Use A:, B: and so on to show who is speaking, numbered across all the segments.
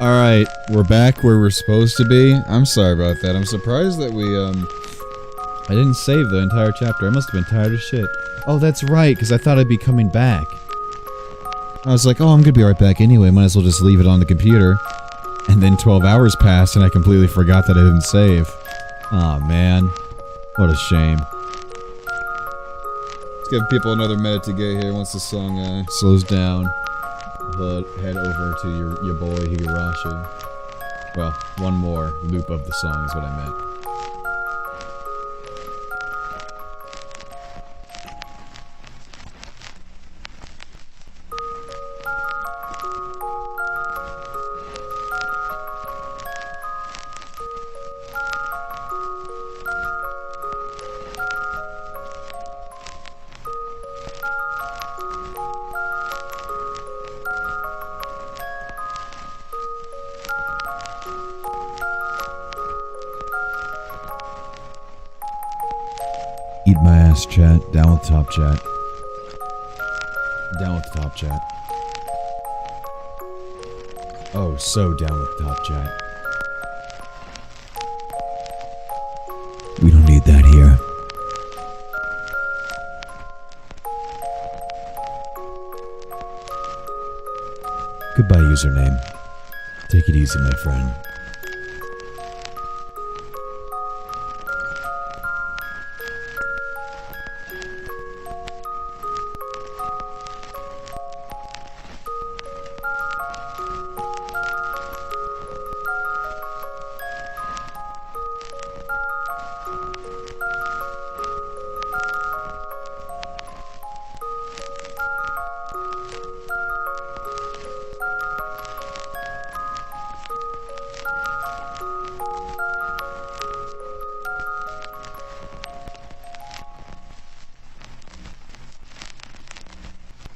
A: Alright, we're back where we're supposed to be. I'm sorry about that. I'm surprised that I didn't save the entire chapter. I must have been tired of shit. Oh, that's right, because I thought I'd be coming back. I was like, oh, I'm gonna be right back anyway. Might as well just leave it on the computer. And then 12 hours passed and I completely forgot that I didn't save. Aw, man. What a shame. Let's give people another minute to get here once the song slows down. We'll head over to your boy Higurashi. Well, one more loop of the song is what I meant. Eat my ass, chat. Down with top chat. Down with top chat. Oh, so down with top chat. We don't need that here. Goodbye, username. Take it easy, my friend.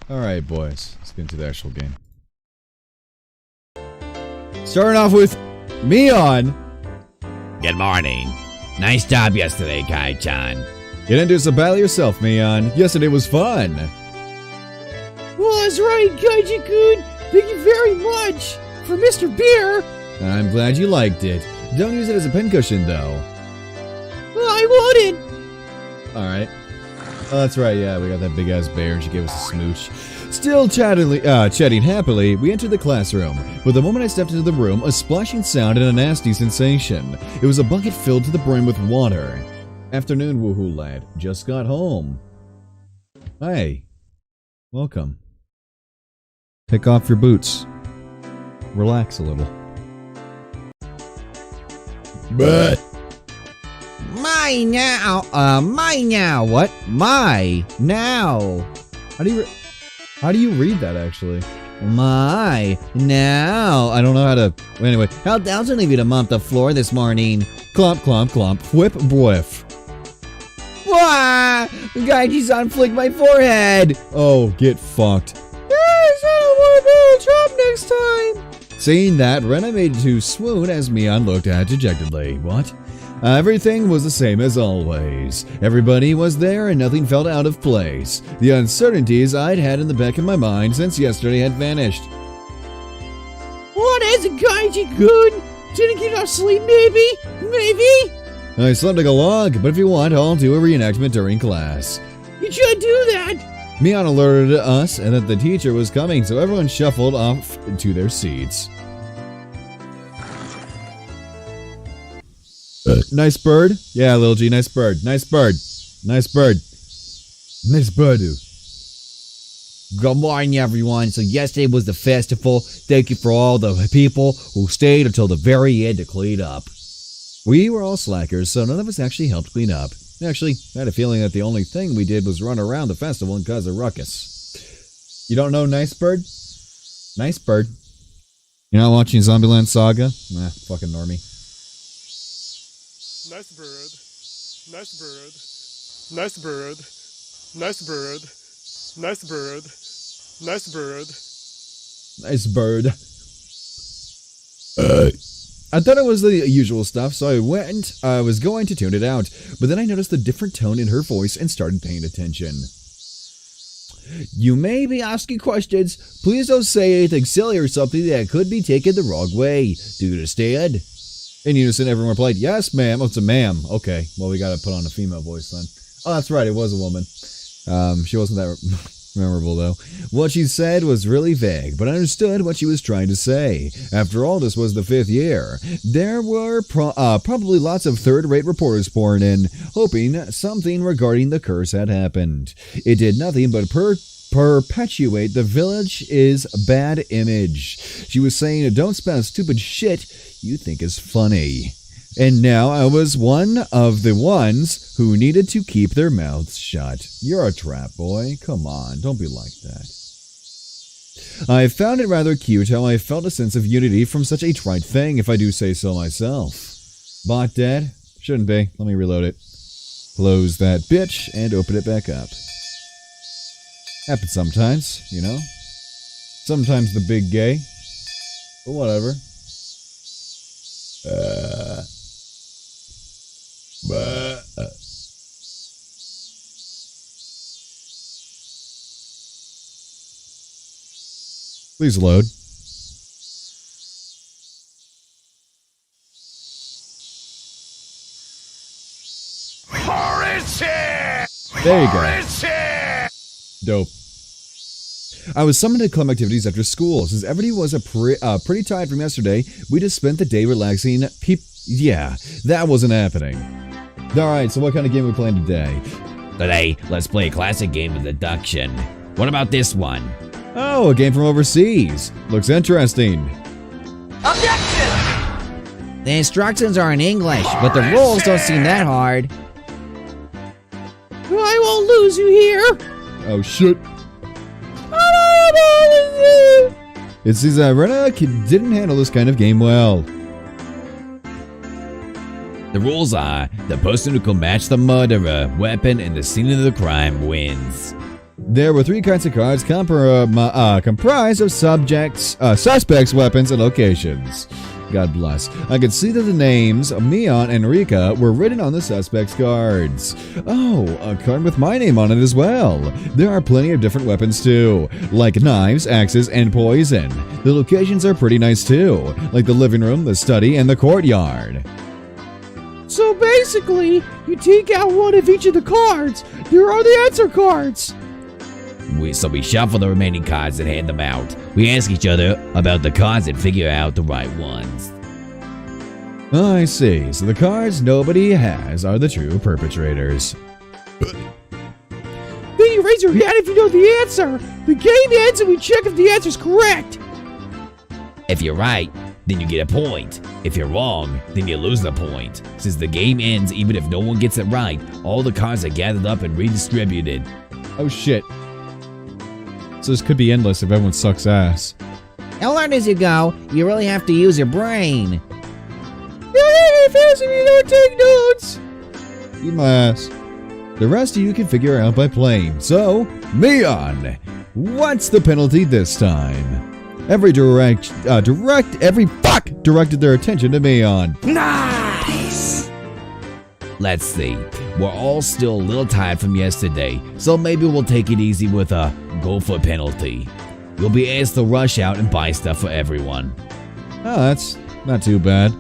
A: Alright, boys. Let's get into the actual game. Starting off with Mion.
B: Good morning. Nice job yesterday, Kai-chan.
A: Get into some battle yourself, Mion. Yesterday was fun.
C: Well, that's right, Kaiji-kun. Thank you very much for Mr. Beer.
A: I'm glad you liked it. Don't use it as a pincushion, though.
C: Well, I wouldn't.
A: Alright. Oh, that's right, yeah, we got that big-ass bear and she gave us a smooch. Still chatting happily, we entered the classroom. But the moment I stepped into the room, a splashing sound and a nasty sensation. It was a bucket filled to the brim with water. Afternoon, WooHooLad. Just got home. Hey. Welcome. Take off your boots. Relax a little. But
B: My now. What? My now.
A: How do you read that, actually?
B: My now.
A: I don't know how to... Anyway.
B: How doesn't leave you to mop the floor this morning?
A: Clomp, clomp, clomp. Whip, whiff.
B: Wah! Gaiji's on flick my forehead.
A: Oh, get fucked.
C: Yes, I don't want to be a job next time.
A: Seeing that, Rena made to swoon as Mion looked at dejectedly. What? Everything was the same as always. Everybody was there and nothing felt out of place. The uncertainties I'd had in the back of my mind since yesterday had vanished.
C: What is it, Kaiji-kun? Didn't get enough sleep, maybe? Maybe?
A: I slept like a log, but if you want, I'll do a reenactment during class.
C: You should do that.
A: Mion alerted us and that the teacher was coming, so everyone shuffled off to their seats. Nice bird? Yeah, Lil G, nice bird. Nice bird. Nice bird. Nice bird.
B: Good morning, everyone. So yesterday was the festival. Thank you for all the people who stayed until the very end to clean up.
A: We were all slackers, so none of us actually helped clean up. Actually, I had a feeling that the only thing we did was run around the festival and cause a ruckus. You don't know Nice Bird? Nice Bird. You're not watching Zombieland Saga? Nah, fucking normie.
D: Nice bird. Nice bird. Nice bird. Nice bird. Nice bird. Nice bird.
A: Nice bird. I thought it was the usual stuff, so I was going to tune it out, but then I noticed the different tone in her voice and started paying attention.
B: You may be asking questions. Please don't say anything silly or something that could be taken the wrong way. Do you understand?
A: In unison, everyone replied, yes, ma'am. Oh, it's a ma'am. Okay, well, we gotta put on a female voice then. Oh, that's right, it was a woman. She wasn't that memorable, though. What she said was really vague, but I understood what she was trying to say. After all, this was the 5th year. There were probably lots of third-rate reporters pouring in, hoping something regarding the curse had happened. It did nothing but perpetuate the village's bad image. She was saying, don't spout stupid shit you think is funny. And now I was one of the ones who needed to keep their mouths shut. You're a trap boy. Come on, don't be like that. I found it rather cute how I felt a sense of unity from such a trite thing, if I do say so myself. Bot dead? Shouldn't be. Let me reload it. Close that bitch and open it back up. Happens sometimes, you know? Sometimes the big gay. But whatever. Please load. There you go. Dope. I was summoned to club activities after school. Since everybody was pretty tired from yesterday, we just spent the day relaxing. Yeah, that wasn't happening. Alright, so what kind of game are we playing today?
B: Today, let's play a classic game of deduction. What about this one?
A: Oh, a game from overseas. Looks interesting.
C: Objection!
B: The instructions are in English, but the rules don't seem that hard.
C: I won't lose you here.
A: Oh, shit. It seems that Rena didn't handle this kind of game well.
B: The rules are, the person who can match the murderer, weapon, and the scene of the crime wins.
A: There were 3 kinds of cards comprised of suspects, weapons, and locations. God bless. I could see that the names Mion and Rika were written on the suspects' cards. Oh, a card with my name on it as well. There are plenty of different weapons too, like knives, axes, and poison. The locations are pretty nice too, like the living room, the study, and the courtyard.
C: So basically, you take out one of each of the cards. There are the answer cards.
B: So we shuffle the remaining cards and hand them out. We ask each other about the cards and figure out the right ones.
A: I see. So the cards nobody has are the true perpetrators.
C: Then you raise your hand if you know the answer. The game ends and we check if the answer's correct.
B: If you're right, then you get a point. If you're wrong, then you lose the point. Since the game ends even if no one gets it right, all the cards are gathered up and redistributed.
A: Oh shit. So this could be endless if everyone sucks ass.
B: You'll learn as you go. You really have to use your brain.
C: You're fast if you don't take notes.
A: Eat my ass. The rest of you can figure out by playing. So, Mion, what's the penalty this time? Every fuck directed their attention to Mion.
C: Nice.
B: Let's see. We're all still a little tired from yesterday, so maybe we'll take it easy with a go for penalty. You'll be asked to rush out and buy stuff for everyone.
A: Oh, that's not too bad.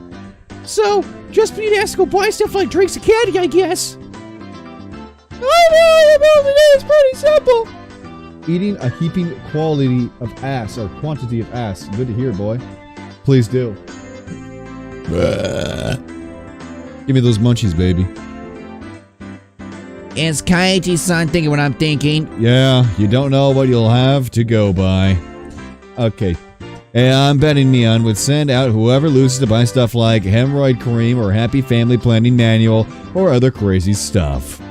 C: So, just being asked to go buy stuff like drinks and candy, I guess. I know it's pretty simple.
A: Eating a heaping quality of ass, or quantity of ass. Good to hear, boy. Please do. Give me those munchies, baby.
B: Is Kaiji-san thinking what I'm thinking?
A: Yeah, you don't know what you'll have to go by. Okay. Hey, I'm betting Mion would send out whoever loses to buy stuff like hemorrhoid cream or happy family planning manual or other crazy stuff.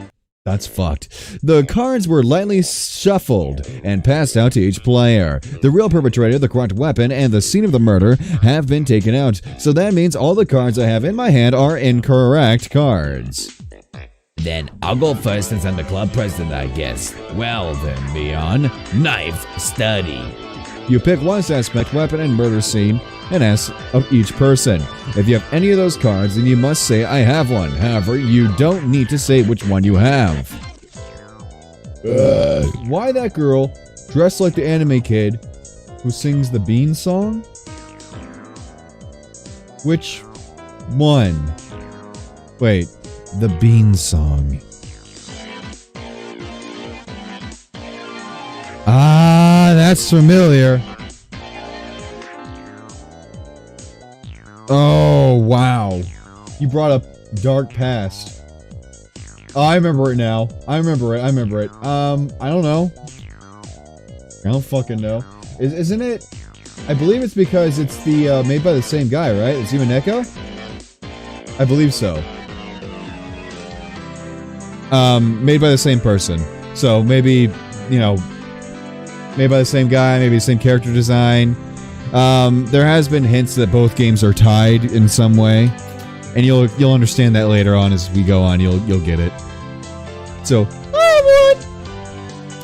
A: That's fucked. The cards were lightly shuffled and passed out to each player. The real perpetrator, the correct weapon, and the scene of the murder have been taken out, so that means all the cards I have in my hand are incorrect cards.
B: Then I'll go first since I'm the club president, I guess. Well then, Mion, knife study.
A: You pick one suspect, weapon, and murder scene, and ask of each person. If you have any of those cards, then you must say, I have one. However, you don't need to say which one you have. Why that girl dressed like the anime kid who sings the Bean song? Which one? Wait, the Bean song. Ah, that's familiar. Oh, wow. You brought up Dark Past. Oh, I remember it now. I remember it. I don't know. I don't fucking know. Isn't it? I believe it's because it's the, made by the same guy, right? It's Neko? I believe so. Made by the same person. So maybe, you know, made by the same guy, maybe the same character design. There has been hints that both games are tied in some way. And you'll understand that later on as we go on. You'll get it. So,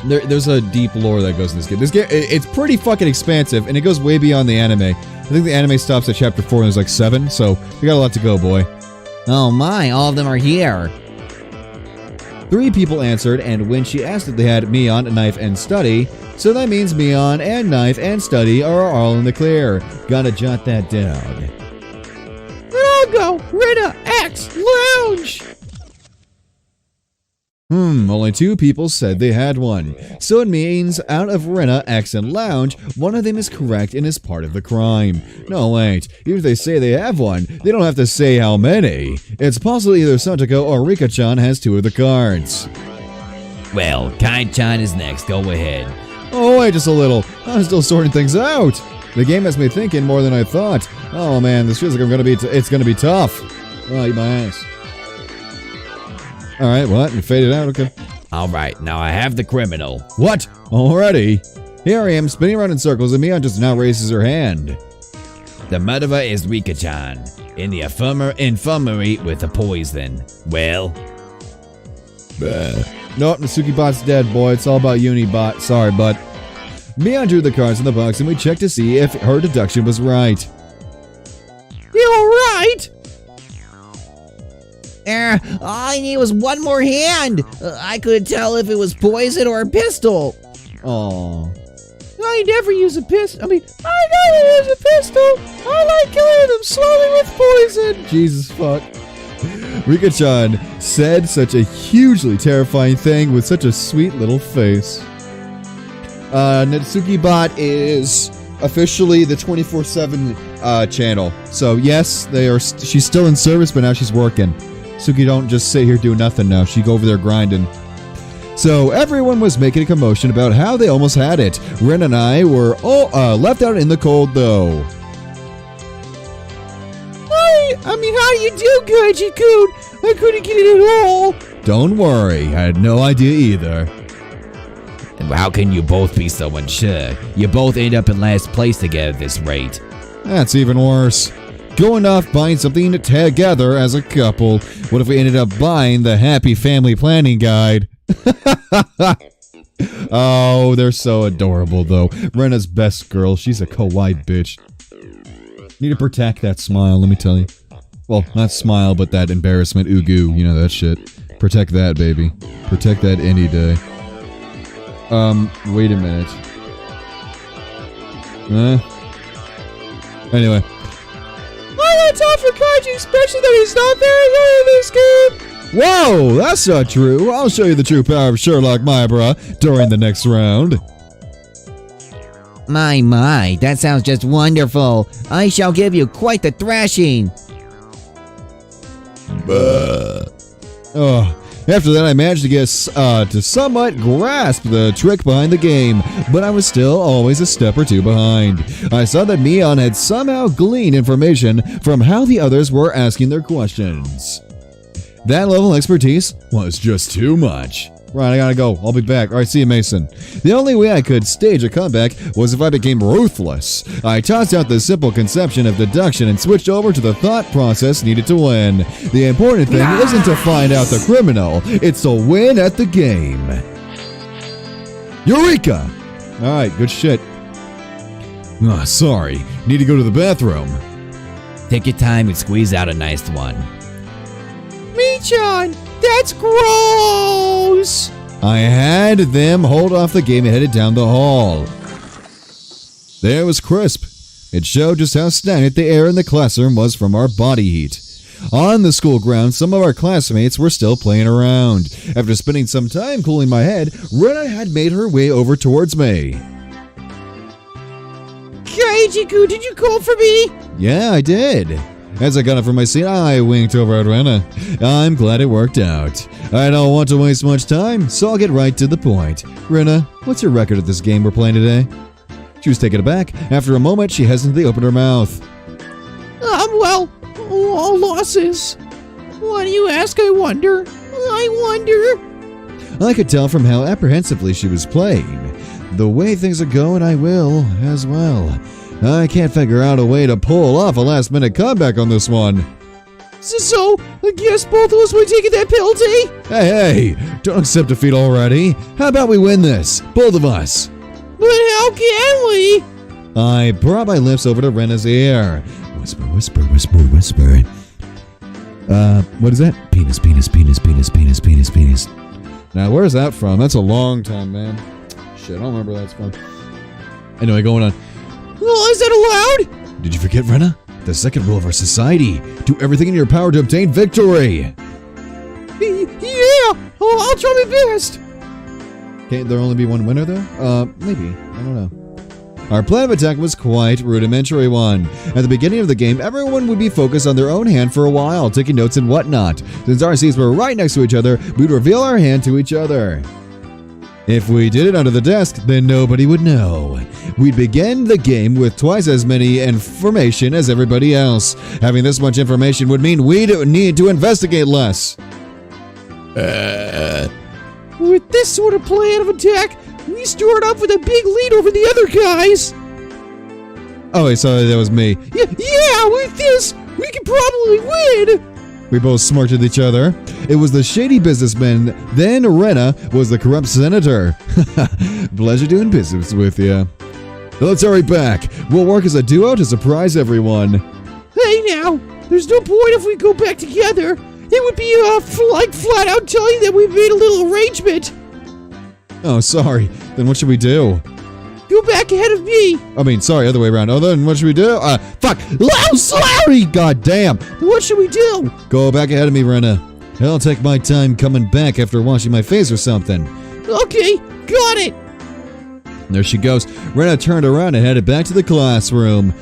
A: there's a deep lore that goes in this game. This game, it's pretty fucking expansive, and it goes way beyond the anime. I think the anime stops at chapter 4 and there's like 7, so we got a lot to go, boy.
B: Oh my, all of them are here.
A: 3 people answered, and when she asked if they had Mion, Knife, and Study, so that means Mion and Knife and Study are all in the clear. Gotta jot that down.
C: I'll go. Rita X Lounge.
A: Only 2 people said they had one. So it means out of Rena, X, and Lounge, one of them is correct and is part of the crime. No, wait. Even if they say they have one, they don't have to say how many. It's possible either Satoko or Rika-chan has 2 of the cards.
B: Well, Kai-chan is next. Go ahead.
A: Oh, wait just a little. I'm still sorting things out. The game has me thinking more than I thought. Oh man, this feels like it's gonna be tough. Oh, eat my ass. Alright, what? You faded out? Okay.
B: Alright, now I have the criminal.
A: What? Already? Here I am, spinning around in circles, and Mion just now raises her hand.
B: The murderer is Rika-chan, in the infirmary with the poison. Well?
A: Nope, Natsuki-bot's dead, boy. It's all about Uni-bot. Sorry, bud. Mion drew the cards in the box, and we checked to see if her deduction was right.
C: You're right.
E: All I need was one more hand. I couldn't tell if it was poison or a pistol.
A: Aww.
C: I never use a pistol. I never use a pistol. I like killing them slowly with poison.
A: Jesus fuck. Rika-chan said such a hugely terrifying thing with such a sweet little face. Natsuki-bot is officially the 24/7 channel. So yes, she's still in service, but now she's working. Suki don't just sit here doing nothing now. She go over there grinding. So everyone was making a commotion about how they almost had it. Ren and I were all left out in the cold though.
C: How do you do, Gaiji-kun? I couldn't get it at all.
A: Don't worry, I had no idea either.
B: And how can you both be so unsure? You both end up in last place together at this rate.
A: That's even worse. Going off buying something together as a couple. What if we ended up buying the Happy Family Planning Guide? Oh, they're so adorable though. Rena's best girl. She's a kawaii bitch. Need to protect that smile, let me tell you. Well, not smile, but that embarrassment ugu. You know that shit. Protect that, baby. Protect that any day. Wait a minute. Anyway.
C: I got time for Kaiji, especially that he's not very good in this game.
A: Whoa, that's not true. I'll show you the true power of Sherlock Mybra during the next round.
E: My, that sounds just wonderful. I shall give you quite the thrashing.
A: After that, I managed to get to somewhat grasp the trick behind the game, but I was still always a step or two behind. I saw that Mion had somehow gleaned information from how the others were asking their questions. That level of expertise was just too much. Right, I gotta go. I'll be back. Alright, see you, Mason. The only way I could stage a comeback was if I became ruthless. I tossed out the simple conception of deduction and switched over to the thought process needed to win. The important thing isn't to find out the criminal, it's to win at the game. Eureka! Alright, good shit. Sorry. Need to go to the bathroom.
B: Take your time and squeeze out a nice one.
C: Michan, that's gross!
A: I had them hold off the game and headed down the hall. There was crisp. It showed just how stagnant the air in the classroom was from our body heat. On the school grounds, some of our classmates were still playing around. After spending some time cooling my head, Rena had made her way over towards me.
C: Kaijiku, did you call for me?
A: Yeah, I did. As I got up from my seat, I winked over at Rena. I'm glad it worked out. I don't want to waste much time, so I'll get right to the point. Rena, what's your record at this game we're playing today? She was taken aback. After a moment, she hesitantly opened her mouth.
C: Well, all losses. Why do you ask, I wonder?
A: I could tell from how apprehensively she was playing. The way things are going, I will as well. I can't figure out a way to pull off a last-minute comeback on this one.
C: So, I guess both of us were taking that penalty?
A: Hey, don't accept defeat already. How about we win this? Both of us.
C: But how can we?
A: I brought my lips over to Rena's ear. Whisper, whisper, whisper, whisper. What is that? Penis, penis, penis, penis, penis, penis, penis. Now, where's that from? That's a long time, man. Shit, I don't remember where that's from. Anyway, going on.
C: Well, is that allowed?
A: Did you forget, Rena? The second rule of our society. Do everything in your power to obtain victory.
C: Yeah, I'll try my best.
A: Can't there only be one winner, though? Maybe. I don't know. Our plan of attack was quite rudimentary one. At the beginning of the game, everyone would be focused on their own hand for a while, taking notes and whatnot. Since our seats were right next to each other, we'd reveal our hand to each other. If we did it under the desk, then nobody would know. We'd begin the game with twice as many information as everybody else. Having this much information would mean we'd need to investigate less.
C: With this sort of plan of attack, we start off with a big lead over the other guys.
A: Oh, wait, sorry, that was me.
C: Yeah, with this, we could probably win.
A: We both smirked at each other. It was the shady businessman, then Rena was the corrupt senator. Pleasure doing business with you. Let's hurry back. We'll work as a duo to surprise everyone.
C: Hey now, there's no point if we go back together. It would be like flat out telling them we made a little arrangement.
A: Oh, sorry. Then what should we do?
C: Go back ahead of me.
A: I mean, sorry, other way around. Oh, then what should we do? Fuck. Oh, sorry! God damn.
C: What should we do?
A: Go back ahead of me, Rena. I'll take my time coming back after washing my face or something.
C: Okay, got it.
A: There she goes. Rena turned around and headed back to the classroom.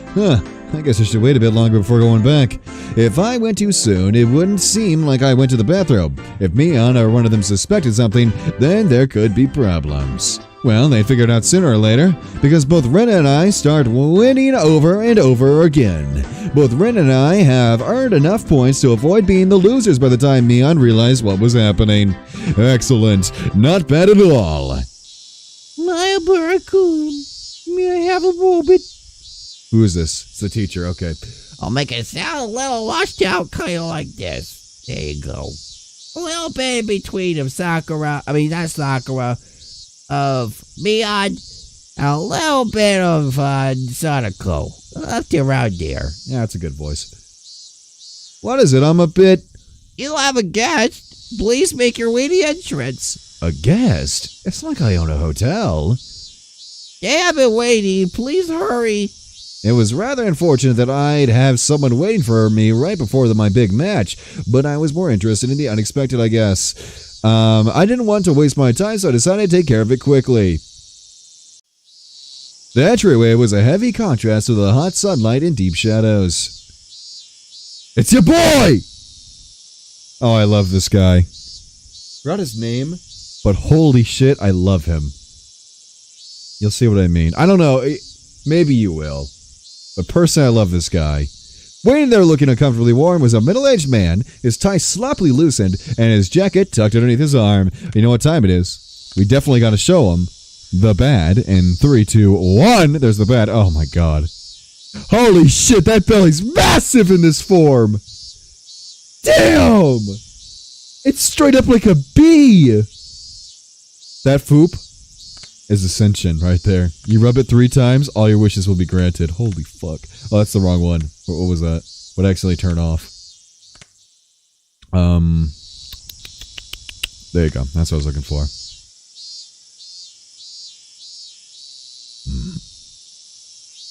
A: I guess I should wait a bit longer before going back. If I went too soon, it wouldn't seem like I went to the bathroom. If Mion or one of them suspected something, then there could be problems. Well, they figured out sooner or later, because both Rena and I start winning over and over again. Both Rena and I have earned enough points to avoid being the losers by the time Mion realized what was happening. Excellent. Not bad at all.
C: Mayabara-kun, may I have a moment?
A: Who is this? It's the teacher, okay.
E: I'll make it sound a little washed out, kind of like this. There you go. A little bit in between of Sakura, not Sakura, of Mion, a little bit of Sadako. Left around there.
A: Yeah, that's a good voice. What is it? I'm a bit...
E: You'll have a guest. Please make your way to the entrance.
A: A guest? It's like I own a hotel.
E: They have been waiting. Please hurry.
A: It was rather unfortunate that I'd have someone waiting for me right before my big match, but I was more interested in the unexpected, I guess. I didn't want to waste my time, so I decided to take care of it quickly. The entryway was a heavy contrast to the hot sunlight and deep shadows. It's your boy! Oh, I love this guy. Forgot his name, but holy shit, I love him. You'll see what I mean. I don't know, maybe you will. But personally, I love this guy. Waiting there looking uncomfortably warm was a middle-aged man, his tie sloppily loosened, and his jacket tucked underneath his arm. You know what time it is. We definitely got to show him the bad. In 3, 2, 1, there's the bad. Oh my god. Holy shit, that belly's massive in this form! Damn! It's straight up like a bee! That foop is Ascension right there. You rub it 3 times, all your wishes will be granted. Holy fuck. Oh, that's the wrong one. What was that? What actually turned off? There you go. That's what I was looking for.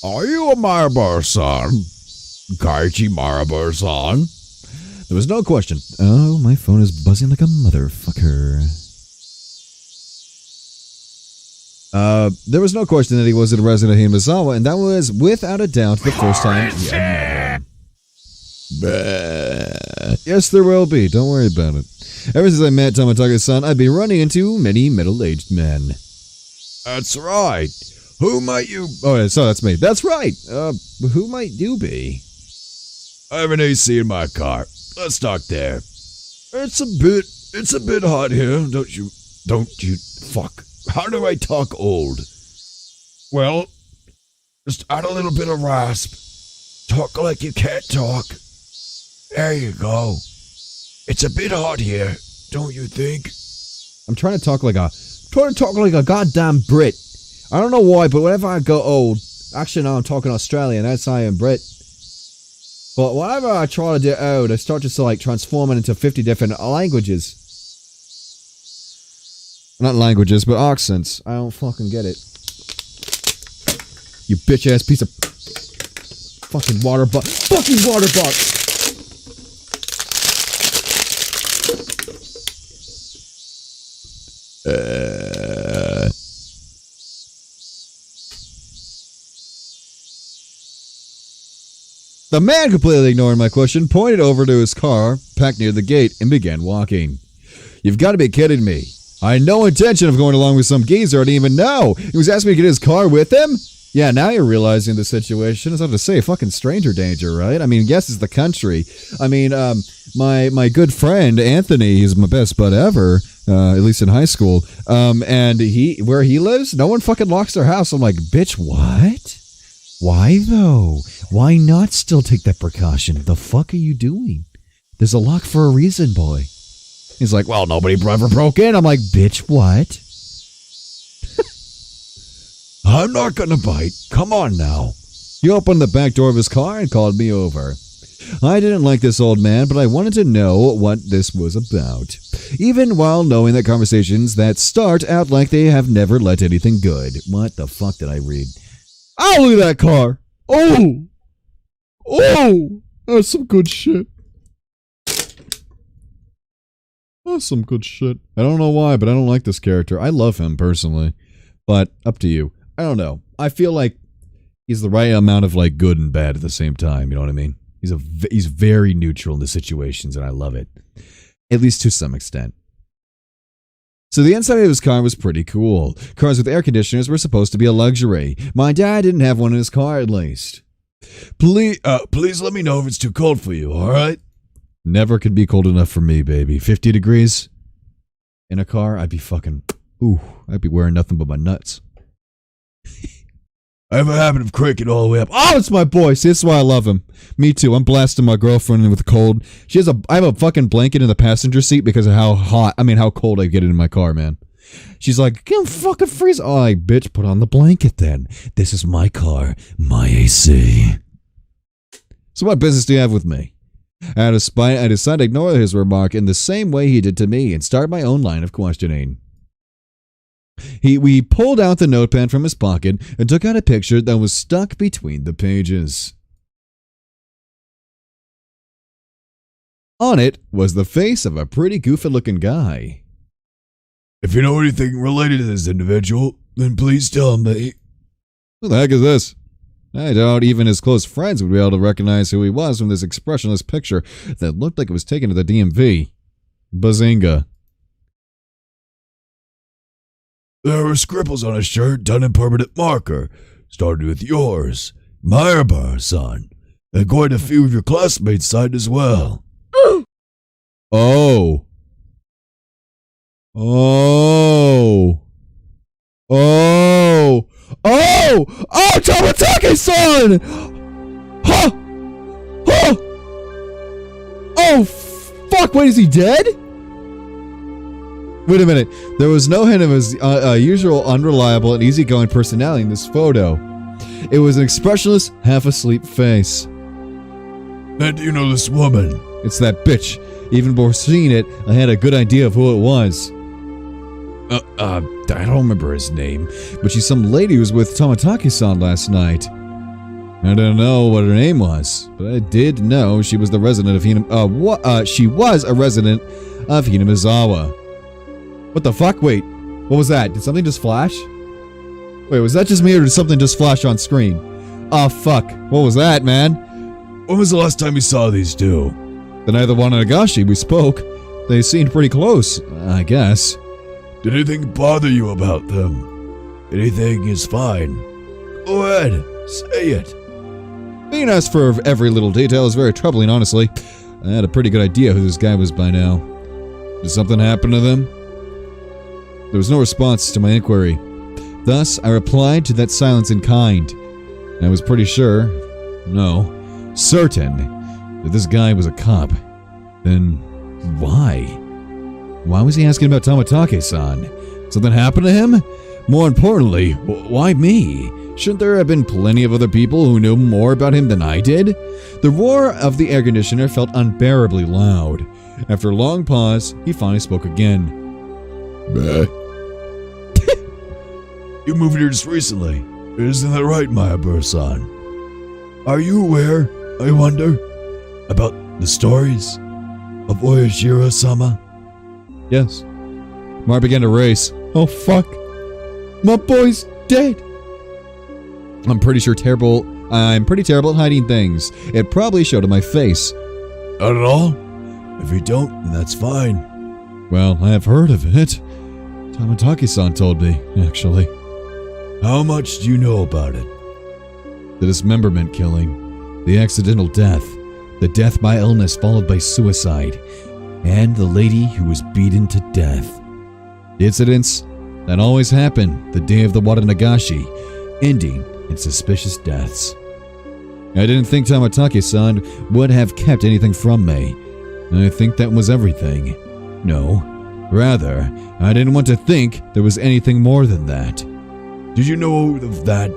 A: Are you a Maribor-san? Kaichi Maribor-san? There was no question. Oh, my phone is buzzing like a motherfucker. There was no question that he was a resident of Himizawa, and that was, without a doubt, the first time he had met him. Yes, there will be. Don't worry about it. Ever since I met Tomotaga-san, I've been running into many middle-aged men. That's right. Who might you... Oh, so that's me. That's right. Who might you be? I have an AC in my car. Let's talk there. It's a bit hot here, don't you, fuck. How do I talk old? Well, just add a little bit of rasp. Talk like you can't talk. There you go. It's a bit hot here, don't you think? I'm trying to talk like a goddamn Brit. I don't know why, but whenever I go old, actually no, I'm talking Australian, that's how I am Brit. But whenever I try to do old, I start just to like transform it into 50 different languages. Not languages, but accents. I don't fucking get it. You bitch ass piece of fucking water butt. Fucking water butt! The man, completely ignoring my question, pointed over to his car, parked near the gate, and began walking. You've got to be kidding me. I had no intention of going along with some geezer I didn't even know. He was asking me to get his car with him? Yeah, now you're realizing the situation. It's hard to say, fucking stranger danger, right? I mean, yes, it's the country. I mean, my good friend, Anthony, he's my best bud ever, at least in high school, and where he lives, no one fucking locks their house. I'm like, bitch, what? Why, though? Why not still take that precaution? The fuck are you doing? There's a lock for a reason, boy. He's like, well, nobody ever broke in. I'm like, bitch, what? I'm not gonna bite. Come on now. He opened the back door of his car and called me over. I didn't like this old man, but I wanted to know what this was about. Even while knowing that conversations that start out like they have never led to anything good. What the fuck did I read? Oh, look at that car. Oh. Oh. That's some good shit. That's some good shit. I don't know why, but I don't like this character. I love him personally, but up to you. I don't know. I feel like he's the right amount of like good and bad at the same time. You know what I mean? He's very neutral in the situations, and I love it, at least to some extent. So the inside of his car was pretty cool. Cars with air conditioners were supposed to be a luxury. My dad didn't have one in his car, at least. Please let me know if it's too cold for you. All right? Never could be cold enough for me, baby. 50 degrees in a car, I'd be fucking... Ooh, I'd be wearing nothing but my nuts. I have a habit of cranking all the way up. Oh, it's my boy. See, this is why I love him. Me too. I'm blasting my girlfriend with the cold. I have a fucking blanket in the passenger seat because of how cold I get it in my car, man. She's like, I'm fucking freeze. Oh, like, bitch, put on the blanket then. This is my car, my AC. So what business do you have with me? Out of spite, I decided to ignore his remark in the same way he did to me and start my own line of questioning. We pulled out the notepad from his pocket and took out a picture that was stuck between the pages. On it was the face of a pretty goofy-looking guy. If you know anything related to this individual, then please tell me. Who the heck is this? I doubt even his close friends would be able to recognize who he was from this expressionless picture that looked like it was taken to the DMV. Bazinga. There were scribbles on his shirt done in permanent marker, starting with yours, Maribor-san, and quite a few of your classmates signed as well. Oh. Oh. Oh. Oh! Oh, Tomotaga-san! Huh! Huh! Oh, fuck, wait, is he dead? Wait a minute. There was no hint of his usual unreliable and easygoing personality in this photo. It was an expressionless, half-asleep face. And do you know this woman? It's that bitch. Even before seeing it, I had a good idea of who it was. I don't remember his name, but she's some lady who was with Tomataki-san last night. I don't know what her name was, but I did know she was the resident of she was a resident of Hinamizawa. What the fuck? Wait, what was that? Did something just flash? Wait, was that just me or did something just flash on screen? Oh fuck, what was that, man?
F: When was the last time you saw these two?
A: The night of the Wananagashi, we spoke. They seemed pretty close, I guess.
F: Did anything bother you about them? Anything is fine. Go ahead, say it.
A: Being asked for every little detail is very troubling, honestly. I had a pretty good idea who this guy was by now. Did something happen to them? There was no response to my inquiry. Thus, I replied to that silence in kind. I was pretty sure, no, certain, that this guy was a cop. Then, why? Why was he asking about Tomatake-san? Something happened to him? More importantly, why me? Shouldn't there have been plenty of other people who knew more about him than I did? The roar of the air conditioner felt unbearably loud. After a long pause, he finally spoke again.
F: You moved here just recently. Isn't that right, Mayabura-san? Are you aware, I wonder, about the stories of Oyashiro-sama?
A: Yes. My heart began to race. Oh fuck. My boy's dead. I'm pretty terrible at hiding things. It probably showed on my face.
F: Not at all? If you don't, then that's fine.
A: Well, I have heard of it. Tomataki-san told me, actually.
F: How much do you know about it?
A: The dismemberment killing, the accidental death, the death by illness followed by suicide, and the lady who was beaten to death. The incidents that always happen the day of the Watanagashi, ending in suspicious deaths. I didn't think Tomataki-san would have kept anything from me. I think that was everything. No, rather, I didn't want to think there was anything more than that.
F: Did you know of that,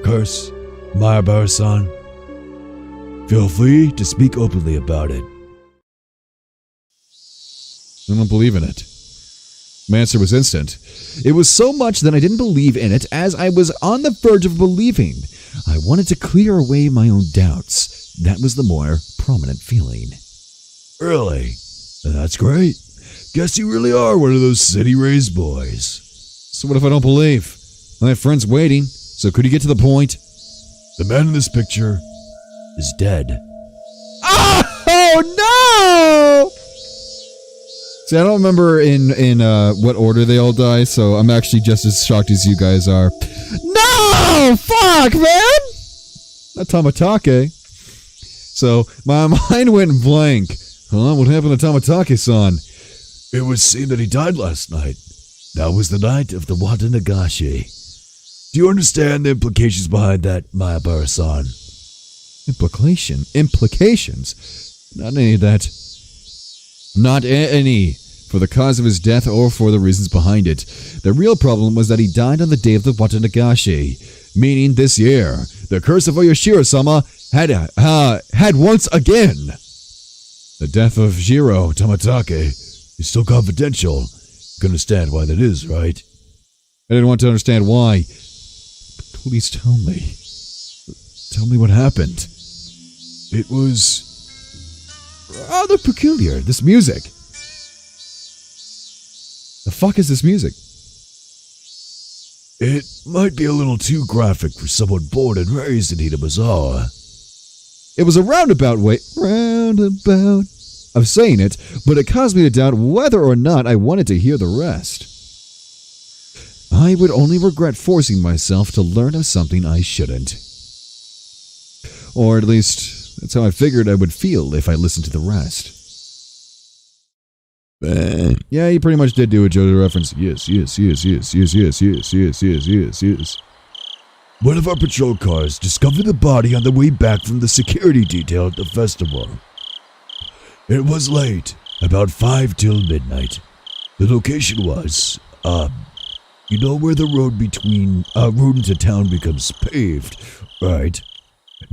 F: curse, Mayabura-san? Feel free to speak openly about it.
A: I don't believe in it. My answer was instant. It was so much that I didn't believe in it as I was on the verge of believing. I wanted to clear away my own doubts. That was the more prominent feeling.
F: Really? That's great. Guess you really are one of those city-raised boys.
A: So what if I don't believe? I have friends waiting, so could you get to the point?
F: The man in this picture is dead.
A: Oh no! See, I don't remember in what order they all die, so I'm actually just as shocked as you guys are. No! Fuck, man! Not Tomatake. So, my mind went blank. Huh? What happened to Tomatake-san?
F: It would seem that he died last night. That was the night of the Watanagashi. Do you understand the implications behind that, Mayabura-san?
A: Implications? Not any of that. Not any. For the cause of his death or for the reasons behind it. The real problem was that he died on the day of the Watanagashi. Meaning this year. The curse of Oyashiro-sama had once again. The death of Jiro Tomatake is still confidential. You can understand why that is, right? I didn't want to understand why. But please tell me. Tell me what happened. It was rather peculiar, this music. The fuck is this music?
F: It might be a little too graphic for someone born and raised in Hinamizawa.
A: It was a roundabout way of saying it, but it caused me to doubt whether or not I wanted to hear the rest. I would only regret forcing myself to learn of something I shouldn't. Or at least, that's how I figured I would feel if I listened to the rest. Yeah, you pretty much did do a JoJo reference. Yes.
F: One of our patrol cars discovered the body on the way back from the security detail at the festival. It was late, about 5 till midnight. The location was, you know where the road between, road into town becomes paved, right?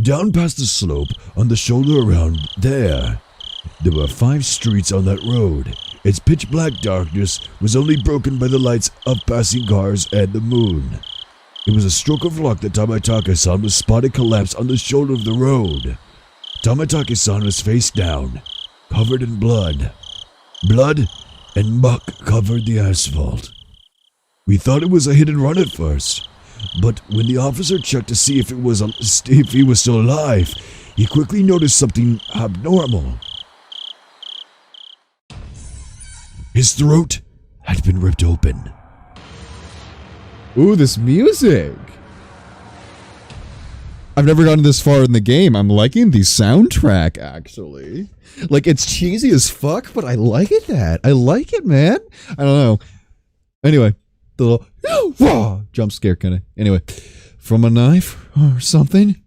F: Down past the slope on the shoulder around there. There were 5 streets on that road, Its pitch black darkness was only broken by the lights of passing cars and the moon. It was a stroke of luck that Tamatake-san was spotted collapsed on the shoulder of the road. Tamatake-san was face down, covered in blood. Blood and muck covered the asphalt. We thought it was a hit and run at first, but when the officer checked to see if he was still alive, he quickly noticed something abnormal. His throat had been ripped open.
A: Ooh, this music. I've never gotten this far in the game. I'm liking the soundtrack, actually. Like, it's cheesy as fuck, but I like it, I like it, man. I don't know. Anyway, the little jump scare kind of. Anyway, from a knife or something?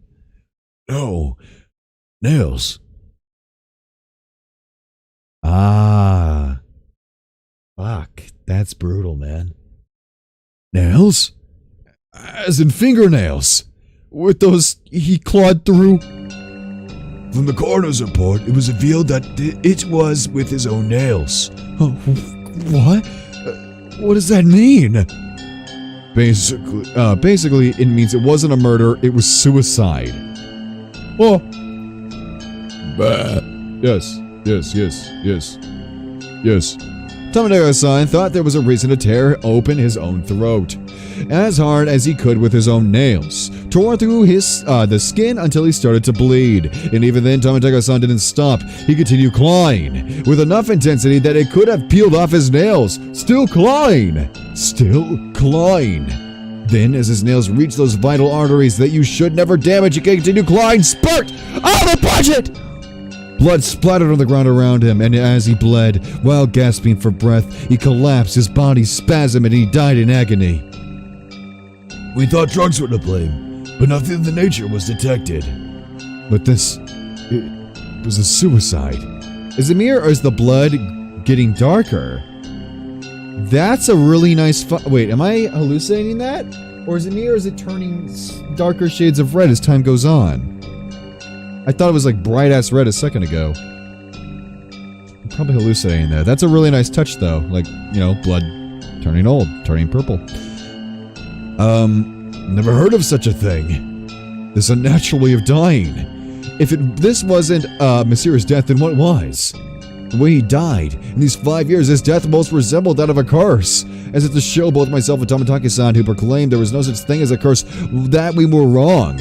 F: No. Nails.
A: Ah. Fuck. That's brutal, man.
F: Nails?
A: As in fingernails. With those he clawed through.
F: From the coroner's report, it was revealed that it was with his own nails.
A: Oh, what? What does that mean? Basically, it means it wasn't a murder, it was suicide. Oh. Bah. Yes. Tamatake-san thought there was a reason to tear open his own throat. As hard as he could with his own nails, tore through the skin until he started to bleed. And even then, Tamatake-san didn't stop. He continued clawing, with enough intensity that it could have peeled off his nails. Still clawing. Then, as his nails reached those vital arteries that you should never damage, he continued clawing. Spurt! Oh, the budget! Blood splattered on the ground around him, and as he bled, while gasping for breath, he collapsed, his body spasmed, and he died in agony.
F: We thought drugs were to blame, but nothing of the nature was detected.
A: But it was a suicide. Is it me or is the blood getting darker? That's a really nice wait, am I hallucinating that? Or is it me or is it turning darker shades of red as time goes on? I thought it was like bright-ass red a second ago. I'm probably hallucinating that. That's a really nice touch, though. Like, you know, blood turning old, turning purple.
F: Never heard of such a thing.
A: This unnatural way of dying. If this wasn't mysterious death, then what was? The way he died. In these 5 years, his death most resembled that of a curse. As if to show both myself and Tamatake-san, who proclaimed there was no such thing as a curse, that we were wrong.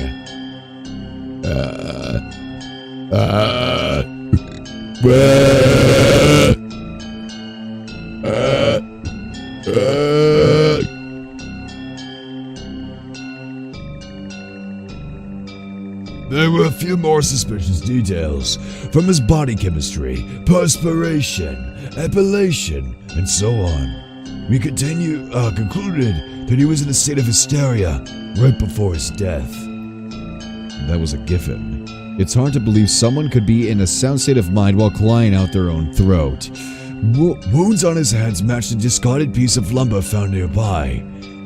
F: There were a few more suspicious details, from his body chemistry, perspiration, epilation, and so on. We concluded that he was in a state of hysteria right before his death.
A: That was a giffen. It's hard to believe someone could be in a sound state of mind while clawing out their own throat.
F: Wounds on his hands matched a discarded piece of lumber found nearby.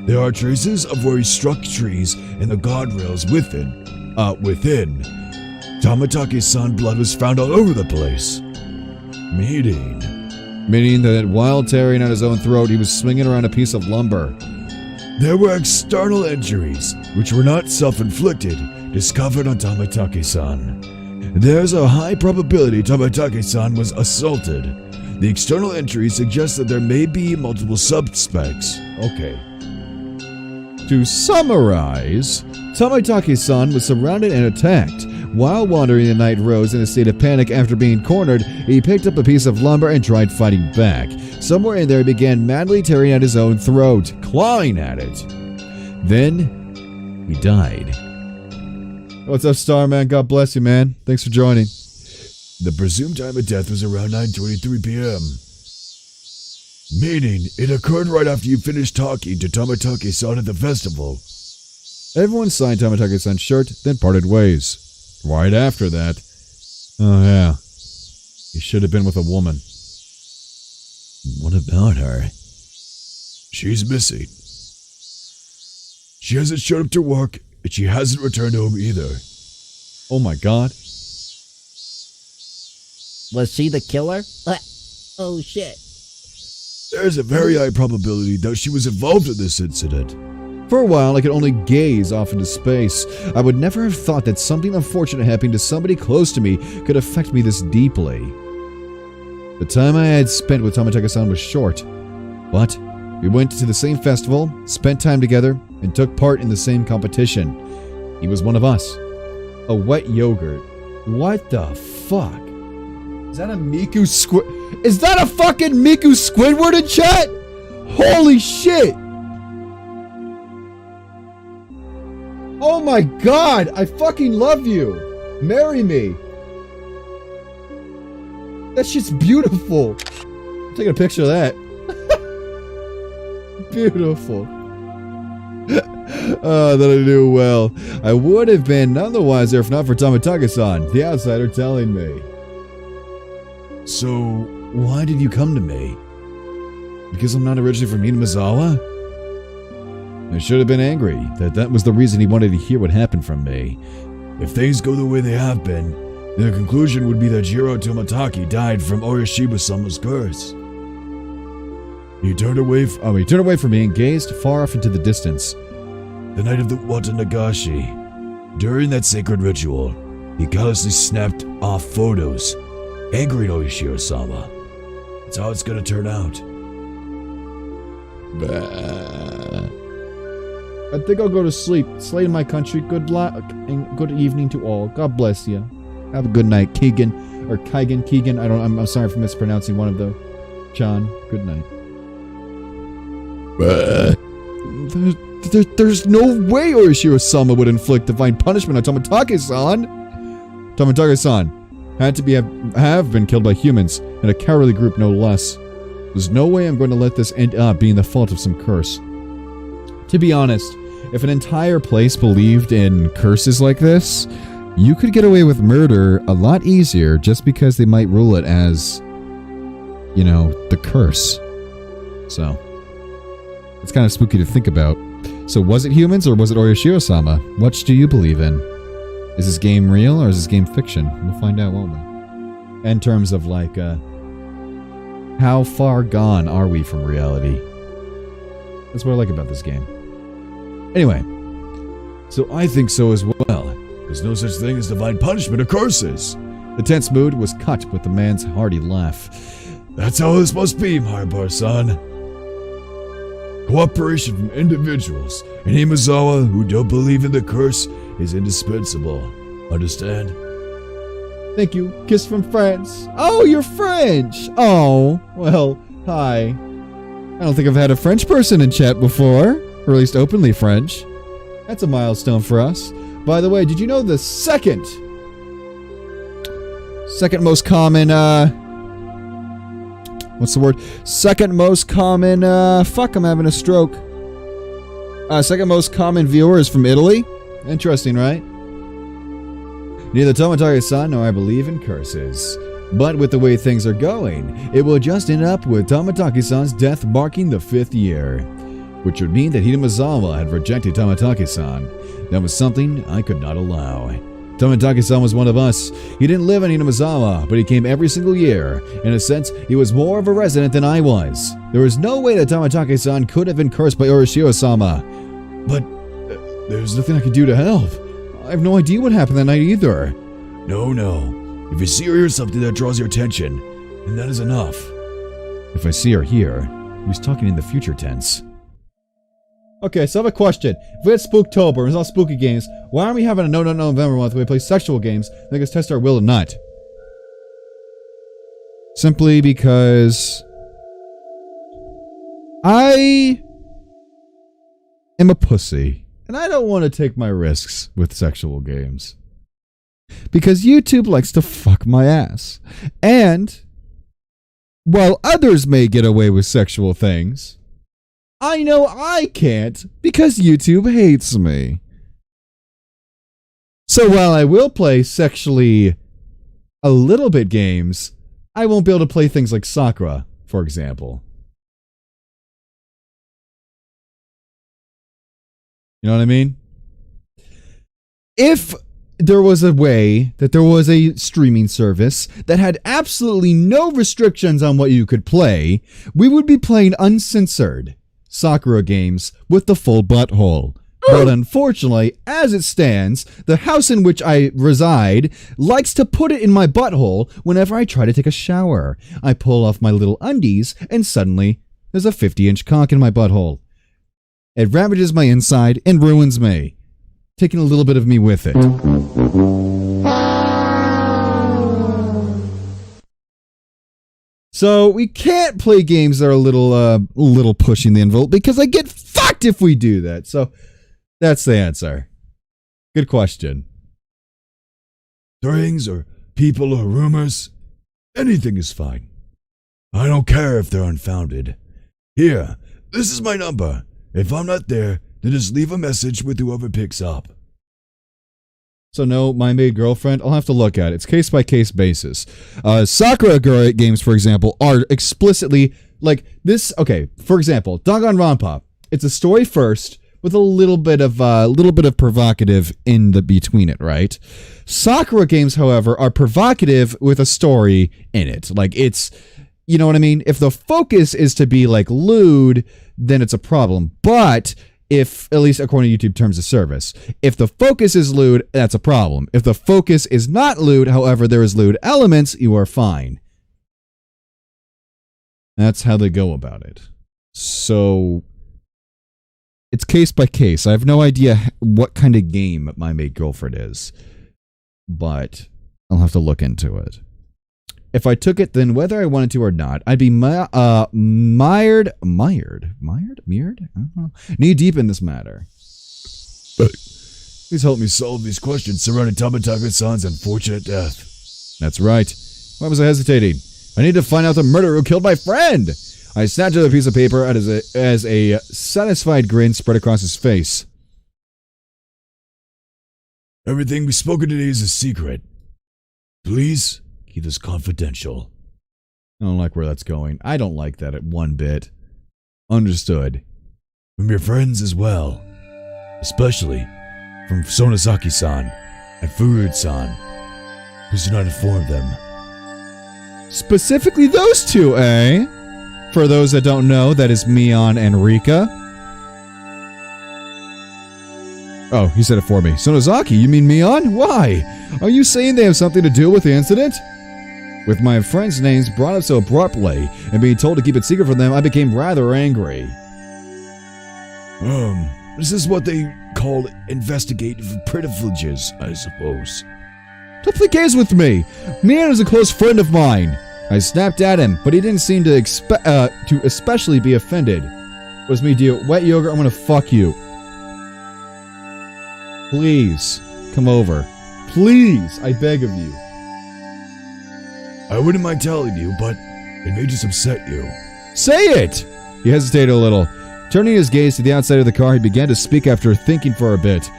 F: There are traces of where he struck trees and the guardrails within. Tamatake-san blood was found all over the place.
A: Meaning that while tearing out his own throat, he was swinging around a piece of lumber.
F: There were external injuries, which were not self-inflicted, discovered on Tamatake-san. There's a high probability Tamatake-san was assaulted. The external injuries suggest that there may be multiple suspects.
A: Okay. To summarize, Tamatake-san was surrounded and attacked. While wandering the night roads in a state of panic after being cornered, he picked up a piece of lumber and tried fighting back. Somewhere in there, he began madly tearing at his own throat, clawing at it. Then, he died. What's up, Starman? God bless you, man. Thanks for joining.
F: The presumed time of death was around 9:23 p.m. Meaning, it occurred right after you finished talking to Tamatake-san at the festival.
A: Everyone signed Tamatake-san's shirt, then parted ways. Right after that. Oh, yeah. He should have been with a woman.
F: What about her? She's missing. She hasn't showed up to work, and she hasn't returned home either.
A: Oh my god.
E: Was she the killer? Oh shit.
F: There's a very high probability that she was involved in this incident.
A: For a while, I could only gaze off into space. I would never have thought that something unfortunate happening to somebody close to me could affect me this deeply. The time I had spent with Tomitaka-san was short, but we went to the same festival, spent time together, and took part in the same competition. He was one of us. A wet yogurt. What the fuck? Is that a Miku Squid? Is that a fucking Miku Squidward in chat? Holy shit! Oh my god! I fucking love you! Marry me! That shit's beautiful! I'm taking a picture of that. Beautiful. Oh, that I knew well. I would have been none the wiser if not for Tomitaka-san, the outsider telling me. So, why did you come to me? Because I'm not originally from Inamazawa? I should have been angry that was the reason he wanted to hear what happened from me.
F: If things go the way they have been, then the conclusion would be that Jiro Tomataki died from Oyashiba-sama's curse.
A: He turned away from me and gazed far off into the distance.
F: The night of the Watanagashi. During that sacred ritual, he callously snapped off photos, angering Oyashiro-sama. That's how it's gonna turn out.
A: I think I'll go to sleep. It's late in my country. Good luck and good evening to all. God bless you. Have a good night, Keegan. Or Keegan. I'm sorry for mispronouncing one of the John. Good night. There's no way Oyashiro-sama would inflict divine punishment on Tomitaka-san. Tomitaka-san had to have been killed by humans, and a cowardly group no less. There's no way I'm going to let this end up being the fault of some curse. To be honest, if an entire place believed in curses like this, you could get away with murder a lot easier just because they might rule it as, you know, the curse. So, it's kind of spooky to think about. So was it humans or was it Oyashiro-sama? Which do you believe in? Is this game real or is this game fiction? We'll find out, won't we? In terms of like, how far gone are we from reality? That's what I like about this game. Anyway,
F: so I think so as well. There's no such thing as divine punishment or curses.
A: The tense mood was cut with the man's hearty laugh.
F: That's how this must be, Maharabar-san. Cooperation from individuals in Imazawa who don't believe in the curse is indispensable. Understand?
A: Thank you. Kiss from France. Oh, you're French. Oh, well, hi. I don't think I've had a French person in chat before, or at least openly French. That's a milestone for us. By the way, did you know the second most common, what's the word? Second most common, fuck, I'm having a stroke. Second most common viewer is from Italy? Interesting, right? Neither Tomitaka-san nor I believe in curses. But with the way things are going, it will just end up with Tomitaka-san's death marking the 5th year. Which would mean that Hinamazawa had rejected Tomitaka-san. That was something I could not allow. Tomitaka-san was one of us. He didn't live in Hinamazawa, but he came every single year. In a sense, he was more of a resident than I was. There was no way that Tomitaka-san could have been cursed by Oyashiro-sama. But there's nothing I could do to help. I have no idea what happened that night either.
F: No. If you see or hear something that draws your attention, then that is enough.
A: If I see or hear, he's talking in the future tense. Okay, so I have a question. If we had Spooktober and it's all spooky games, why aren't we having a No November month where we play sexual games that make us test our will at night? Simply because I am a pussy, and I don't want to take my risks with sexual games. Because YouTube likes to fuck my ass. And while others may get away with sexual things, I know I can't because YouTube hates me. So while I will play sexually a little bit games, I won't be able to play things like Sakura, for example. You know what I mean? If there was a way that there was a streaming service that had absolutely no restrictions on what you could play, we would be playing uncensored Sakura games with the full butthole. But unfortunately, as it stands, the house in which I reside likes to put it in my butthole whenever I try to take a shower. I pull off my little undies, and suddenly, there's a 50-inch cock in my butthole. It ravages my inside and ruins me, taking a little bit of me with it. So we can't play games that are a little pushing the envelope because I get fucked if we do that. So that's the answer. Good question.
F: Things or people or rumors, anything is fine. I don't care if they're unfounded. Here, this is my number. If I'm not there, then just leave a message with whoever picks up.
A: So no, my maid girlfriend, I'll have to look at it. It's case-by-case basis. Sakura games, for example, are explicitly like this. Okay, for example, Danganronpa. It's a story first with a little bit of provocative in the between it, right? Sakura games, however, are provocative with a story in it. Like it's, you know what I mean? If the focus is to be like lewd, then it's a problem. But if, at least according to YouTube terms of service, if the focus is lewd, that's a problem. If the focus is not lewd, however, there is lewd elements, you are fine. That's how they go about it. So it's case by case. I have no idea what kind of game my maid girlfriend is, but I'll have to look into it. If I took it, then whether I wanted to or not, I'd be mired? I don't know. Knee deep in this matter.
F: Please help me solve these questions surrounding Tamataka-san's unfortunate death.
A: That's right. Why was I hesitating? I need to find out the murderer who killed my friend. I snatched at a piece of paper as a satisfied grin spread across his face.
F: Everything we've spoken today is a secret. Please keep this confidential.
A: I don't like where that's going. I don't like that at one bit. Understood.
F: From your friends as well. Especially from Sonozaki-san and Furude-san. Please do not inform them.
A: Specifically those two, eh? For those that don't know, that is Mion and Rika. Oh, he said it for me. Sonozaki, you mean Mion? Why? Are you saying they have something to do with the incident? With my friends' names brought up so abruptly and being told to keep it secret from them, I became rather angry.
F: This is what they call investigative privileges, I suppose.
A: Don't play games with me. Mion is a close friend of mine. I snapped at him, but he didn't seem to especially be offended. Was me, dear wet yogurt? I'm gonna fuck you. Please, come over. Please, I beg of you.
F: I wouldn't mind telling you, but it may just upset you.
A: Say it! He hesitated a little. Turning his gaze to the outside of the car, he began to speak after thinking for a bit.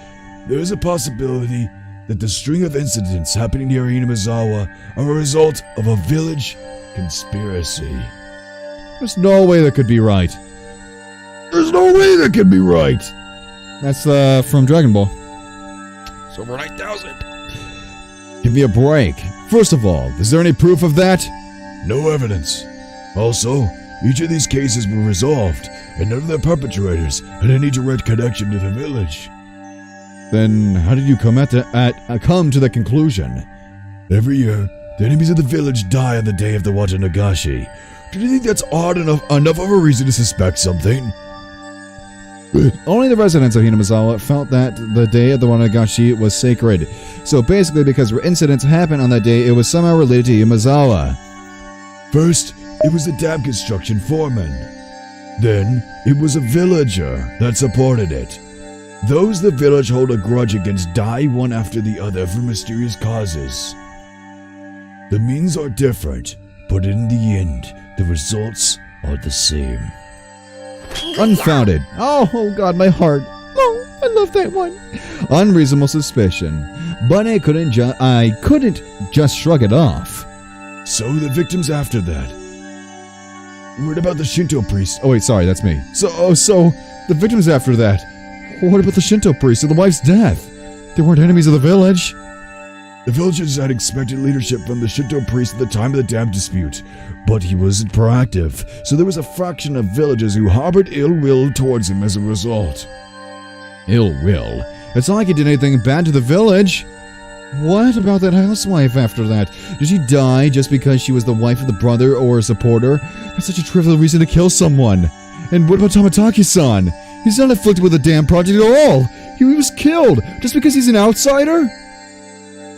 F: There is a possibility that the string of incidents happening near Inamizawa are a result of a village conspiracy.
A: There's no way that could be right.
F: There's no way that could be right!
A: That's from Dragon Ball.
F: It's over 9,000.
A: Give me a break. First of all, is there any proof of that?
F: No evidence. Also, each of these cases were resolved, and none of their perpetrators had any direct connection to the village.
A: Then how did you come to the conclusion?
F: Every year, the enemies of the village die on the day of the Watanagashi. Do you think that's odd enough of a reason to suspect something?
A: Only the residents of Hinamizawa felt that the day of the Watanagashi was sacred. So basically, because incidents happened on that day, it was somehow related to Hinamizawa.
F: First, it was the dam construction foreman. Then, it was a villager that supported it. Those the village hold a grudge against die one after the other for mysterious causes. The means are different, but in the end, the results are the same.
A: Unfounded. Oh God, my heart. Oh, I love that one. Unreasonable suspicion. But I couldn't just shrug it off.
F: So the victims after that. What about the Shinto priest?
A: Oh wait, sorry, that's me. So the victims after that. What about the Shinto priest and the wife's death? They weren't enemies of the village.
F: The villagers had expected leadership from the Shinto priest at the time of the dam dispute, but he wasn't proactive, so there was a fraction of villagers who harbored ill will towards him as a result.
A: Ill will? It's not like he did anything bad to the village. What about that housewife after that? Did she die just because she was the wife of the brother or a supporter? That's such a trivial reason to kill someone. And what about Tamataki-san? He's not afflicted with the damn project at all. He was killed just because he's an outsider?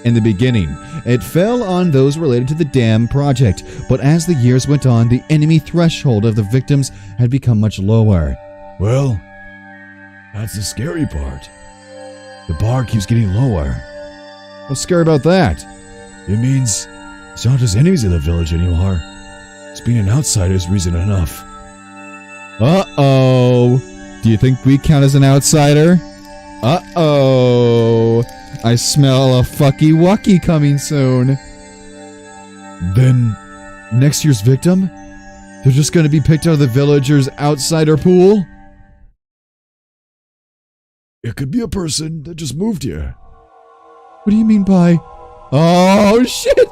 A: In the beginning, it fell on those related to the dam project, but as the years went on, the enemy threshold of the victims had become much lower.
F: Well, that's the scary part. The bar keeps getting lower.
A: What's scary about that?
F: It means it's not just enemies of the village anymore. It's being an outsider is reason enough.
A: Uh-oh. Do you think we count as an outsider? Uh-oh. I smell a fucky-wucky coming soon.
F: Then,
A: Next year's victim? They're just going to be picked out of the villagers' outsider pool?
F: it could be a person that just moved here.
A: What do you mean by... Oh, shit!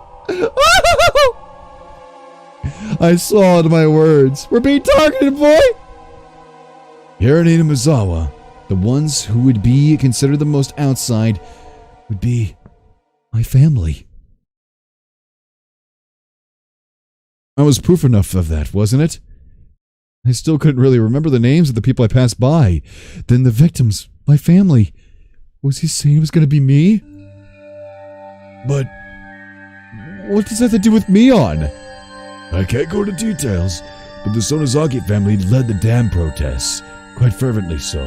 A: I swallowed my words. We're being targeted, boy!
F: Here in Inamizawa,
A: The ones who would be considered the most outside would be my family. I was proof enough of that, wasn't it? I still couldn't really remember the names of the people I passed by. Then the victims, my family. Was he saying it was going to be me?
F: but
A: What does that have to do with Mion?
F: I can't go into details, but the Sonozaki family led the dam protests, quite fervently so.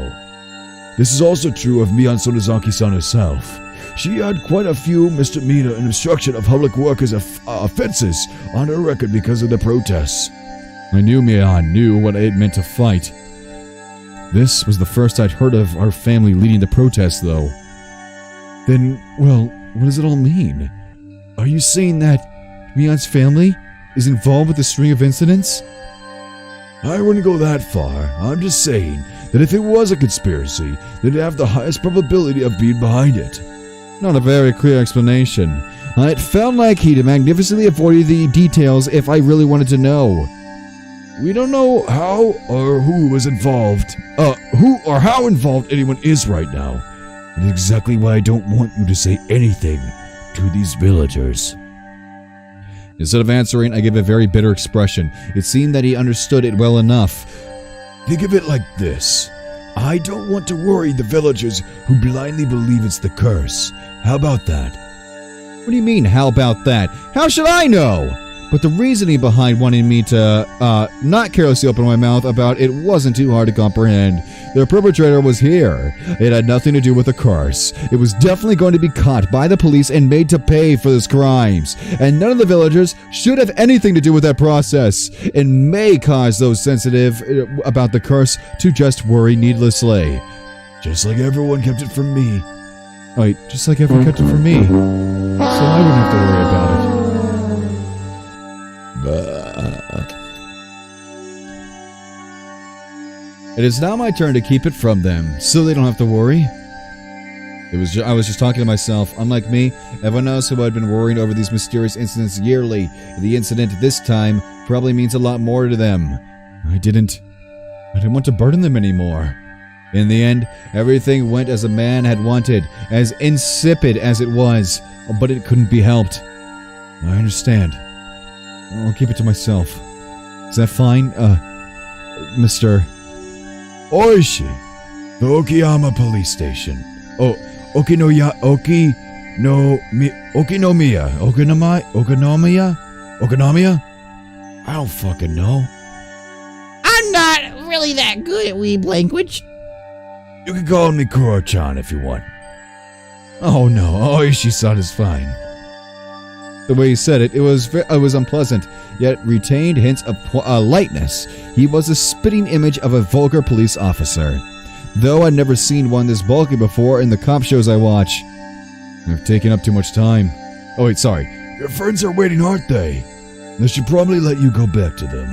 F: This is also true of Mion Sonozaki-san herself. She had quite a few misdemeanor and obstruction of public workers' offenses on her record because of the protests.
A: I knew Mion knew what it meant to fight. This was the first I'd heard of our family leading the protests, though. Then, well, what does it all mean? Are you saying that Mion's family is involved with the string of incidents?
F: I wouldn't go that far. I'm just saying that if it was a conspiracy, they'd have the highest probability of being behind it.
A: Not a very clear explanation. It felt like he'd magnificently avoided the details if I really wanted to know.
F: We don't know how or who was involved. Who or how involved anyone is right now. And exactly why I don't want you to say anything to these villagers.
A: Instead of answering, I gave a very bitter expression. It seemed that he understood it well enough.
F: Think of it like this. I don't want to worry the villagers who blindly believe it's the curse. How about that?
A: What do you mean, how about that? How should I know? But the reasoning behind wanting me to, not carelessly open my mouth about it wasn't too hard to comprehend. The perpetrator was here. It had nothing to do with the curse. It was definitely going to be caught by the police and made to pay for his crimes. And none of the villagers should have anything to do with that process. It may cause those sensitive about the curse to just worry needlessly.
F: Just like everyone kept it from me.
A: Right, just like everyone kept it from me. So I wouldn't have to worry about it. It is now my turn to keep it from them, so they don't have to worry. I was just talking to myself. Unlike me, everyone else who had been worrying over these mysterious incidents yearly, the incident this time probably means a lot more to them. I didn't want to burden them anymore. In the end, everything went as a man had wanted, as insipid as it was, but it couldn't be helped. I understand. I'll keep it to myself. Is that fine, Mr.
F: Oishi, the Okiyama police station. Okinomiya? I don't fucking know.
E: I'm not really that good at weeb language.
F: You can call me Kuro-chan if you want.
A: Oh no, Oishi-san is fine. The way he said it, it was unpleasant, yet retained hints of lightness. He was a spitting image of a vulgar police officer. Though I'd never seen one this bulky before in the cop shows I watch. I've taken up too much time. Oh wait, sorry.
F: Your friends are waiting, aren't they? They should probably let you go back to them.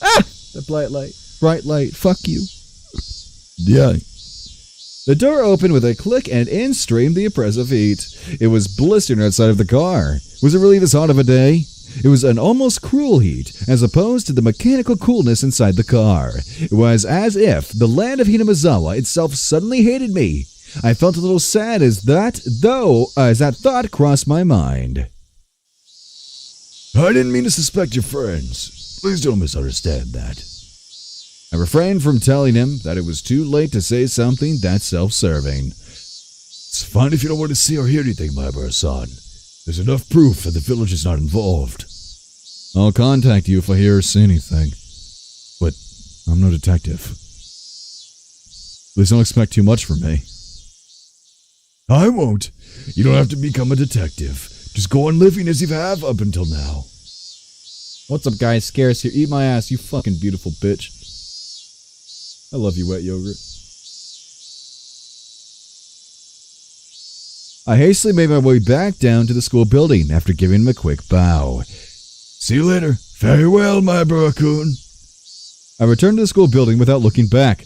A: Ah! The bright light. Bright light. Fuck you.
F: Yeah.
A: The door opened with a click and in streamed the oppressive heat. It was blistering outside of the car. Was it really this hot of a day? It was an almost cruel heat, as opposed to the mechanical coolness inside the car. It was as if the land of Hinamizawa itself suddenly hated me. I felt a little sad as that thought crossed my mind.
F: I didn't mean to suspect your friends. Please don't misunderstand that.
A: I refrained from telling him that it was too late to say something that self-serving.
F: It's fine if you don't want to see or hear anything, Maibara-san. There's enough proof that the village is not involved.
A: I'll contact you if I hear or see anything. But I'm no detective. Please don't expect too much from me.
F: I won't. You don't have to become a detective. Just go on living as you have up until now.
A: What's up, guys? Scarce here. Eat my ass, you fucking beautiful bitch. I love you, wet yogurt. I hastily made my way back down to the school building after giving him a quick bow.
F: See you later. Farewell, my Barakun.
A: I returned to the school building without looking back.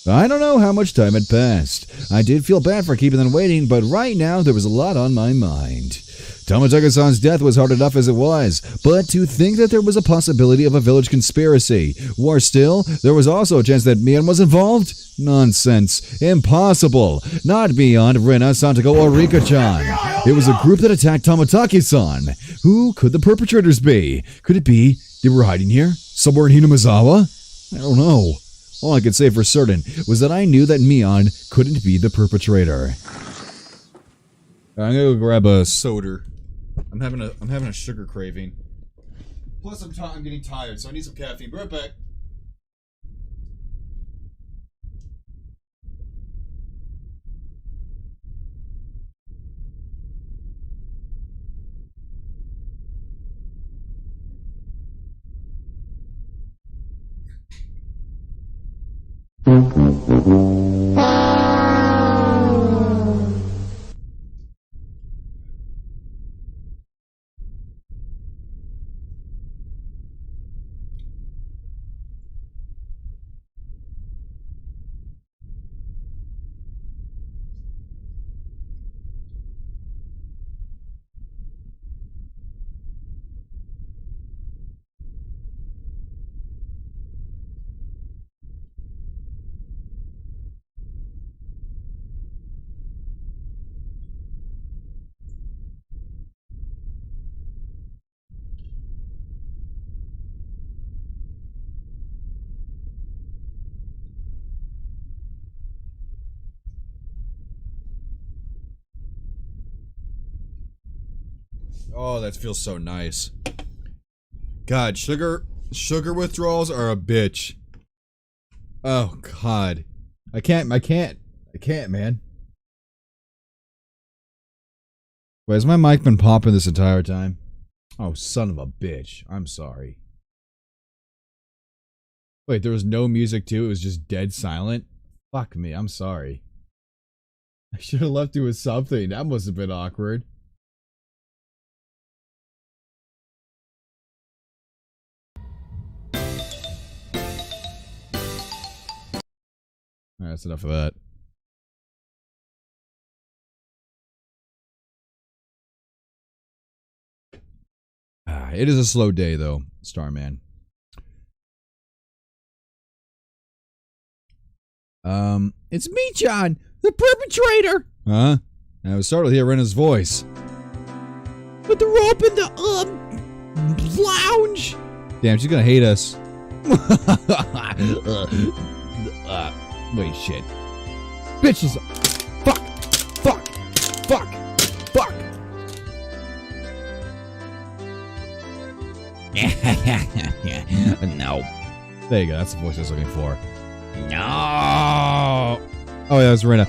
A: I don't know how much time had passed. I did feel bad for keeping them waiting, but right now there was a lot on my mind. Tomotaga-san's death was hard enough as it was, but to think that there was a possibility of a village conspiracy. Worse still, there was also a chance that Mion was involved? Nonsense. Impossible. Not beyond Rena, Santago, or Rika-chan. It was a group that attacked Tomotaki-san. Who could the perpetrators be? Could it be they were hiding here? Somewhere in Hinamizawa? I don't know. All I could say for certain was that I knew that Mion couldn't be the perpetrator. I'm gonna go grab a soda. I'm having a sugar craving. Plus, I'm getting tired, so I need some caffeine. Be right back. Oh, that feels so nice. God, sugar withdrawals are a bitch. Oh, God. I can't, man. Wait, has my mic been popping this entire time? Oh, son of a bitch. I'm sorry. Wait, there was no music too? It was just dead silent? Fuck me, I'm sorry. I should have left it with something. That must have been awkward. Alright, that's enough of that. It is a slow day, though, Starman.
C: It's me, John, the perpetrator.
A: Huh? I was startled to hear Rena's voice.
C: With the rope in the, lounge.
A: Damn, she's gonna hate us. Wait, shit. Bitches. Fuck. Fuck. Fuck. Fuck.
E: No.
A: There you go, that's the voice I was looking for.
E: No.
A: Oh, yeah, that's Rena.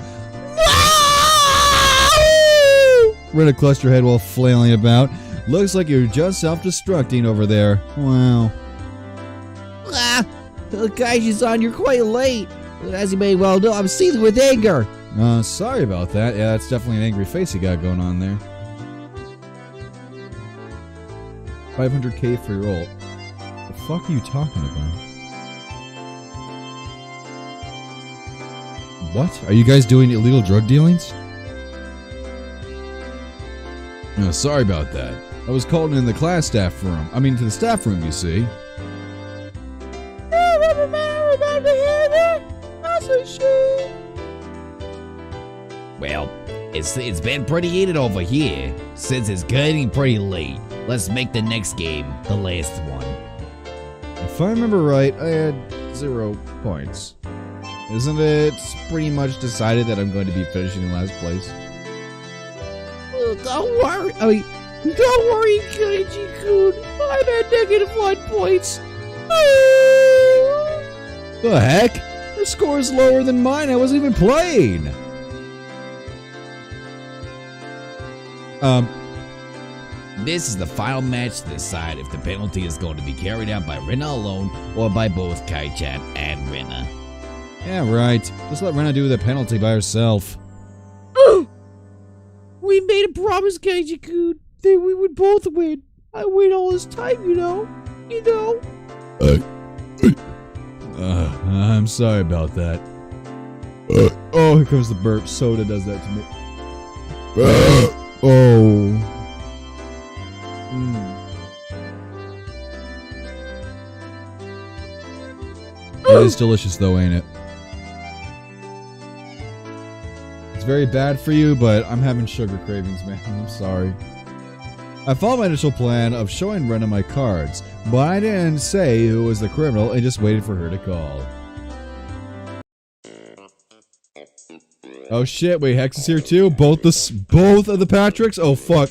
A: Rena clutched her head while flailing about. Looks like you're just self-destructing over there. Wow.
C: Kaiji-san, you're quite late. As you may well know, I'm seething with anger.
A: Sorry about that. Yeah, that's definitely an angry face you got going on there. 500k for your ult. The fuck are you talking about? What? Are you guys doing illegal drug dealings? No, sorry about that. I was called in the class staff room. I mean, to the staff room, you see.
B: Well, it's been pretty heated over here. Since it's getting pretty late, let's make the next game the last one.
A: If I remember right, I had 0 points. Isn't it pretty much decided that I'm going to be finishing in last place?
C: Don't worry. Don't worry, Kaiji-kun. I'm at -1 points.
A: The heck? Your score is lower than mine. I wasn't even playing.
B: This is the final match to decide if the penalty is going to be carried out by Rena alone or by both Kai-chan and Rena.
A: Yeah, right. Just let Rena do the penalty by herself.
C: We made a promise, Kaiji-kun, that we would both win. I wait all this time, you know.
A: I'm sorry about that. Oh, here comes the burp. Soda does that to me. Oh. It is delicious though, ain't it? It's very bad for you, but I'm having sugar cravings, man. I'm sorry. I followed my initial plan of showing Rena my cards, but I didn't say who was the criminal and just waited for her to call. Oh shit, wait, Hex is here too? Both of the Patricks? Oh fuck.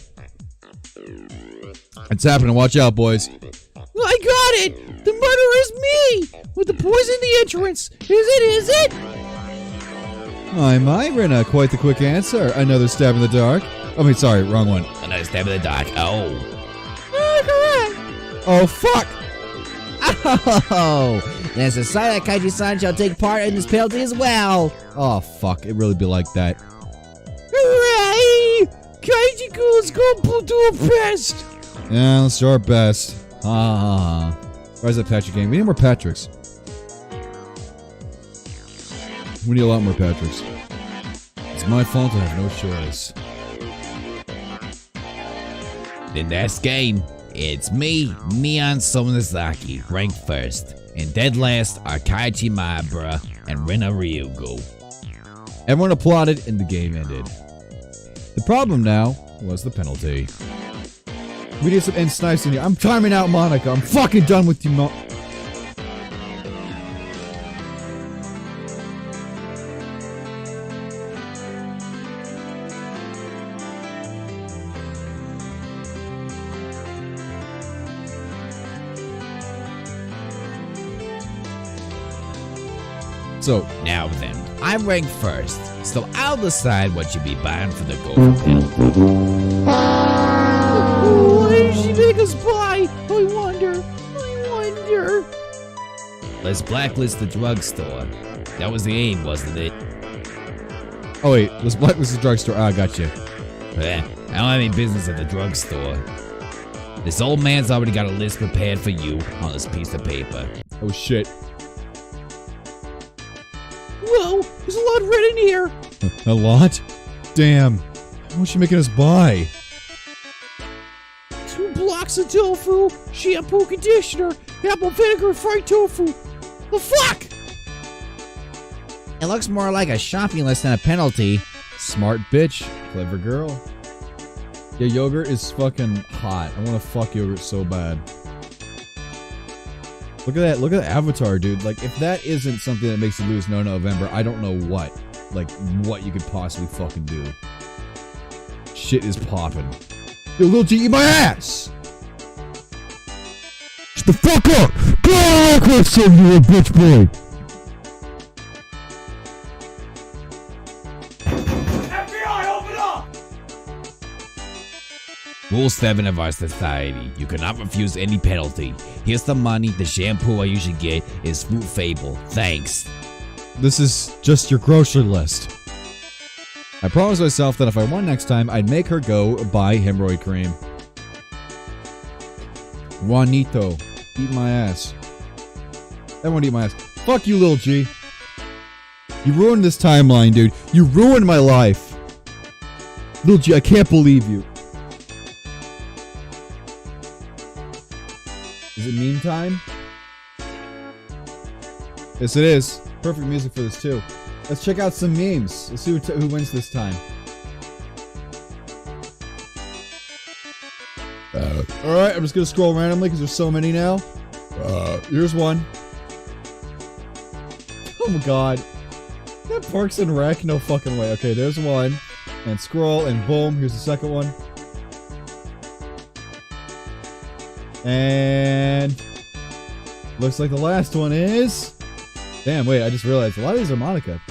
A: It's happening, watch out, boys.
C: I got it! The murderer is me! With the poison in the entrance! Is it?
A: My, Rena, quite the quick answer. Another stab in the dark. I mean, sorry, wrong one.
B: Another stab in the dark. Oh.
C: Correct!
A: Oh, fuck!
E: Oh, there's a sign that Kaiji-san shall take part in this penalty as well.
A: Oh, fuck, it really be like that.
C: Hooray! Kaiji-kun's gonna do her best!
A: Yeah, let's do our best. Where's that Patrick game? We need more Patricks. We need a lot more Patricks. It's my fault I have no choice.
B: The next game, it's me, Neon Somanazaki, ranked first. And dead last are Kaiichi Maebara and Rena Ryugu.
A: Everyone applauded and the game ended. The problem now was the penalty. We need some end snipes in here. I'm timing out Monica. I'm fucking done with you, So,
B: now then, I'm ranked first, so I'll decide what should be banned for the goal penalty.
C: Why did she make us buy? I wonder.
B: Let's blacklist the drugstore. That was the aim, wasn't it?
A: oh wait, let's blacklist the drugstore. Ah, gotcha.
B: I don't have any business at the drugstore. This old man's already got a list prepared for you on this piece of paper.
A: Oh shit.
C: Whoa, there's a lot written here.
A: A lot? Damn. What's she making us buy?
C: 2 blocks of tofu, shampoo, conditioner, apple vinegar, fried tofu. The fuck?
E: It looks more like a shopping list than a penalty.
A: Smart bitch. Clever girl. Yeah, yogurt is fucking hot. I want to fuck yogurt so bad. Look at that. Look at the avatar, dude. Like, if that isn't something that makes you lose no November, I don't know what. Like, what you could possibly fucking do. Shit is popping. Yo, Lil G, eat my ass!
F: Shut the fuck up! Go on, question, you little bitch boy!
B: Rule 7 of our society. You cannot refuse any penalty. Here's the money. The shampoo I usually get is Fruit Fable. Thanks.
A: This is just your grocery list. I promised myself that if I won next time, I'd make her go buy hemorrhoid cream. Juanito, eat my ass. Everyone eat my ass. Fuck you, Lil G. You ruined this timeline, dude. You ruined my life. Little G, I can't believe you. Is it meme time? Yes, it is. Perfect music for this, too. Let's check out some memes. Let's see who wins this time. Alright, I'm just gonna scroll randomly because there's so many now. Here's one. Oh my god. That Parks and Rec? No fucking way. Okay, there's one. And scroll, and boom, here's the second one. And... looks like the last one is... Damn, wait, I just realized a lot of these are Monica.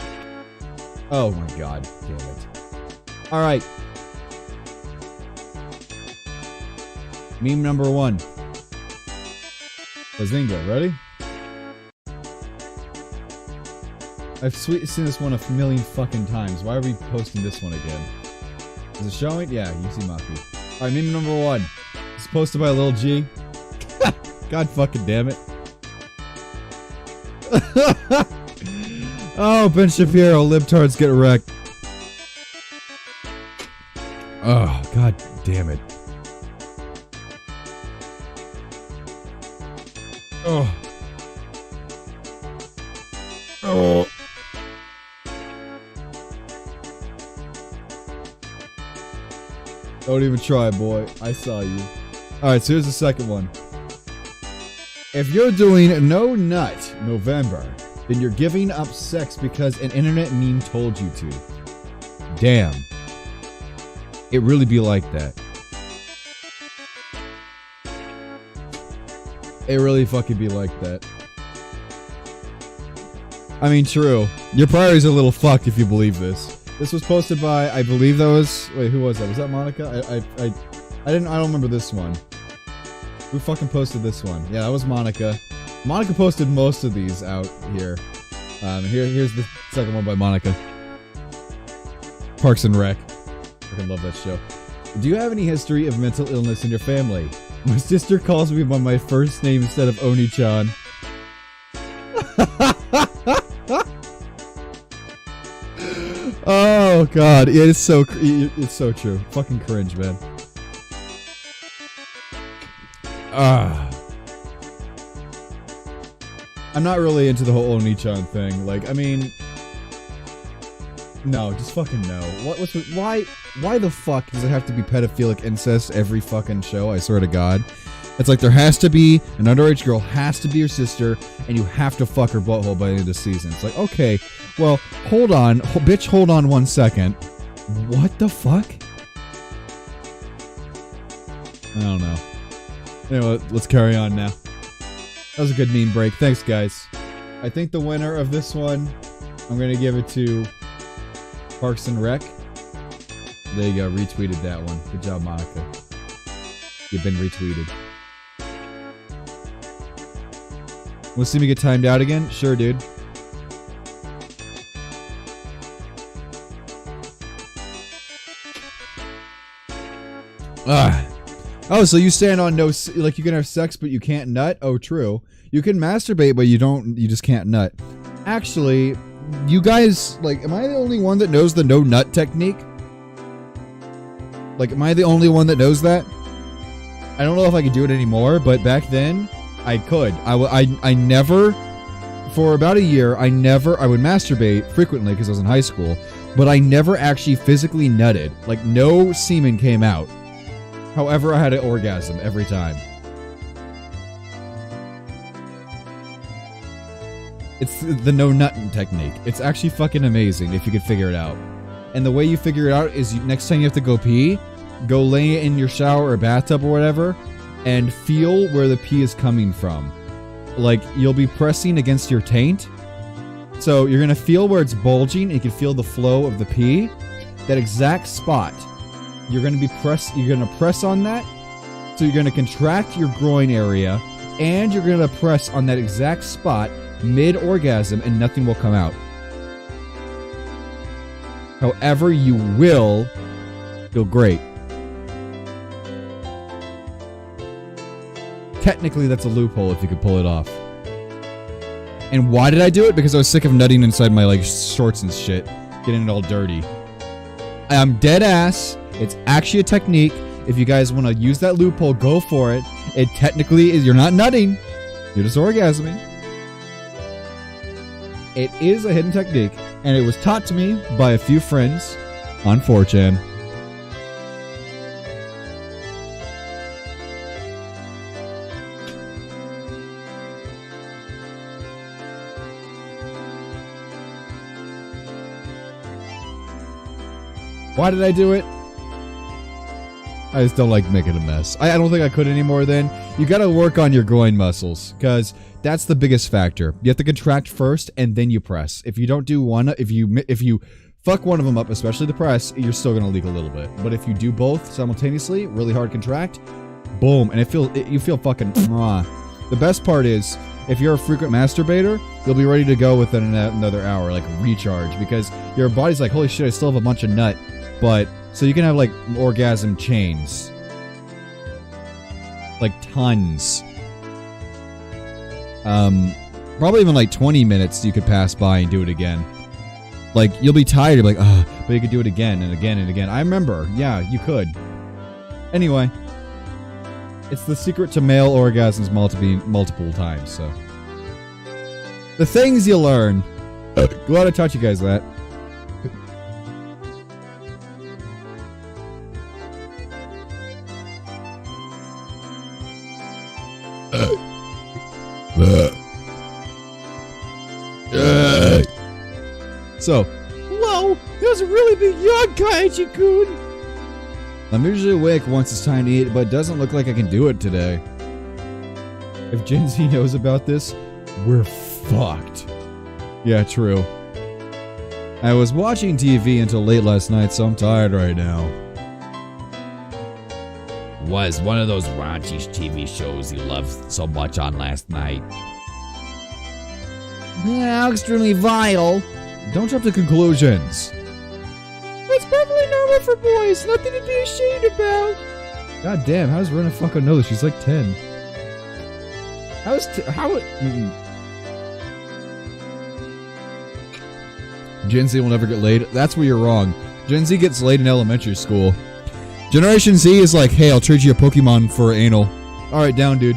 A: Oh my god, damn it. Alright. Meme number 1. Bazinga, ready? I've seen this one a million fucking times. Why are we posting this one again? Is it showing? Yeah, you see Maki. Alright, meme number 1. It's posted by Lil G. God fucking damn it. Oh, Ben Shapiro, libtards get wrecked. Oh, god damn it. Oh. Oh. Don't even try, boy. I saw you. Alright, so here's the second one. If you're doing No Nut November, then you're giving up sex because an internet meme told you to. Damn. It really be like that. It really fucking be like that. I mean, true. Your priorities are a little fucked if you believe this. This was posted by, I believe that was... Wait, who was that? Was that Monica? I don't remember this one. Who fucking posted this one? Yeah, that was Monica. Monica posted most of these out here. Here's the second one by Monica. Parks and Rec. I love that show. Do you have any history of mental illness in your family? My sister calls me by my first name instead of Oni-chan. Oh god, yeah, it's so true. Fucking cringe, man. I'm not really into the whole Oni-chan thing. Like, I mean, no, just fucking no. Why the fuck does it have to be pedophilic incest every fucking show? I swear to God. It's like there has to be an underage girl, has to be your sister, and you have to fuck her butthole by the end of the season. It's like, okay, well, hold on, bitch, hold on 1 second. What the fuck? I don't know. Anyway, let's carry on now. That was a good meme break. Thanks, guys. I think the winner of this one, I'm gonna give it to Parks and Rec. There you go, retweeted that one. Good job, Monica. You've been retweeted. Want to see me get timed out again? Sure, dude. Oh, so you stand on no, like you can have sex but you can't nut? Oh, true. You can masturbate but you just can't nut. Actually, you guys, like, am I the only one that knows the no nut technique? Like, am I the only one that knows that? I don't know if I could do it anymore, but back then, I could. I never, for about a year, I would masturbate frequently because I was in high school, but I never actually physically nutted. Like, no semen came out. However, I had an orgasm every time. It's the no nutting technique. It's actually fucking amazing if you could figure it out. And the way you figure it out is next time you have to go pee, go lay in your shower or bathtub or whatever, and feel where the pee is coming from. Like, you'll be pressing against your taint. So you're gonna feel where it's bulging, and you can feel the flow of the pee. That exact spot. You're gonna press on that. So you're gonna contract your groin area, and you're gonna press on that exact spot mid-orgasm, and nothing will come out. However, you will feel great. Technically, that's a loophole if you could pull it off. And why did I do it? Because I was sick of nutting inside my like shorts and shit, getting it all dirty. I'm dead ass. It's actually a technique. If you guys want to use that loophole, go for it. It technically is, you're not nutting, you're just orgasming. It is a hidden technique, and it was taught to me by a few friends on 4chan. Why did I do it? I just don't like making a mess. I don't think I could anymore then. You gotta work on your groin muscles, because that's the biggest factor. You have to contract first, and then you press. If you don't do one, if you fuck one of them up, especially the press, you're still gonna leak a little bit. But if you do both simultaneously, really hard contract, boom, and you feel fucking mwah. The best part is, if you're a frequent masturbator, you'll be ready to go within another hour, like recharge, because your body's like, holy shit, I still have a bunch of nut. But, so you can have like orgasm chains. Like tons. Probably even like 20 minutes you could pass by and do it again. Like, you'll be tired, you'll be like, ah, but you could do it again and again and again. I remember, yeah, you could. Anyway. It's the secret to male orgasms multiple times, so. The things you learn. Glad I taught you guys that. So,
C: Whoa, that was a really big yawn, Kaiji-kun.
A: I'm usually awake once it's time to eat, but it doesn't look like I can do it today. If Gen Z knows about this, we're fucked. Yeah, true. I was watching TV until late last night, so I'm tired right now.
B: Was one of those raunchy TV shows you loved so much on last night.
E: How extremely vile.
A: Don't jump to conclusions.
C: It's perfectly normal for boys, nothing to be ashamed about.
A: God damn, how does Rena fucking know that she's like 10? Gen Z will never get laid. That's where you're wrong. Gen Z gets laid in elementary school. Generation Z is like, hey, I'll trade you a Pokemon for anal. Alright, down, dude.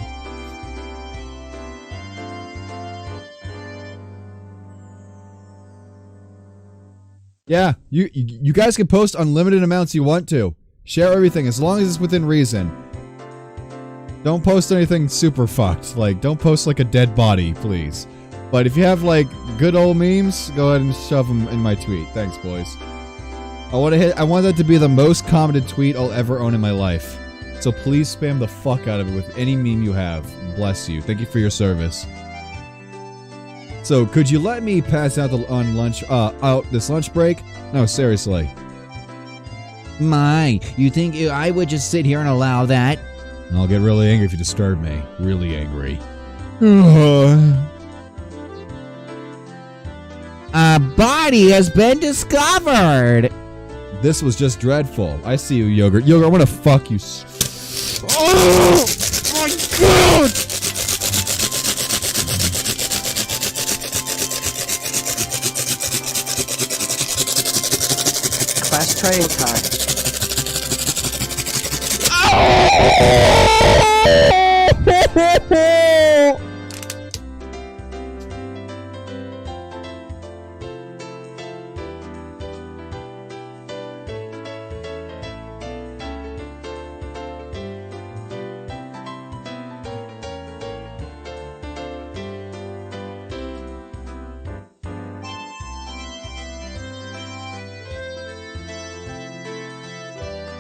A: Yeah, you guys can post unlimited amounts you want to. Share everything as long as it's within reason. Don't post anything super fucked. Like, don't post like a dead body, please. But if you have like good old memes, go ahead and shove them in my tweet. Thanks, boys. I want that to be the most commented tweet I'll ever own in my life. So please spam the fuck out of it with any meme you have. Bless you. Thank you for your service. So, could you let me pass out out this lunch break? No, seriously.
E: My, you think I would just sit here and allow that?
A: I'll get really angry if you disturb me. Really angry.
E: A body has been discovered.
A: This was just dreadful. I see you, Yogurt. Yogurt, I want to fuck you. Oh my god!
G: Class trial time.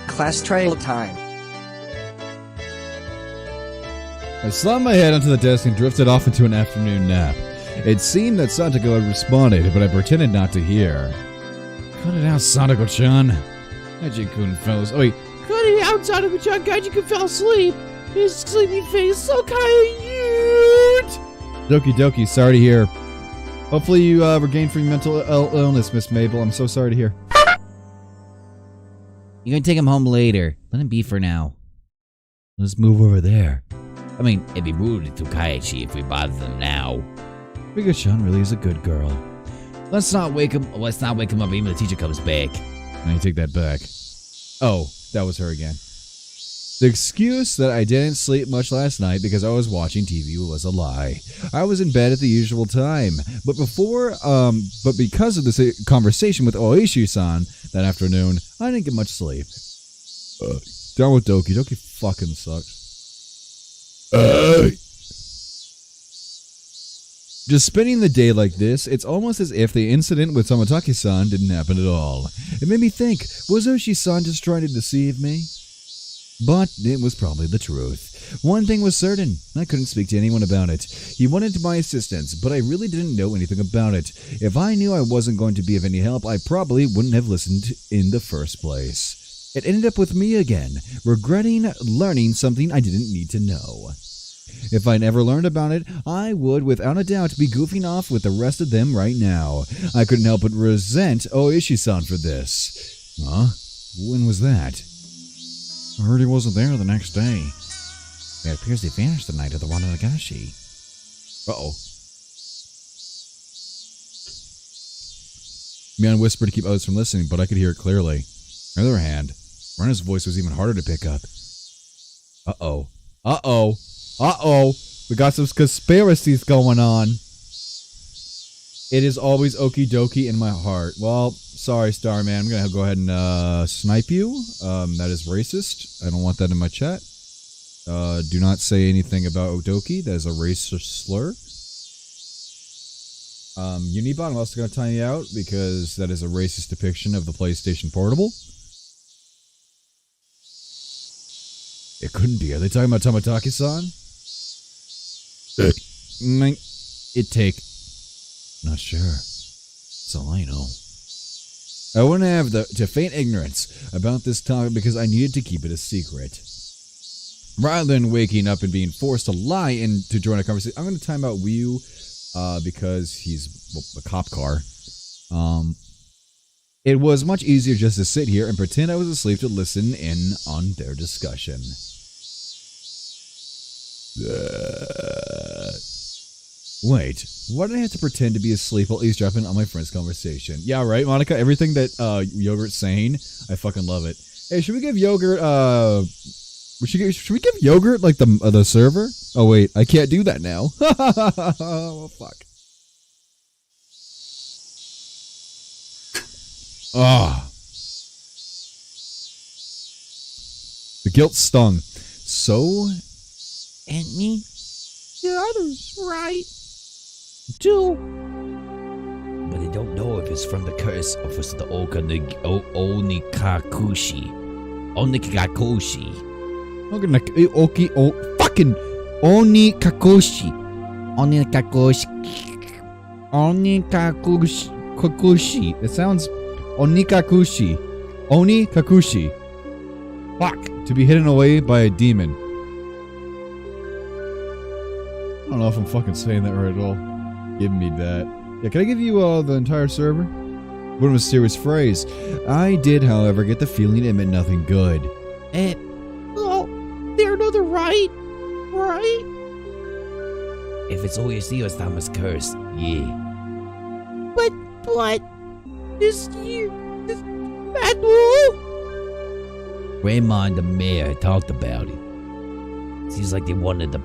G: Class trial time.
A: I slammed my head onto the desk and drifted off into an afternoon nap. It seemed that Santiago had responded, but I pretended not to hear. Cut it out, Santiago-chan. Kaiji-kun fell asleep.
C: Cut it out, Santiago-chan. Kaiji-kun fell asleep. His sleepy face is so cute.
A: Doki doki, sorry to hear. Hopefully you regain from your mental illness, Miss Mabel. I'm so sorry to hear.
E: You're gonna take him home later. Let him be for now.
A: Let's move over there.
B: I mean, it'd be rude to Kaiichi if we bother them now.
A: Higurashi really is a good girl.
B: Let's not wake him up even when the teacher comes back.
A: I take that back. Oh, that was her again. The excuse that I didn't sleep much last night because I was watching TV was a lie. I was in bed at the usual time, but because of this conversation with Oishi-san that afternoon, I didn't get much sleep. Down with Doki. Doki fucking sucks. Just spending the day like this, it's almost as if the incident with Tomotaki-san didn't happen at all. It made me think, was Oishi-san just trying to deceive me? But it was probably the truth. One thing was certain, I couldn't speak to anyone about it. He wanted my assistance, but I really didn't know anything about it. If I knew I wasn't going to be of any help, I probably wouldn't have listened in the first place. It ended up with me again, regretting learning something I didn't need to know. If I never learned about it, I would, without a doubt, be goofing off with the rest of them right now. I couldn't help but resent Oishi-san for this. Huh? When was that? I heard he wasn't there the next day. It appears he vanished the night of the Wanagashi. Uh-oh. Mion whispered to keep others from listening, but I could hear it clearly. On the other hand, Rena's voice was even harder to pick up. Uh-oh. Uh-oh. Uh-oh. We got some conspiracies going on. It is always okie dokie in my heart. Well, sorry, Starman. I'm going to go ahead and snipe you. That is racist. I don't want that in my chat. Do not say anything about Odoki. That is a racist slur. Unibot, I'm also going to time you out because that is a racist depiction of the PlayStation Portable. It couldn't be. Are they talking about Tomotaki-san? It take. Not sure. That's all I know. I wouldn't have to feign ignorance about this topic because I needed to keep it a secret. Rather than waking up and being forced to lie and to join a conversation, I'm going to time out Wii because he's a cop car. It was much easier just to sit here and pretend I was asleep to listen in on their discussion. Wait, why did I have to pretend to be asleep while eavesdropping on my friend's conversation? Yeah, right, Monica? Everything that Yogurt's saying, I fucking love it. Hey, should we give Yogurt, should we give Yogurt, like, the server? Oh, wait, I can't do that now. Oh, fuck. Ah. The guilt stung. So...
E: And me?
C: The others, right? Too.
B: But they don't know if it's from the curse or if it's the Onikakushi. Onikakushi.
A: Fucking Onikakushi. Onikakushi. It sounds Onikakushi. Onikakushi. Fuck. To be hidden away by a demon. I don't know if I'm fucking saying that right at all. Give me that. Yeah, can I give you the entire server? What a mysterious phrase. I did, however, get the feeling it meant nothing good.
C: Oh, they're another right? Right?
B: If it's OSD or Thomas curse, yeah.
C: But, this bad rule?
B: Grandma and the mayor talked about it. Seems like they wanted to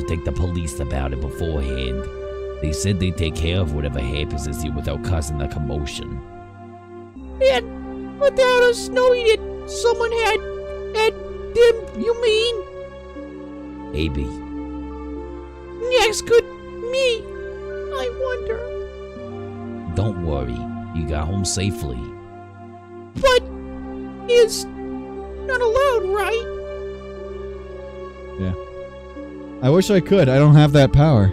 B: take the police about it beforehand. They said they'd take care of whatever happens this year without causing a commotion.
C: And without us knowing it, someone had them, you mean?
B: Maybe.
C: Next could me, I wonder.
B: Don't worry, you got home safely.
C: But it's not allowed, right?
A: Yeah. I wish I could. I don't have that power.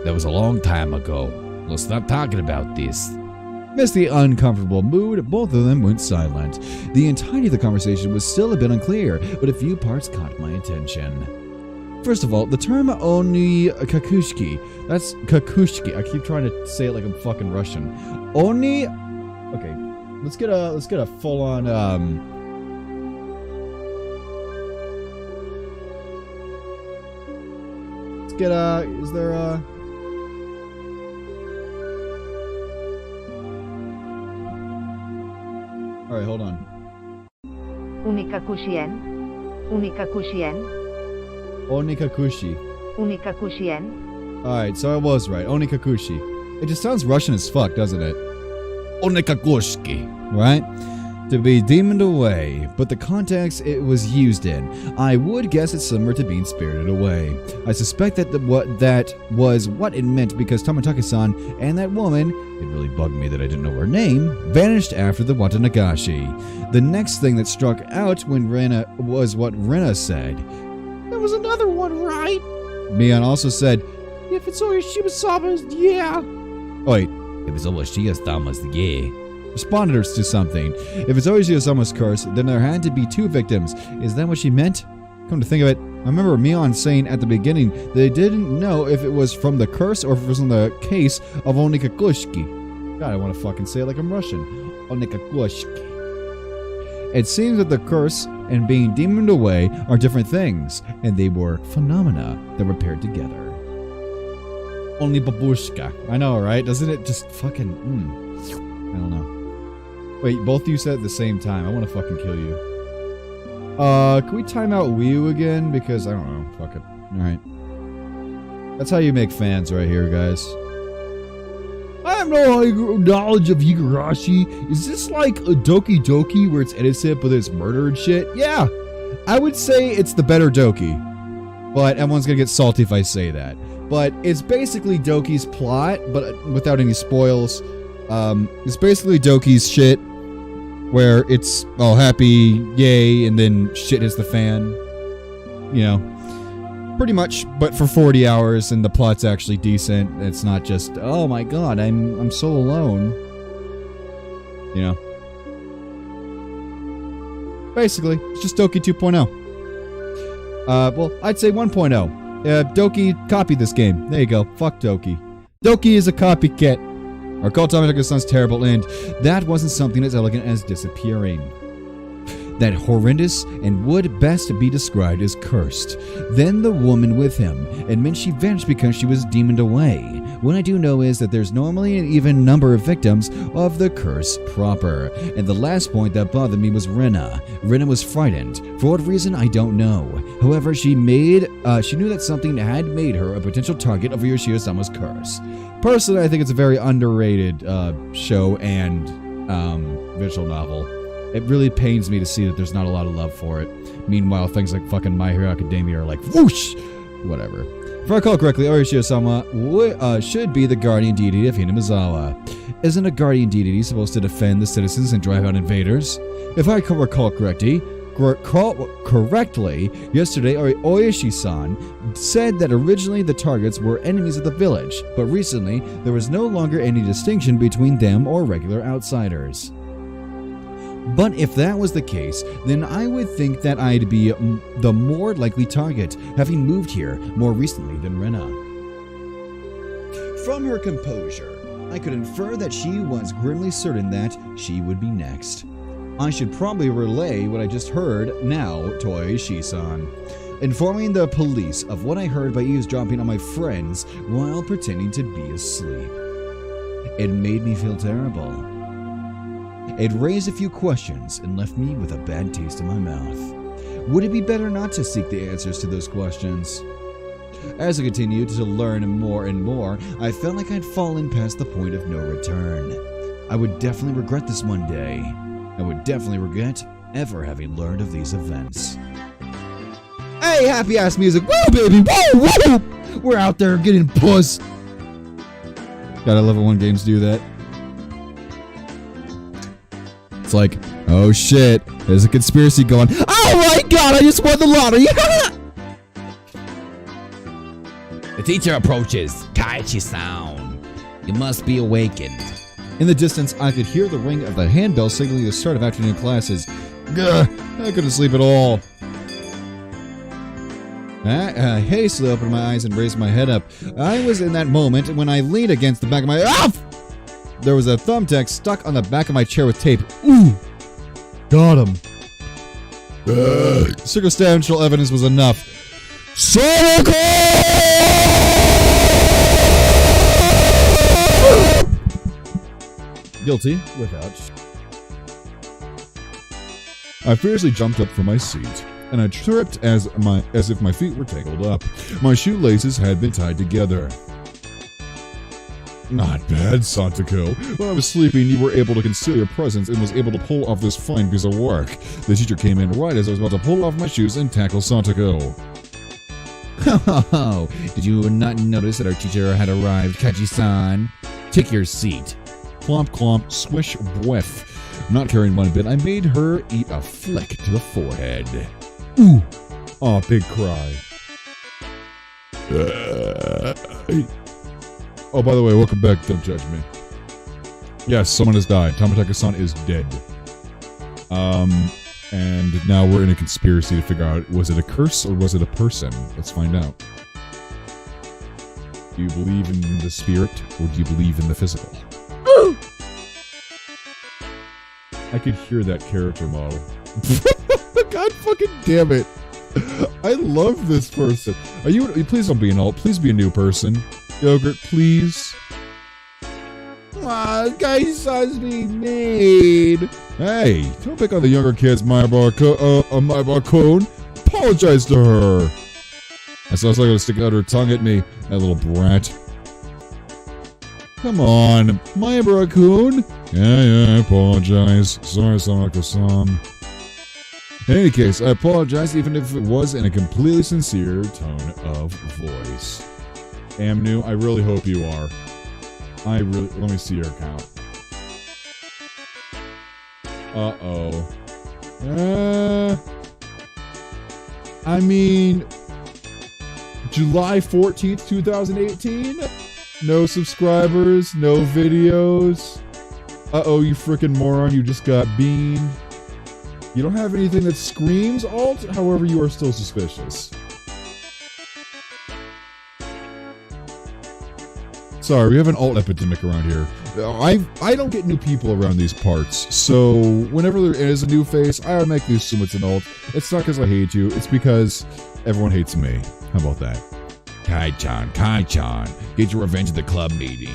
B: That was a long time ago. Let's stop talking about this.
A: Amidst the uncomfortable mood, both of them went silent. The entirety of the conversation was still a bit unclear, but a few parts caught my attention. First of all, the term Oni Kakushki. That's Kakushki. I keep trying to say it like I'm fucking Russian. Oni. Okay, let's get a full on get is there All right, hold on.
H: Unikakushien. Unikakushien.
A: Onikakushi.
H: Unikakushien.
A: All right, so I was right. Onikakushi. It just sounds Russian as fuck, doesn't it? Onikakushki. Right? To be demoned away, but the context it was used in, I would guess it's similar to being spirited away. I suspect that that was what it meant because Tomitake-san and that woman, it really bugged me that I didn't know her name, vanished after the Watanagashi. The next thing that struck out when Rena was what Rena said.
C: There was another one, right?
A: Mion also said,
C: If it's Oyashiba-sama's, yeah.
A: oh wait,
B: If it's almost Shiya-sama's, yeah.
A: responded her to something. If it's always Yosama's curse, then there had to be 2 victims. Is that what she meant? Come to think of it, I remember Mion saying at the beginning that they didn't know if it was from the curse or if it was from the case of Onikakushki. God, I want to fucking say it like I'm Russian. Onikakushki. It seems that the curse and being demoned away are different things, and they were phenomena that were paired together. Only babushka. I know, right? Doesn't it just fucking... I don't know. Wait, both of you said at the same time. I want to fucking kill you. Can we time out Wii again? Because, I don't know. Fuck it. Alright. That's how you make fans right here, guys. I have no knowledge of Higurashi. Is this like a Doki Doki where it's innocent but it's murder and shit? Yeah. I would say it's the better Doki. But everyone's gonna get salty if I say that. But it's basically Doki's plot, but without any spoils. It's basically Doki's shit, where it's all happy, yay, and then shit hits the fan. You know, pretty much, but for 40 hours, and the plot's actually decent. It's not just, oh my god, I'm so alone. You know. Basically, it's just Doki 2.0. Well, I'd say 1.0. Doki copied this game. There you go. Fuck Doki. Doki is a copycat. Or call Tomitake-san's terrible end. That wasn't something as elegant as disappearing. That horrendous and would best be described as cursed. Then the woman with him admits she vanished because she was demoned away. What I do know is that there's normally an even number of victims of the curse proper. And the last point that bothered me was Rena. Rena was frightened. For what reason, I don't know. However, she knew that something had made her a potential target of Yoshio-sama's curse. Personally, I think it's a very underrated show and visual novel. It really pains me to see that there's not a lot of love for it. Meanwhile, things like fucking My Hero Academia are like, whoosh! Whatever. If I recall correctly, Yoshio-sama should be the guardian deity of Hinamizawa. Isn't a guardian deity supposed to defend the citizens and drive out invaders? If I recall correctly, yesterday Oishi-san said that originally the targets were enemies of the village, but recently there was no longer any distinction between them or regular outsiders. But if that was the case, then I would think that I'd be the more likely target, having moved here more recently than Rena. From her composure, I could infer that she was grimly certain that she would be next. I should probably relay what I just heard now to Oishi-san, informing the police of what I heard by eavesdropping on my friends while pretending to be asleep. It made me feel terrible. It raised a few questions and left me with a bad taste in my mouth. Would it be better not to seek the answers to those questions? As I continued to learn more and more, I felt like I'd fallen past the point of no return. I would definitely regret this one day. I would definitely regret ever having learned of these events. Hey, happy ass music! Whoa, baby! Whoa, whoa! We're out there getting puss! Gotta love it when games do that. It's like, oh shit, there's a conspiracy going. Oh my god, I just won the lottery!
B: The teacher approaches. Kaichi sound. You must be awakened.
A: In the distance, I could hear the ring of the handbell signaling the start of afternoon classes. Gah, I couldn't sleep at all. I hastily opened my eyes and raised my head up. I was in that moment when I leaned against the back of my... Ah! There was a thumbtack stuck on the back of my chair with tape. Ooh! Got him. Circumstantial evidence was enough. So cool! Guilty, without. I fiercely jumped up from my seat, and I tripped as if my feet were tangled up. My shoelaces had been tied together. Not bad, Santako. When I was sleeping, you were able to conceal your presence and was able to pull off this fine piece of work. The teacher came in right as I was about to pull off my shoes and tackle Santako.
B: Oh, did you not notice that our teacher had arrived, Kaji-san? Take your seat.
A: Clomp, clomp, swish, whiff. Not caring one bit, I made her eat a flick to the forehead. Ooh! Aw, big cry. Oh, by the way, welcome back. Don't judge me. Yes, someone has died. Tamataka-san is dead. And now we're in a conspiracy to figure out, was it a curse or was it a person? Let's find out. Do you believe in the spirit or do you believe in the physical? I could hear that character model. God fucking damn it. I love this person. Are you? Please don't be an alt. Please be a new person. Yogurt, please. Guys, sauce being made. Hey, don't pick on the younger kids, my barcone. Apologize to her. That sounds like it'll stick out her tongue at me, that little brat. Come on, my raccoon. Yeah, I apologize. Sorry, Sanako-san. In any case, I apologize even if it was in a completely sincere tone of voice. Amnu, I really hope you are. Let me see your account. I mean, July 14th, 2018? No subscribers, no videos. You frickin' moron, you just got beamed. You don't have anything that screams alt, however you are still suspicious. Sorry, we have an alt epidemic around here. I don't get new people around these parts, so whenever there is a new face, I automatically assume it's an alt. It's not because I hate you, it's because everyone hates me. How about that?
B: Kai-chan, get your revenge at the club meeting.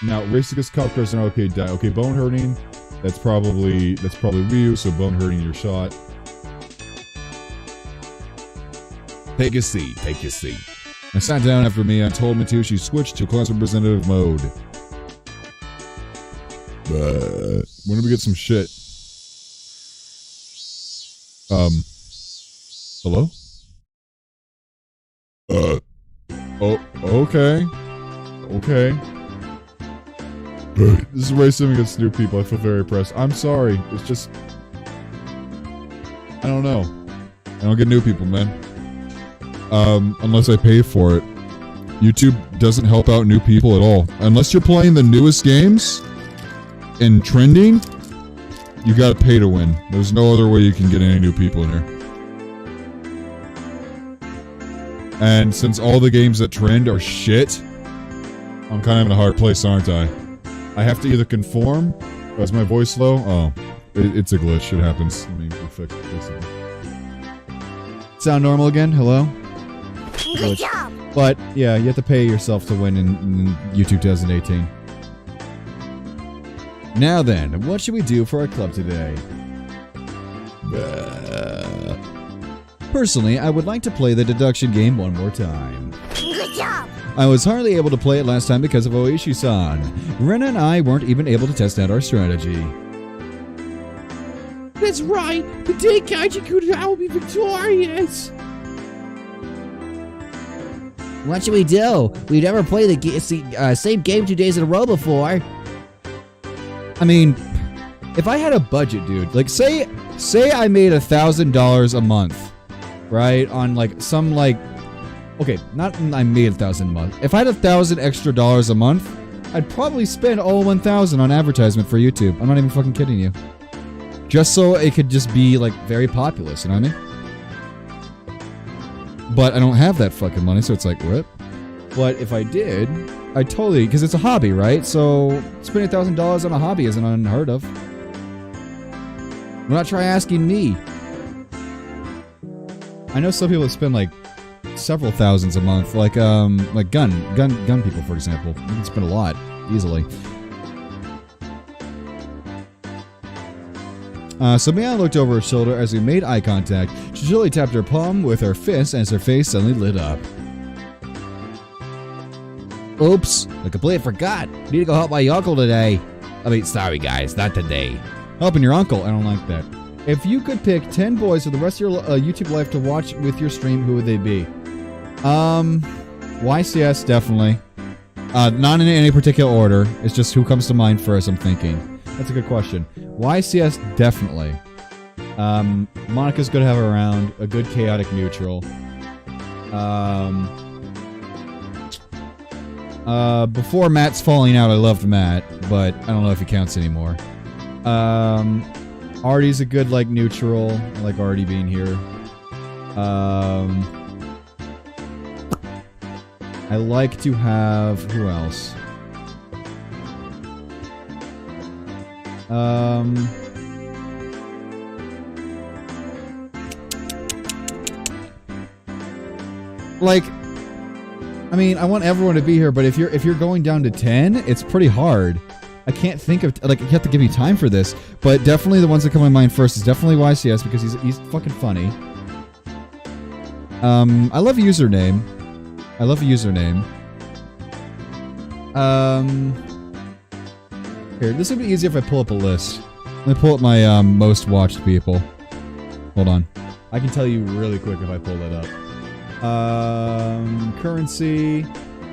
A: Now, racist cop person, okay, die. Okay, bone hurting. That's probably Ryu, so bone hurting your shot.
B: Take a seat, take a seat.
A: I sat down after me. I told Matu she switched to class representative mode. When do we get some shit? Hello? Oh, okay. Okay. This is racism against new people. I feel very oppressed. I'm sorry. It's just... I don't know. I don't get new people, man. Unless I pay for it. YouTube doesn't help out new people at all. Unless you're playing the newest games and trending, you gotta pay to win. There's no other way you can get any new people in here. And since all the games that trend are shit, I'm kind of in a hard place, aren't I? I have to either conform. Oh, is my voice low? Oh, it's a glitch. It happens. Let me fix it. Sound normal again? Hello?
I: Good job.
A: But, yeah, you have to pay yourself to win in YouTube 2018. Now then, what should we do for our club today? Personally, I would like to play the deduction game one more time.
I: Good job.
A: I was hardly able to play it last time because of Oishi-san. Ren and I weren't even able to test out our strategy.
C: That's right. Today, Kaiji-kun will be victorious.
E: What should we do? We've never played the same game 2 days in a row before.
A: I mean, if I had a budget, dude, like say I made $1,000 a month, right? On like some like, okay, not I made $1,000 a month. If I had $1,000 extra a month, I'd probably spend all $1,000 on advertisement for YouTube. I'm not even fucking kidding you. Just so it could just be like very populous, you know what I mean? But I don't have that fucking money, so it's like, rip. But if I did, I'd totally, because it's a hobby, right? So spending $1,000 on a hobby isn't unheard of. Do not try asking me. I know some people that spend like several thousands a month. Like gun people, for example. You can spend a lot easily. So Mia looked over her shoulder as we made eye contact. She gently tapped her palm with her fist as her face suddenly lit up.
B: Oops, I completely forgot. Need to go help my uncle today. I mean, sorry guys, not today.
A: Helping your uncle? I don't like that. If you could pick 10 boys for the rest of your YouTube life to watch with your stream, who would they be? YCS, definitely. Not in any particular order. It's just who comes to mind first, I'm thinking. That's a good question. YCS, definitely. Monica's good to have around. A good chaotic neutral. Before Matt's falling out, I loved Matt, but I don't know if he counts anymore. Artie's a good, like, neutral. I like Artie being here. I like to have... Who else? Like... I mean, I want everyone to be here, but if you're going down to 10, it's pretty hard. I can't think of, like, you have to give me time for this, but definitely the ones that come to my mind first is definitely YCS because he's fucking funny. I love Username. I love Username. Here, this would be easier if I pull up a list. Let me pull up my most watched people. Hold on. I can tell you really quick if I pull that up. Currency,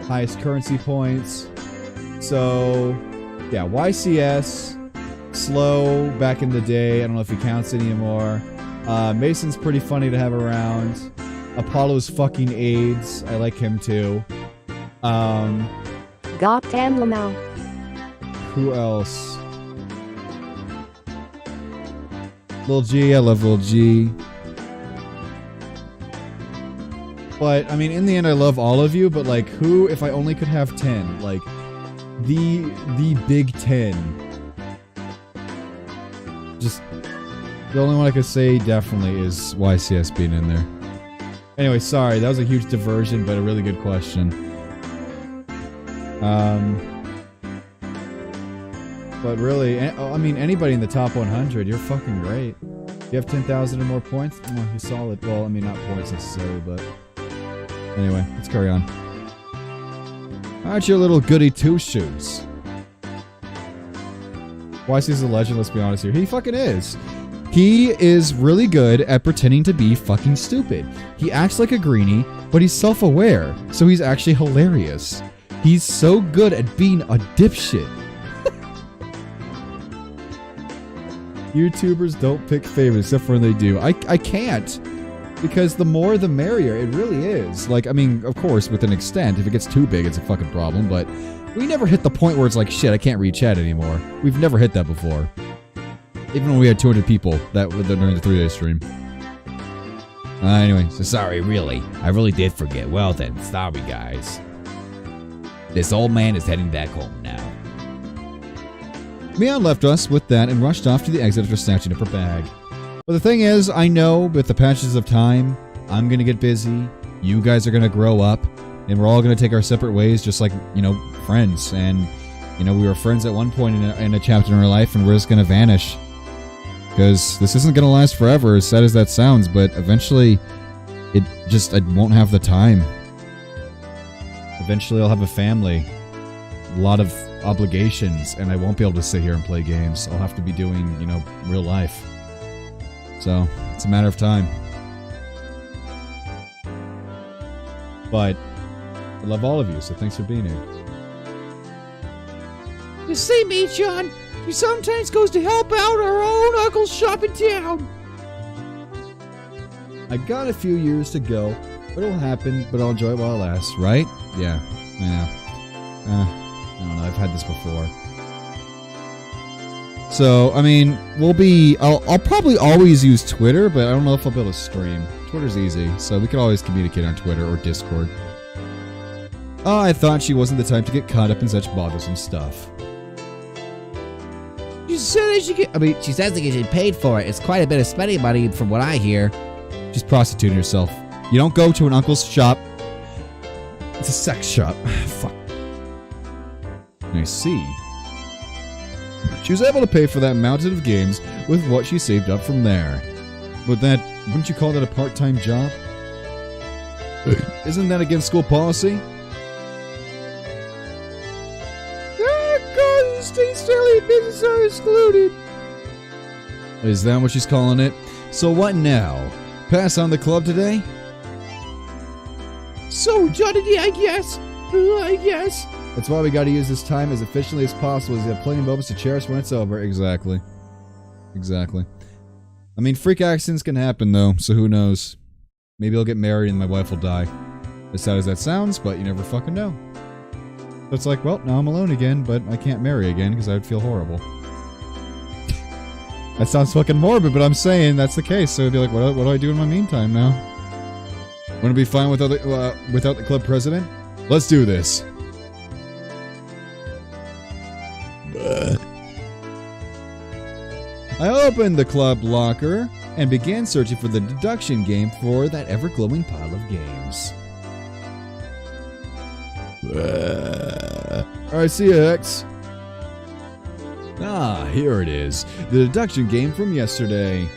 A: highest currency points. So, yeah, YCS, Slow back in the day. I don't know if he counts anymore. Mason's pretty funny to have around. Apollo's fucking AIDS. I like him too.
I: Got 10 Lamau.
A: Who else? Lil G, I love Lil G. But, I mean, in the end, I love all of you, but, like, who, if I only could have 10? Like, the big 10. Just, the only one I could say definitely is YCS being in there. Anyway, sorry, that was a huge diversion, but a really good question. But really, I mean, anybody in the top 100, you're fucking great. You have 10,000 or more points? Oh, you're solid. Well, I mean, not points necessarily, but... Anyway, let's carry on. Aren't you a little goody two-shoes? YC's a legend, let's be honest here. He fucking is. He is really good at pretending to be fucking stupid. He acts like a greenie, but he's self-aware, so he's actually hilarious. He's so good at being a dipshit. YouTubers don't pick favorites, except for when they do. I can't. Because the more the merrier, it really is. Like, I mean, of course, with an extent, if it gets too big, it's a fucking problem, but we never hit the point where it's like, shit, I can't read chat anymore. We've never hit that before. Even when we had 200 people that during the 3-day stream. Anyway, so
B: Sorry, really. I really did forget. Well then, sorry guys. This old man is heading back home now.
A: Mion left us with that and rushed off to the exit after snatching up her bag. But the thing is, I know with the passage of time, I'm gonna get busy, you guys are gonna grow up, and we're all gonna take our separate ways just like, you know, friends. And, you know, we were friends at one point in a chapter in our life, and we're just gonna vanish. Because this isn't gonna last forever, as sad as that sounds, but eventually, I won't have the time. Eventually I'll have a family, a lot of obligations, and I won't be able to sit here and play games. I'll have to be doing, you know, real life. So, it's a matter of time. But, I love all of you, so thanks for being here.
C: The same me, John. She sometimes goes to help out her own uncle's shop in town.
A: I got a few years to go, but it'll happen, but I'll enjoy it while it lasts, right? Yeah, I know. I don't know, I've had this before. So, I mean, I'll probably always use Twitter, but I don't know if I'll be able to stream. Twitter's easy, so we can always communicate on Twitter or Discord. Oh, I thought she wasn't the type to get caught up in such bothersome stuff.
C: She said I should get...
E: She says that you get paid for it. It's quite a bit of spending money from what I hear.
A: She's prostituting herself. You don't go to an uncle's shop. It's a sex shop. Fuck. I see. She was able to pay for that mountain of games with what she saved up from there. But that, wouldn't you call that a part-time job? Isn't that against school policy?
C: State daily business are excluded.
A: Is that what she's calling it? So what now? Pass on the club today?
C: So, Johnny, I guess. I guess.
A: That's why we gotta use this time as efficiently as possible, as you have plenty of moments to cherish when it's over. Exactly. Exactly. I mean, freak accidents can happen, though, so who knows? Maybe I'll get married and my wife will die. As sad as that sounds, but you never fucking know. So it's like, well, now I'm alone again, but I can't marry again because I would feel horrible. That sounds fucking morbid, but I'm saying that's the case, so it'd be like, what do I do in my meantime now? Wanna be fine without the club president? Let's do this. I opened the club locker and began searching for the deduction game for that ever-glowing pile of games. Alright, see ya, X. Ah, here it is. The deduction game from yesterday.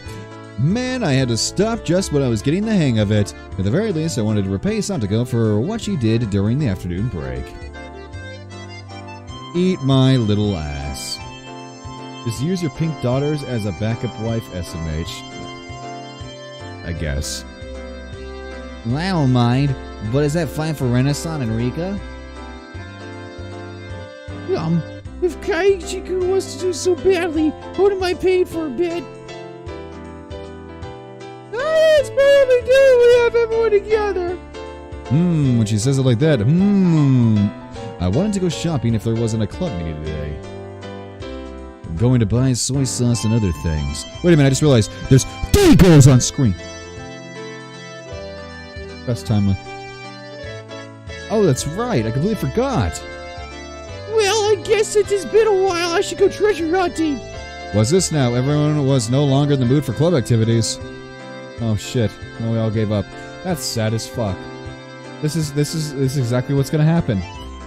A: Man, I had to stop just when I was getting the hang of it. At the very least, I wanted to repay Santako for what she did during the afternoon break. Eat my little ass. Just use your pink daughters as a backup wife, SMH. I guess.
E: Well, I don't mind, but is that fine for Renaissance and Rika?
C: If Kaiichi-kun wants to do so badly, what am I paying for a bed? It's probably good we have everyone together.
A: When she says it like that, I wanted to go shopping if there wasn't a club meeting today. I'm going to buy soy sauce and other things. Wait a minute, I just realized there's 3 girls on screen. Best timely. Oh, that's right, I completely forgot.
C: Well, I guess since it's been a while, I should go treasure hunting.
A: What's this now? Everyone was no longer in the mood for club activities. Oh shit, well, we all gave up. That's sad as fuck. This is exactly what's gonna happen.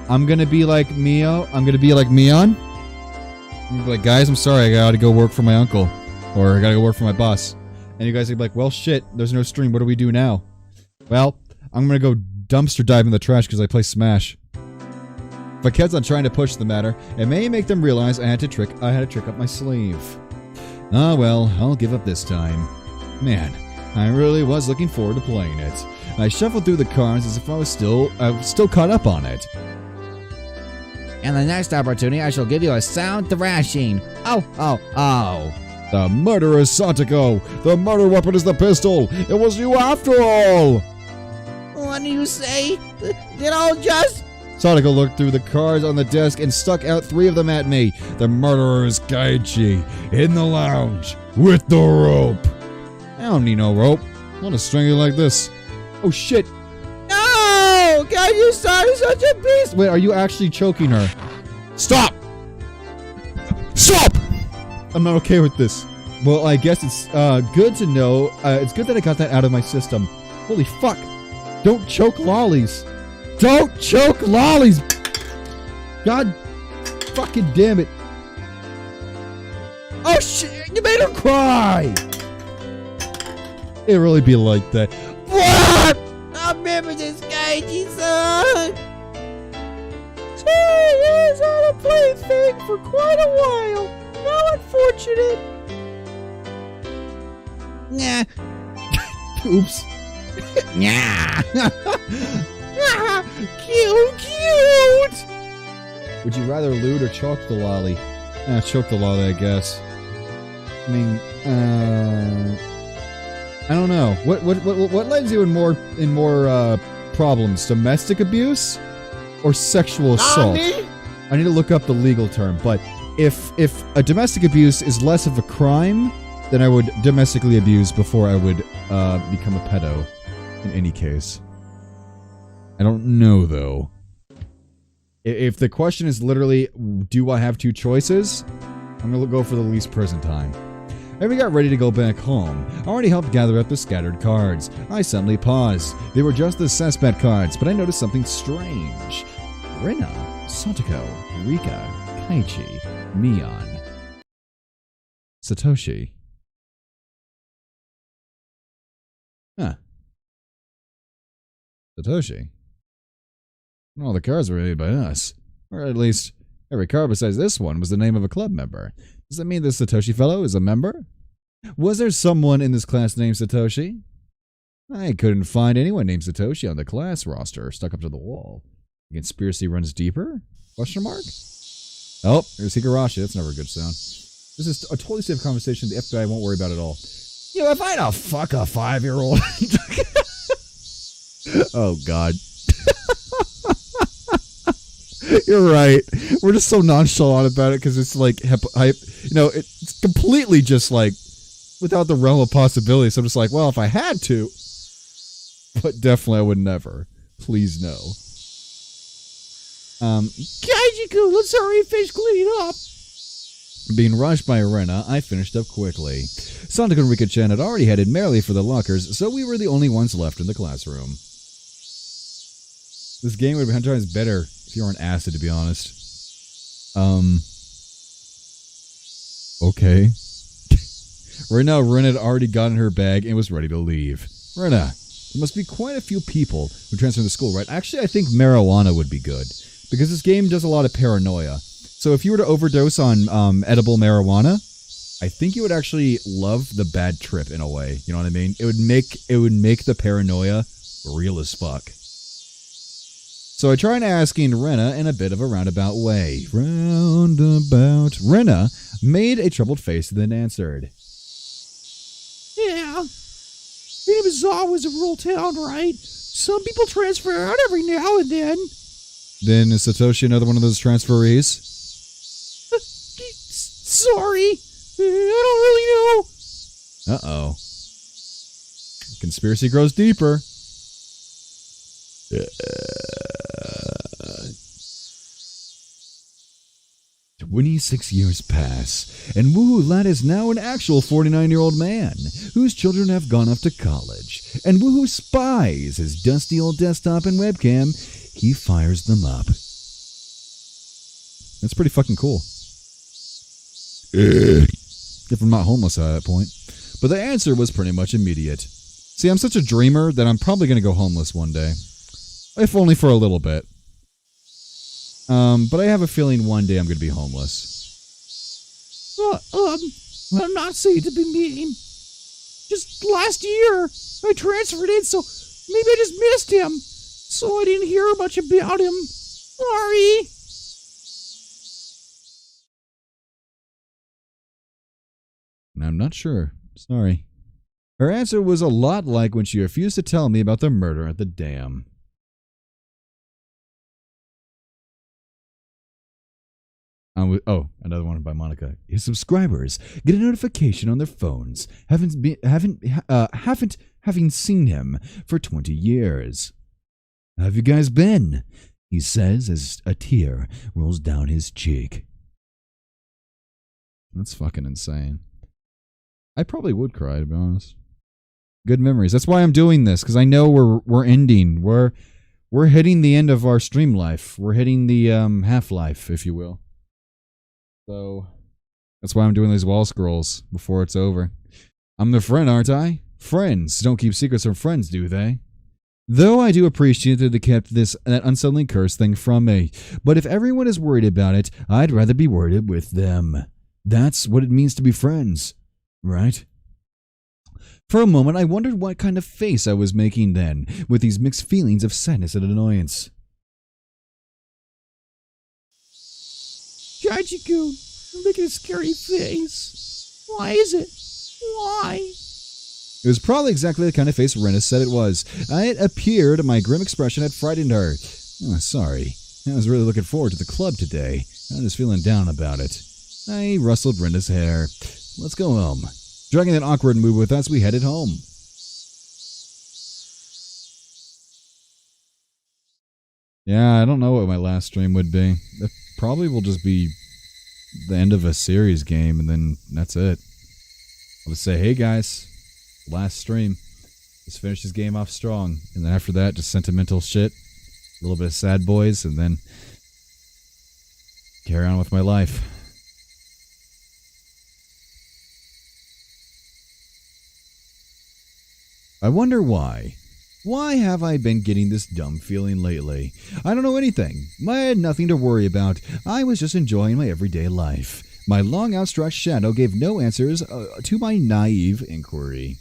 A: I'm gonna be like Mio. I'm gonna be like Mion. I'm gonna be like, guys, I'm sorry, I gotta go work for my uncle. Or I gotta go work for my boss. And you guys are gonna be like, well shit, there's no stream, what do we do now? Well, I'm gonna go dumpster dive in the trash because I play Smash. If I kept on trying to push the matter, it may make them realize I had a trick up my sleeve. Ah well, I'll give up this time. Man, I really was looking forward to playing it. I shuffled through the cards as if I was still caught up on it.
E: And the next opportunity, I shall give you a sound thrashing. Oh.
A: The murderer is Santako! The murder weapon is the pistol! It was you after all!
E: What do you say? Did all just...
A: Santako looked through the cards on the desk and stuck out 3 of them at me. The murderer is Kaiichi, in the lounge, with the rope. I don't need no rope. I want to string you like this. Oh shit!
E: No! God, you started such a beast!
A: Wait, are you actually choking her? Stop! Stop! I'm not okay with this. Well, I guess it's good to know. It's good that I got that out of my system. Holy fuck! Don't choke lollies! Don't choke lollies! God fucking damn it! Oh shit! You made her cry! It really be like that. What?
E: I remember this Kaiichi-san!
C: He is on a plaything for quite a while. How unfortunate.
E: Nah.
A: Oops.
E: Nah.
C: Cute.
A: Would you rather loot or choke the lolly? Choke the lolly, I guess. I mean, I don't know. What lands you in more problems? Domestic abuse or sexual assault? I need to look up the legal term, but if a domestic abuse is less of a crime, then I would domestically abuse before I would become a pedo. In any case, I don't know though. If the question is literally, do I have 2 choices? I'm gonna go for the least prison time. As we got ready to go back home, I already helped gather up the scattered cards. I suddenly paused. They were just the suspect cards, but I noticed something strange. Rena, Satoko, Rika, Kaichi, Mion, Satoshi. Huh. Satoshi? All the cards were made by us. Or at least, every card besides this one was the name of a club member. Does that mean this Satoshi fellow is a member? Was there someone in this class named Satoshi? I couldn't find anyone named Satoshi on the class roster stuck up to the wall. The conspiracy runs deeper? Question mark? Oh, there's Higurashi. That's never a good sound. This is a totally safe conversation the FBI won't worry about at all. You know, if I had to fuck a 5-year-old... Oh, God. You're right. We're just so nonchalant about it because it's like, it's completely just like without the realm of possibility. So I'm just like, well, if I had to, but definitely I would never. Please no.
C: Kaiji-kun, let's hurry and finish cleaning up.
A: Being rushed by Rena, I finished up quickly. Sonic and Rika-chan had already headed merrily for the lockers, so we were the only ones left in the classroom. This game would be 100 times better if you were on acid, to be honest. Okay. Right now, Rena had already gotten her bag and was ready to leave. Rena, there must be quite a few people who transfer to school, right? Actually, I think marijuana would be good, because this game does a lot of paranoia. So if you were to overdose on edible marijuana, I think you would actually love the bad trip in a way. You know what I mean? It would make the paranoia real as fuck. So I tried asking Rena in a bit of a roundabout way. Roundabout. Rena made a troubled face and then answered.
C: Yeah. Minazawa was a rural town, right? Some people transfer out every now and then.
A: Then is Satoshi another one of those transferees?
C: Sorry. I don't really know.
A: Uh-oh. Conspiracy grows deeper. 26 years pass, and WooHooLad is now an actual 49-year-old man, whose children have gone off to college, and Woohoo spies his dusty old desktop and webcam. He fires them up. That's pretty fucking cool. If I'm not homeless at that point. But the answer was pretty much immediate. See, I'm such a dreamer that I'm probably going to go homeless one day. If only for a little bit. But I have a feeling one day I'm going to be homeless.
C: I'm not saying to be mean. Just last year, I transferred in, so maybe I just missed him. So I didn't hear much about him. Sorry.
A: I'm not sure. Sorry. Her answer was a lot like when she refused to tell me about the murder at the dam. Another one by Monica. His subscribers get a notification on their phones, having seen him for 20 years. How have you guys been? He says as a tear rolls down his cheek. That's fucking insane. I probably would cry, to be honest. Good memories. That's why I'm doing this, because I know we're ending. We're hitting the end of our stream life. We're hitting the half-life, if you will. So that's why I'm doing these wall scrolls before it's over. I'm their friend, aren't I? Friends don't keep secrets from friends, do they? Though I do appreciate that they kept that unsettling curse thing from me. But if everyone is worried about it, I'd rather be worried with them. That's what it means to be friends, right? For a moment, I wondered what kind of face I was making then, with these mixed feelings of sadness and annoyance.
C: Kaiji-kun, you're making a scary face. Why is it? Why?
A: It was probably exactly the kind of face Rena said it was. It appeared my grim expression had frightened her. Oh, sorry. I was really looking forward to the club today. I'm just feeling down about it. I rustled Rena's hair. Let's go home. Dragging that awkward move with us, we headed home. Yeah, I don't know what my last stream would be. It probably will just be the end of a series game, and then that's it. I'll just say, hey guys, last stream. Just finish this game off strong. And then after that, just sentimental shit. A little bit of sad boys, and then carry on with my life. I wonder why. Why have I been getting this dumb feeling lately? I don't know anything. I had nothing to worry about. I was just enjoying my everyday life. My long outstretched shadow gave no answers to my naive inquiry.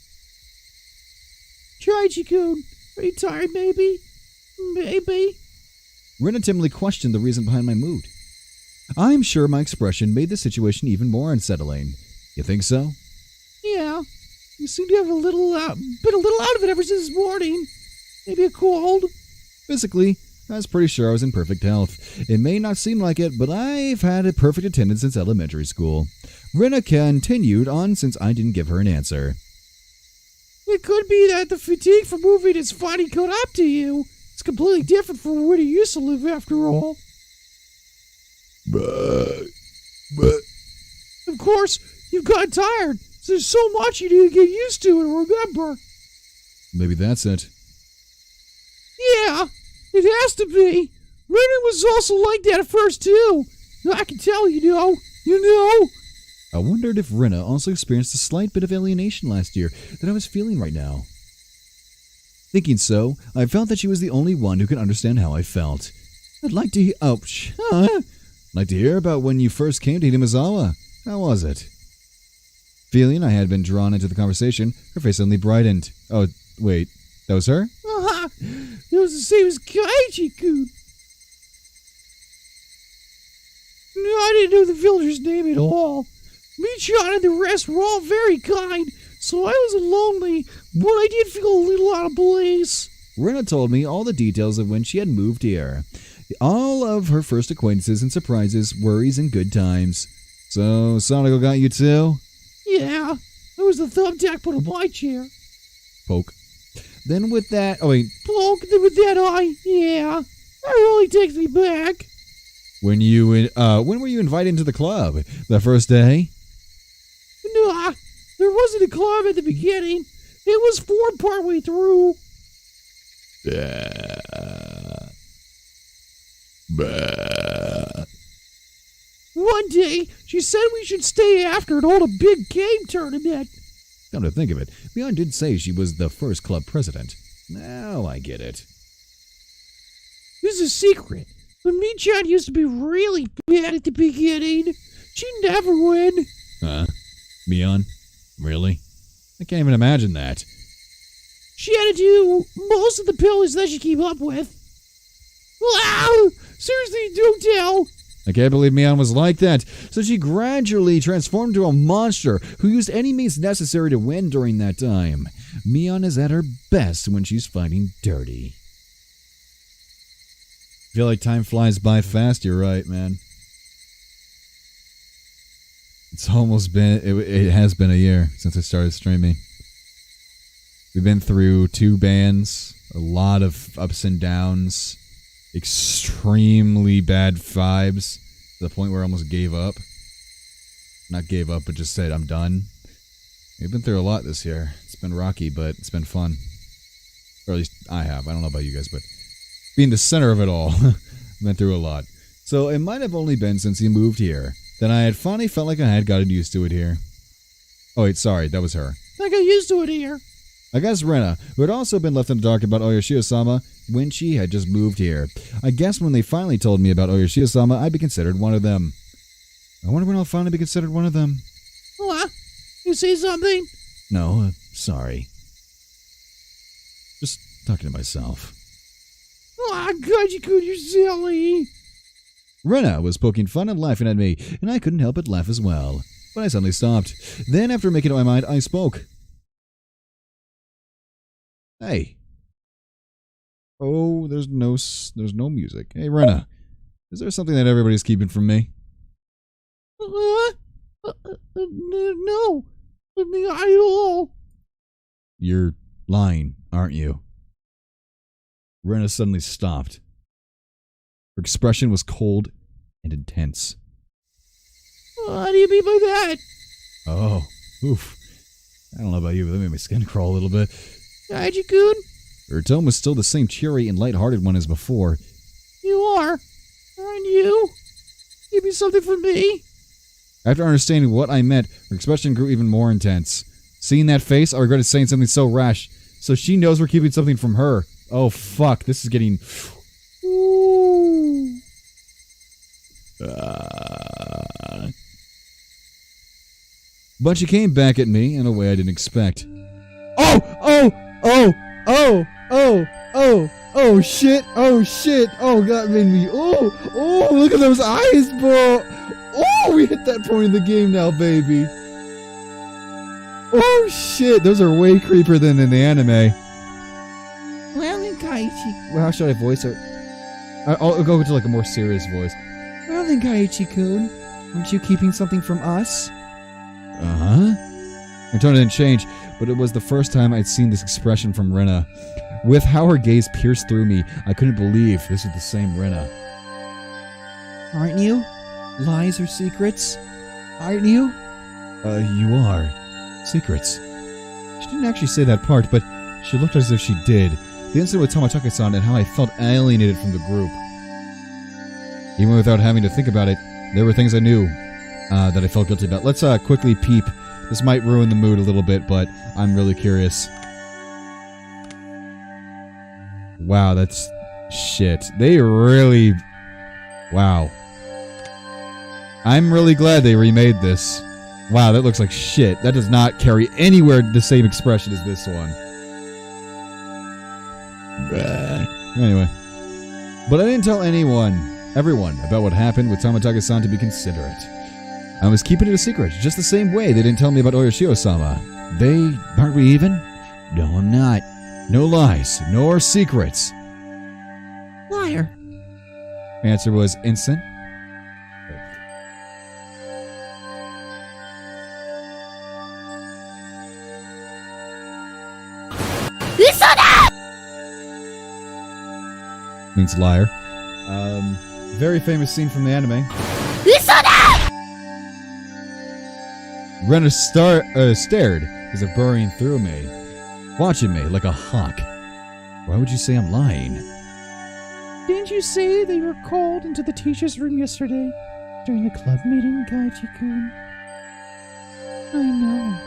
C: Chaichi-kun, are you tired, maybe? Maybe?
A: Rena timidly questioned the reason behind my mood. I'm sure my expression made the situation even more unsettling. You think so?
C: Yeah. You seem to have been a little out of it ever since this morning. Maybe a cold?
A: Physically, I was pretty sure I was in perfect health. It may not seem like it, but I've had a perfect attendance since elementary school. Rena continued on since I didn't give her an answer.
C: It could be that the fatigue from moving is finally caught up to you. It's completely different from where you used to live, after all.
F: But
C: Of course, you've gotten tired. So there's so much you need to get used to and remember.
A: Maybe that's it.
C: Yeah, it has to be. Rena was also like that at first, too. I can tell, you know.
A: I wondered if Rena also experienced a slight bit of alienation last year that I was feeling right now. Thinking so, I felt that she was the only one who could understand how I felt. I'd like to hear... I'd like to hear about when you first came to Hidemazawa. How was it? Feeling I had been drawn into the conversation, her face suddenly brightened. Oh, wait. That was her?
C: It was the same as Kaichi-kun. No, I didn't know the villager's name at all. Michan and the rest were all very kind, so I wasn't lonely, but I did feel a little out of place.
A: Rena told me all the details of when she had moved here. All of her first acquaintances and surprises, worries, and good times. So, Sonico got you too?
C: Yeah, there was the thumbtack put on my chair.
A: Poke. Then with that... Oh, wait.
C: Poke, then with that eye, yeah. That really takes me back.
A: When were you invited into the club? The first day?
C: Nah, there wasn't a club at the beginning. It was formed partway through. One day, she said we should stay after and hold a big game tournament.
A: Come to think of it, Mion did say she was the first club president. Now I get it.
C: This is a secret, but Michan used to be really bad at the beginning. She'd never win.
A: Huh? Mion? Really? I can't even imagine that.
C: She had to do most of the pillars that she came up with. Wow! Seriously, don't tell.
A: I can't believe Mion was like that. So she gradually transformed into a monster who used any means necessary to win during that time. Mion is at her best when she's fighting dirty. I feel like time flies by fast. You're right, man. It's almost been, it has been a year since I started streaming. We've been through 2 bans, a lot of ups and downs, extremely bad vibes, to the point where I almost gave up. Not gave up, but just said, I'm done. We've been through a lot this year. It's been rocky, but it's been fun. Or at least I have. I don't know about you guys, but being the center of it all, been through a lot. So it might have only been since he moved here that I had finally felt like I had gotten used to it here. Oh wait, sorry, that was her.
C: I got used to it here.
A: I guess Rena, who had also been left in the dark about Oyashio-sama when she had just moved here. I guess when they finally told me about Oyashio-sama, I'd be considered one of them. I wonder when I'll finally be considered one of them.
C: What? You say something?
A: No, sorry. Just talking to myself.
C: God, you're silly.
A: Rena was poking fun and laughing at me, and I couldn't help but laugh as well. But I suddenly stopped. Then, after making up my mind, I spoke. Hey. Oh, there's no music. Hey, Rena. Is there something that everybody's keeping from me?
C: No. Not at all.
A: You're lying, aren't you? Rena suddenly stopped. Her expression was cold and intense.
C: What do you mean by that?
A: Oh, oof. I don't know about you, but that made my skin crawl a little bit.
C: Kaiji-kun,
A: Her tone was still the same cheery and lighthearted one as before.
C: you are. Aren't you? Give me something for me.
A: After understanding what I meant, her expression grew even more intense. Seeing that face, I regretted saying something so rash. So she knows we're keeping something from her. Oh, fuck. This is getting...
C: Ooh.
A: But she came back at me in a way I didn't expect. Oh, shit. Oh, God made me... Oh, look at those eyes, bro. Oh, we hit that point in the game now, baby. Oh, shit. Those are way creepier than in the anime.
C: Well then, Kaiji.
A: Well, how should I voice it? I'll go into like a more serious voice.
C: Well then, Kaiji-kun. Aren't you keeping something from us?
A: Uh-huh. Her tone didn't change, but it was the first time I'd seen this expression from Rena. With how her gaze pierced through me, I couldn't believe this was the same Rena.
C: Aren't you? Lies or secrets? Aren't you?
A: You are. Secrets. She didn't actually say that part, but she looked as if she did. The incident with Tomatake-san and how I felt alienated from the group. Even without having to think about it, there were things I knew that I felt guilty about. Let's quickly peep. This might ruin the mood a little bit, but I'm really curious. Wow, that's shit. They really... Wow. I'm really glad they remade this. Wow, that looks like shit. That does not carry anywhere the same expression as this one. Anyway. But I didn't tell everyone, about what happened with Tomatake-san to be considerate. I was keeping it a secret, just the same way they didn't tell me about Oyashio-sama. Aren't we even? No, I'm not. No lies, nor secrets.
C: Liar.
A: Answer was instant. Means liar. Very famous scene from the anime. Rena stared as if burrowing through me, watching me like a hawk. Why would you say I'm lying?
C: Didn't you say they were called into the teacher's room yesterday during the club meeting, Kaiji-kun? I know.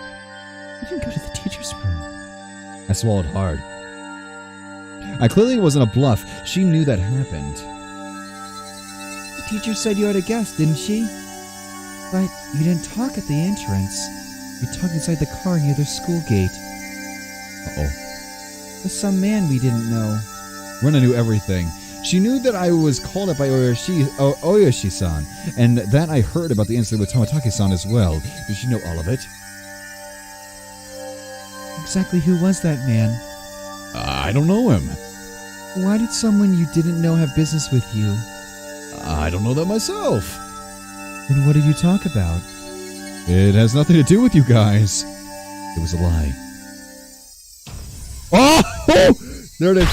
C: You didn't go to the teacher's room.
A: I swallowed hard. I clearly wasn't a bluff. She knew that happened.
C: The teacher said you had a guest, didn't she? But you didn't talk at the entrance. You talked inside the car near the school gate.
A: Uh-oh.
C: With some man we didn't know.
A: Rena knew everything. She knew that I was called up by Oyashi-san, and that I heard about the incident with Tomatake-san as well. Did she know all of it?
C: Exactly who was that man?
A: I don't know him.
C: Why did someone you didn't know have business with you?
A: I don't know that myself.
C: Then what did you talk about?
A: It has nothing to do with you guys. It was a lie. Oh! There it is.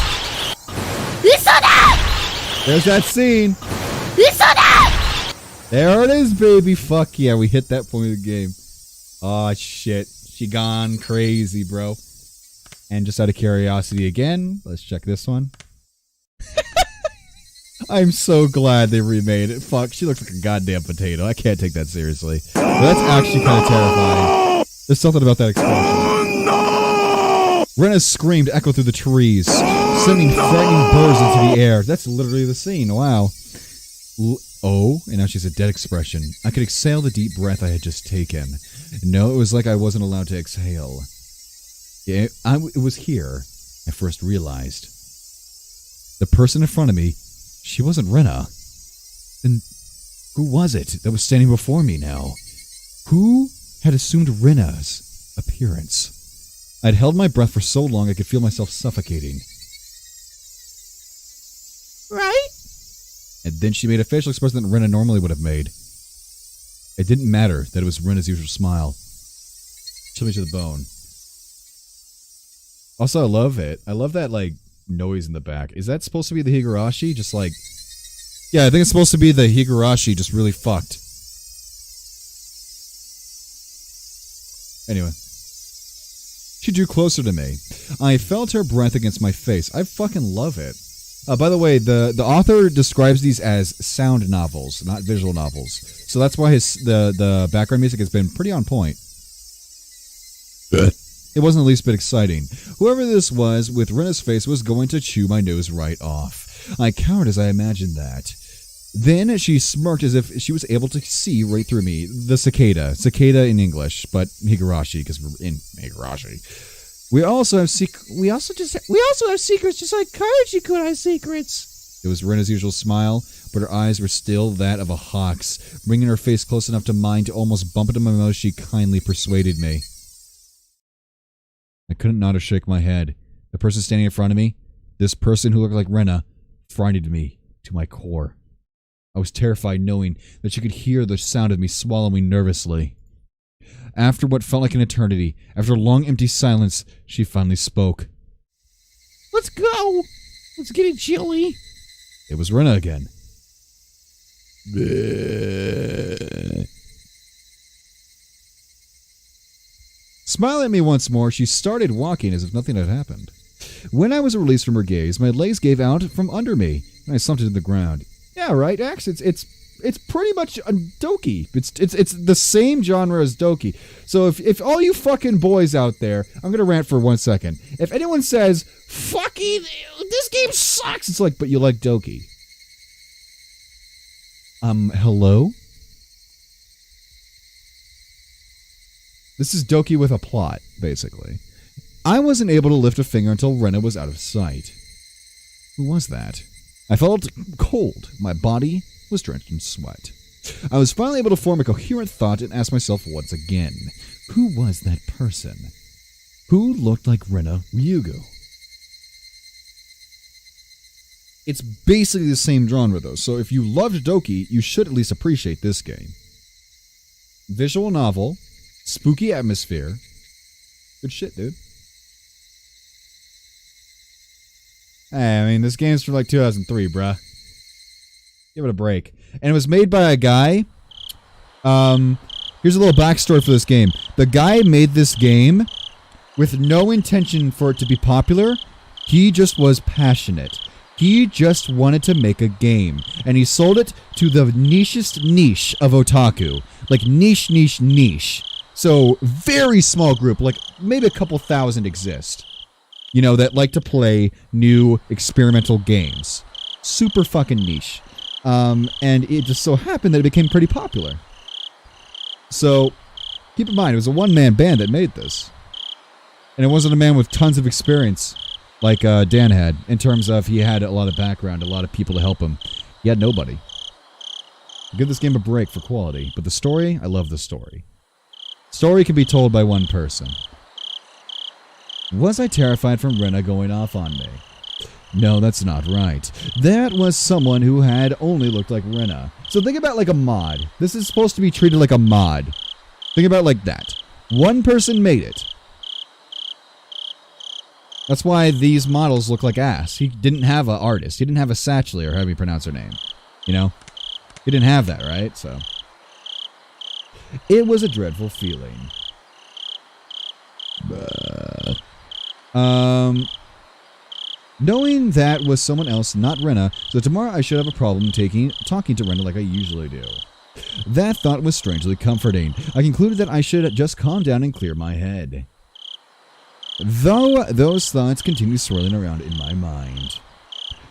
A: There's that scene. There it is, baby. Fuck yeah, we hit that point of the game. Oh, shit. She gone crazy, bro. And just out of curiosity again, let's check this one. I'm so glad they remade it. Fuck, she looks like a goddamn potato. I can't take that seriously. But that's actually kind of terrifying. There's something about that expression. Rena screamed echo through the trees, sending frightening birds into the air. That's literally the scene. Wow. And now she's a dead expression. I could exhale the deep breath I had just taken. No, it was like I wasn't allowed to exhale. Yeah, it was here I first realized. The person in front of me, she wasn't Rena. Then who was it that was standing before me now? Who had assumed Rena's appearance? I'd held my breath for so long I could feel myself suffocating.
C: Right?
A: And then she made a facial expression that Rena normally would have made. It didn't matter that it was Rena's usual smile. Chilled me to the bone. Also, I love it. I love that, like, noise in the back. Is that supposed to be the Higurashi? Just like... Yeah, I think it's supposed to be the Higurashi just really fucked. Anyway. She drew closer to me. I felt her breath against my face. I fucking love it. By the way, the author describes these as sound novels, not visual novels. So that's why the background music has been pretty on point. It wasn't the least bit exciting. Whoever this was with Rena's face was going to chew my nose right off. I cowered as I imagined that. Then she smirked as if she was able to see right through me. The cicada. Cicada in English, but Higurashi, because we're in Higurashi. We also have secrets just like Karaji-kun has secrets. It was Rena's usual smile, but her eyes were still that of a hawk's. Bringing her face close enough to mine to almost bump into my nose, she kindly persuaded me. I couldn't nod or shake my head. The person standing in front of me, this person who looked like Rena, frightened me to my core. I was terrified knowing that she could hear the sound of me swallowing nervously. After what felt like an eternity, after a long empty silence, she finally spoke.
C: Let's go! It's getting chilly.
A: It was Rena again. Smiling at me once more, she started walking as if nothing had happened. When I was released from her gaze, my legs gave out from under me, and I slumped into the ground. Yeah, right, Axe. It's pretty much a doki. It's the same genre as doki. So if all you fucking boys out there, I'm gonna rant for 1 second. If anyone says fucking this game sucks, it's like, but you like doki. Hello? This is doki with a plot, basically. I wasn't able to lift a finger until Rena was out of sight. Who was that? I felt cold. My body was drenched in sweat. I was finally able to form a coherent thought and ask myself once again, who was that person? Who looked like Rena Ryugu? It's basically the same genre though, so if you loved doki, you should at least appreciate this game. Visual novel, spooky atmosphere. Good shit, dude. Hey, I mean, this game's from like 2003, bruh. Give it a break. And it was made by a guy. Here's a little backstory for this game. The guy made this game with no intention for it to be popular. He just was passionate. He just wanted to make a game. And he sold it to the nichest niche of otaku. Like niche. So, very small group. Like, maybe a couple thousand exist. You know, that like to play new experimental games. Super fucking niche. And it just so happened that it became pretty popular. So, keep in mind, it was a one-man band that made this. And it wasn't a man with tons of experience like Dan had, in terms of he had a lot of background, a lot of people to help him. He had nobody. Give this game a break for quality, but the story, I love the story. Story can be told by one person. Was I terrified from Rena going off on me? No, that's not right. That was someone who had only looked like Rena. So think about like a mod. This is supposed to be treated like a mod. Think about it like that. One person made it. That's why these models look like ass. He didn't have an artist. He didn't have a Satchely, or however you pronounce her name. You know? He didn't have that, right? So it was a dreadful feeling. Knowing that was someone else, not Rena, so tomorrow I should have a problem talking to Rena like I usually do. That thought was strangely comforting. I concluded that I should just calm down and clear my head. Though those thoughts continued swirling around in my mind.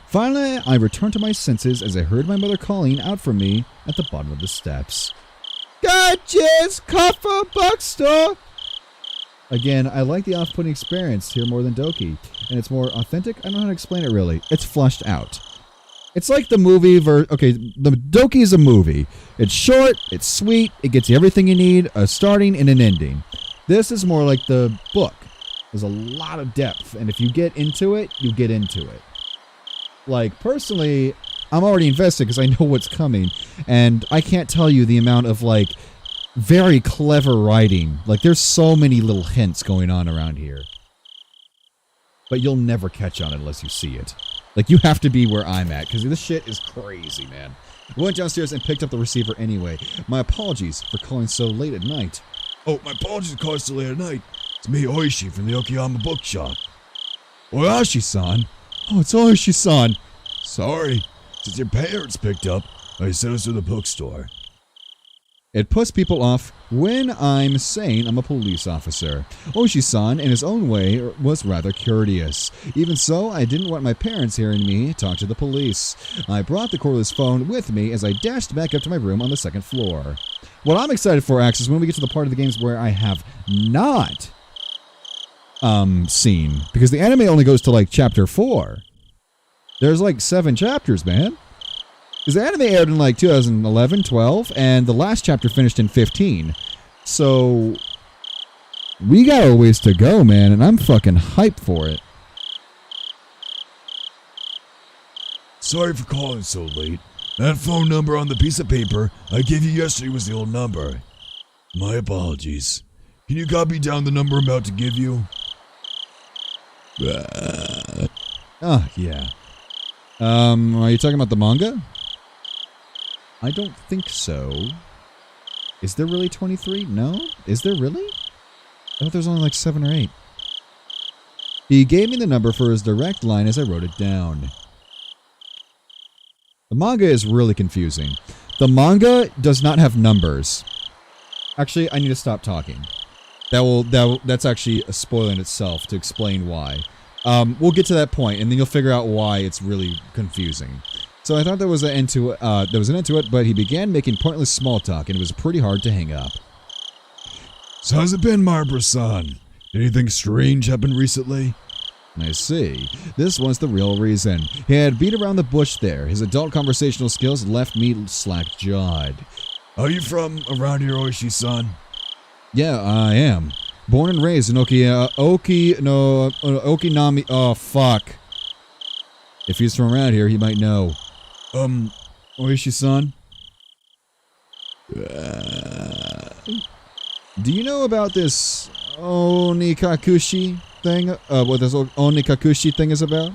A: Finally, I returned to my senses as I heard my mother calling out for me at the bottom of the steps. Gotchas! Kaffa Bookstore! Again, I like the off-putting experience here more than Doki, and it's more authentic. I don't know how to explain it really. It's flushed out. It's like the movie okay, the Doki is a movie. It's short, it's sweet, it gets you everything you need, a starting and an ending. This is more like the book. There's a lot of depth, and if you get into it, you get into it. Like, personally, I'm already invested because I know what's coming, and I can't tell you the amount of, like, very clever writing. Like, there's so many little hints going on around here. But you'll never catch on it unless you see it. Like, you have to be where I'm at, because this shit is crazy, man. I went downstairs and picked up the receiver anyway. My apologies for calling so late at night.
F: Oh, my apologies for calling so late at night. It's me, Oishi, from the Okayama bookshop.
A: Oyashi-san? Oh, it's Oyashi-san.
F: Sorry, since your parents picked up, I sent us to the bookstore.
A: It puts people off when I'm saying I'm a police officer. Oishi-san, in his own way, was rather courteous. Even so, I didn't want my parents hearing me talk to the police. I brought the cordless phone with me as I dashed back up to my room on the second floor. What I'm excited for, Axe, is when we get to the part of the games where I have not seen. Because the anime only goes to, like, chapter 4. There's, like, 7 chapters, man. Because the anime aired in like 2011, 12, and the last chapter finished in 15. So, we got a ways to go, man, and I'm fucking hyped for it.
F: Sorry for calling so late. That phone number on the piece of paper I gave you yesterday was the old number. My apologies. Can you copy down the number I'm about to give you?
A: Oh, yeah. Are you talking about the manga? I don't think so. Is there really 23? No? Is there really? I thought there's only like 7 or 8. He gave me the number for his direct line as I wrote it down. The manga is really confusing. The manga does not have numbers. Actually, I need to stop talking. That's actually spoiling itself to explain why. We'll get to that point, and then you'll figure out why it's really confusing. So I thought there was an end to it, but he began making pointless small talk, and it was pretty hard to hang up.
F: So how's it been, Marbra-san? Anything strange happened recently?
A: I see. This was the real reason. He had beat around the bush there. His adult conversational skills left me slack-jawed.
F: Are you from around here, Oishi-san?
A: Yeah, I am. Born and raised in Okinami. Oh, fuck. If he's from around here, he might know. Oishi-san? Do you know about this Onikakushi thing? What this Onikakushi thing is about?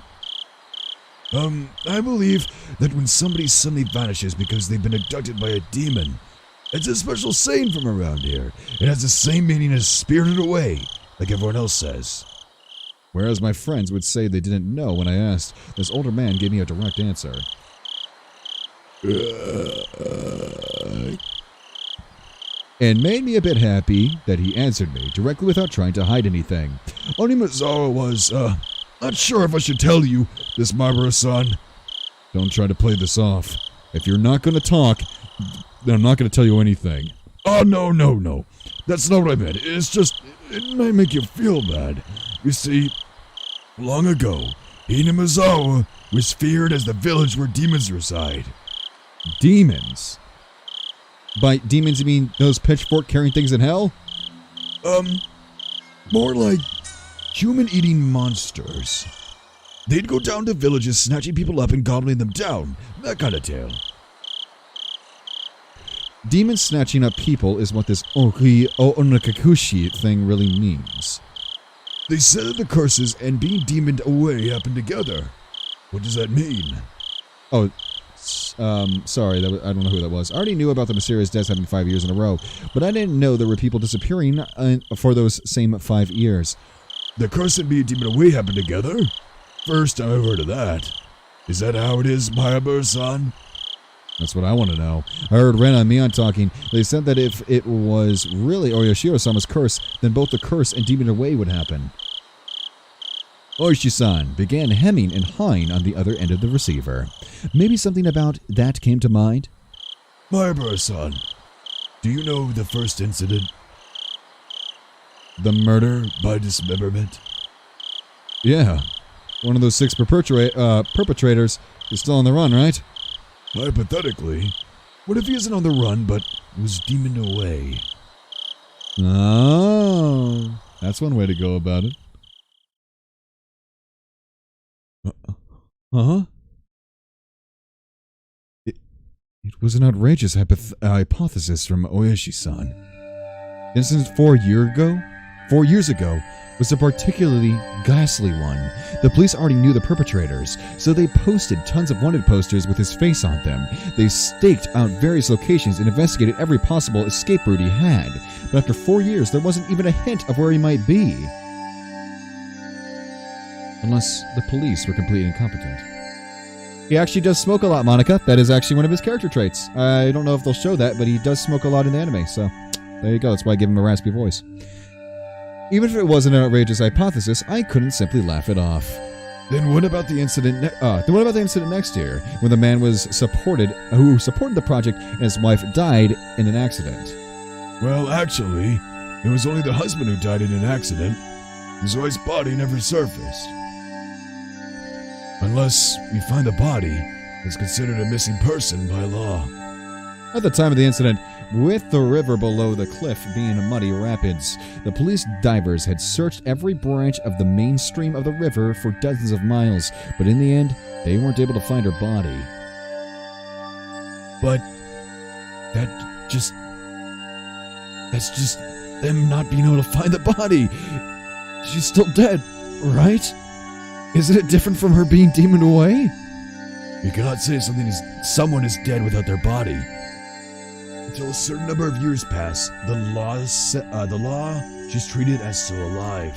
F: I believe that when somebody suddenly vanishes because they've been abducted by a demon, it's a special saying from around here. It has the same meaning as spirited away, like everyone else says.
A: Whereas my friends would say they didn't know when I asked, this older man gave me a direct answer. And made me a bit happy that he answered me directly without trying to hide anything.
F: Onimazawa was, not sure if I should tell you this, Marbra-san.
A: Don't try to play this off. If you're not going to talk, then I'm not going to tell you anything.
F: Oh, no. That's not what I meant. It's just, it might make you feel bad. You see, long ago, Onimazawa was feared as the village where demons reside.
A: Demons? By demons you mean those pitchfork-carrying things in hell?
F: More like human-eating monsters. They'd go down to villages snatching people up and gobbling them down. That kind of tale.
A: Demons snatching up people is what this Onikakushi thing really means.
F: They said that the curses and being demoned away happen together. What does that mean?
A: Oh, sorry, I don't know who that was. I already knew about the mysterious deaths happening 5 years in a row, but I didn't know there were people disappearing for those same 5 years.
F: The curse and being demoned away happen together? First time I've heard of that. Is that how it is, Marbra-san?
A: That's what I want to know. I heard Ren and Mion talking. They said that if it was really Oyoshiro-sama's curse, then both the curse and demon away would happen. Oishi-san began hemming and hawing on the other end of the receiver. Maybe something about that came to mind?
F: Marbra-san, do you know the first incident?
A: The murder?
F: By dismemberment?
A: Yeah. One of those 6 perpetrators is still on the run, right?
F: Hypothetically, what if he isn't on the run but was demoned away?
A: Oh, that's one way to go about it. Huh? It was an outrageous hypothesis from Oyashi-san. Incident 4 years ago? 4 years ago was a particularly ghastly one. The police already knew the perpetrators, so they posted tons of wanted posters with his face on them. They staked out various locations and investigated every possible escape route he had. But after 4 years, there wasn't even a hint of where he might be. Unless the police were completely incompetent. He actually does smoke a lot, Monica. That is actually one of his character traits. I don't know if they'll show that, but he does smoke a lot in the anime, so there you go. That's why I give him a raspy voice. Even if it was an outrageous hypothesis, I couldn't simply laugh it off. Then what about the incident? Next year, when the man who supported the project and his wife died in an accident?
F: Well, actually, it was only the husband who died in an accident. His wife's body never surfaced. Unless we find the body, it's considered a missing person by law.
A: At the time of the incident, with the river below the cliff being muddy rapids, the police divers had searched every branch of the main stream of the river for dozens of miles, but in the end, they weren't able to find her body.
F: But that's just them not being able to find the body.
A: She's still dead, right? Isn't it different from her being demoned away?
F: You cannot say someone is dead without their body. Until a certain number of years pass, the law she's treated as still alive.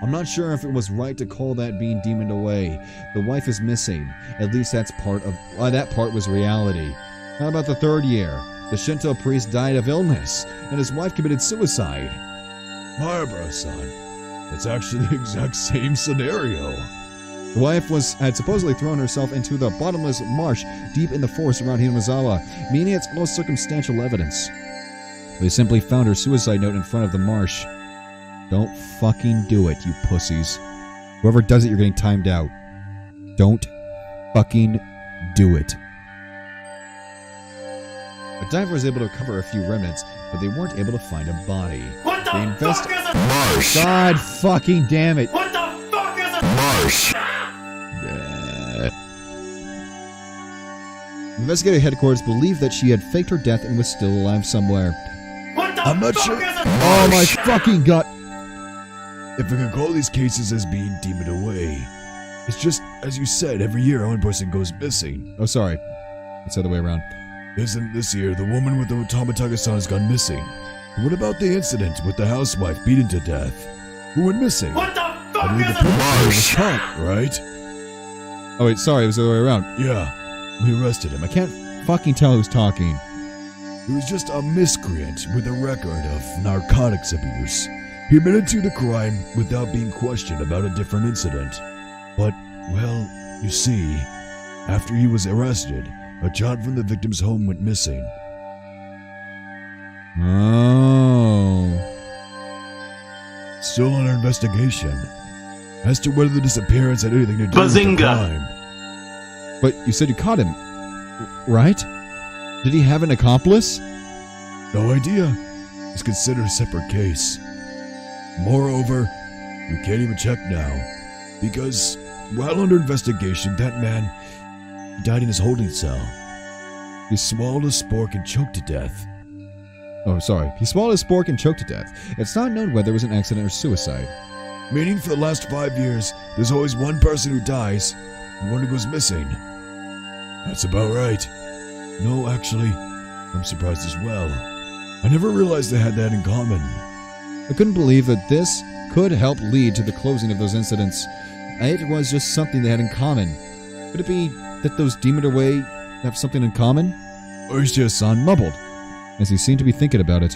A: I'm not sure if it was right to call that being demoned away. The wife is missing. At least that part was reality. How about the 3rd year? The Shinto priest died of illness, and his wife committed suicide.
F: Barbara-san, it's actually the exact same scenario.
A: The wife had supposedly thrown herself into the bottomless marsh deep in the forest around Hinomazawa, meaning it's all circumstantial evidence. They simply found her suicide note in front of the marsh. Don't fucking do it, you pussies. Whoever does it, you're getting timed out. Don't fucking do it. A diver was able to recover a few remnants, but they weren't able to find a body.
D: What the fuck is a
F: marsh?
A: God fucking damn it.
D: What the fuck is a
F: marsh?
A: Investigative headquarters believed that she had faked her death and was still alive somewhere.
D: What the
F: I'm not
D: fuck
F: sure.
D: is a
A: Oh my fucking god!
F: If we can call these cases as being demoned away, it's just, as you said, every year one person goes missing.
A: Oh, sorry. It's the other way around.
F: Isn't this year the woman with the Tomataka-san has gone missing? And what about the incident with the housewife beaten to death? Who went missing?
D: What the
F: I
D: fuck
F: believe
D: is
F: the
D: a
F: perpetrator was caught, right?
A: Oh wait, sorry, it was the other way around.
F: Yeah, we arrested him.
A: I can't fucking tell who's talking.
F: He was just a miscreant with a record of narcotics abuse. He admitted to the crime without being questioned about a different incident. But, well, you see, after he was arrested, a child from the victim's home went missing.
A: Oh.
F: Still under investigation as to whether the disappearance had anything to do with the crime.
A: But you said you caught him, right? Did he have an accomplice?
F: No idea. It's considered a separate case. Moreover, we can't even check now, because while under investigation, that man died in his holding cell. He swallowed a spork and choked to death.
A: Oh, sorry. He swallowed a spork and choked to death. It's not known whether it was an accident or suicide.
F: Meaning for the last 5 years, there's always one person who dies and one who goes missing. That's about right. No, actually, I'm surprised as well. I never realized they had that in common.
A: I couldn't believe that this could help lead to the closing of those incidents. It was just something they had in common. Could it be that those demoned away have something in common? Or is San mumbled, as he seemed to be thinking about it.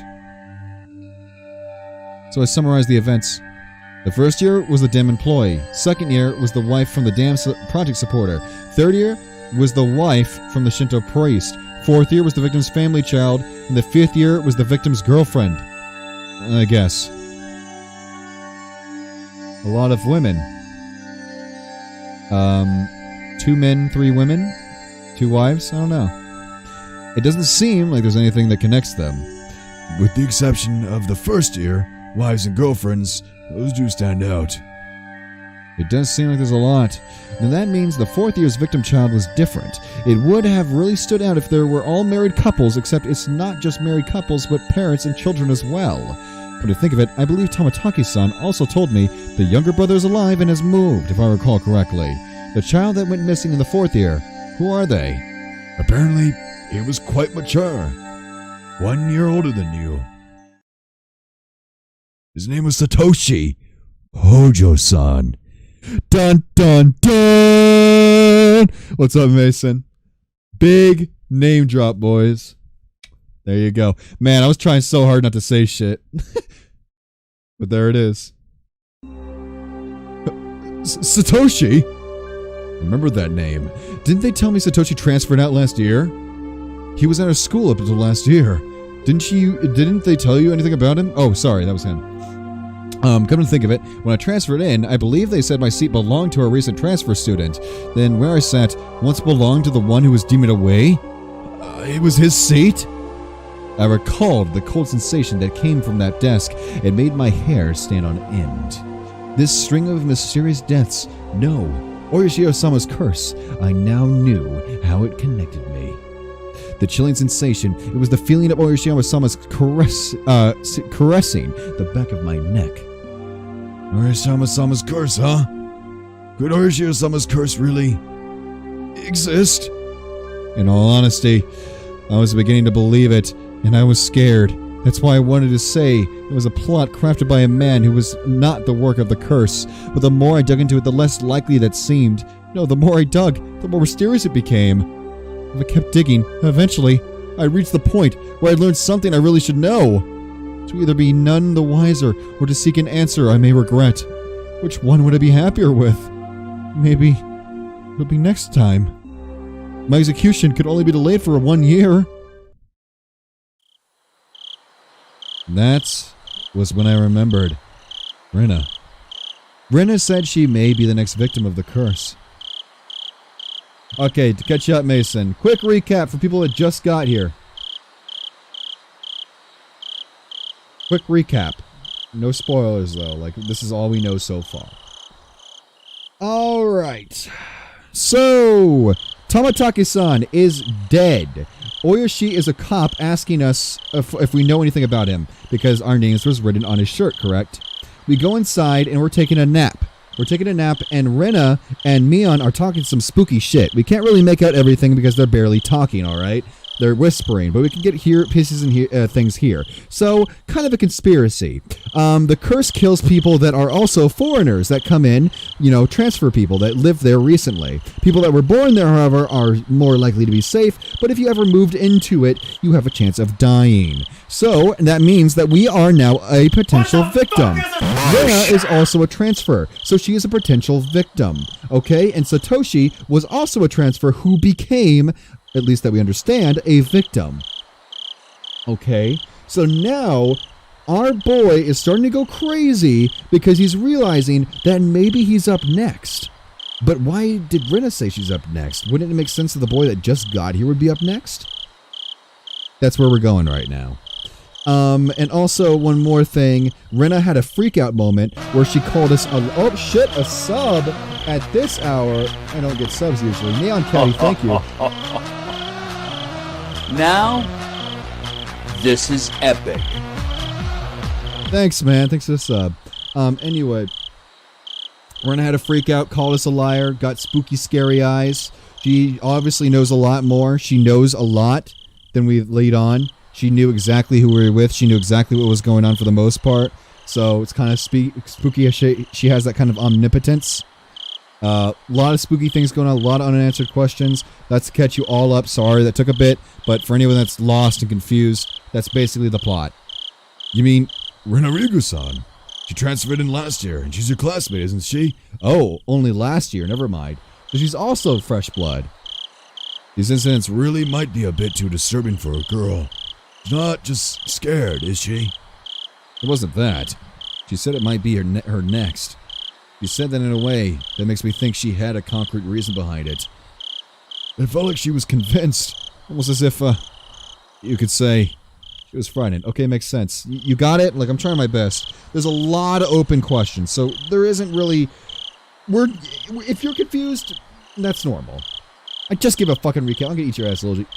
A: So I summarized the events. The first year was the dam employee. Second year was the wife from the dam project supporter. Third year was the wife from the Shinto priest. Fourth year was the victim's family child. And the fifth year was the victim's girlfriend. I guess. A lot of women. 2 men, 3 women? 2 wives? I don't know. It doesn't seem like there's anything that connects them.
F: With the exception of the first year, wives and girlfriends, those do stand out.
A: It does seem like there's a lot. And that means the fourth year's victim child was different. It would have really stood out if there were all married couples, except it's not just married couples, but parents and children as well. Come to think of it, I believe Tomotake's-san also told me the younger brother is alive and has moved, if I recall correctly. The child that went missing in the 4th year, who are they?
F: Apparently, he was quite mature. 1 year older than you. His name was Satoshi Hojo-san.
A: Dun dun dun! What's up, Mason? Big name drop, boys. There you go. Man, I was trying so hard not to say shit. But there it is. Satoshi? Remember that name. Didn't they tell me Satoshi transferred out last year? He was at our school up until last year. Didn't they tell you anything about him? Oh, sorry, that was him. Come to think of it, when I transferred in, I believe they said my seat belonged to a recent transfer student. Then where I sat once belonged to the one who was deemed away? It was his seat? I recalled the cold sensation that came from that desk. It made my hair stand on end. This string of mysterious deaths, no, Orishio-sama's curse, I now knew how it connected me. The chilling sensation, it was the feeling of Orishio-sama's caressing the back of my neck.
F: Orishio-sama's curse, huh? Could Orishio-sama's curse really exist?
A: In all honesty, I was beginning to believe it, and I was scared. That's why I wanted to say it was a plot crafted by a man who was not the work of the curse. But the more I dug into it, the less likely that seemed. No, the more I dug, the more mysterious it became. If I kept digging, eventually, I reached the point where I learned something I really should know. To either be none the wiser, or to seek an answer I may regret. Which one would I be happier with? Maybe it'll be next time. My execution could only be delayed for 1 year. That was when I remembered Rina. Rina said she may be the next victim of the curse. Okay, to catch you up, Mason. Quick recap for people that just got here. Quick recap. No spoilers, though. Like, this is all we know so far. Alright. So, Tomotake's-san is dead. Oyoshi is a cop asking us if we know anything about him, because our names was written on his shirt, correct? We go inside and we're taking a nap. And Rina and Mion are talking some spooky shit. We can't really make out everything because they're barely talking, alright? They're whispering, but we can get pieces and things here. So, kind of a conspiracy. The curse kills people that are also foreigners that come in, transfer people that live there recently. People that were born there, however, are more likely to be safe, but if you ever moved into it, you have a chance of dying. So, that means that we are now a potential victim. Rina is also a transfer, so she is a potential victim. Okay, and Satoshi was also a transfer who became, at least that we understand, a victim. Okay, so now our boy is starting to go crazy because he's realizing that maybe he's up next. But why did Rina say she's up next? Wouldn't it make sense that the boy that just got here would be up next? That's where we're going right now. And also one more thing, Rina had a freak out moment where she called us a sub at this hour. I don't get subs usually. Neon Caddy, thank you.
J: Now, this is epic.
A: Thanks, man. Thanks for the sub. Anyway, Rina had a freak out, called us a liar, got spooky, scary eyes. She obviously knows a lot more. She knows a lot than we lead on. She knew exactly who we were with. She knew exactly what was going on for the most part. So it's kind of spooky. She has that kind of omnipotence. A lot of spooky things going on, a lot of unanswered questions. That's to catch you all up. Sorry, that took a bit. But for anyone that's lost and confused, that's basically the plot.
F: You mean Rina Rigu-san? She transferred in last year, and she's your classmate, isn't she?
A: Oh, only last year. Never mind. So she's also fresh blood.
F: These incidents really might be a bit too disturbing for a girl. She's not just scared, is she?
A: It wasn't that. She said it might be her next. She said that in a way that makes me think she had a concrete reason behind it.
F: It felt like she was convinced.
A: Almost as if, you could say, she was frightened. Okay, makes sense. You got it? Like, I'm trying my best. There's a lot of open questions, so there isn't really... If you're confused, that's normal. I just give a fucking recap. I'm gonna eat your ass, little G.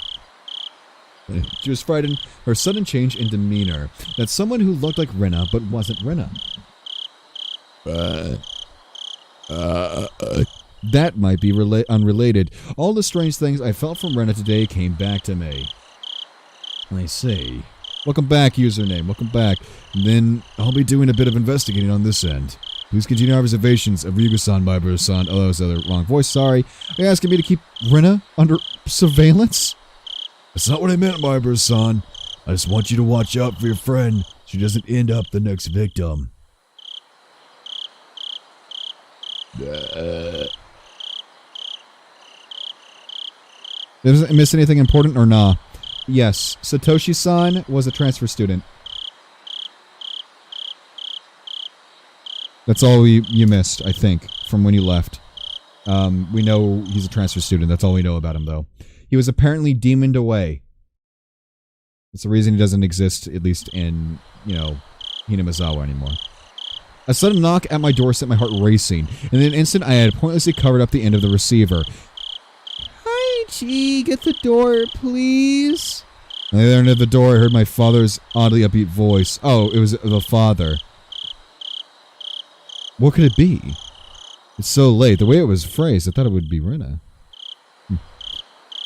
A: She was frightened, her sudden change in demeanor. That someone who looked like Rena but wasn't Rena. That might be unrelated. All the strange things I felt from Rena today came back to me. I see. Welcome back, username. Welcome back. And then I'll be doing a bit of investigating on this end. Please continue observations of Ryuga-san, my brother-san. Oh, that was the wrong voice. Sorry. Are you asking me to keep Rena under surveillance?
F: That's not what I meant, my brother-san. I just want you to watch out for your friend. She doesn't end up the next victim.
A: Did I miss anything important or nah? Yes, Satoshi-san was a transfer student. That's all you missed, I think, from when you left. We know he's a transfer student. That's all we know about him, though. He was apparently demoned away. That's the reason he doesn't exist, at least in, Hinamizawa anymore. A sudden knock at my door sent my heart racing. In an instant, I had pointlessly covered up the end of the receiver. Hi, Chi, get the door, please. On the other end of the door, I heard my father's oddly upbeat voice. Oh, it was the father. What could it be? It's so late. The way it was phrased, I thought it would be Rena.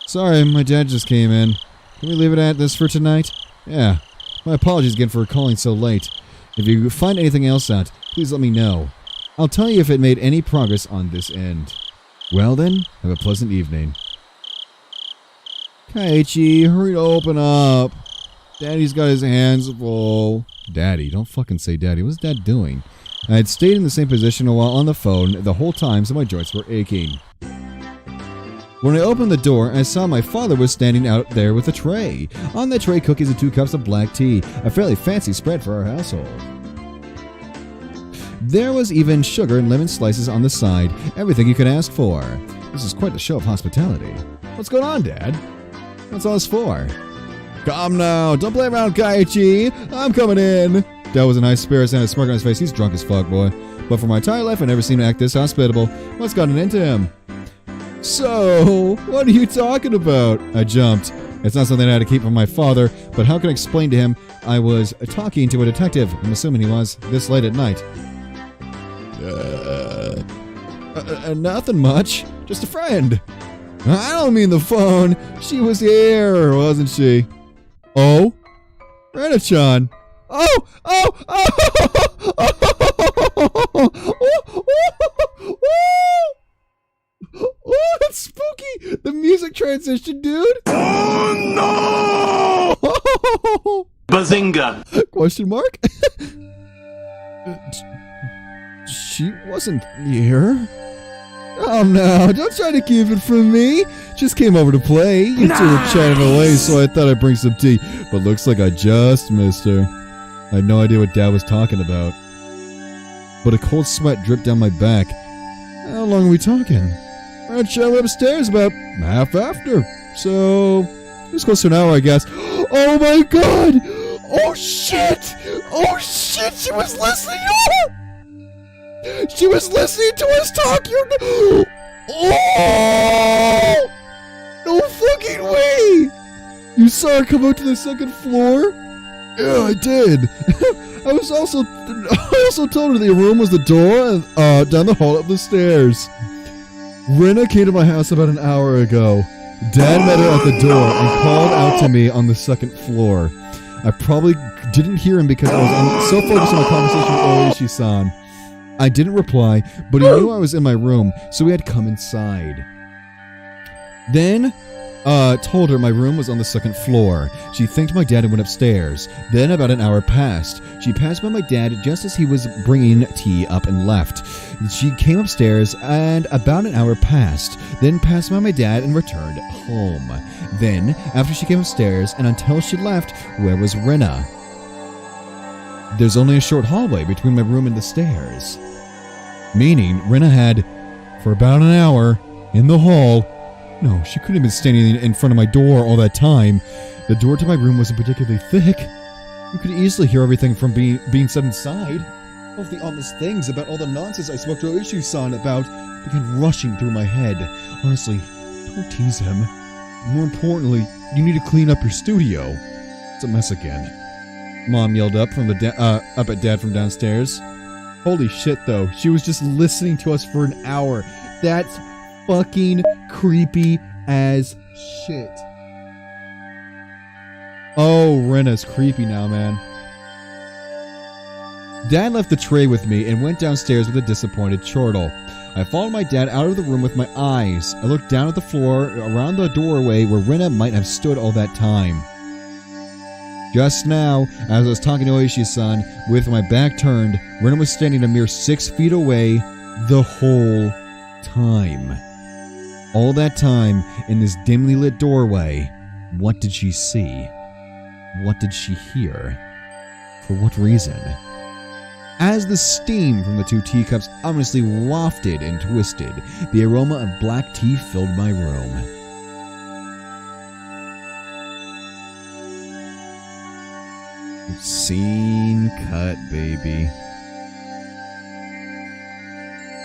A: Sorry, my dad just came in. Can we leave it at this for tonight? Yeah. My apologies again for calling so late. If you find anything else out, please let me know. I'll tell you if it made any progress on this end. Well then, have a pleasant evening. Kaiichi, hurry to open up. Daddy's got his hands full. Daddy, don't fucking say daddy. What's dad doing? I had stayed in the same position while on the phone the whole time, so my joints were aching. When I opened the door, I saw my father was standing out there with a tray. On that tray, cookies and 2 cups of black tea, a fairly fancy spread for our household. There was even sugar and lemon slices on the side, everything you could ask for. This is quite the show of hospitality. What's going on, Dad? What's all this for? Come now, don't play around, Kaiichi. I'm coming in. Dad was in high spirits and a smirk on his face. He's drunk as fuck, boy. But for my entire life, I never seen him act this hospitable. What's gotten into him? So, what are you talking about? I jumped. It's not something I had to keep from my father, but how can I explain to him I was talking to a detective? I'm assuming he was this late at night. Nothing much. Just a friend. I don't mean the phone. She was here, wasn't she? Oh? Rena-chan. Oh! Oh, that's spooky! The music transition, dude! Oh, no!
J: Bazinga!
A: Question mark? She wasn't here. Oh, no, don't try to keep it from me. Just came over to play. You two were chatting away, so I thought I'd bring some tea. But looks like I just missed her. I had no idea what Dad was talking about. But a cold sweat dripped down my back. How long are we talking? I went upstairs about half after. So, it was close to an hour, I guess. Oh my god! Oh shit! Oh shit! She was listening to her! She was listening to us talk! Oh! No fucking way! You saw her come out to the second floor? Yeah, I did. I also told her the room was the door down the hall up the stairs. Rena came to my house about an hour ago. Dad met her at the door and called out to me on the second floor. I probably didn't hear him because I was so focused on my conversation with Oishi-san. I didn't reply, but he knew I was in my room, so he had come inside. Then, told her my room was on the second floor. She thanked my dad and went upstairs. Then about an hour passed. She passed by my dad just as he was bringing tea up and left. She came upstairs and about an hour passed. Then passed by my dad and returned home. Then, after she came upstairs and until she left, where was Rena? There's only a short hallway between my room and the stairs. Meaning, Rena had, for about an hour, in the hall. No, she couldn't have been standing in front of my door all that time. The door to my room wasn't particularly thick. You could easily hear everything from being said inside. All of the ominous things about all the nonsense I spoke to Oishi-san about began rushing through my head. Honestly, don't tease him. More importantly, You need to clean up your studio. It's a mess again. Mom yelled up from up at Dad from downstairs. Holy shit, though. She was just listening to us for an hour. That's fucking creepy as shit. Oh, Rena's creepy now, man. Dad left the tray with me and went downstairs with a disappointed chortle. I followed my dad out of the room with my eyes. I looked down at the floor around the doorway where Rena might have stood all that time. Just now, as I was talking to Oishi-san, with my back turned, Rena was standing a mere 6 feet away the whole time. All that time, in this dimly lit doorway, what did she see? What did she hear? For what reason? As the steam from the 2 teacups ominously wafted and twisted, the aroma of black tea filled my room. Scene cut, baby.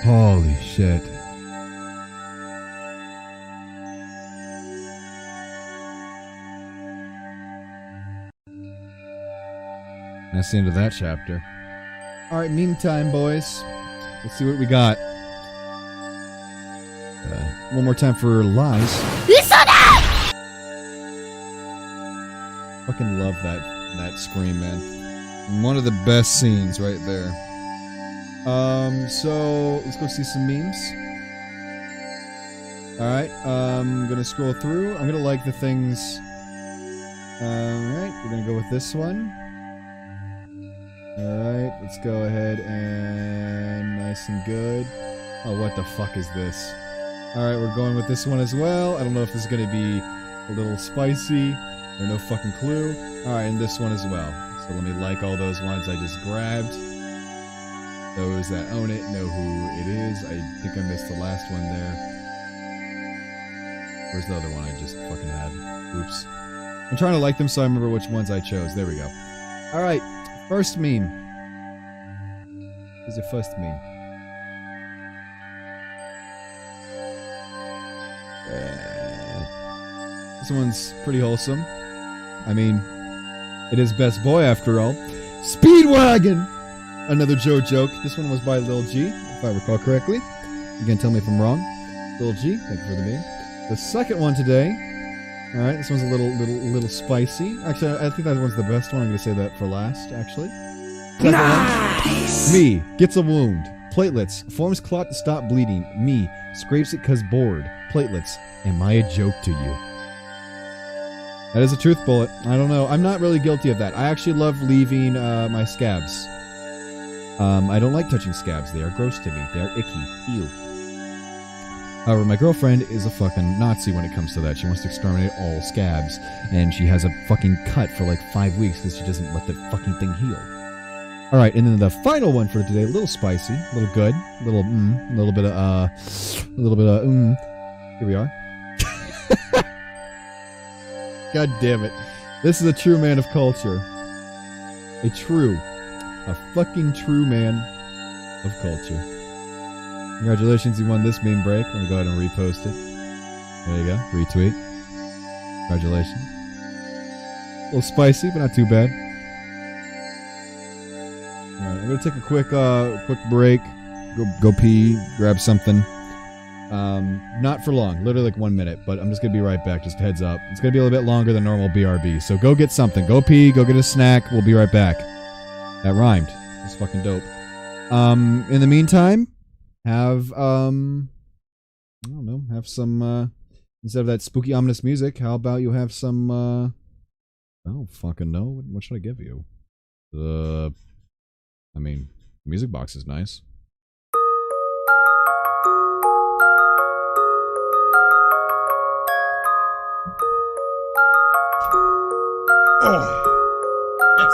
A: Holy shit. That's the end of that chapter. Alright, meme time, boys. Let's see what we got. One more time for lies. Fucking love that scream, man. One of the best scenes right there. So let's go see some memes. Alright, I'm gonna scroll through. I'm gonna like the things. Alright, we're gonna go with this one. Alright, let's go ahead and nice and good. Oh, what the fuck is this? Alright, we're going with this one as well. I don't know if this is gonna be a little spicy or no fucking clue. Alright, and this one as well. So let me like all those ones I just grabbed. Those that own it know who it is. I think I missed the last one there. Where's the other one I just fucking had? Oops. I'm trying to like them so I remember which ones I chose. There we go. Alright, first meme. Here's your first meme. This one's pretty wholesome. I mean, it is Best Boy after all. Speedwagon! Another Joe joke. This one was by Lil G, if I recall correctly. You can tell me if I'm wrong. Lil G, thank you for the meme. The second one today. Alright, this one's a little spicy. Actually, I think that one's the best one. I'm gonna say that for last, actually. Nice! Me, gets a wound. Platelets, forms clot to stop bleeding. Me, scrapes it cause bored. Platelets, am I a joke to you? That is a truth bullet. I don't know. I'm not really guilty of that. I actually love leaving my scabs. I don't like touching scabs. They are gross to me. They are icky. Ew. However, my girlfriend is a fucking Nazi when it comes to that. She wants to exterminate all scabs. And she has a fucking cut for like 5 weeks because she doesn't let the fucking thing heal. Alright, and then the final one for today, a little spicy, a little good, a little bit of Here we are. God damn it. This is a true man of culture. A fucking true man of culture. Congratulations, you won this meme break. I'm gonna go ahead and repost it. There you go. Retweet. Congratulations. A little spicy, but not too bad. Alright, I'm gonna take a quick break. Go pee, grab something. Not for long, literally like 1 minute, but I'm just gonna be right back, just heads up. It's gonna be a little bit longer than normal BRB, so go get something. Go pee, go get a snack, we'll be right back. That rhymed. It's fucking dope. In the meantime, have, I don't know, have some, instead of that spooky ominous music, how about you have some, I don't fucking know. What should I give you? I mean, music box is nice. Oh, yes.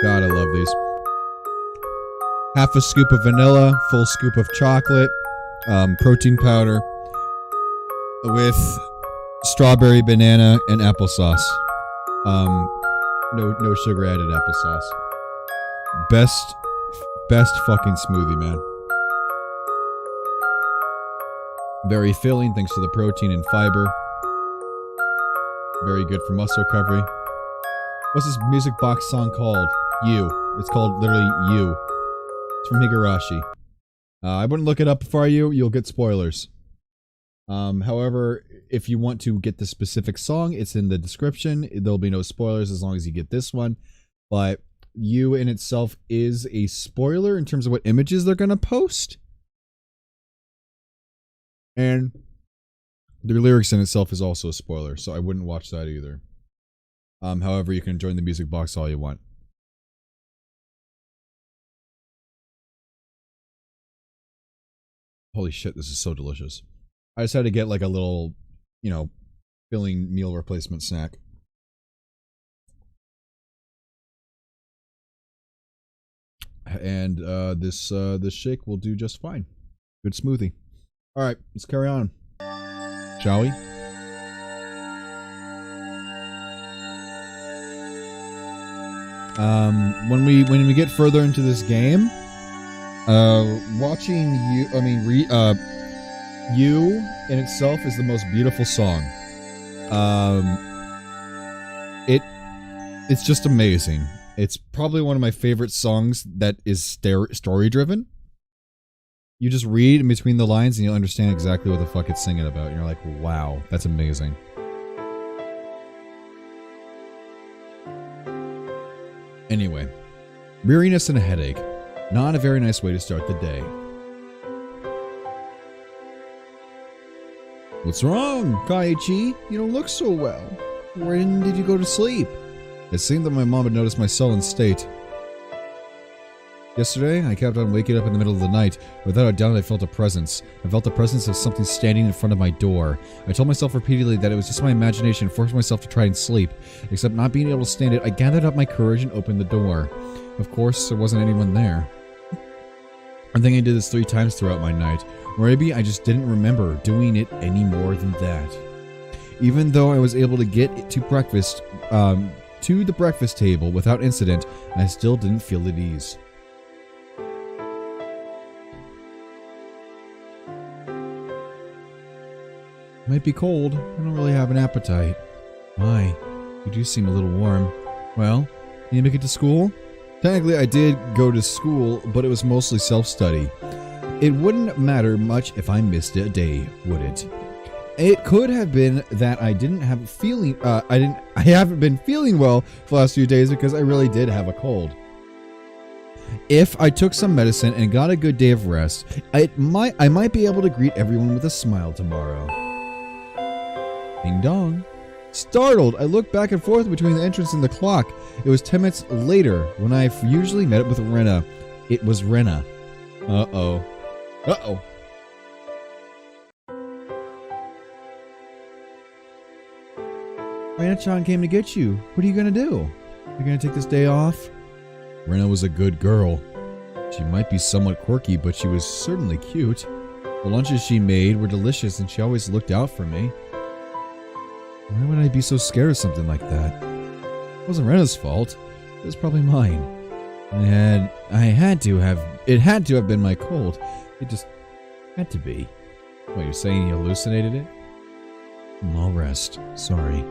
A: God, I love these. Half a scoop of vanilla, full scoop of chocolate, protein powder with strawberry, banana, and applesauce. No sugar added applesauce. Best fucking smoothie, man. Very filling thanks to the protein and fiber. Very good for muscle recovery. What's this music box song called? You. It's called literally You. It's from Higurashi. I wouldn't look it up for you. You'll get spoilers. However, if you want to get the specific song, it's in the description. There'll be no spoilers as long as you get this one. But You in itself is a spoiler in terms of what images they're going to post. And the lyrics in itself is also a spoiler, so I wouldn't watch that either. However, you can join the music box all you want. Holy shit, this is so delicious. I just had to get like a little, filling meal replacement snack. And this shake will do just fine. Good smoothie. All right, let's carry on. Shall we? When we get further into this game, watching You, You in itself is the most beautiful song. It's just amazing. It's probably one of my favorite songs that is story driven. You just read in between the lines and you'll understand exactly what the fuck it's singing about. And you're like, wow, that's amazing. Anyway, weariness and a headache. Not a very nice way to start the day. What's wrong, Kaiichi? You don't look so well. When did you go to sleep? It seemed that my mom had noticed my sullen state. Yesterday, I kept on waking up in the middle of the night. Without a doubt, I felt a presence. I felt the presence of something standing in front of my door. I told myself repeatedly that it was just my imagination, forced myself to try and sleep. Except not being able to stand it, I gathered up my courage and opened the door. Of course, there wasn't anyone there. I think I did this 3 times throughout my night. Or maybe I just didn't remember doing it any more than that. Even though I was able to get to breakfast to the breakfast table without incident, I still didn't feel at ease. Might be cold. I don't really have an appetite. Why? You do seem a little warm. Well, can you make it to school? Technically, I did go to school, but it was mostly self-study. It wouldn't matter much if I missed a day, would it? It could have been that I didn't have a feeling. I haven't been feeling well for the last few days because I really did have a cold. If I took some medicine and got a good day of rest, I might be able to greet everyone with a smile tomorrow. Ding dong. Startled, I looked back and forth between the entrance and the clock. It was 10 minutes later when I usually met up with Rena. It was Rena. Uh-oh. Uh-oh. Rena-chan came to get you. What are you going to do? You're going to take this day off? Rena was a good girl. She might be somewhat quirky, but she was certainly cute. The lunches she made were delicious and she always looked out for me. Why would I be so scared of something like that? It wasn't Rena's fault. It was probably mine. It had to have been my cold. It just had to be. What, you're saying you hallucinated it? I'll rest. Sorry.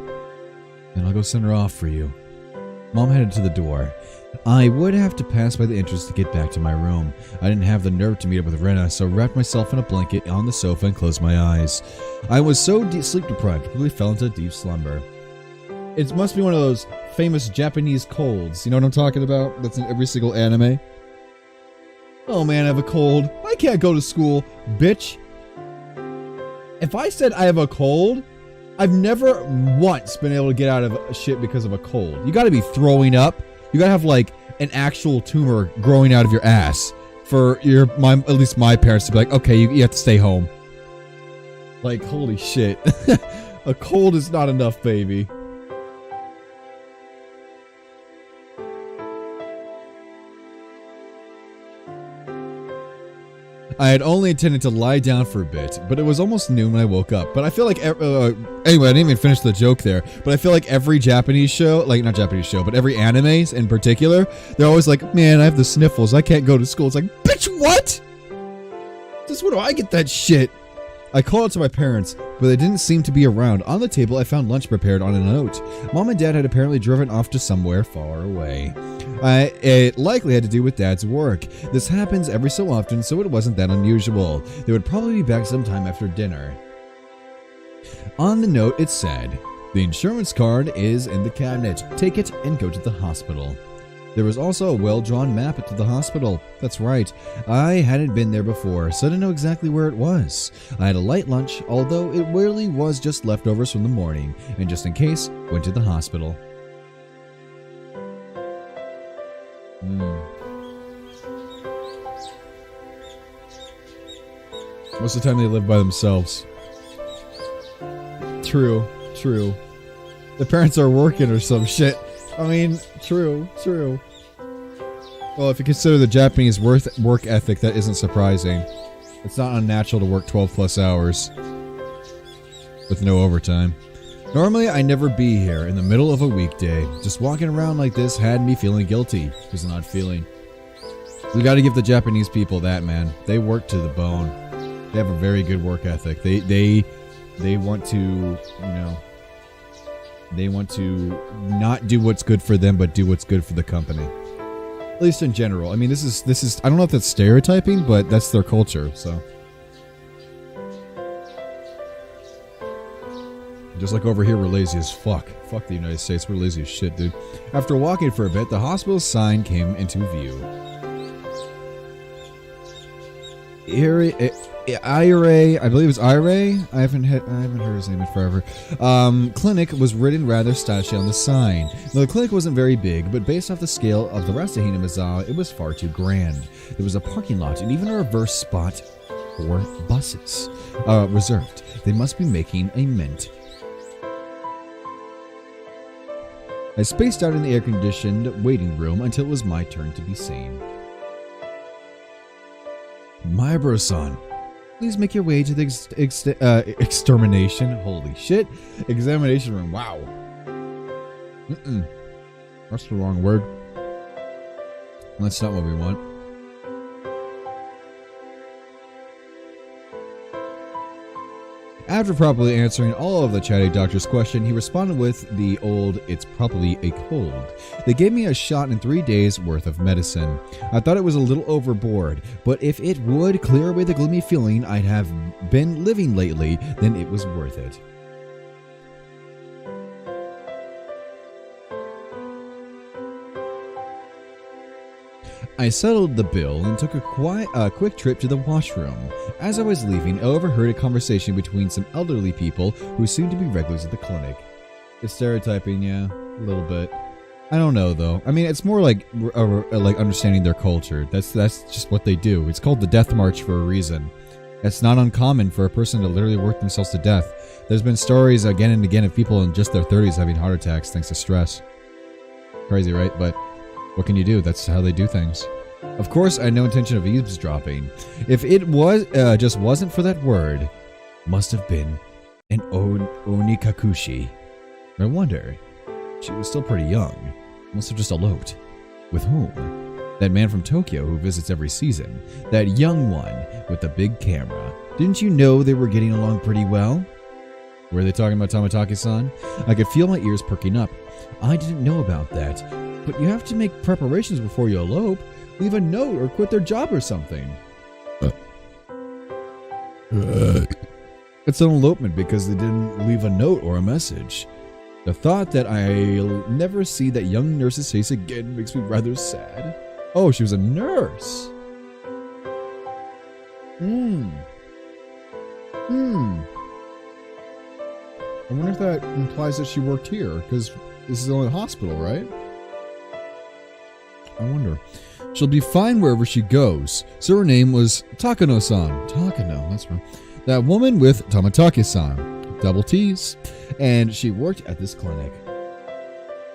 A: Then I'll go send her off for you. Mom headed to the door. I would have to pass by the entrance to get back to my room. I didn't have the nerve to meet up with Rena, so I wrapped myself in a blanket on the sofa and closed my eyes. I was so sleep deprived, I really fell into a deep slumber. It must be one of those famous Japanese colds. You know what I'm talking about? That's in every single anime. Oh man, I have a cold. I can't go to school, bitch. If I said I have a cold, I've never once been able to get out of shit because of a cold. You gotta be throwing up. You gotta have like an actual tumor growing out of your ass for at least my parents to be like, okay, you have to stay home. Like, holy shit. A cold is not enough, baby. I had only intended to lie down for a bit, but it was almost noon when I woke up. But I feel like, anyway, I didn't even finish the joke there, but I feel like every Japanese show, like not Japanese show, but every animes in particular, they're always like, man, I have the sniffles, I can't go to school. It's like, bitch, what? Just where do I get that shit? I called out to my parents, but they didn't seem to be around. On the table, I found lunch prepared on a note. Mom and Dad had apparently driven off to somewhere far away. It likely had to do with Dad's work. This happens every so often, so it wasn't that unusual. They would probably be back sometime after dinner. On the note, it said, the insurance card is in the cabinet. Take it and go to the hospital. There was also a well-drawn map to the hospital. That's right, I hadn't been there before, so I didn't know exactly where it was. I had a light lunch, although it really was just leftovers from the morning, and just in case, went to the hospital. Most of the time they live by themselves. True. The parents are working or some shit. I mean, true. Well, if you consider the Japanese work ethic, that isn't surprising. It's not unnatural to work 12 plus hours with no overtime. Normally, I'd never be here in the middle of a weekday. Just walking around like this had me feeling guilty. It was an odd feeling. We gotta give the Japanese people that, man. They work to the bone. They have a very good work ethic. They want to, you know, they want to not do what's good for them, but do what's good for the company. At least in general. I mean, this is I don't know if that's stereotyping, but that's their culture, so. Just like over here, we're lazy as fuck. Fuck the United States, we're lazy as shit, dude. After walking for a bit, the hospital sign came into view. Ire, I believe it's Ire. I haven't heard his name in forever. Clinic was written rather stashly on the sign. Now, the clinic wasn't very big, but based off the scale of the rest of Hinamizawa, it was far too grand. There was a parking lot and even a reverse spot for buses reserved. They must be making a mint. I spaced out in the air-conditioned waiting room until it was my turn to be seen. Maibro-san, please make your way to the extermination. Holy shit. Examination room. Wow. That's the wrong word. That's not what we want. After properly answering all of the chatty doctor's question, he responded with the old, "It's probably a cold." They gave me a shot and 3 days worth of medicine. I thought it was a little overboard, but if it would clear away the gloomy feeling I'd have been living lately, then it was worth it. I settled the bill and took a quick trip to the washroom. As I was leaving, I overheard a conversation between some elderly people who seemed to be regulars at the clinic. It's stereotyping, yeah, a little bit. I don't know though. I mean, it's more like understanding their culture. That's just what they do. It's called the Death March for a reason. It's not uncommon for a person to literally work themselves to death. There's been stories again and again of people in just their 30s having heart attacks thanks to stress. Crazy, right? But what can you do? That's how they do things. Of course, I had no intention of eavesdropping. If it was just wasn't for that word, must have been an Onikakushi. I wonder. She was still pretty young. Must have just eloped. With whom? That man from Tokyo who visits every season. That young one with the big camera. Didn't you know they were getting along pretty well? Were they talking about Tamataki-san? I could feel my ears perking up. I didn't know about that. But you have to make preparations before you elope. Leave a note or quit their job or something. It's an elopement because they didn't leave a note or a message. The thought that I'll never see that young nurse's face again makes me rather sad. Oh, she was a nurse. I wonder if that implies that she worked here, because this is the only hospital, right? I wonder. She'll be fine wherever she goes. So her name was Takano-san. Takano, that's right. That woman with Tamataki-san. Double T's. And she worked at this clinic.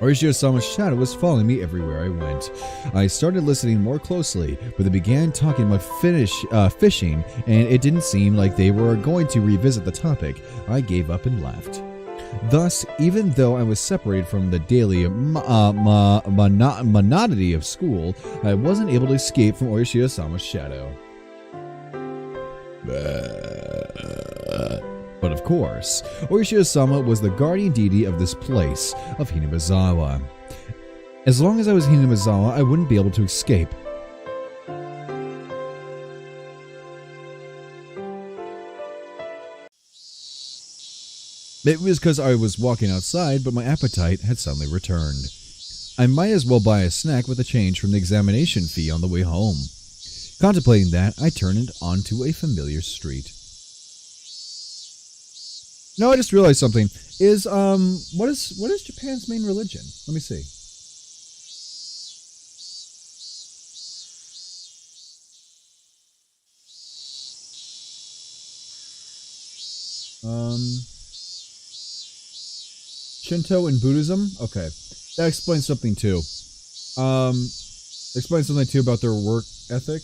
A: Horatio-sama's shadow was following me everywhere I went. I started listening more closely, but they began talking about fishing, and it didn't seem like they were going to revisit the topic. I gave up and left. Thus, even though I was separated from the daily monotony of school, I wasn't able to escape from Horatio-sama's shadow. But of course, Horatio-sama was the guardian deity of this place, of Hinamizawa. As long as I was Hinamizawa, I wouldn't be able to escape. It was because I was walking outside, but my appetite had suddenly returned. I might as well buy a snack with a change from the examination fee on the way home. Contemplating that, I turned onto a familiar street. No, I just realized something. What is Japan's main religion? Let me see. Shinto and Buddhism? Okay. That explains something too. Explains something too about their work ethic.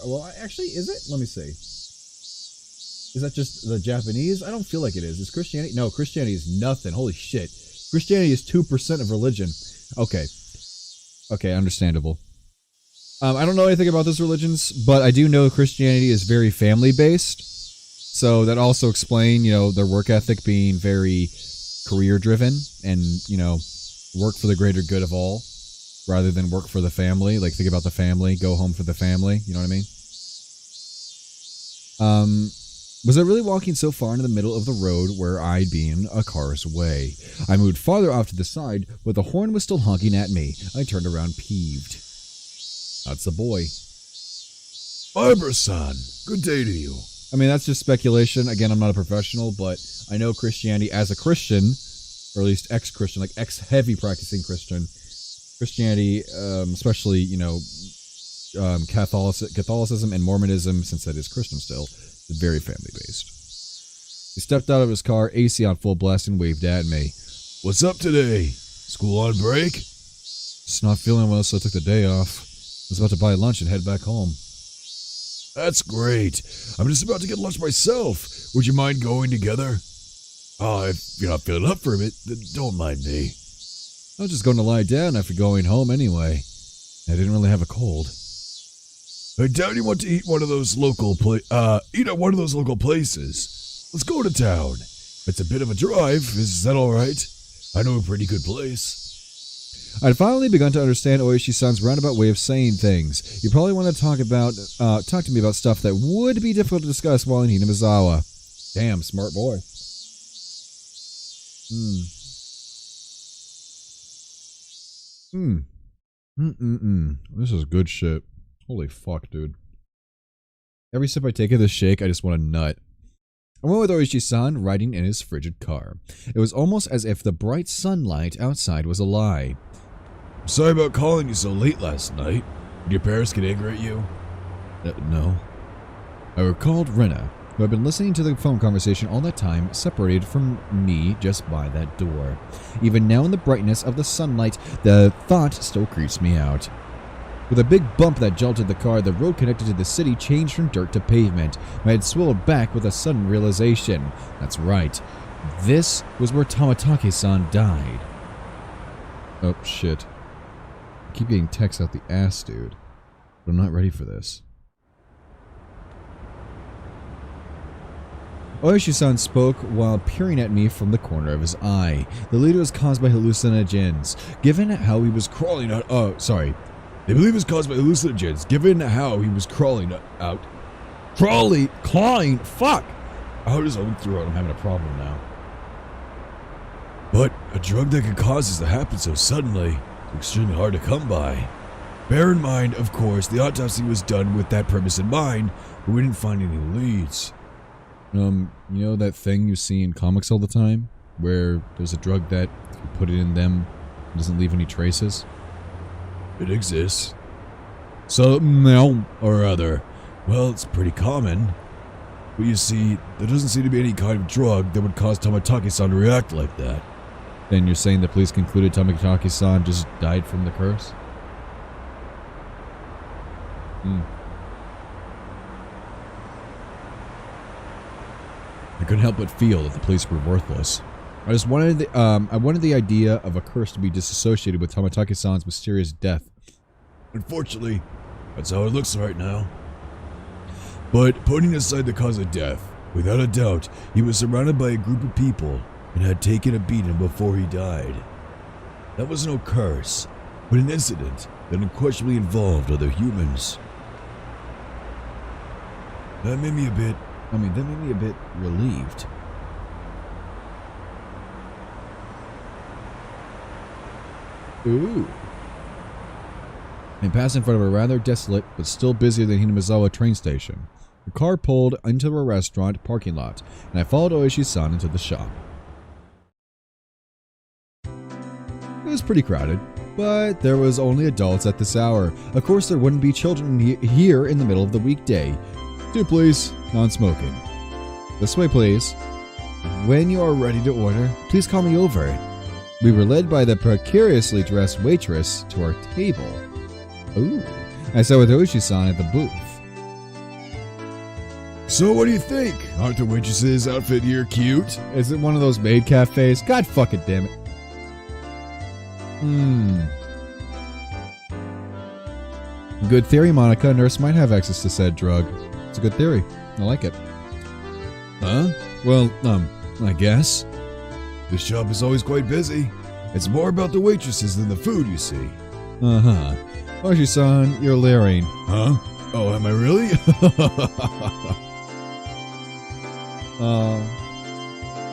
A: Well, actually, is it? Let me see. Is that just the Japanese? I don't feel like it is. Is Christianity? No, Christianity is nothing. Holy shit. Christianity is 2% of religion. Okay. Okay, understandable. I don't know anything about those religions, but I do know Christianity is very family-based. So that also explains, their work ethic being very career-driven and, work for the greater good of all rather than work for the family. Like, think about the family, go home for the family. You know what I mean? Was I really walking so far into the middle of the road where I'd been a car's way? I moved farther off to the side, but the horn was still honking at me. I turned around peeved. That's the boy.
F: Barbara-san, good day to you.
A: I mean, that's just speculation. Again, I'm not a professional, but I know Christianity as a Christian, or at least ex-Christian, like ex-heavy practicing Christian. Christianity, especially, Catholicism and Mormonism, since that is Christian still, is very family-based. He stepped out of his car, AC on full blast, and waved at me.
F: What's up today? School on break?
A: Just not feeling well, so I took the day off. I was about to buy lunch and head back home.
F: That's great. I'm just about to get lunch myself. Would you mind going together? Oh, if you're not feeling up for it, then don't mind me.
A: I was just going to lie down after going home anyway. I didn't really have a cold.
F: I doubt you want to eat one of those local eat at one of those local places. Let's go to town. It's a bit of a drive. Is that all right? I know a pretty good place.
A: I'd finally begun to understand Oishi-san's roundabout way of saying things. You probably want to talk to me about stuff that would be difficult to discuss while in Hinamizawa. Damn, smart boy. This is good shit. Holy fuck, dude. Every sip I take of this shake, I just want a nut. I went with Oishi-san riding in his frigid car. It was almost as if the bright sunlight outside was a lie.
F: Sorry about calling you so late last night. Did your parents get angry at you?
A: No. I recalled Rena, who had been listening to the phone conversation all that time, separated from me just by that door. Even now in the brightness of the sunlight, the thought still creeps me out. With a big bump that jolted the car, the road connected to the city changed from dirt to pavement. I had swilled back with a sudden realization. That's right. This was where Tamatake-san died. Oh, shit. I keep getting texts out the ass, dude. But I'm not ready for this. Oishi-san spoke while peering at me from the corner of his eye. The lead was caused by hallucinogens. Given how he was crawling out... Oh, sorry.
F: They believe it's caused by hallucinogens, given how he was clawing
A: fuck!
F: out his own throat. I'm having a problem now. But a drug that can cause this to happen so suddenly is extremely hard to come by. Bear in mind, of course, the autopsy was done with that premise in mind, but we didn't find any leads.
A: You know that thing you see in comics all the time? Where there's a drug that, if you put it in them, it doesn't leave any traces?
F: It exists.
A: Something or other.
F: Well, it's pretty common. But you see, there doesn't seem to be any kind of drug that would cause Tamatake-san to react like that.
A: Then you're saying the police concluded Tamatake-san just died from the curse? I couldn't help but feel that the police were worthless. I just wanted I wanted the idea of a curse to be disassociated with Tamatake-san's mysterious death.
F: Unfortunately, that's how it looks right now. But putting aside the cause of death, without a doubt, he was surrounded by a group of people and had taken a beating before he died. That was no curse, but an incident that unquestionably involved other humans. That made me a bit
A: relieved. Ooh. I passed in front of a rather desolate, but still busier than Hinamizawa train station. The car pulled into a restaurant parking lot, and I followed Oishi-san into the shop. It was pretty crowded, but there was only adults at this hour. Of course, there wouldn't be children here in the middle of the weekday. 2 please, non-smoking. This way, please. When you are ready to order, please call me over. We were led by the precariously dressed waitress to our table. Ooh. I sat with Oishi-san at the booth.
F: So what do you think? Aren't the waitress's outfit here cute?
A: Is it one of those maid cafes? God fucking damn it. Good theory, Monica. A nurse might have access to said drug. It's a good theory. I like it.
F: Huh?
A: Well, I guess.
F: This shop is always quite busy. It's more about the waitresses than the food, you see.
A: Uh-huh. Oishi-san, you're leering.
F: Huh? Oh, am I really?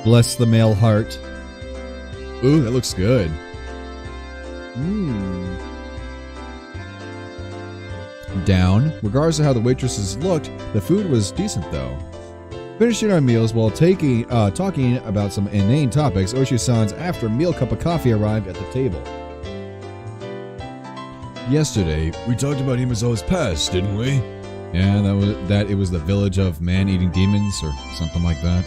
A: Bless the male heart. Ooh, that looks good. Down. Regardless of how the waitresses looked, the food was decent though. Finishing our meals while talking about some inane topics, Oishi-san's after-meal cup of coffee arrived at the table.
F: Yesterday, we talked about Hinamizawa's past, didn't we?
A: Yeah, it was the village of man-eating demons or something like that.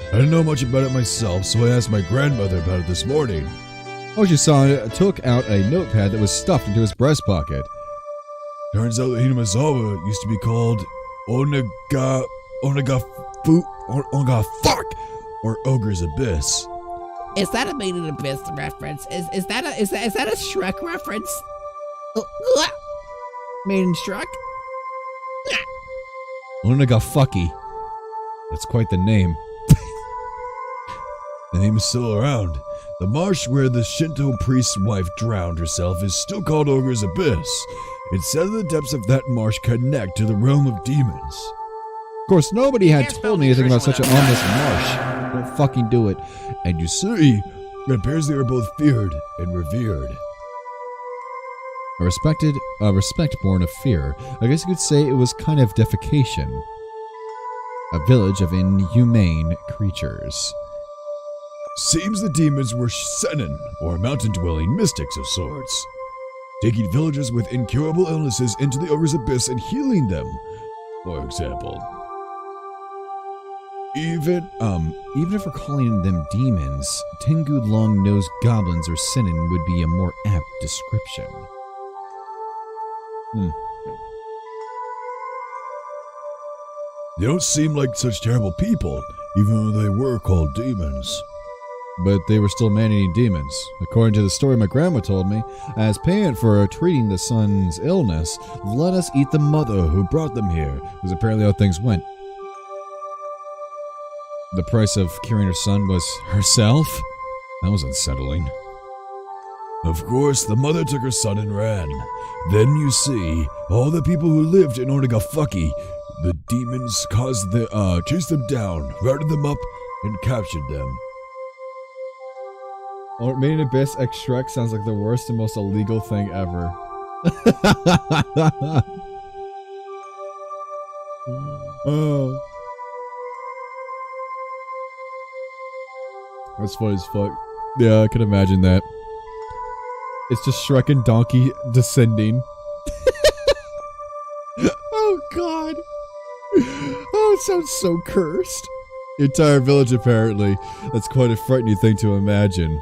F: I didn't know much about it myself, so I asked my grandmother about it this morning.
A: Oishi-san took out a notepad that was stuffed into his breast pocket.
F: Turns out that Hinamizawa used to be called or Ogre's Abyss.
E: Is that a Made in Abyss reference? Is that a Shrek reference? Made in Shrek?
A: Onagafucky. That's quite the name.
F: The name is still around. The marsh where the Shinto priest's wife drowned herself is still called Ogre's Abyss. It's said the depths of that marsh connect to the realm of demons.
A: Of course, nobody had told me anything about such an ominous marsh. Don't fucking do it.
F: And you see, it appears they are both feared and revered.
A: A respect born of fear. I guess you could say it was kind of defecation. A village of inhumane creatures.
F: Seems the demons were Senin, or mountain-dwelling mystics of sorts, taking villagers with incurable illnesses into the Ogre's Abyss and healing them, for example.
A: Even if we're calling them demons, Tengu long-nosed goblins or Senin would be a more apt description.
F: They don't seem like such terrible people, even though they were called demons.
A: But they were still man-eating demons. According to the story my grandma told me, as payment for treating the son's illness, let us eat the mother who brought them here, was apparently how things went. The price of curing her son was herself? That was unsettling.
F: Of course, the mother took her son and ran. Then you see, all the people who lived in Onagafucky, the demons chased them down, rounded them up, and captured them.
A: Made in Abyss X Shrek sounds like the worst and most illegal thing ever. Oh. That's funny as fuck. Yeah, I can imagine that. It's just Shrek and Donkey descending. Oh god. Oh, it sounds so cursed. The entire village, apparently. That's quite a frightening thing to imagine.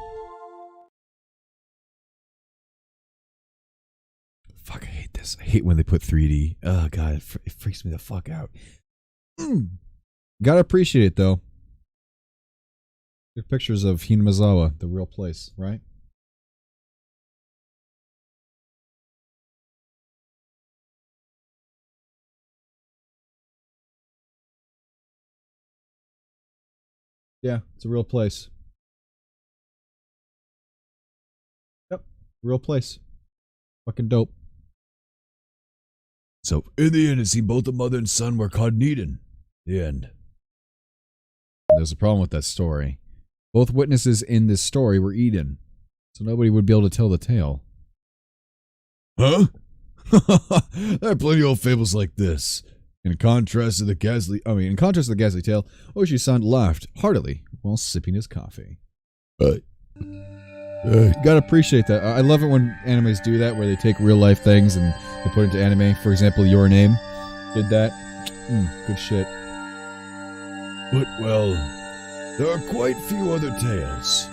A: Fuck, I hate this. I hate when they put 3D. Oh god, it freaks me the fuck out. Gotta appreciate it, though. Good pictures of Hinamazawa, the real place, right? Yeah, it's a real place. Yep, real place. Fucking dope.
F: So, in the end, it seemed both the mother and son were caught in Eden. The end.
A: There's a problem with that story. Both witnesses in this story were Eden, so nobody would be able to tell the tale.
F: Huh? There are plenty of old fables like this. In contrast to the ghastly tale, Oishi-san laughed heartily while sipping his coffee. Gotta appreciate that. I love it when animes do that, where they take real life things and they put it into anime. For example, Your Name did that. Good shit. But, well, there are quite few other tales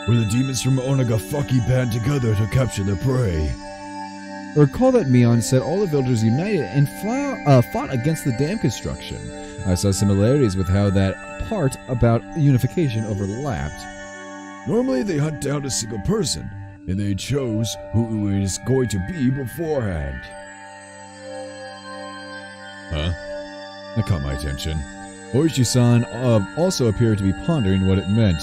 F: where the demons from Onagafucky band together to capture their prey.
A: I recall that Mion said all the villagers united and fought against the dam construction. I saw similarities with how that part about unification overlapped.
F: Normally they hunt down a single person, and they chose who it is going to be beforehand.
A: Huh? That caught my attention. Oishi-san also appeared to be pondering what it meant.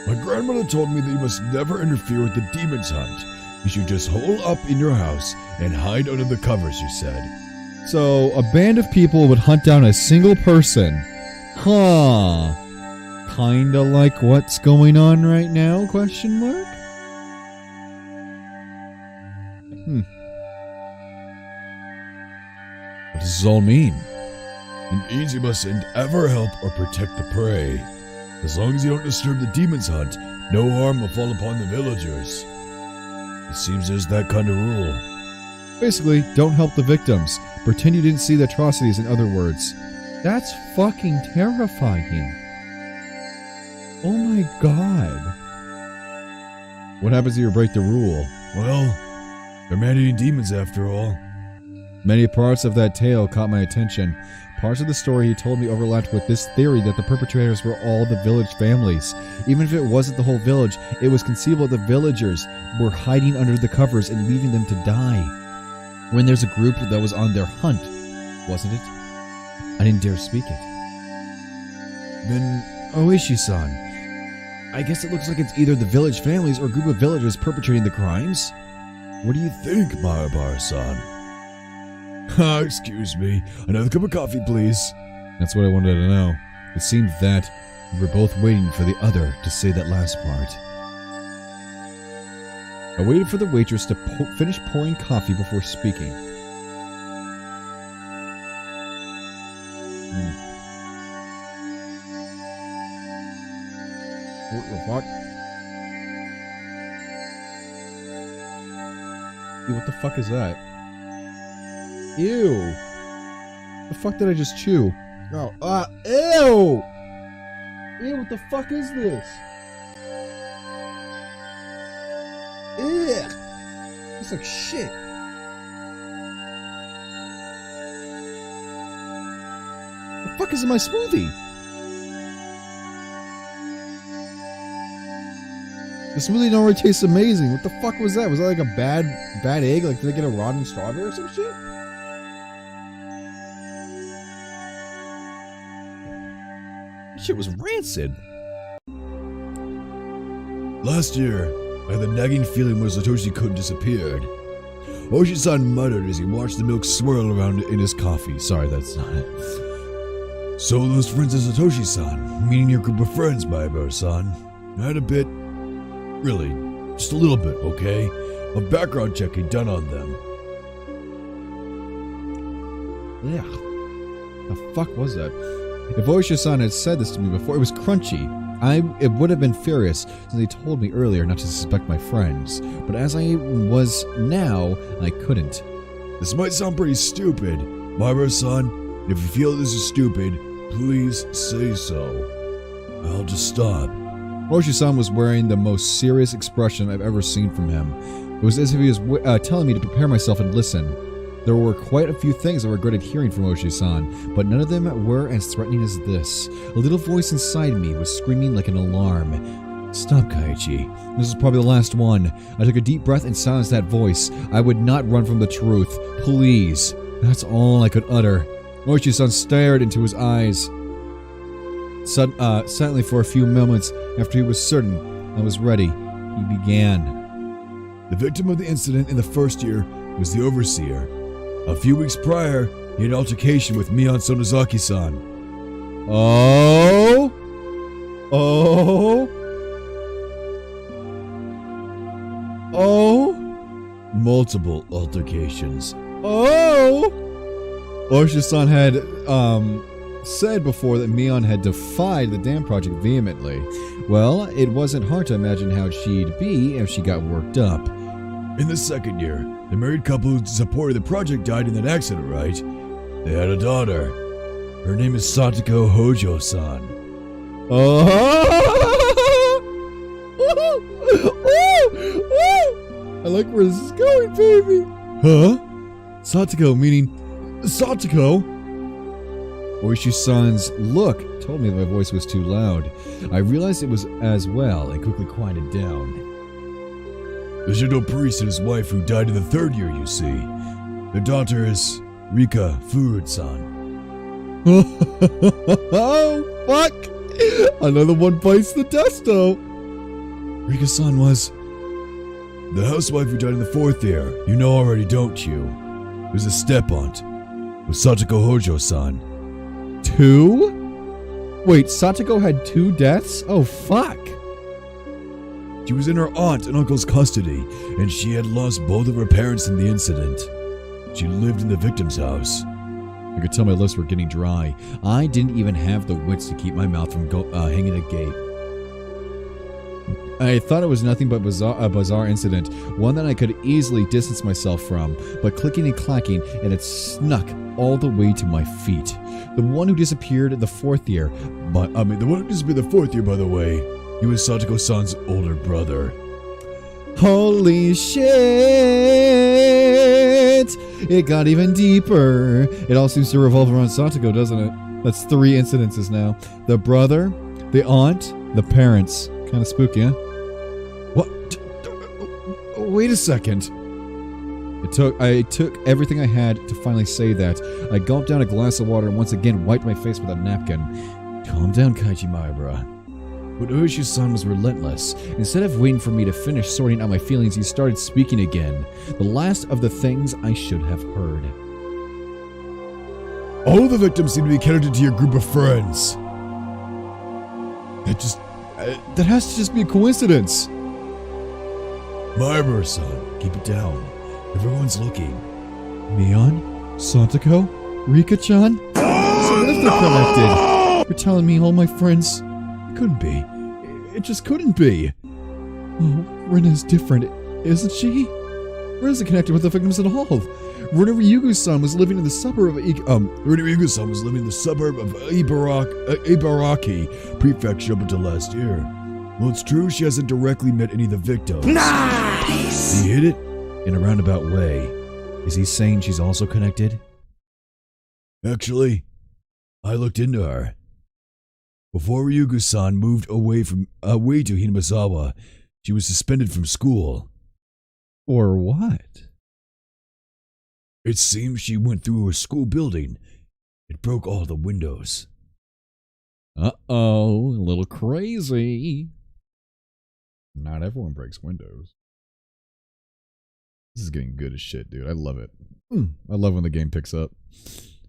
F: My grandmother told me that you must never interfere with the demon's hunt. You should just hole up in your house and hide under the covers, she said.
A: So, a band of people would hunt down a single person. Huh. Kinda like what's going on right now, question mark?
F: What does this all mean? It means you mustn't ever help or protect the prey. As long as you don't disturb the demon's hunt, no harm will fall upon the villagers. It seems there's that kind of rule.
A: Basically, don't help the victims. Pretend you didn't see the atrocities, in other words. That's fucking terrifying. Oh my god. What happens if you break the rule?
F: Well, they're man-eating demons after all.
A: Many parts of that tale caught my attention. Parts of the story he told me overlapped with this theory that the perpetrators were all the village families. Even if it wasn't the whole village, it was conceivable the villagers were hiding under the covers and leaving them to die. When there's a group that was on their hunt, wasn't it? I didn't dare speak it. Then, Oishi-san, I guess it looks like it's either the village families or a group of villagers perpetrating the crimes.
F: What do you think, Mahabar-san? Excuse me. Another cup of coffee, please.
A: That's what I wanted to know. It seemed that we were both waiting for the other to say that last part. I waited for the waitress to finish pouring coffee before speaking. What the fuck? Ew, what the fuck is that? Ew! The fuck did I just chew? Oh, ew! Ew, what the fuck is this? Ew! It's like shit. The fuck is in my smoothie? The smoothie already tastes amazing. What the fuck was that? Was that like a bad egg? Like, did I get a rotten strawberry or some shit? That shit was rancid.
F: Last year, I had the nagging feeling when Satoshi-kun disappeared. Oishi-san muttered as he watched the milk swirl around in his coffee.
A: Sorry, that's not it.
F: So those friends of Satoshi-san, meaning your group of friends, Mahabar-san, I had a bit, really, just a little bit, okay, of background checking done on them.
A: Yeah. The fuck was that? If Oishi-san had said this to me before, it was crunchy. It would have been furious, since they told me earlier not to suspect my friends. But as I was now, I couldn't.
F: This might sound pretty stupid, Mahabar-san. If you feel this is stupid, please say so. I'll just stop.
A: Oishi-san was wearing the most serious expression I've ever seen from him. It was as if he was telling me to prepare myself and listen. There were quite a few things I regretted hearing from Oishi-san, but none of them were as threatening as this. A little voice inside me was screaming like an alarm. Stop, Kaiichi. This is probably the last one. I took a deep breath and silenced that voice. I would not run from the truth. Please. That's all I could utter. Oishi-san stared into his eyes. Silently for a few moments after he was certain I was ready, he began.
F: The victim of the incident in the first year was the overseer. A few weeks prior, he had an altercation with Mion Sonozaki-san.
A: Oh?
F: Multiple altercations.
A: Oishi-san had, said before that Mion had defied the dam project vehemently. Well, it wasn't hard to imagine how she'd be if she got worked up.
F: In the second year, the married couple who supported the project died in that accident, right? They had a daughter. Her name is Satoko Hojo-san.
A: I like where this is going, baby. Huh? Satoko, meaning Satoko? Oishi-san's look told me that my voice was too loud. I realized it was as well and quickly quieted down.
F: The Shido priest and his wife who died in the third year, you see. Their daughter is Rika Furuta-san.
A: Oh, fuck! Another one bites the dust, though.
F: Rika-san was the housewife who died in the fourth year. You know already, don't you? It was a step-aunt. With Satoko Hojo-san.
A: 2? Wait, Satoko had 2 deaths? Oh, fuck.
F: She was in her aunt and uncle's custody, and she had lost both of her parents in the incident. She lived in the victim's house.
A: I could tell my lips were getting dry. I didn't even have the wits to keep my mouth from hanging agape. I thought it was nothing but a bizarre incident, one that I could easily distance myself from, but clicking and clacking, and it snuck all the way to my feet. The one who disappeared the fourth year,
F: by the way, he was Satoko-san's older brother.
A: Holy shit! it got even deeper. It all seems to revolve around Satoko, doesn't it? That's 3 incidences now. The brother, the aunt, the parents. Kind of spooky, huh? What? Wait a second. I took everything I had to finally say that. I gulped down a glass of water and once again wiped my face with a napkin. Calm down, Kaiji Maibara. But Ueshiu-san was relentless. Instead of waiting for me to finish sorting out my feelings, he started speaking again. The last of the things I should have heard.
F: All of the victims seem to be connected to your group of friends.
A: That has to just be a coincidence.
F: Maibara-san, keep it down. Everyone's looking.
A: Mion? Satoko? Rika-chan? So what if they're connected? You're telling me all my friends... It couldn't be. It just couldn't be. Oh, Rena's different, isn't she? Rena's connected with the victims at all. Rena Ryugu-san was living in the suburb of
F: Ibaraki Prefecture up until last year. Well, it's true she hasn't directly met any of the victims.
G: Nice!
A: He hit it in a roundabout way. Is he saying she's also connected?
F: Actually, I looked into her. Before Ryugu-san moved away to Hinamizawa, she was suspended from school.
A: Or what?
F: It seems she went through her school building. It broke all the windows.
A: Uh-oh, a little crazy. Not everyone breaks windows. This is getting good as shit, dude. I love it. I love when the game picks up.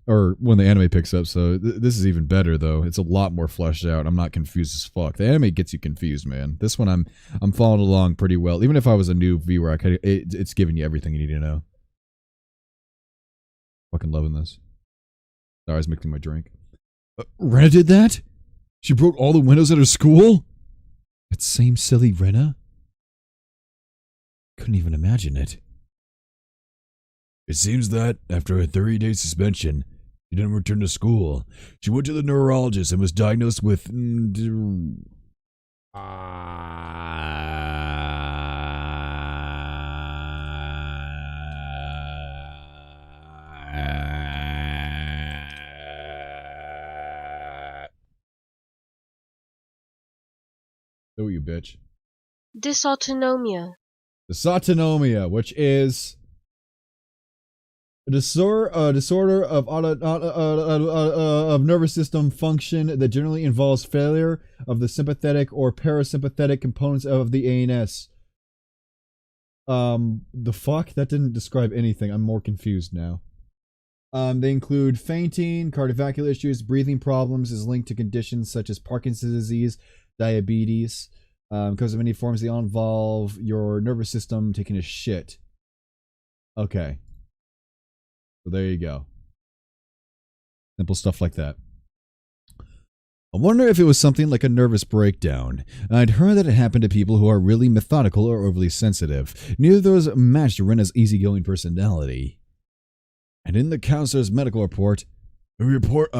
A: Or when the anime picks up, so this is even better, though. It's a lot more fleshed out. I'm not confused as fuck. The anime gets you confused, man. This one, I'm following along pretty well. Even if I was a new viewer, it's giving you everything you need to know. Fucking loving this. Sorry, I was mixing my drink. Rena did that? She broke all the windows at her school? That same silly Rena? Couldn't even imagine it.
F: It seems that, after a 30-day suspension, she didn't return to school. She went to the neurologist and was diagnosed with...
A: Who are you, bitch?
K: Dysautonomia.
A: Dysautonomia, which is... a disorder of nervous system function that generally involves failure of the sympathetic or parasympathetic components of the ANS. The fuck? That didn't describe anything. I'm more confused now. They include fainting, cardiovascular issues, breathing problems is linked to conditions such as Parkinson's disease, diabetes. Because of many forms, they all involve your nervous system taking a shit. Okay. So there you go. Simple stuff like that. I wonder if it was something like a nervous breakdown. I'd heard that it happened to people who are really methodical or overly sensitive. Neither of those matched Rena's easygoing personality. And in the counselor's medical report, it recorded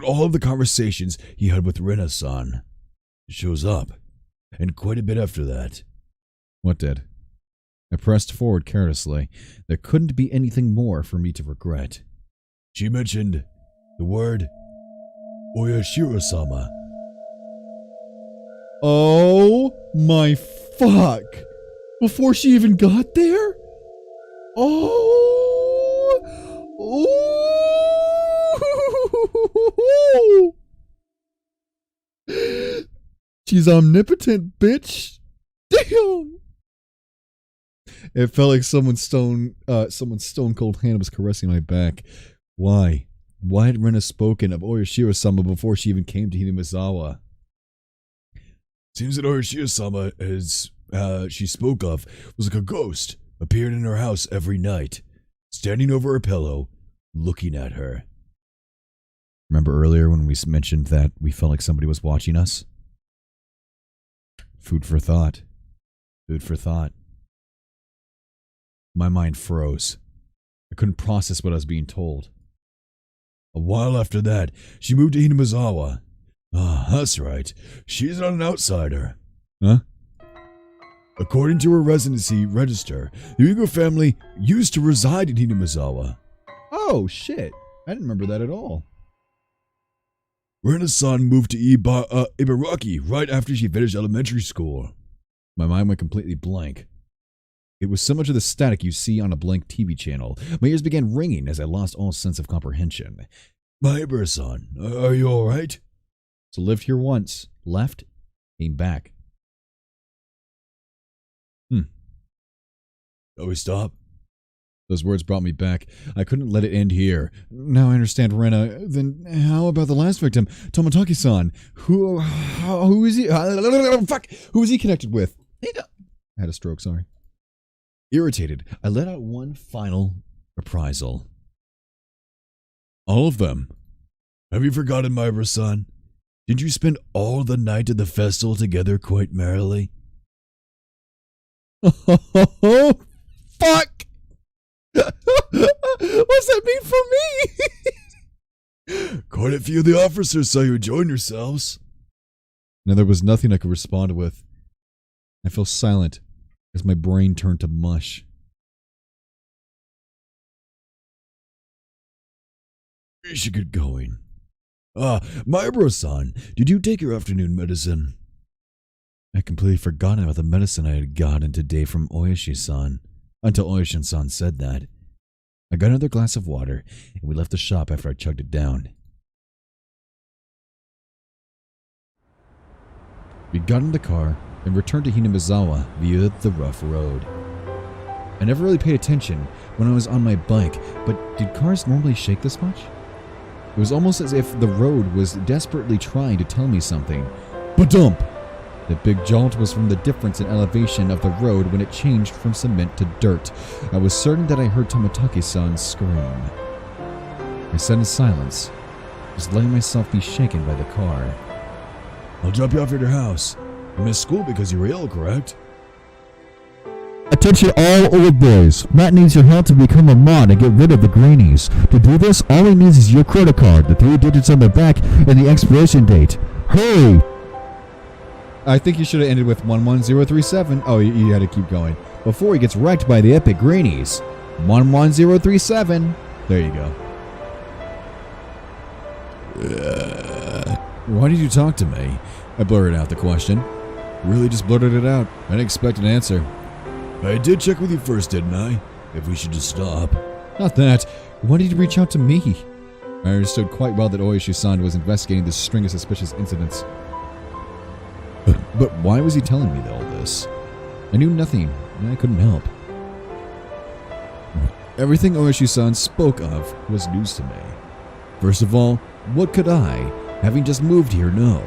A: all of the conversations he had with Rena-san. It shows up. And quite a bit after that. What did? I pressed forward carelessly. There couldn't be anything more for me to regret.
F: She mentioned the word Oyashiro-sama.
A: Oh my fuck! Before she even got there? Oh! She's omnipotent, bitch! Damn! It felt like someone's stone cold hand was caressing my back. Why? Why had Rena spoken of Oyashiro-sama before she even came to Hinamizawa?
F: Seems that Oyashiro-sama, as she spoke of, was like a ghost, appeared in her house every night, standing over her pillow, looking at her.
A: Remember earlier when we mentioned that we felt like somebody was watching us? Food for thought. Food for thought. My mind froze. I couldn't process what I was being told.
F: A while after that, she moved to Hinamizawa. Ah, that's right. She's not an outsider.
A: Huh?
F: According to her residency register, the Uyghur family used to reside in Hinamizawa.
A: Oh, shit. I didn't remember that at all.
F: Rena-san moved to Ibaraki right after she finished elementary school.
A: My mind went completely blank. It was similar to the static you see on a blank TV channel. My ears began ringing as I lost all sense of comprehension.
F: Maibara-san, are you alright?
A: So lived here once, left, came back.
F: Shall we stop?
A: Those words brought me back. I couldn't let it end here. Now I understand Rena. Then how about the last victim, Tomotaki-san? Who is he? Fuck! Who is he connected with? I had a stroke, sorry. Irritated, I let out one final reprisal.
F: All of them. Have you forgotten, Maibara-san? Did you spend all the night at the festival together quite merrily?
A: Oh, fuck! What's that mean for me?
F: Quite a few of the officers saw you enjoying yourselves.
A: Now there was nothing I could respond with. I fell silent as my brain turned to mush.
F: We should get going. Maibara-san, did you take your afternoon medicine?
A: I completely forgotten about the medicine I had gotten today from Oishi-san, until Oishi-san said that. I got another glass of water, and we left the shop after I chugged it down. We got in the car and returned to Hinamizawa via the rough road. I never really paid attention when I was on my bike, but did cars normally shake this much? It was almost as if the road was desperately trying to tell me something. Ba-dump! The big jolt was from the difference in elevation of the road when it changed from cement to dirt. I was certain that I heard Tomotaki-san scream. I sat in silence, just letting myself be shaken by the car.
F: I'll drop you off at your house. You missed school because you were ill, correct?
L: Attention all old boys. Matt needs your help to become a mod and get rid of the greenies. To do this, all he needs is your credit card, the 3 digits on the back, and the expiration date. Hurry!
A: I think you should have ended with 11037. Oh, you had to keep going. Before he gets wrecked by the epic greenies. 11037. There you go. Why did you talk to me? I blurted out the question. Really just blurted it out. I didn't expect an answer.
F: I did check with you first, didn't I? If we should just stop.
A: Not that. Why did you reach out to me? I understood quite well that Oishi-san was investigating this string of suspicious incidents. But why was he telling me all this? I knew nothing, and I couldn't help. Everything Oishi-san spoke of was news to me. First of all, what could I, having just moved here, know?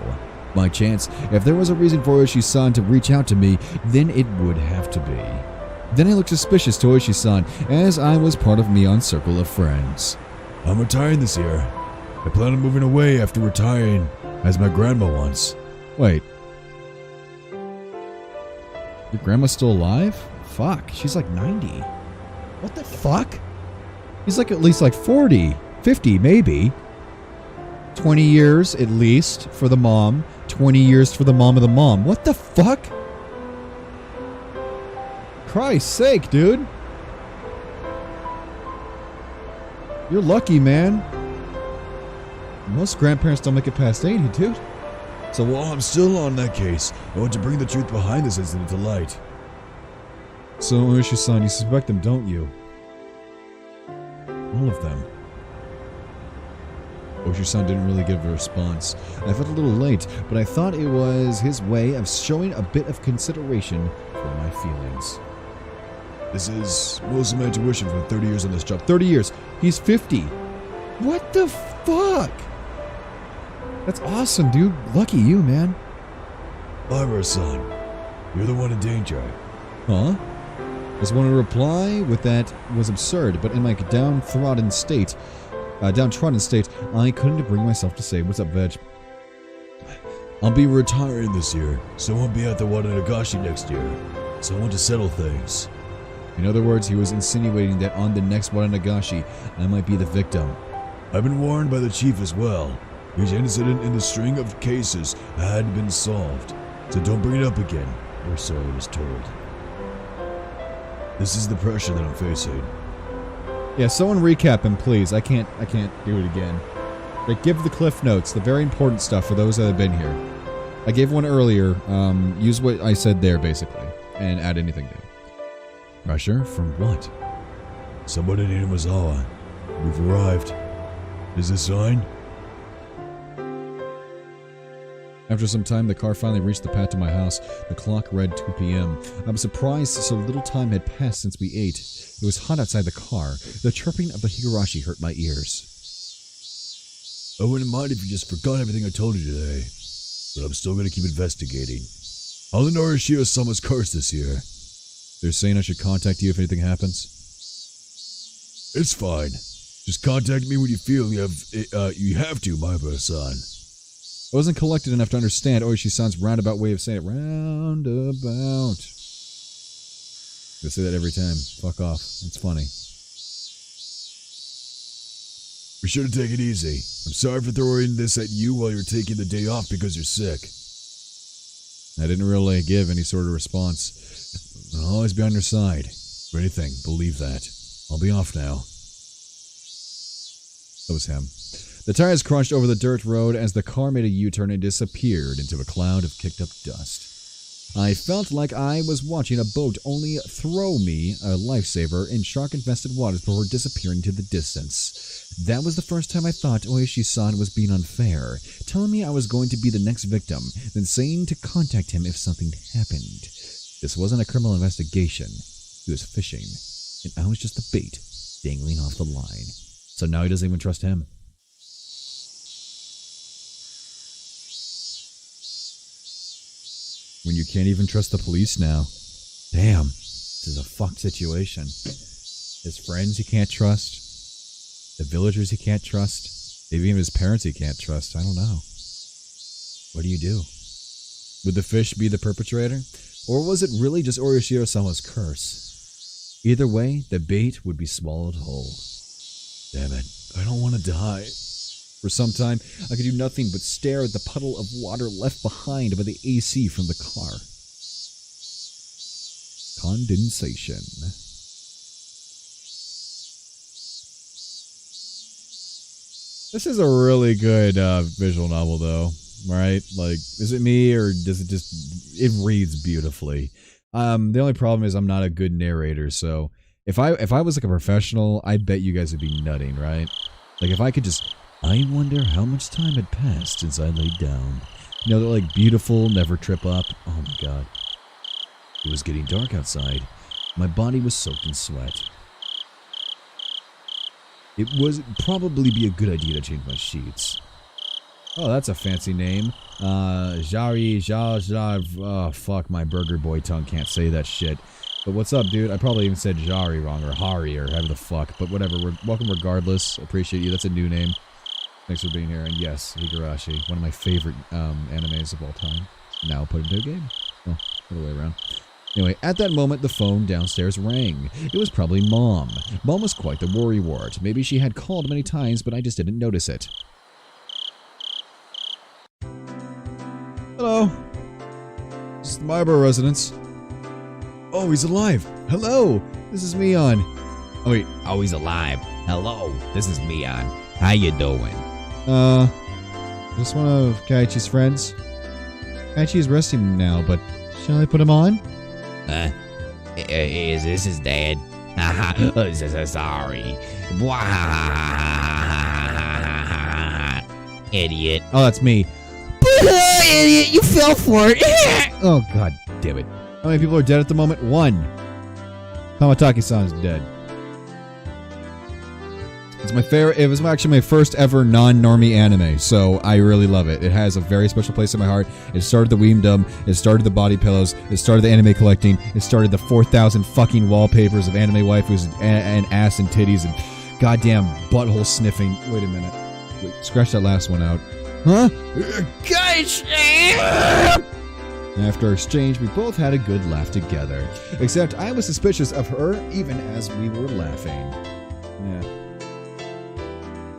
A: By chance, if there was a reason for Oishi-san to reach out to me, then it would have to be. Then I looked suspicious to Oishi-san, as I was part of Mion's circle of friends.
F: I'm retiring this year. I plan on moving away after retiring, as my grandma wants.
A: Wait. Your grandma's still alive? Fuck, she's like 90. What the fuck? He's like at least like 40, 50 maybe. 20 years at least for the mom. 20 years for the mom of the mom. What the fuck? Christ's sake, dude. You're lucky, man. Most grandparents don't make it past 80, dude.
F: So while I'm still on that case, I want to bring the truth behind this incident to light.
A: So, Oishi-san, you suspect them, don't you? All of them. Oishi-san didn't really give a response. I felt a little late, but I thought it was his way of showing a bit of consideration for my feelings.
F: This is most of my tuition for 30 years on this job.
A: 30 years. He's 50. What the fuck? That's awesome, dude. Lucky you, man.
F: Maibara-san, you're the one in danger.
A: Huh? Just wanted to reply with that was absurd, but in my downtrodden state, I couldn't bring myself to say, "What's up, Veg?"
F: I'll be retiring this year, so I won't be at the Wadanagashi next year. So I want to settle things.
A: In other words, he was insinuating that on the next Wadanagashi, I might be the victim.
F: I've been warned by the chief as well. Each incident in the string of cases had been solved, so don't bring it up again. or so I was told. This is the pressure that I'm facing.
A: Yeah, someone recap him, please. I can't do it again. Like, give the cliff notes, the very important stuff for those that have been here. I gave one earlier. Use what I said there, basically, and add anything new. Pressure from what?
F: Someone in Inazawa. We've arrived. Is this a sign?
A: After some time, the car finally reached the path to my house. The clock read 2 p.m. I was surprised so little time had passed since we ate. It was hot outside the car. The chirping of the Higurashi hurt my ears.
F: I wouldn't mind if you just forgot everything I told you today, but I'm still going to keep investigating. I'll ignore Shio-sama's curse this year.
A: They're saying I should contact you if anything happens?
F: It's fine. Just contact me when you feel you have to, Maibara-san.
A: I wasn't collected enough to understand Oishi-san's roundabout way of saying it. Roundabout. I say that every time. Fuck off. It's funny.
F: We should have taken it easy. I'm sorry for throwing this at you while you were taking the day off because you're sick.
A: I didn't really give any sort of response. I'll always be on your side. For anything, believe that. I'll be off now. That was him. The tires crunched over the dirt road as the car made a U-turn and disappeared into a cloud of kicked-up dust. I felt like I was watching a boat only throw me a lifesaver in shark-infested waters before disappearing into the distance. That was the first time I thought Oishi-san was being unfair, telling me I was going to be the next victim, then saying to contact him if something happened. This wasn't a criminal investigation. He was fishing, and I was just the bait, dangling off the line. So now he doesn't even trust him. When you can't even trust the police now. Damn, this is a fucked situation. His friends he can't trust. The villagers he can't trust. Maybe even his parents he can't trust. I don't know. What do you do? Would the fish be the perpetrator? Or was it really just Orishiro-sama's curse? Either way, the bait would be swallowed whole. Damn it, I don't want to die. For some time, I could do nothing but stare at the puddle of water left behind by the AC from the car. Condensation. This is a really good visual novel, though, right? Like, is it me, or does it just... It reads beautifully. The only problem is I'm not a good narrator, so... If I was like a professional, I bet you guys would be nutting, right? Like, if I could just... I wonder how much time had passed since I laid down. You know, they're like beautiful, never trip up. Oh my god. It was getting dark outside. My body was soaked in sweat. It would probably be a good idea to change my sheets. Oh, that's a fancy name. Oh, fuck, my burger boy tongue can't say that shit. But what's up, dude? I probably even said Jari wrong, or Hari, or however the fuck. But whatever, welcome regardless. Appreciate you. That's a new name. Thanks for being here. And yes, Higurashi, one of my favorite animes of all time. Now put into a game. Well, other way around. Anyway, at that moment, the phone downstairs rang. It was probably Mom. Mom was quite the worrywart. Maybe she had called many times, but I just didn't notice it. Hello. This is the Marlborough residence. Oh, he's alive. Hello. This is Mion.
B: Oh, wait. Oh, he's alive. Hello. This is Mion. How you doing?
A: Just one of Kaiichi's friends. Kaiichi is resting now, but shall I put him on?
B: Is this his dad? Sorry. Idiot.
A: Oh, that's me.
E: Idiot, you fell for it.
A: Oh, god damn it. How many people are dead at the moment? 1. Kamataki-san is dead. It's my favorite. It was actually my first ever non-normie anime, so I really love it. It has a very special place in my heart. It started the Weemdom. It started the body pillows. It started the anime collecting. It started the 4,000 fucking wallpapers of anime waifus and ass and titties and goddamn butthole sniffing. Wait a minute. Wait, scratch that last one out. Huh?
E: Guys!
A: After our exchange, we both had a good laugh together. Except I was suspicious of her even as we were laughing. Yeah.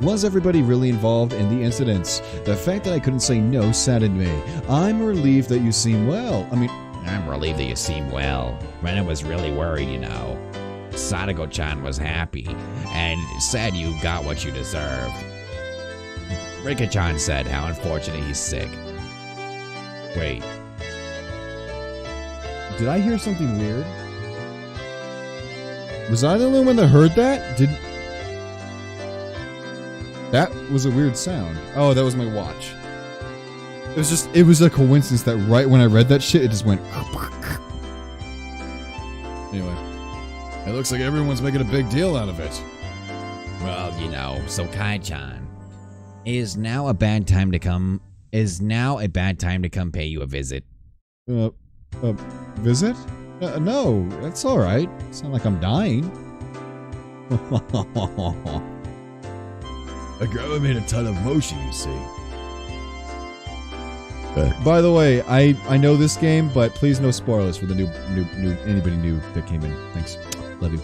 A: Was everybody really involved in the incidents? The fact that I couldn't say no saddened me. I'm relieved that you seem well. I mean,
B: I'm relieved that you seem well. Rena was really worried, you know. Sadako-chan was happy and said you got what you deserved. Rika-chan said how unfortunate he's sick. Wait.
A: Did I hear something weird? Was I the only one that heard that? That was a weird sound. Oh, that was my watch. It was a coincidence that right when I read that shit, it just went. Anyway. It looks like everyone's making a big deal out of it.
B: Well, you know, so Kai-chan, is now a bad time to come pay you a visit?
A: Visit? No, that's alright. It's not like I'm dying.
F: My grandma made a ton of mochi, you see.
A: By the way, I know this game, but please no spoilers for the new anybody new that came in. Thanks. Love you.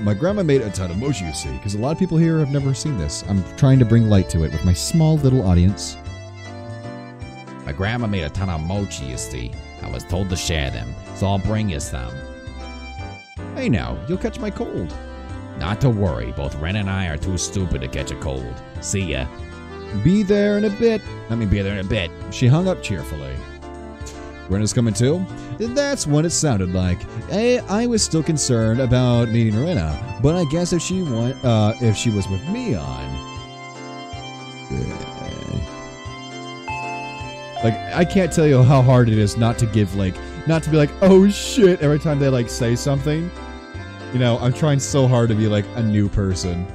A: My grandma made a ton of mochi, you see, because a lot of people here have never seen this. I'm trying to bring light to it with my small little audience.
B: My grandma made a ton of mochi, you see. I was told to share them, so I'll bring you some.
A: Hey now, you'll catch my cold.
B: Not to worry, both Ren and I are too stupid to catch a cold. See ya.
A: Be there in a bit.
B: Be there in a bit.
A: She hung up cheerfully. Rena's coming too? That's what it sounded like. I was still concerned about meeting Rena, but I guess if she was with me on. Like, I can't tell you how hard it is not to give, like, not to be like, oh shit, every time they, like, say something. You know, I'm trying so hard to be, like, a new person.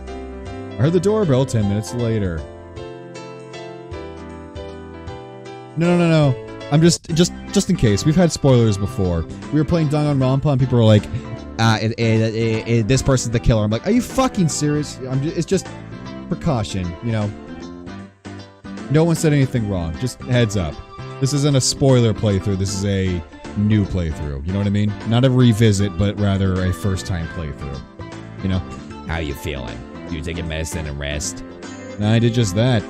A: I heard the doorbell 10 minutes later. No. I'm just in case. We've had spoilers before. We were playing Danganronpa and people were like, this person's the killer. I'm like, are you fucking serious? It's just precaution, you know. No one said anything wrong. Just heads up. This isn't a spoiler playthrough. This is a new playthrough. You know what I mean? Not a revisit, but rather a first-time playthrough. You know?
B: How you feeling? You taking medicine and rest?
A: I did just that.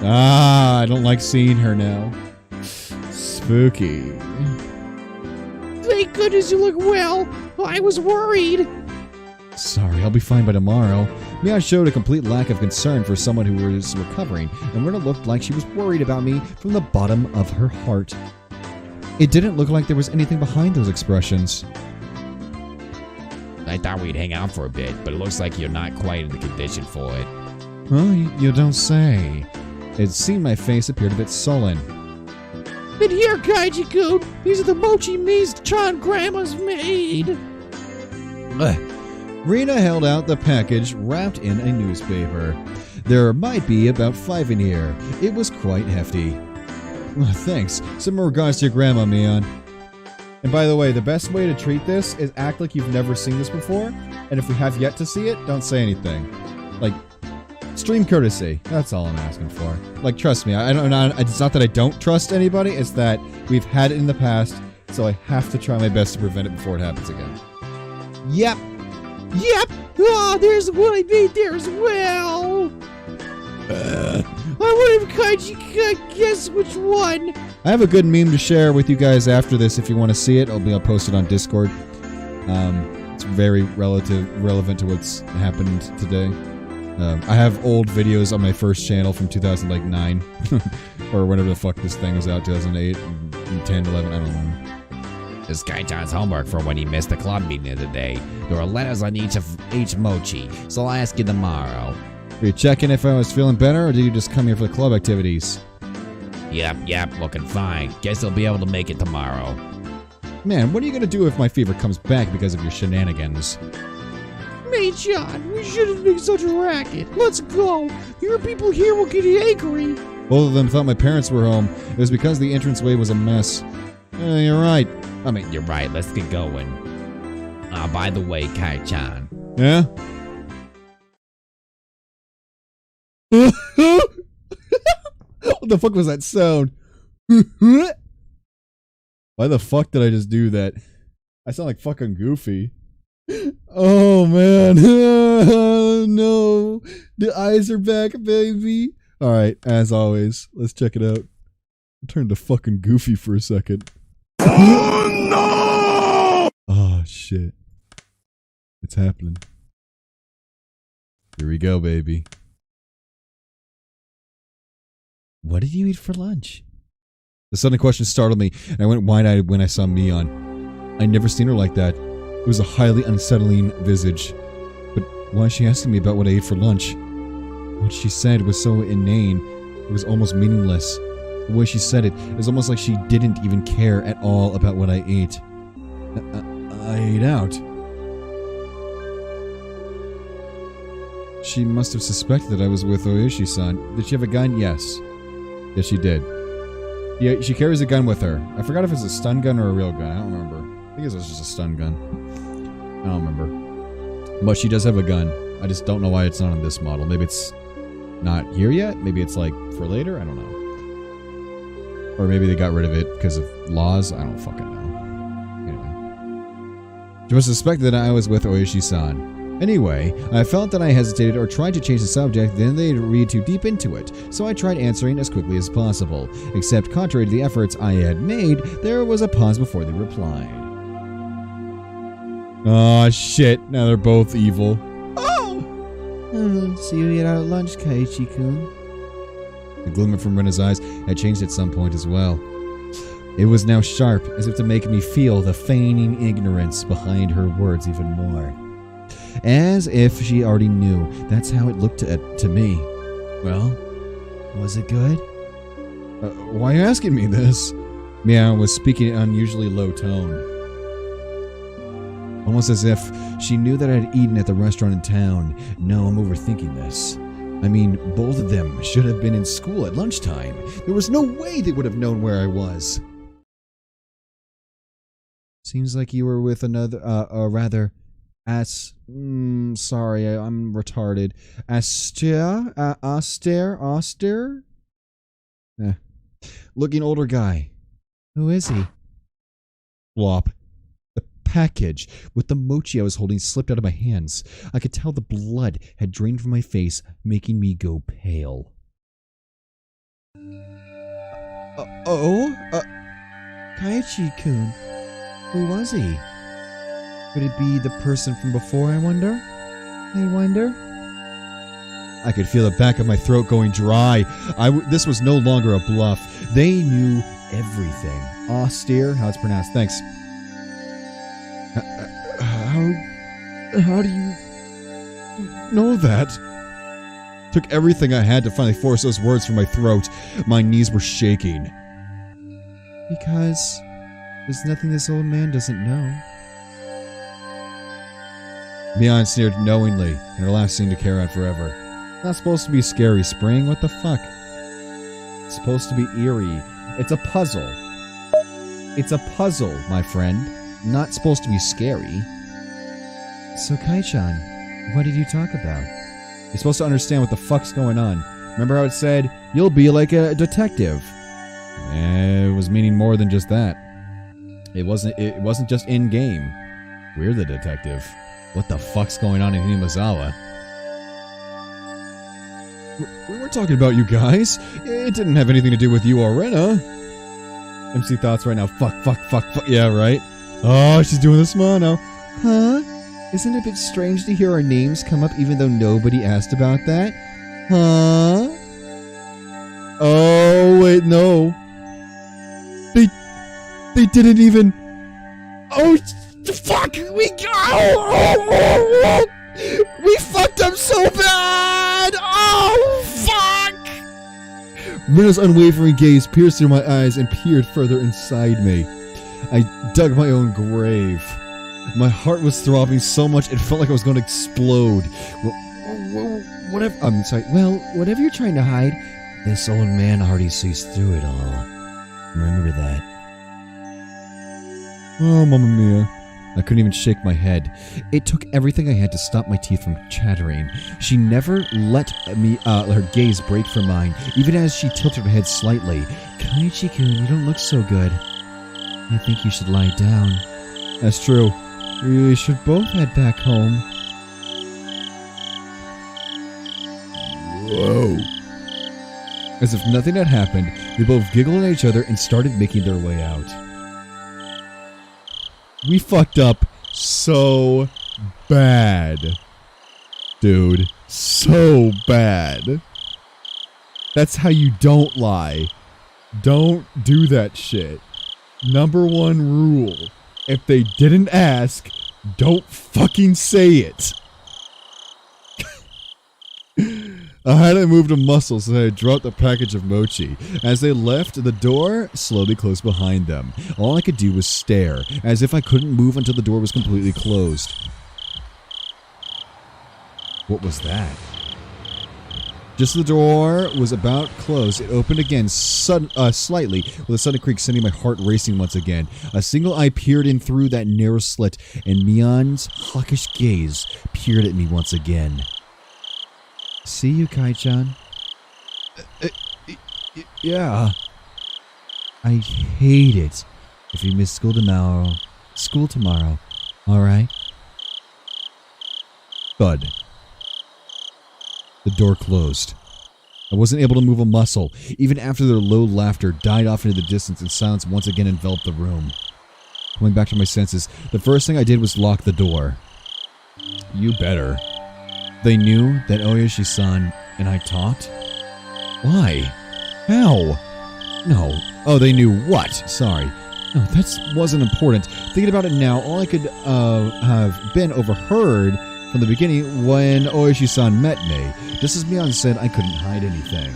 A: I don't like seeing her now. Spooky.
C: Thank goodness you look well. I was worried.
A: Sorry, I'll be fine by tomorrow. Mia showed a complete lack of concern for someone who was recovering, and Rena looked like she was worried about me from the bottom of her heart. It didn't look like there was anything behind those expressions.
B: I thought we'd hang out for a bit, but it looks like you're not quite in the condition for it.
A: Huh? You don't say. It seemed my face appeared a bit sullen.
C: And here, Kaiji-kun, these are the mochi Mies-chan grandma's made.
A: Rena held out the package wrapped in a newspaper. There might be about 5 in here. It was quite hefty. Well, thanks. Some regards to your grandma, Mion. And by the way, the best way to treat this is act like you've never seen this before, and if we have yet to see it, don't say anything. Like, stream courtesy. That's all I'm asking for. Like, trust me, it's not that I don't trust anybody, it's that we've had it in the past, so I have to try my best to prevent it before it happens again. Yep.
C: Oh, there's one I made there as well. I wonder if Kaiji guess which one.
A: I have a good meme to share with you guys after this if you want to see it. I'll post it on Discord. It's very relevant to what's happened today. I have old videos on my first channel from 2009 or whenever the fuck this thing was out, 2008, 10, 11, I don't know.
B: This guy John's homework for when he missed the club meeting of the day. There are letters on each mochi, so I'll ask you tomorrow.
A: Are you checking if I was feeling better, or did you just come here for the club activities?
B: Yep, looking fine. Guess I'll be able to make it tomorrow.
A: Man, what are you gonna do if my fever comes back because of your shenanigans?
C: Mei-chan, we shouldn't make such a racket. Let's go. Your people here will get angry.
A: Both of them thought my parents were home. It was because the entranceway was a mess. You're right.
B: I mean, you're right. Let's get going. By the way, Kai-chan.
A: Yeah? What the fuck was that sound? Why the fuck did I just do that? I sound like fucking Goofy. Oh man. No. The eyes are back, baby. Alright, as always, let's check it out. turned to fucking Goofy for a second. Oh no! Oh shit. It's happening. Here we go, baby. What did you eat for lunch? The sudden question startled me, and I went wide-eyed when I saw Mion. I'd never seen her like that. It was a highly unsettling visage. But why is she asking me about what I ate for lunch? What she said was so inane, it was almost meaningless. The way she said it was almost like she didn't even care at all about what I ate. I ate out. She must have suspected that I was with Oishi-san. Did she have a gun? Yes. Yes, she did. Yeah, she carries a gun with her. I forgot if it's a stun gun or a real gun. I don't remember. I think it was just a stun gun. I don't remember. But she does have a gun. I just don't know why it's not on this model. Maybe it's not here yet? Maybe it's like for later? I don't know. Or maybe they got rid of it because of laws? I don't fucking know. Anyway. She must have suspected that I was with Oishi-san. Anyway, I felt that I hesitated or tried to change the subject, then they'd read too deep into it, so I tried answering as quickly as possible. Except, contrary to the efforts I had made, there was a pause before they replied. Aw, shit. Now they're both evil.
E: Oh! So you ate out at lunch, Kaiichi-kun.
A: The glimmer from Rena's eyes had changed at some point as well. It was now sharp, as if to make me feel the feigning ignorance behind her words even more. As if she already knew. That's how it looked to me. Well, was it good? Why are you asking me this? Meow was speaking in an unusually low tone. Almost as if she knew that I had eaten at the restaurant in town. No, I'm overthinking this. I mean, both of them should have been in school at lunchtime. There was no way they would have known where I was. Seems like you were with another, sorry, I'm retarded. Austere? Looking older guy.
E: Who is he?
A: Flop. The package with the mochi I was holding slipped out of my hands. I could tell the blood had drained from my face, making me go pale.
E: Kaiichi-kun. Who was he? Could it be the person from before, I wonder?
A: I could feel the back of my throat going dry. This was no longer a bluff. They knew everything. Austere, how it's pronounced. Thanks. How do you know that? Took everything I had to finally force those words from my throat. My knees were shaking.
E: Because there's nothing this old man doesn't know.
A: Mion sneered knowingly, and her laugh seemed to carry on forever. Not supposed to be scary, Spring. What the fuck? It's supposed to be eerie. It's a puzzle. It's a puzzle, my friend. Not supposed to be scary.
E: So, Kai-chan, what did you talk about?
A: You're supposed to understand what the fuck's going on. Remember how it said, you'll be like a detective? It was meaning more than just that. It wasn't just in-game. We're the detective. What the fuck's going on in Himazawa? We weren't talking about you guys. It didn't have anything to do with you or Rena. MC thoughts right now. Fuck. Yeah, right? Oh, she's doing the smile now.
E: Huh? Isn't it a bit strange to hear our names come up even though nobody asked about that? Huh?
A: Oh, wait, no. They didn't even... Oh, fuck! We fucked up so bad! Oh, fuck! Rena's unwavering gaze pierced through my eyes and peered further inside me. I dug my own grave. My heart was throbbing so much it felt like I was going to explode.
E: Whatever you're trying to hide, this old man already sees through it all. Remember that.
A: Oh, Mamma Mia. I couldn't even shake my head. It took everything I had to stop my teeth from chattering. She never let her gaze break from mine, even as she tilted her head slightly.
E: Kaiichi-kun, you don't look so good. I think you should lie down.
A: That's true. We should both head back home.
F: Whoa.
A: As if nothing had happened, they both giggled at each other and started making their way out. We fucked up so bad. Dude, so bad. That's how you don't lie. Don't do that shit. Number 1 rule. If they didn't ask, don't fucking say it. I hadn't moved a muscle since I had dropped the package of mochi. As they left, the door slowly closed behind them. All I could do was stare, as if I couldn't move until the door was completely closed. What was that? Just as the door was about closed, it opened again slightly, with a sudden creak sending my heart racing once again. A single eye peered in through that narrow slit, and Mion's hawkish gaze peered at me once again. See you, Kai-chan? Yeah. I hate it if you miss school tomorrow. Alright? Thud. The door closed. I wasn't able to move a muscle, even after their low laughter died off into the distance and silence once again enveloped the room. Coming back to my senses, the first thing I did was lock the door. You better. They knew that Oyoshi-san and I talked? Why? How? No. Oh, they knew what? Sorry. No, that wasn't important. Thinking about it now, all I could have been overheard from the beginning when Oyoshi-san met me. Just as Mion said, I couldn't hide anything.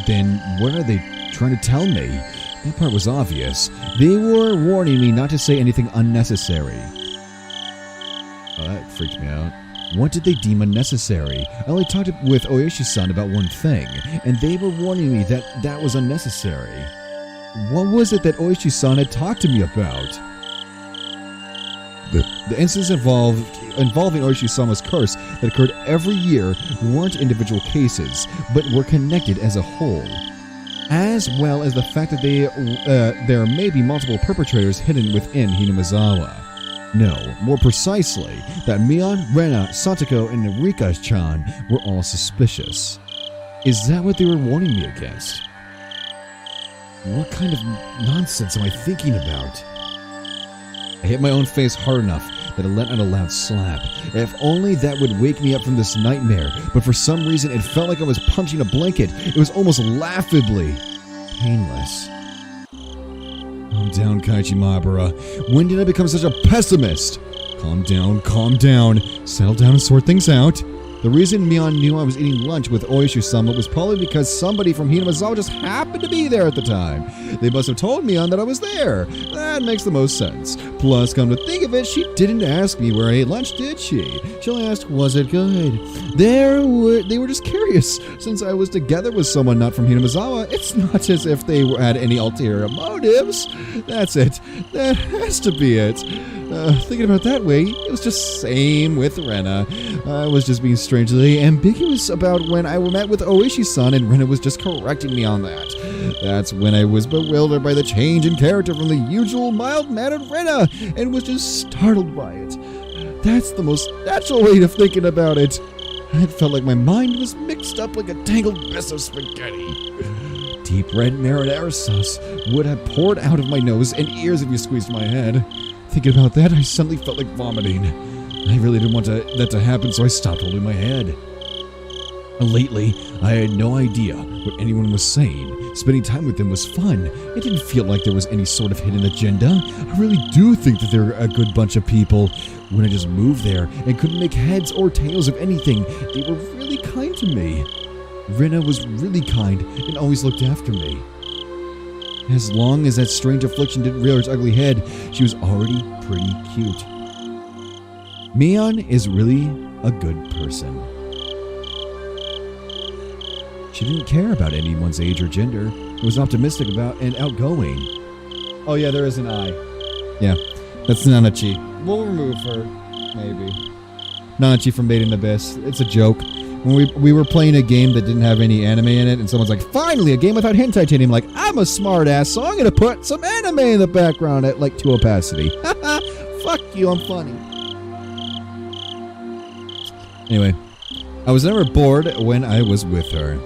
A: Then what are they trying to tell me? That part was obvious. They were warning me not to say anything unnecessary. Oh, that freaked me out. What did they deem unnecessary? I only talked with Oyoshi-san about one thing, and they were warning me that that was unnecessary. What was it that Oyoshi-san had talked to me about? The incidents involving Oyoshi-sama's curse that occurred every year weren't individual cases, but were connected as a whole. As well as the fact that there may be multiple perpetrators hidden within Hinamizawa. No, more precisely, that Mion, Rena, Satoko, and Rika-chan were all suspicious. Is that what they were warning me against? What kind of nonsense am I thinking about? I hit my own face hard enough that it let out a loud slap. If only that would wake me up from this nightmare, but for some reason it felt like I was punching a blanket. It was almost laughably painless. Calm down, Kaichi Maebara. When did I become such a pessimist? Calm down. Settle down and sort things out. The reason Mion knew I was eating lunch with Oyoshi-sama was probably because somebody from Hinamizawa just happened to be there at the time. They must have told Mion that I was there. That makes the most sense. Plus, come to think of it, she didn't ask me where I ate lunch, did she? She only asked, was it good? They were just curious. Since I was together with someone not from Hinamizawa, it's not as if they had any ulterior motives. That's it. That has to be it. Thinking about it that way, it was just same with Rena. I was just being strangely ambiguous about when I met with Oishi-san, and Rena was just correcting me on that. That's when I was bewildered by the change in character from the usual mild-mannered Rena, and was just startled by it. That's the most natural way of thinking about it. It felt like my mind was mixed up like a tangled mess of spaghetti. Deep red marinara sauce would have poured out of my nose and ears if you squeezed my head. Thinking about that, I suddenly felt like vomiting. I really didn't want that to happen, so I stopped holding my head. Lately, I had no idea what anyone was saying. Spending time with them was fun. It didn't feel like there was any sort of hidden agenda. I really do think that they're a good bunch of people. When I just moved there and couldn't make heads or tails of anything, they were really kind to me. Rena was really kind and always looked after me. As long as that strange affliction didn't rear its ugly head, she was already pretty cute. Mion is really a good person. She didn't care about anyone's age or gender. Was optimistic about and outgoing. Oh yeah, there is an eye. Yeah, that's Nanachi. We'll remove her, maybe. Nanachi from Made in Abyss. It's a joke. When we were playing a game that didn't have any anime in it, and someone's like, finally, a game without hentai titty. I'm like, I'm a smart ass, so I'm gonna put some anime in the background at like 2 opacity. Fuck you, I'm funny. Anyway, I was never bored when I was with her.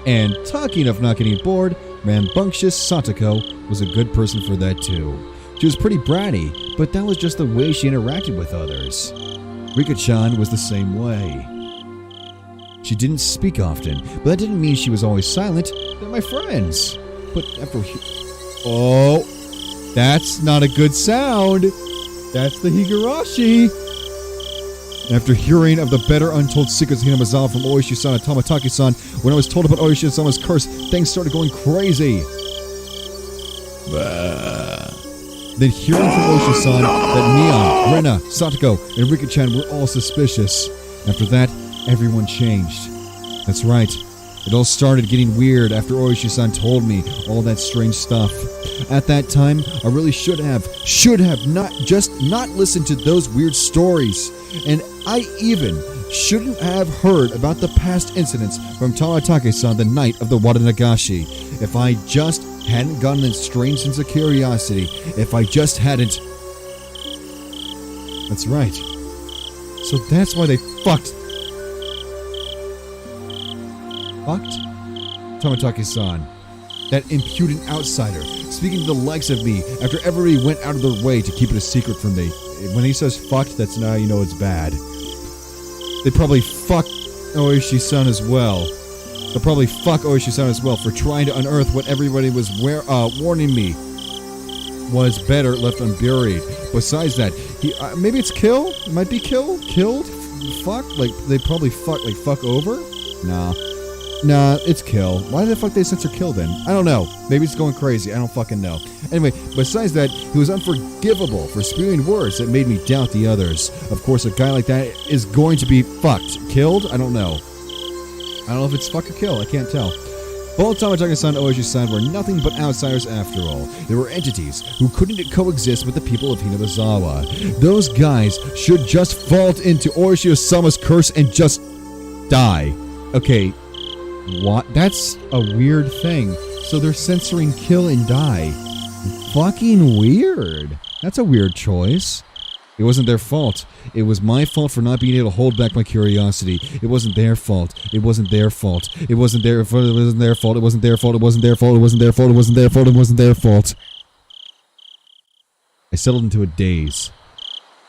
A: And talking of not getting bored, rambunctious Satoko was a good person for that too. She was pretty bratty, but that was just the way she interacted with others. Rika-chan was the same way. She didn't speak often, but that didn't mean she was always silent. They're my friends. But after oh, that's not a good sound. That's the Higurashi. After hearing of the better untold secrets of Hinamizawa from Oishi-san and Tamataki-san, when I was told about Oishi-sama's curse, things started going crazy. Then hearing from Oishi-san that Neon, Rena, Satoko, and Rika-chan were all suspicious. After that, everyone changed. That's right. It all started getting weird after Oishi-san told me all that strange stuff. At that time, I really should have not listened to those weird stories. And I even shouldn't have heard about the past incidents from Tamatake-san the night of the Wadanagashi. If I just hadn't gotten a strange sense of curiosity. If I just hadn't... That's right. So that's why they fucked Tamataki-san, that impudent outsider, speaking to the likes of me after everybody went out of their way to keep it a secret from me. When he says fucked, that's now you know it's bad. They probably fuck Oishi-san as well. They'll probably fuck Oishi-san as well for trying to unearth what everybody was warning me was better left unburied. Besides that, maybe it's kill? It might be killed? Fuck? Like, they probably fuck over? Nah, it's kill. Why the fuck they censor kill then? I don't know. Maybe it's going crazy. I don't fucking know. Anyway, besides that, he was unforgivable for spewing words that made me doubt the others. Of course, a guy like that is going to be fucked. Killed? I don't know. I don't know if it's fuck or kill. I can't tell. Both Tamataki-san and Oishi-san were nothing but outsiders after all. They were entities who couldn't coexist with the people of Hinamizawa. Those guys should just fall into Oishi-sama's curse and just die. Okay, what? That's a weird thing. So they're censoring kill and die. Fucking weird. That's a weird choice. It wasn't their fault. It was my fault for not being able to hold back my curiosity. It wasn't their fault. It wasn't their fault. It wasn't their fault. It wasn't their fault. It wasn't their fault. It wasn't their fault. It wasn't their fault. It wasn't their fault. It wasn't their fault. I settled into a daze.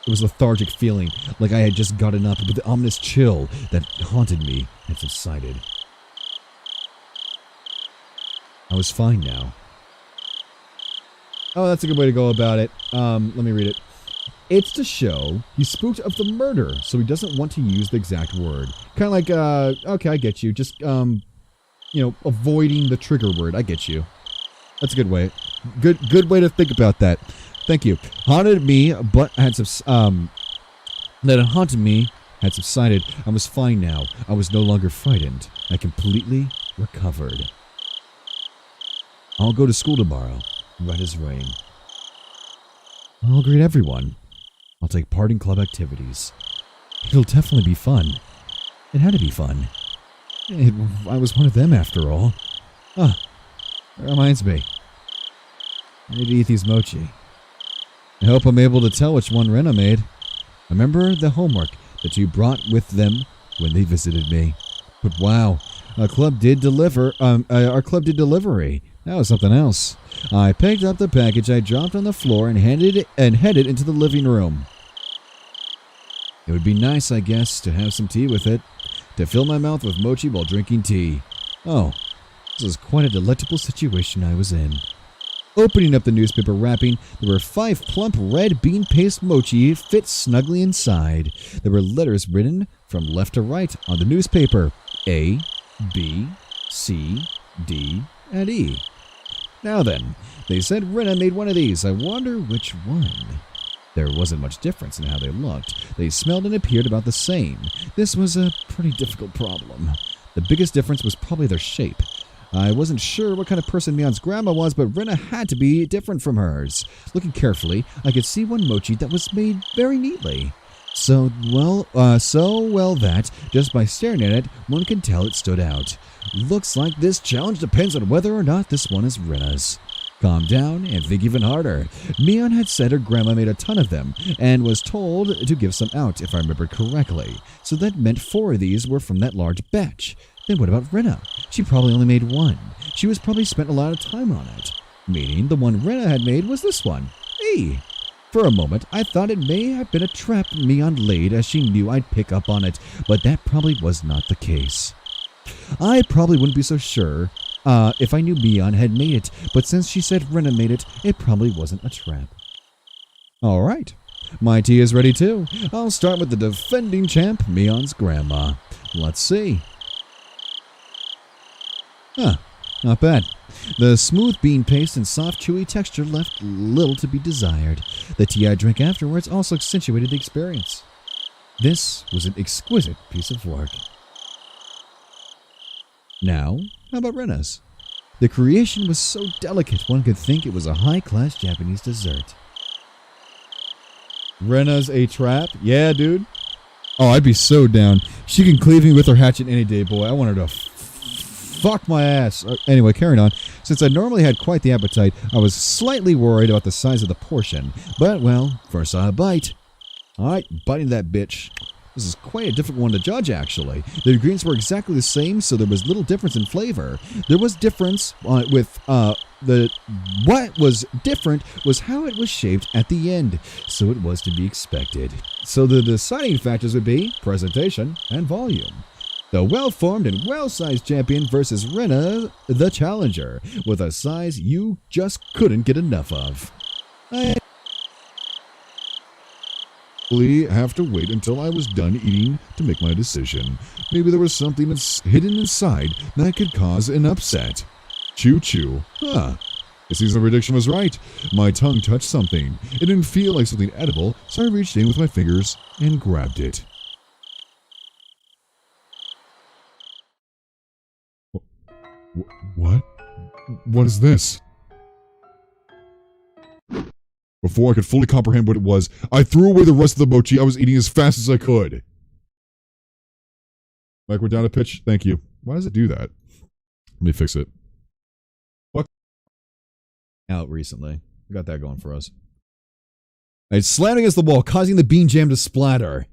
A: It was a lethargic feeling, like I had just gotten up, but the ominous chill that haunted me had subsided. I was fine now. Oh, that's a good way to go about it. Let me read it. It's to show he's spooked of the murder, so he doesn't want to use the exact word. Kind of like, okay, I get you. Just, avoiding the trigger word. I get you. That's a good way. Good way to think about that. Thank you. Haunted me, but had had subsided. I was fine now. I was no longer frightened. I completely recovered. I'll go to school tomorrow, red as rain. I'll greet everyone. I'll take part in club activities. It'll definitely be fun. It had to be fun. I was one of them after all. Ah, that reminds me. I need to eat these mochi. I hope I'm able to tell which one Rena made. Remember the homework that you brought with them when they visited me. But wow, our club did delivery. That was something else. I picked up the package I dropped on the floor and headed into the living room. It would be nice, I guess, to have some tea with it, to fill my mouth with mochi while drinking tea. Oh, this is quite a delectable situation I was in. Opening up the newspaper wrapping, there were 5 plump red bean paste mochi fit snugly inside. There were letters written from left to right on the newspaper. A, B, C, D, and E. Now then, they said Rena made one of these. I wonder which one. There wasn't much difference in how they looked. They smelled and appeared about the same. This was a pretty difficult problem. The biggest difference was probably their shape. I wasn't sure what kind of person Mion's grandma was, but Rena had to be different from hers. Looking carefully, I could see one mochi that was made very neatly. So well that, just by staring at it, one can tell it stood out. Looks like this challenge depends on whether or not this one is Rena's. Calm down and think even harder. Mion had said her grandma made a ton of them, and was told to give some out, if I remember correctly. So that meant 4 of these were from that large batch. Then what about Rena? She probably only made one. She was probably spent a lot of time on it. Meaning the one Rena had made was this one. Hey! For a moment, I thought it may have been a trap Mion laid as she knew I'd pick up on it, but that probably was not the case. I probably wouldn't be so sure if I knew Mion had made it, but since she said Rena made it, it probably wasn't a trap. Alright, my tea is ready too. I'll start with the defending champ, Mion's grandma. Let's see. Huh, not bad. The smooth bean paste and soft, chewy texture left little to be desired. The tea I drank afterwards also accentuated the experience. This was an exquisite piece of work. Now, how about Rena's? The creation was so delicate one could think it was a high-class Japanese dessert. Rena's a trap? Yeah, dude. Oh, I'd be so down. She can cleave me with her hatchet any day, boy. I want her to fuck my ass. Anyway, carrying on. Since I normally had quite the appetite, I was slightly worried about the size of the portion. But, well, first I bite. Alright, biting that bitch. This is quite a difficult one to judge, actually. The ingredients were exactly the same, so there was little difference in flavor. There was difference what was different was how it was shaped at the end, so it was to be expected. So the deciding factors would be presentation and volume. The well-formed and well-sized champion versus Rena, the challenger, with a size you just couldn't get enough of. I have to wait until I was done eating to make my decision. Maybe there was something hidden inside that could cause an upset. Choo-choo. Huh. It seems the prediction was right. My tongue touched something. It didn't feel like something edible, so I reached in with my fingers and grabbed it. What? What is this? Before I could fully comprehend what it was, I threw away the rest of the mochi I was eating as fast as I could. Mike, we're down a pitch? Thank you. Why does it do that? Let me fix it. What? Out recently. We got that going for us. I slammed against the wall, causing the bean jam to splatter.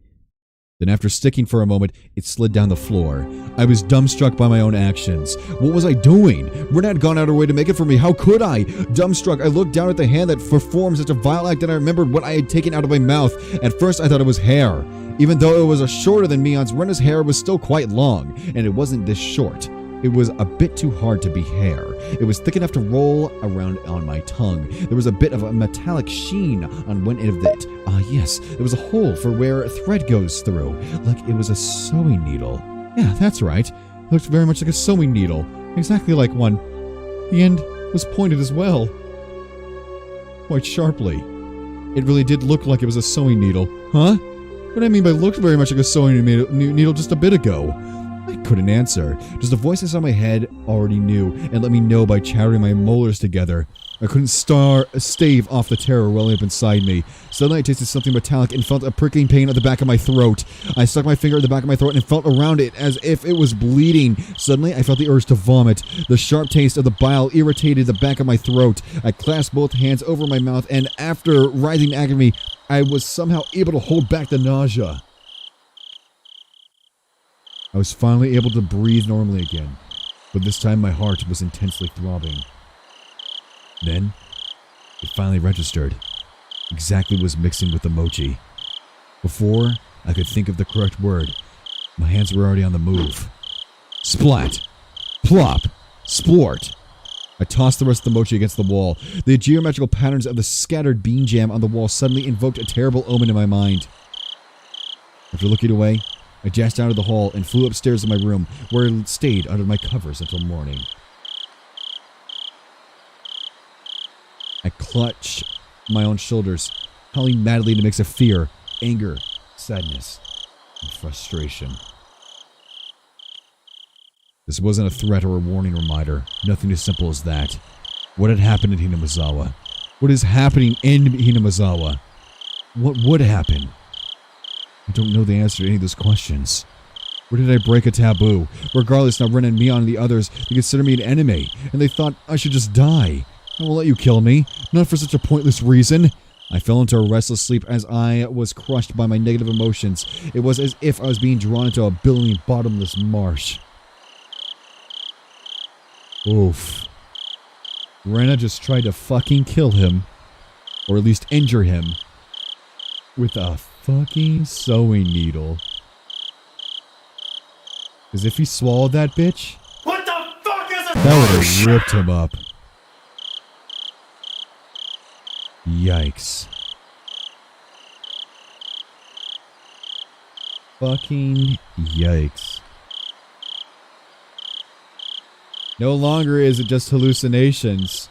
A: Then after sticking for a moment, it slid down the floor. I was dumbstruck by my own actions. What was I doing? Rena had gone out of her way to make it for me. How could I? Dumbstruck, I looked down at the hand that performed such a vile act and I remembered what I had taken out of my mouth. At first, I thought it was hair. Even though it was shorter than Mion's, Rena's hair was still quite long, and it wasn't this short. It was a bit too hard to be hair. It was thick enough to roll around on my tongue. There was a bit of a metallic sheen on one end of it. Yes, there was a hole for where thread goes through, like it was a sewing needle. Yeah, that's right. It looked very much like a sewing needle, exactly like one. The end was pointed as well, quite sharply. It really did look like it was a sewing needle. Huh? What do I mean by looked very much like a sewing needle just a bit ago? I couldn't answer. Just a voice inside my head already knew and let me know by chattering my molars together. I couldn't stave off the terror welling up inside me. Suddenly I tasted something metallic and felt a pricking pain at the back of my throat. I stuck my finger at the back of my throat and felt around it as if it was bleeding. Suddenly I felt the urge to vomit. The sharp taste of the bile irritated the back of my throat. I clasped both hands over my mouth and after writhing agony, I was somehow able to hold back the nausea. I was finally able to breathe normally again, but this time my heart was intensely throbbing. Then, it finally registered. Exactly what was mixing with the mochi. Before I could think of the correct word, my hands were already on the move. Splat! Plop! Splort! I tossed the rest of the mochi against the wall. The geometrical patterns of the scattered bean jam on the wall suddenly invoked a terrible omen in my mind. After looking away, I dashed out of the hall and flew upstairs to my room, where I stayed under my covers until morning. I clutched my own shoulders, howling madly in a mix of fear, anger, sadness, and frustration. This wasn't a threat or a warning reminder, nothing as simple as that. What had happened in Hinamizawa? What is happening in Hinamizawa? What would happen? I don't know the answer to any of those questions. Where did I break a taboo? Regardless, now Ren and Mion and the others, they consider me an enemy, and they thought I should just die. I won't let you kill me, not for such a pointless reason. I fell into a restless sleep as I was crushed by my negative emotions. It was as if I was being drawn into a billowing, bottomless marsh. Oof. Rena just tried to fucking kill him. Or at least injure him. With a fucking sewing needle. Because if he swallowed that bitch...
D: What the fuck is it?
A: That would have ripped him up. Yikes. Fucking yikes. No longer is it just hallucinations.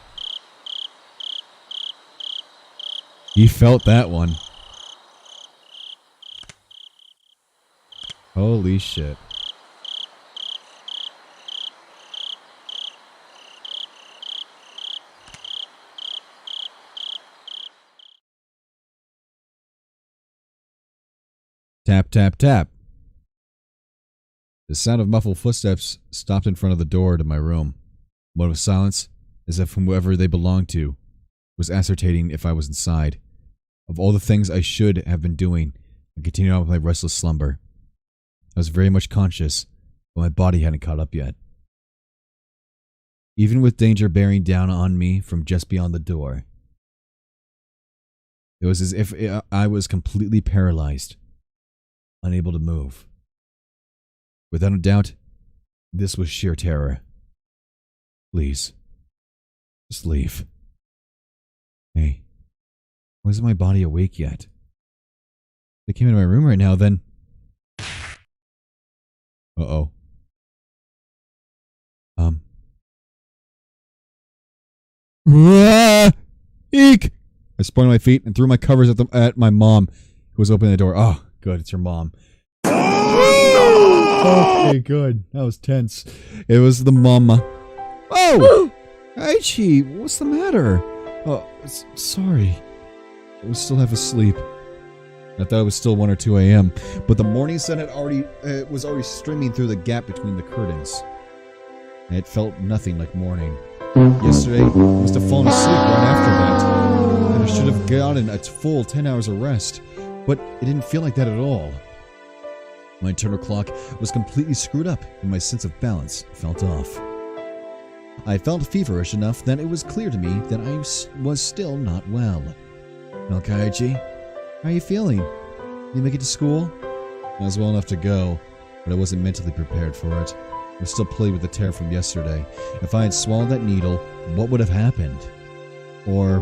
A: He felt that one. Holy shit. Tap, tap, tap. The sound of muffled footsteps stopped in front of the door to my room. A moment of silence, as if whoever they belonged to was ascertaining if I was inside. Of all the things I should have been doing, I continued on with my restless slumber. I was very much conscious, but my body hadn't caught up yet. Even with danger bearing down on me from just beyond the door, it was as if I was completely paralyzed, unable to move. Without a doubt, this was sheer terror. Please, just leave. Hey, why isn't my body awake yet? If they came into my room right now, then... Uh-oh. Eek! I sprung to my feet and threw my covers at my mom, who was opening the door. Oh, good, it's your mom. Okay, good. That was tense. It was the mama. Oh! Aichi, what's the matter? Oh, sorry. I was still half asleep. I thought it was still 1 or 2 a.m., but the morning sun had was already streaming through the gap between the curtains. And it felt nothing like morning. Yesterday, I must have fallen asleep right after that, and I should have gotten a full 10 hours of rest, but it didn't feel like that at all. My internal clock was completely screwed up, and my sense of balance felt off. I felt feverish enough that it was clear to me that I was still not well. Well, Kaiichi, how are you feeling? You make it to school? I was well enough to go, but I wasn't mentally prepared for it. I was still plagued with the terror from yesterday. If I had swallowed that needle, what would have happened? Or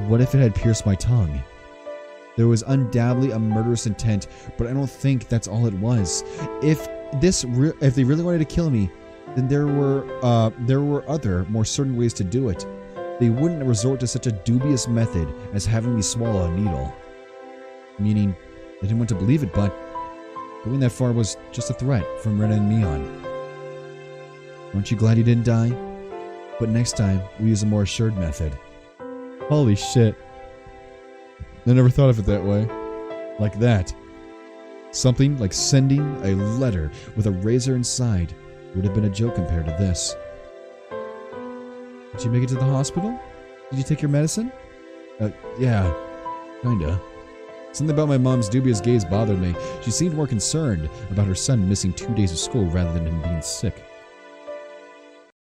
A: what if it had pierced my tongue? There was undoubtedly a murderous intent, but I don't think that's all it was. If they really wanted to kill me, then there were other, more certain ways to do it. They wouldn't resort to such a dubious method as having me swallow a needle. Meaning, I didn't want to believe it, but going that far was just a threat from Rena and Mion. Aren't you glad you didn't die? But next time, we'll use a more assured method. Holy shit. I never thought of it that way. Like that. Something like sending a letter with a razor inside would have been a joke compared to this. Did you make it to the hospital? Did you take your medicine? Yeah. Kinda. Something about my mom's dubious gaze bothered me. She seemed more concerned about her son missing 2 days of school rather than him being sick.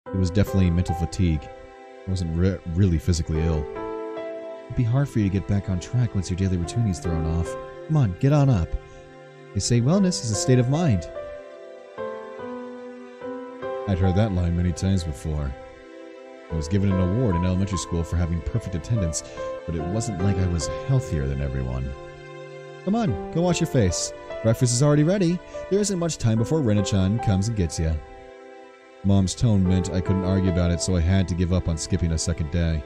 A: It was definitely mental fatigue. I wasn't really physically ill. It'd be hard for you to get back on track once your daily routine is thrown off. Come on, get on up. They say wellness is a state of mind. I'd heard that line many times before. I was given an award in elementary school for having perfect attendance, but it wasn't like I was healthier than everyone. Come on, go wash your face. Breakfast is already ready. There isn't much time before Rena-chan comes and gets you. Mom's tone meant I couldn't argue about it, so I had to give up on skipping a second day.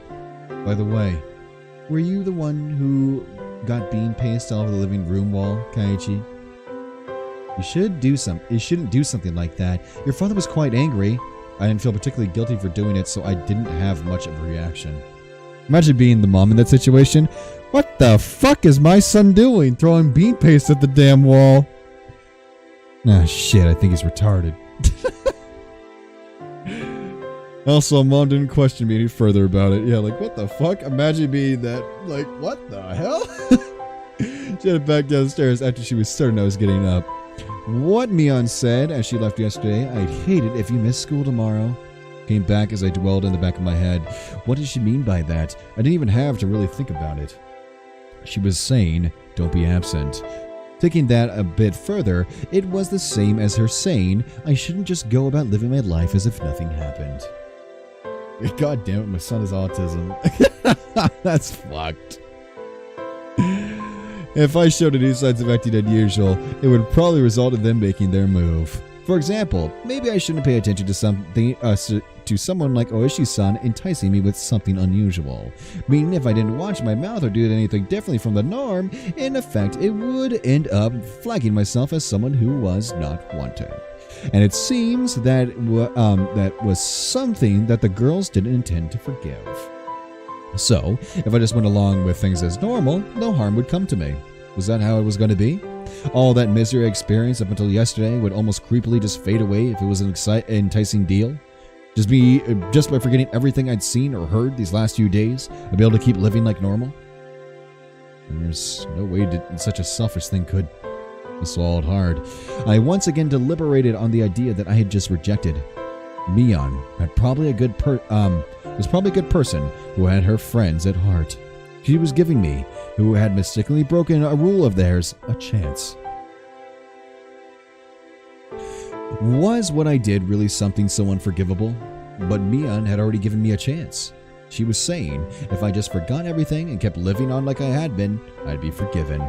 A: By the way, were you the one who got bean paste all over the living room wall, Kaiichi? You shouldn't do something like that. Your father was quite angry. I didn't feel particularly guilty for doing it, so I didn't have much of a reaction. Imagine being the mom in that situation. What the fuck is my son doing? Throwing bean paste at the damn wall. Ah, shit, I think he's retarded. Also, Mom didn't question me any further about it. Yeah, like, what the fuck? Imagine being that, like, what the hell? She headed back downstairs after she was certain I was getting up. What Mion said as she left yesterday, I'd hate it if you missed school tomorrow. came back as I dwelled in the back of my head. What did she mean by that? I didn't even have to really think about it. She was saying, don't be absent. Taking that a bit further, it was the same as her saying I shouldn't just go about living my life as if nothing happened. God damn it, my son has autism. That's fucked. If I showed any signs of acting unusual, it would probably result in them making their move. For example, maybe I shouldn't pay attention to something to someone like Oishi-san enticing me with something unusual. Meaning if I didn't watch my mouth or do anything differently from the norm, in effect it would end up flagging myself as someone who was not wanted. And it seems that that was something that the girls didn't intend to forgive. So, if I just went along with things as normal, no harm would come to me. Was that how it was going to be? All that misery I experienced up until yesterday would almost creepily just fade away if it was an enticing deal? Just by forgetting everything I'd seen or heard these last few days, I'd be able to keep living like normal? And there's no way that such a selfish thing could. I swallowed hard. I once again deliberated on the idea that I had just rejected. Mion was probably a good person who had her friends at heart. She was giving me, who had mistakenly broken a rule of theirs, a chance. Was what I did really something so unforgivable? But Mion had already given me a chance. She was saying if I just forgot everything and kept living on like I had been, I'd be forgiven.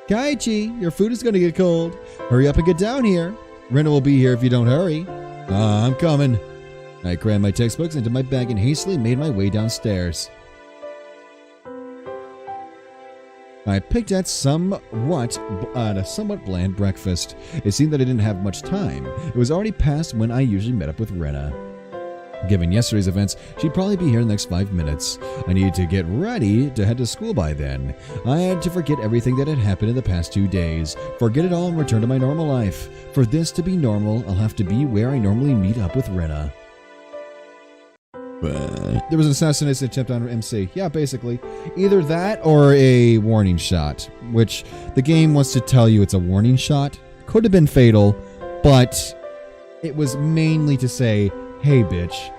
A: Kaichi, your food is going to get cold. Hurry up and get down here. Rena will be here if you don't hurry. I'm coming. I crammed my textbooks into my bag and hastily made my way downstairs. I picked at a somewhat bland breakfast. It seemed that I didn't have much time. It was already past when I usually met up with Rena. Given yesterday's events, she'd probably be here in the next 5 minutes. I needed to get ready to head to school by then. I had to forget everything that had happened in the past 2 days. Forget it all and return to my normal life. For this to be normal, I'll have to be where I normally meet up with Rena. There was an assassination attempt on MC. Yeah, basically. Either that or a warning shot, which the game wants to tell you it's a warning shot. Could have been fatal, but it was mainly to say, hey, bitch,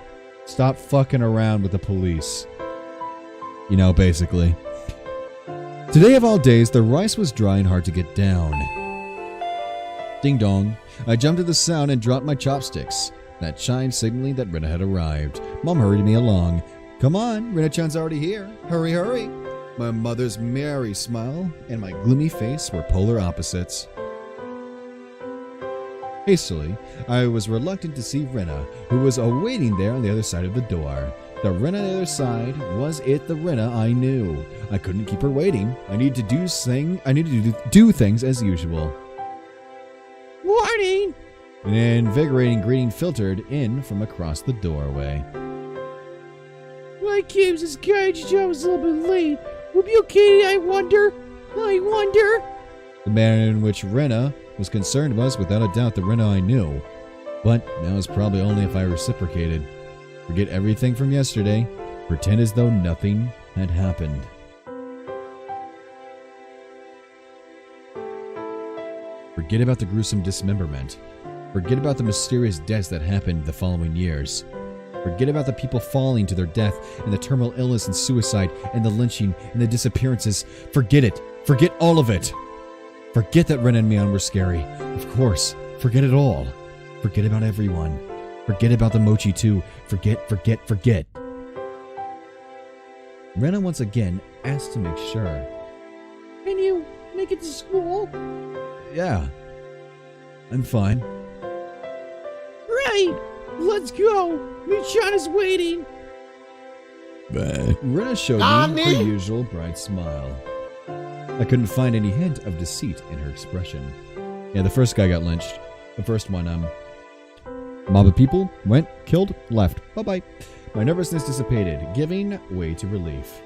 A: stop fucking around with the police. You know, basically. Today of all days, the rice was dry and hard to get down. Ding dong. I jumped to the sound and dropped my chopsticks. That chime signaling that Rena had arrived. Mom hurried me along. Come on, Rena-chan's already here. Hurry, hurry. My mother's merry smile and my gloomy face were polar opposites. Hastily, I was reluctant to see Rena, who was awaiting there on the other side of the door. The Rena on the other side, was it the Rena I knew? I couldn't keep her waiting. I needed to do things as usual.
C: Warning!
A: An invigorating greeting filtered in from across the doorway.
C: My Gibbs, this guy's job was a little bit late. Will be okay, I wonder? The
A: manner in which Rena was concerned was without a doubt the Rena I knew. But that was probably only if I reciprocated. Forget everything from yesterday. Pretend as though nothing had happened. Forget about the gruesome dismemberment. Forget about the mysterious deaths that happened the following years. Forget about the people falling to their death and the terminal illness and suicide and the lynching and the disappearances. Forget it. Forget all of it. Forget that Ren and Mion were scary. Of course. Forget it all. Forget about everyone. Forget about the mochi too. Forget. Rena once again asked to make sure.
C: Can you make it to school?
A: Yeah. I'm fine.
C: Right! Let's go! Michan is waiting!
A: Rena showed me her usual bright smile. I couldn't find any hint of deceit in her expression. Yeah, the first guy got lynched. The first one, mob of people went, killed, left. Bye-bye. My nervousness dissipated, giving way to relief.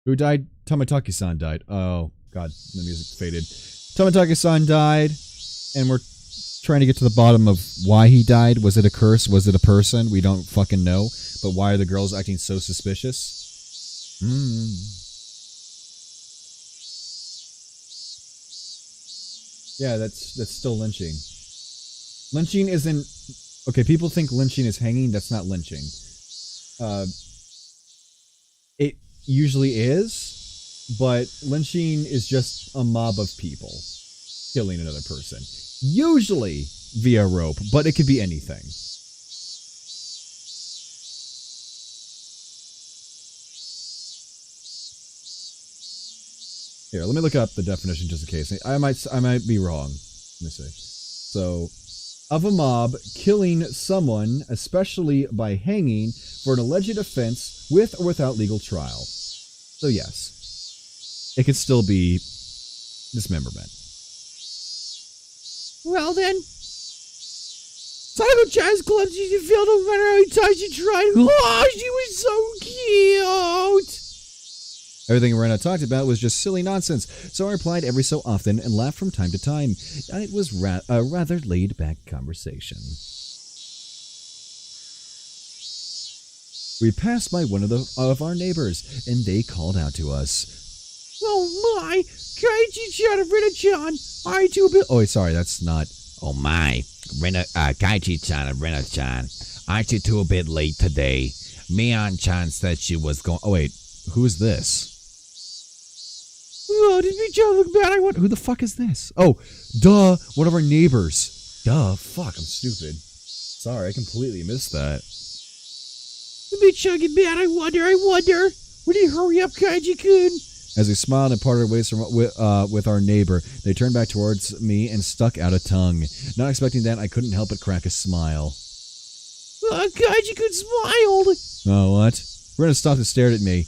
A: Who died? Tamataki-san died. Oh, God, the music faded. Tamataki-san died, and we're trying to get to the bottom of why he died. Was it a curse? Was it a person? We don't fucking know. But why are the girls acting so suspicious? Yeah, that's still lynching. Lynching isn't Okay, people think lynching is hanging. That's not lynching. It usually is, but lynching is just a mob of people killing another person. Usually via rope, but it could be anything. Here, let me look up the definition just in case. I might be wrong. Let me see. So, of a mob killing someone, especially by hanging, for an alleged offense with or without legal trial. So yes, it could still be dismemberment.
E: Well then, Psycho Child's club, she feel no matter how many times she tried. Oh, she was so cute.
A: Everything Rena talked about was just silly nonsense, so I replied every so often and laughed from time to time. It was a rather laid-back conversation. We passed by one of our neighbors, and they called out to us.
E: Oh my, Kaichi-chan and Rena-chan, I too bit.
A: Oh, sorry, that's not.
B: Oh my, Kaichi-chan and Rena-chan, aren't you two a bit late today? Mian-chan said she was going. Oh wait, who is this?
E: Oh, did Mian-chan look bad? I wonder.
A: Who the fuck is this? Oh, duh, one of our neighbors. Duh, fuck, I'm stupid. Sorry, I completely missed that.
E: Did Mian-chan get bad? I wonder. Would you hurry up, Kaiji-kun?
A: As we smiled and parted ways with our neighbor, they turned back towards me and stuck out a tongue. Not expecting that, I couldn't help but crack a smile.
E: Kaiji-kun smiled.
A: Oh, what? Rena stopped and stared at me.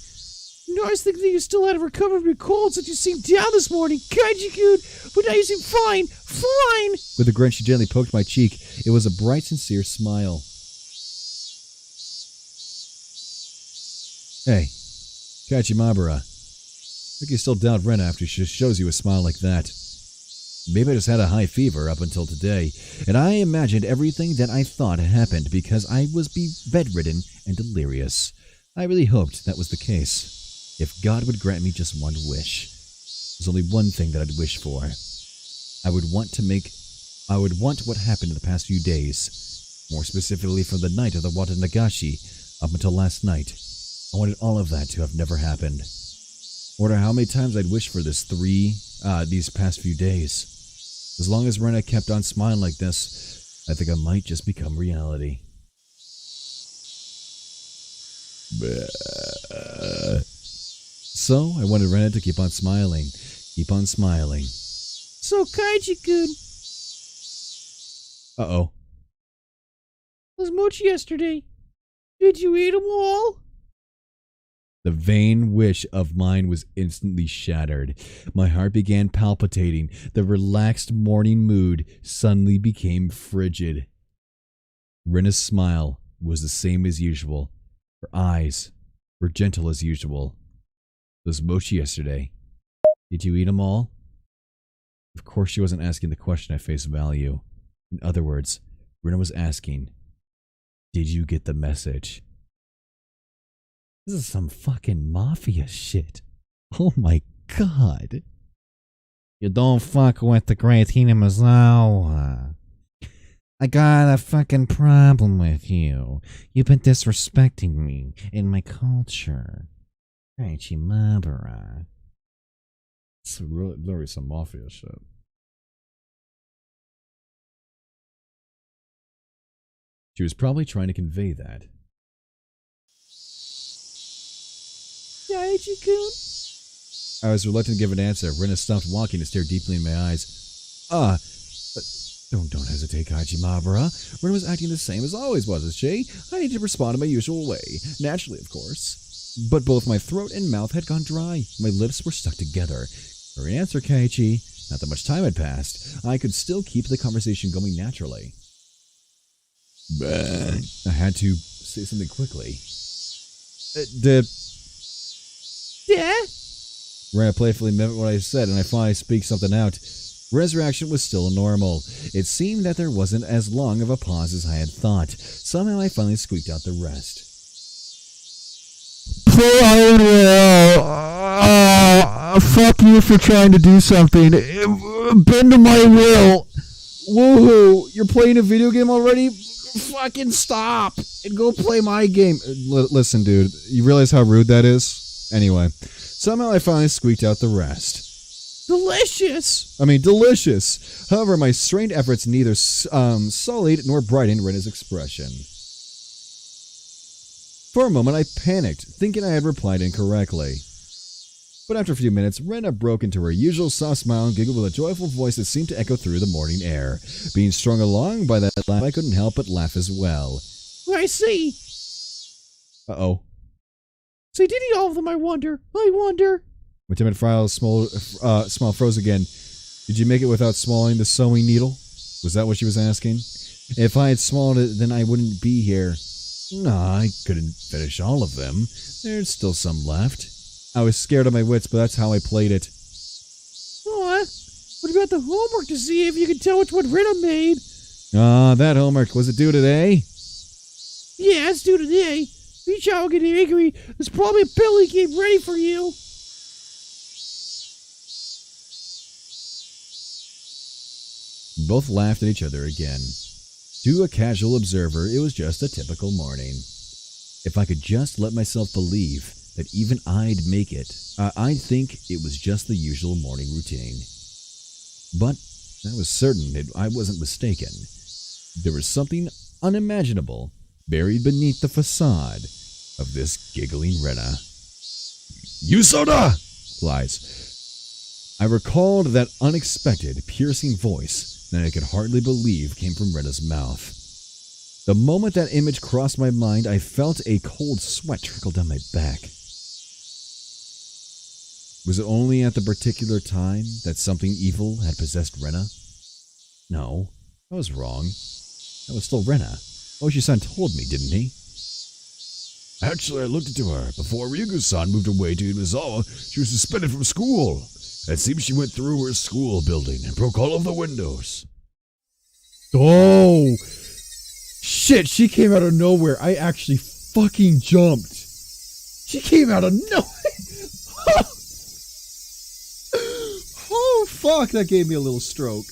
E: I was thinking that you still hadn't recovered from your cold since you seemed down this morning, Kaiji-kun, but now you seem fine.
A: With a grin, she gently poked my cheek. It was a bright, sincere smile. Hey, Kachimabara. I think you still doubt Rena after she shows you a smile like that. Maybe I just had a high fever up until today, and I imagined everything that I thought had happened because I was bedridden and delirious. I really hoped that was the case. If God would grant me just one wish, there's only one thing that I'd wish for. I would want what happened in the past few days, more specifically from the night of the Watanagashi up until last night. I wanted all of that to have never happened. I wonder how many times I'd wished for this these past few days. As long as Rena kept on smiling like this, I think I might just become reality. So, I wanted Rena to keep on smiling. Keep on smiling.
E: So, Kaiji-kun.
A: Uh-oh.
E: Was mochi yesterday. Did you eat them all?
A: The vain wish of mine was instantly shattered. My heart began palpitating. The relaxed morning mood suddenly became frigid. Rena's smile was the same as usual. Her eyes were gentle as usual. It was mochi yesterday. Did you eat them all? Of course she wasn't asking the question at face value. In other words, Rena was asking, did you get the message? This is some fucking mafia shit. Oh my god.
C: You don't fuck with the great Hinamazawa. I got a fucking problem with you. You've been disrespecting me in my culture. Kachimabara.
A: It's really some mafia shit. She was probably trying to convey that.
E: Kaiji-kun?
A: I was reluctant to give an answer. Rena stopped walking and stared deeply in my eyes. Don't hesitate, Kachimabara. Rena was acting the same as always, wasn't she? I needed to respond in my usual way. Naturally, of course. But both my throat and mouth had gone dry. My lips were stuck together. For an answer, Kaichi. Not that much time had passed. I could still keep the conversation going naturally. But I had to say something quickly.
E: Yeah?
A: Rena playfully mimicked what I said, and I finally speak something out. Rena's reaction was still normal. It seemed that there wasn't as long of a pause as I had thought. Somehow I finally squeaked out the rest.
L: Fuck you for trying to do something. Bend to my will.
A: Woohoo! You're playing a video game already?
E: fucking stop and go play my game.
A: Listen, dude, you realize how rude that is? Anyway, somehow I finally squeaked out the rest.
E: Delicious.
A: Delicious. However, my strained efforts neither sullied nor brightened Rena's expression. For a moment, I panicked, thinking I had replied incorrectly. But after a few minutes, Rena broke into her usual soft smile and giggled with a joyful voice that seemed to echo through the morning air. Being strung along by that laugh, I couldn't help but laugh as well.
C: I see.
A: Uh-oh.
C: So did eat all of them, I wonder.
A: My timid Frile's smile froze again. Did you make it without swallowing the sewing needle? Was that what she was asking? If I had swallowed it, then I wouldn't be here. No, I couldn't finish all of them. There's still some left. I was scared of my wits, but that's how I played it.
C: Oh, what about the homework to see if you can tell which one Rita made?
A: That homework. Was it due today?
C: Yeah, it's due today. Each child will get angry. There's probably a penalty game ready for you.
A: We both laughed at each other again. To a casual observer, it was just a typical morning. If I could just let myself believe that even I'd make it, I'd think it was just the usual morning routine. But I was certain that I wasn't mistaken. There was something unimaginable buried beneath the facade of this giggling Rena.
F: You soda!
A: Lies. I recalled that unexpected, piercing voice that I could hardly believe came from Rena's mouth. The moment that image crossed my mind, I felt a cold sweat trickle down my back. Was it only at the particular time that something evil had possessed Rena? No, I was wrong. That was still Rena. Oshi-san told me, didn't he?
F: Actually, I looked into her. Before Ryugu-san moved away to Imazawa, she was suspended from school. It seems she went through her school building and broke all of the windows.
A: Oh! Shit, she came out of nowhere. I actually fucking jumped. She came out of nowhere. Oh, fuck, that gave me a little stroke.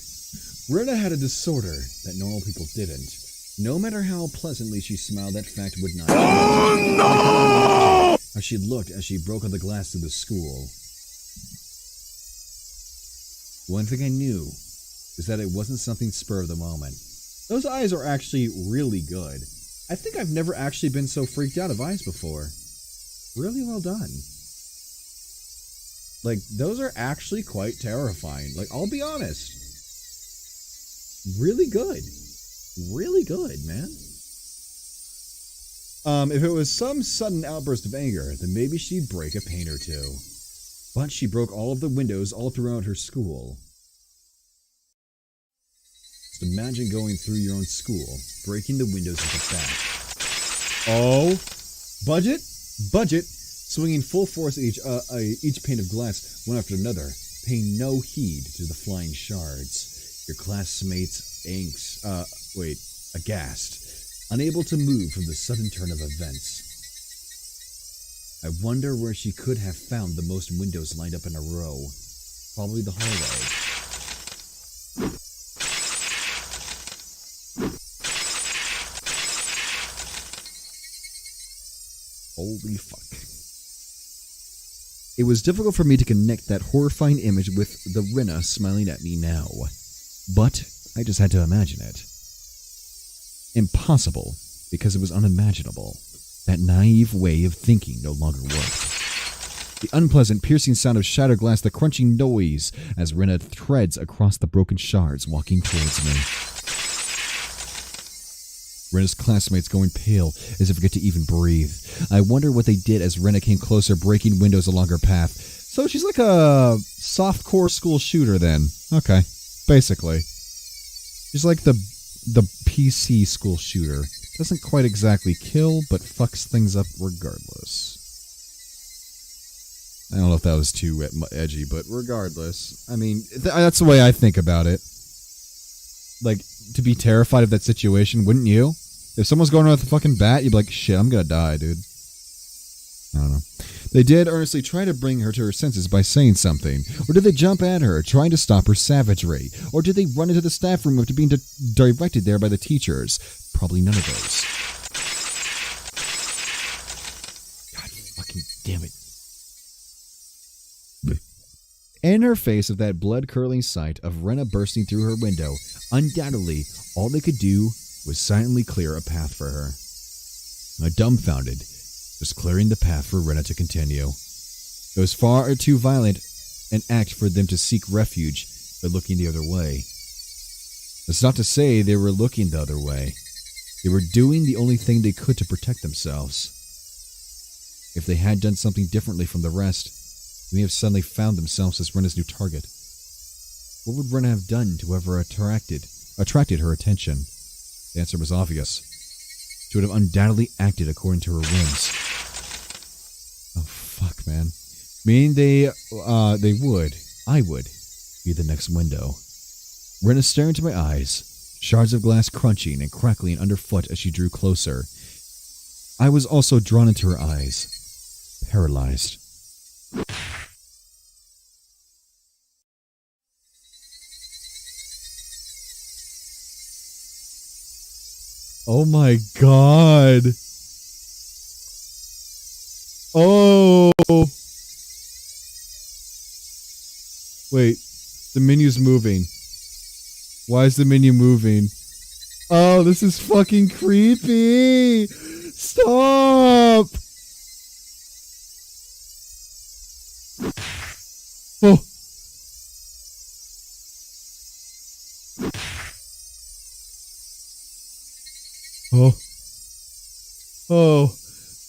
A: Rena had a disorder that normal people didn't. No matter how pleasantly she smiled, that fact would not. Oh, no! How she looked as she broke on the glass through the school. One thing I knew is that it wasn't something spur of the moment. Those eyes are actually really good. I think I've never actually been so freaked out of eyes before. Really well done. Like, those are actually quite terrifying. Like, I'll be honest. Really good. Really good, man. If it was some sudden outburst of anger, then maybe she'd break a pane or two. But she broke all of the windows all throughout her school. Just imagine going through your own school, breaking the windows with a bat. Oh, budget, swinging full force at each pane of glass, one after another, paying no heed to the flying shards. Your classmates aghast, unable to move from the sudden turn of events. I wonder where she could have found the most windows lined up in a row. Probably the hallway. Holy fuck. It was difficult for me to connect that horrifying image with the Rena smiling at me now. But I just had to imagine it. Impossible, because it was unimaginable. That naive way of thinking no longer worked. The unpleasant, piercing sound of shattered glass, the crunching noise as Rena threads across the broken shards, walking towards me. Rena's classmates going pale, as if forget to even breathe. I wonder what they did as Rena came closer, breaking windows along her path. So she's like a softcore school shooter then. Okay, basically. She's like the PC school shooter. Doesn't quite exactly kill, but fucks things up regardless. I don't know if that was too edgy, but regardless. I mean, that's the way I think about it. Like, to be terrified of that situation, wouldn't you? If someone's going around with a fucking bat, you'd be like, shit, I'm gonna die, dude. I don't know. They did earnestly try to bring her to her senses by saying something, or did they jump at her, trying to stop her savagery, or did they run into the staff room after being directed there by the teachers? Probably none of those. God fucking damn it. In her face of that blood-curdling sight of Rena bursting through her window, undoubtedly, all they could do was silently clear a path for her. Dumbfounded, just clearing the path for Rena to continue. It was far too violent an act for them to seek refuge by looking the other way. That's not to say they were looking the other way. They were doing the only thing they could to protect themselves. If they had done something differently from the rest, they may have suddenly found themselves as Rena's new target. What would Rena have done to whoever attracted her attention? The answer was obvious. She would have undoubtedly acted according to her whims. Oh, fuck, man. Meaning I would, be the next window. Rena staring into my eyes, shards of glass crunching and crackling underfoot as she drew closer. I was also drawn into her eyes, paralyzed. Oh my god. Oh. Wait. The menu's moving. Why is the menu moving? Oh, this is fucking creepy. Stop. Oh. Oh. Oh.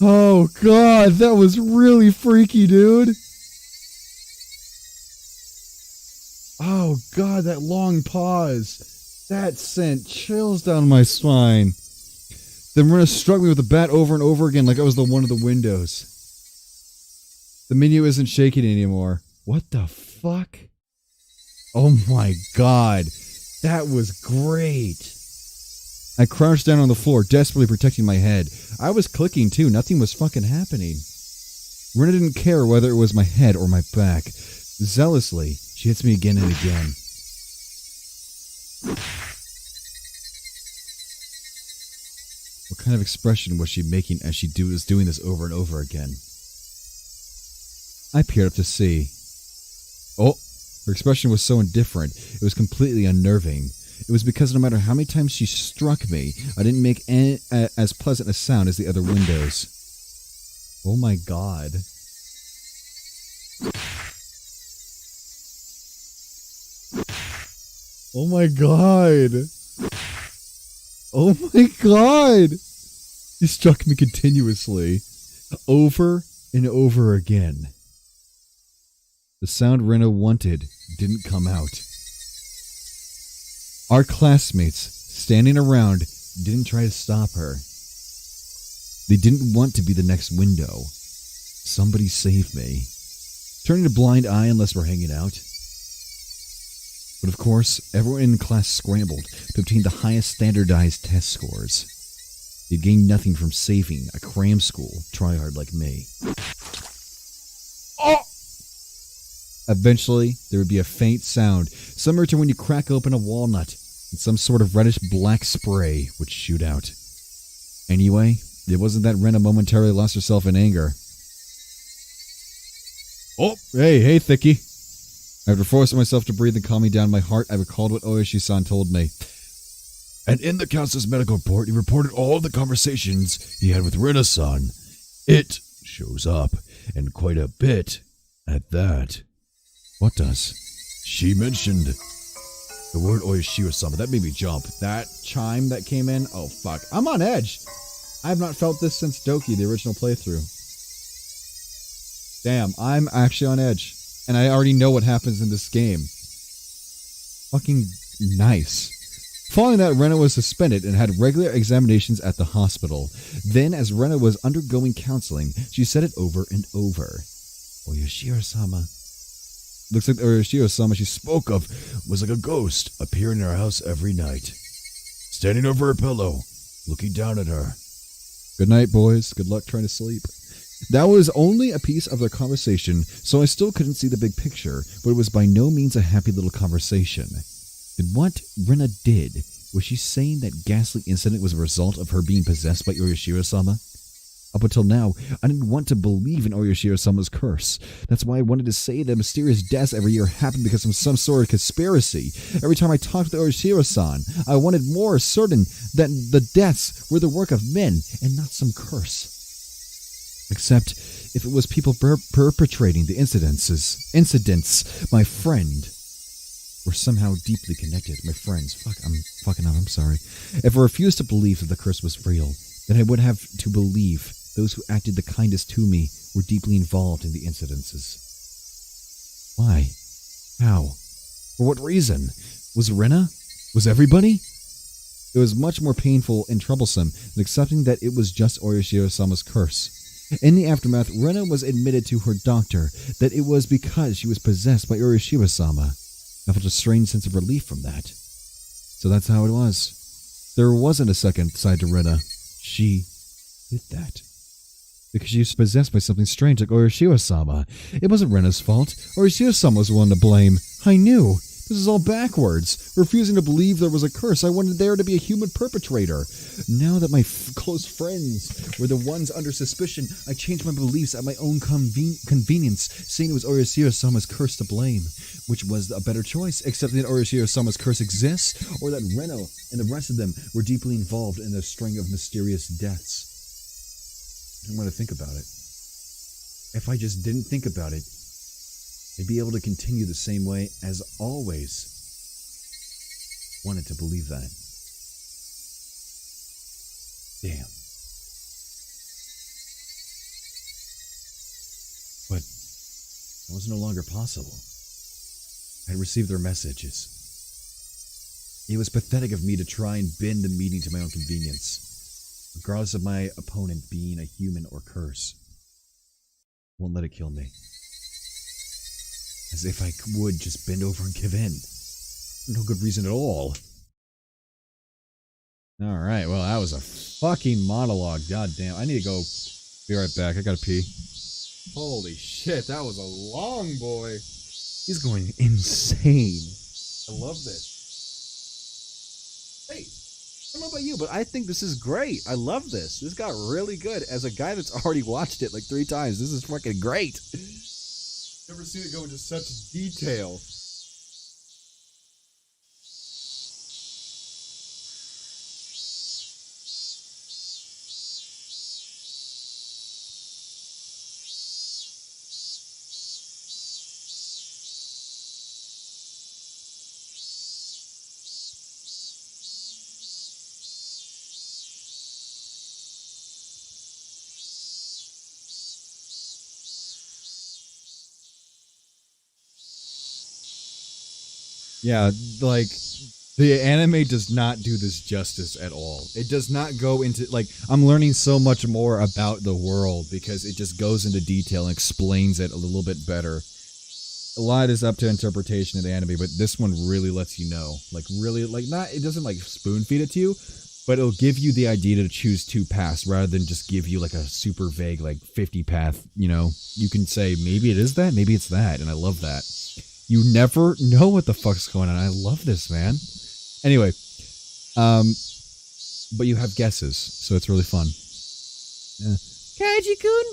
A: Oh, God. That was really freaky, dude. Oh, God. That long pause. That sent chills down my spine. Then Rena struck me with the bat over and over again like I was the one of the windows. The menu isn't shaking anymore. What the fuck? Oh, my God. That was great. I crouched down on the floor, desperately protecting my head. I was clicking too, nothing was fucking happening. Rena didn't care whether it was my head or my back. Zealously, she hits me again and again. What kind of expression was she making as she was doing this over and over again? I peered up to see. Oh, her expression was so indifferent, it was completely unnerving. It was because no matter how many times she struck me, I didn't make as pleasant a sound as the other windows. Oh my God. Oh my God. Oh my God. She struck me continuously, over and over again. The sound Rena wanted didn't come out. Our classmates, standing around, didn't try to stop her. They didn't want to be the next window. Somebody save me. Turning a blind eye unless we're hanging out. But of course, everyone in the class scrambled to obtain the highest standardized test scores. They'd gained nothing from saving a cram school tryhard like me. Oh! Eventually, there would be a faint sound, similar to when you crack open a walnut, and some sort of reddish-black spray would shoot out. Anyway, it wasn't that Rena momentarily lost herself in anger. Oh, hey, Thickie. After forcing myself to breathe and calming down my heart, I recalled what Oyoshi-san told me.
F: And in the counselor's medical report, he reported all the conversations he had with Rena-san. It shows up, and quite a bit at that.
A: What does?
F: She mentioned the word Oyoshi-sama.
A: That made me jump. That chime that came in, oh fuck. I'm on edge. I have not felt this since Doki, the original playthrough. Damn, I'm actually on edge. And I already know what happens in this game. Fucking nice. Following that, Rena was suspended and had regular examinations at the hospital. Then, as Rena was undergoing counseling, she said it over and over. Oyoshi-sama.
F: Looks like the Oyoshi-sama she spoke of was like a ghost appearing in her house every night. Standing over her pillow, looking down at her.
A: Good night, boys. Good luck trying to sleep. That was only a piece of their conversation, so I still couldn't see the big picture, but it was by no means a happy little conversation. Did what Rena did, was she saying that ghastly incident was a result of her being possessed by Orishiro-sama? Up until now, I didn't want to believe in Orishiro-sama's curse. That's why I wanted to say that mysterious deaths every year happened because of some sort of conspiracy. Every time I talked to Orishiro-san, I wanted more certain that the deaths were the work of men and not some curse. Except if it was people perpetrating the incidents, my friend, were somehow deeply connected. My friends. Fuck, I'm fucking up, I'm sorry. If I refused to believe that the curse was real, then I would have to believe those who acted the kindest to me were deeply involved in the incidences. Why? How? For what reason? Was Rena? Was everybody? It was much more painful and troublesome than accepting that it was just Orishiro-sama's curse. In the aftermath, Rena was admitted to her doctor that it was because she was possessed by Orishiro-sama. I felt a strange sense of relief from that. So that's how it was. There wasn't a second side to Rena. She did that. Because she was possessed by something strange like Orishiro-sama. It wasn't Rena's fault. Orishiro-sama was the one to blame. I knew. This is all backwards. Refusing to believe there was a curse, I wanted there to be a human perpetrator. Now that my close friends were the ones under suspicion, I changed my beliefs at my own convenience, saying it was Orishiro-sama's curse to blame, which was a better choice, accepting that Orishiro-sama's curse exists, or that Reno and the rest of them were deeply involved in a string of mysterious deaths. I didn't want to think about it. If I just didn't think about it, I'd be able to continue the same way as always. Wanted to believe that. Damn. But it was no longer possible. I had received their messages. It was pathetic of me to try and bend the meeting to my own convenience, regardless of my opponent being a human or curse. Won't let it kill me. As if I would just bend over and give in. No good reason at all. Alright, well, that was a fucking monologue. God damn. I need to go. Be right back. I gotta pee. Holy shit, that was a long boy. He's going insane. I love this. Hey, I don't know about you, but I think this is great. I love this. This got really good. As a guy that's already watched it like 3 times, this is fucking great. Never seen it go into such detail. Yeah, like, the anime does not do this justice at all. It does not go into, like, I'm learning so much more about the world because it just goes into detail and explains it a little bit better. A lot is up to interpretation of the anime, but this one really lets you know. Like, really, like, not, it doesn't, like, spoon feed it to you, but it'll give you the idea to choose 2 paths rather than just give you, like, a super vague, like, 50 path, you know? You can say, maybe it is that, maybe it's that, and I love that. You never know what the fuck's going on. I love this, man. Anyway, but you have guesses, so it's really fun. Yeah.
C: Kaiji-kun,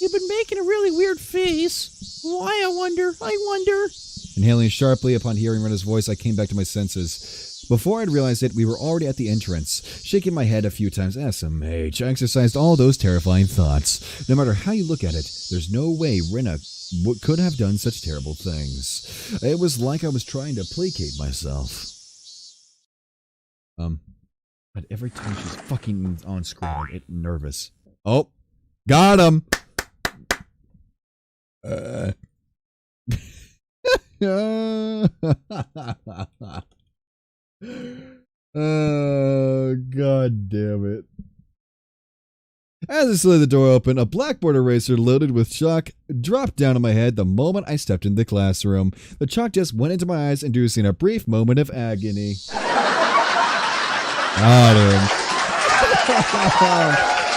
C: you've been making a really weird face. Why, I wonder?
A: Inhaling sharply upon hearing Rena's voice, I came back to my senses. Before I'd realized it, we were already at the entrance. Shaking my head a few times, SMH, I exercised all those terrifying thoughts. No matter how you look at it, there's no way Rena could have done such terrible things. It was like I was trying to placate myself. But every time she's fucking on screen, I get nervous. Oh, got him! Oh, god damn it. As I slid the door open, a blackboard eraser loaded with chalk dropped down on my head the moment I stepped into the classroom. The chalk just went into my eyes, inducing a brief moment of agony. Got him.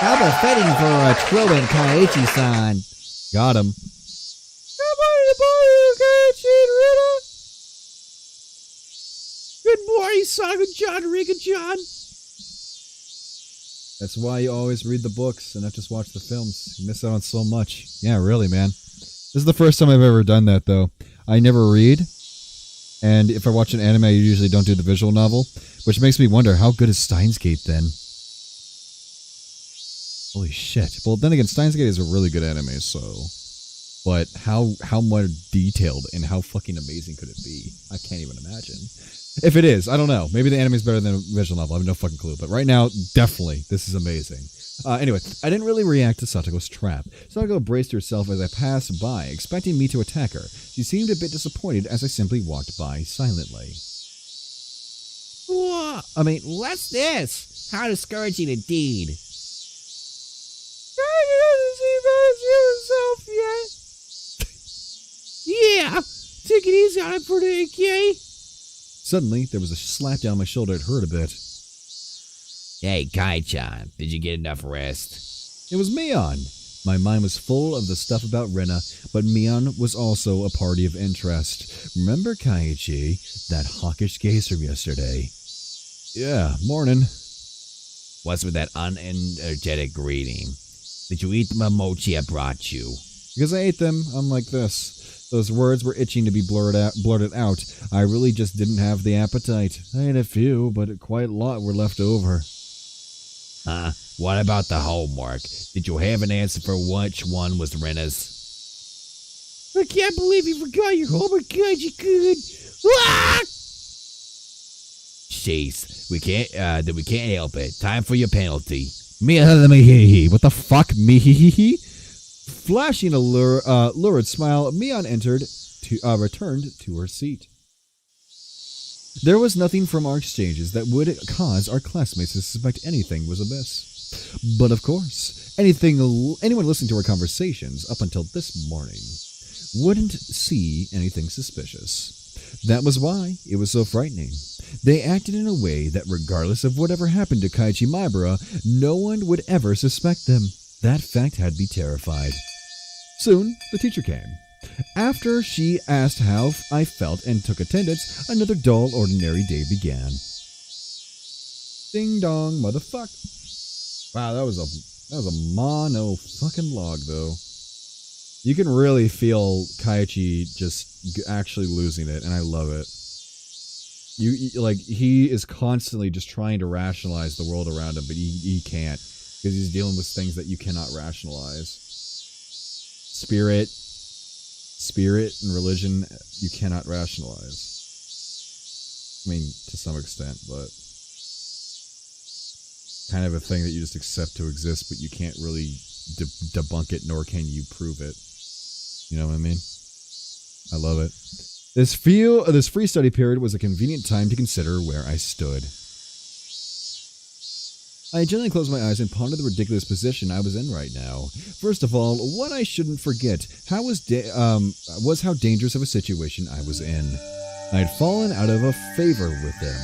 E: How about fetting for a Trillium Kaiichi-san?
A: Got him.
C: Good morning, Saga John, Riga John.
A: That's why you always read the books and not just watch the films. You miss out on so much. Yeah, really, man. This is the first time I've ever done that, though. I never read, and if I watch an anime, I usually don't do the visual novel, which makes me wonder, how good is Steins Gate then? Holy shit. Well, then again, Steins Gate is a really good anime, so... But how more detailed and how fucking amazing could it be? I can't even imagine. If it is, I don't know. Maybe the anime is better than a visual novel. I have no fucking clue. But right now, definitely, this is amazing. Anyway, I didn't really react to Satoko's trap. Satoko braced herself as I passed by, expecting me to attack her. She seemed a bit disappointed as I simply walked by silently.
E: What's this? How discouraging indeed.
C: Yeah, take it easy on it for the AK.
A: Suddenly, there was a slap down my shoulder. It hurt a bit.
B: Hey, Kai-chan, did you get enough rest?
A: It was Mion. My mind was full of the stuff about Rena, but Mion was also a party of interest. Remember Kaiichi, that hawkish gaze from yesterday? Yeah, morning.
B: What's with that unenergetic greeting? Did you eat the mochi I brought you?
A: Because I ate them, unlike this. Those words were itching to be blurted out. I really just didn't have the appetite. I ate a few, but quite a lot were left over.
B: What about the homework? Did you have an answer for which one was Rena's?
C: I can't believe you forgot your homework, Kaiji-kun. Ah!
B: Jeez, we can't help it. Time for your penalty.
A: Me-he-he. What the fuck? Me-he-he-he? Flashing a lurid smile, Mion returned to her seat. There was nothing from our exchanges that would cause our classmates to suspect anything was amiss. But of course, anyone listening to our conversations up until this morning wouldn't see anything suspicious. That was why it was so frightening. They acted in a way that regardless of whatever happened to Kaiichi Maibara, no one would ever suspect them. That fact had me terrified. Soon, the teacher came. After she asked how I felt and took attendance, another dull, ordinary day began. Ding dong, motherfuck. Wow, that was a mono fucking log, though. You can really feel Kaiichi just actually losing it, and I love it. He is constantly just trying to rationalize the world around him, but he can't. Because he's dealing with things that you cannot rationalize. Spirit and religion, you cannot rationalize. I mean, to some extent, but kind of a thing that you just accept to exist, but you can't really debunk it, nor can you prove it. You know what I mean? I love it. This free study period was a convenient time to consider where I stood. I gently closed my eyes and pondered the ridiculous position I was in right now. First of all, what I shouldn't forget was how dangerous of a situation I was in. I had fallen out of favor with them.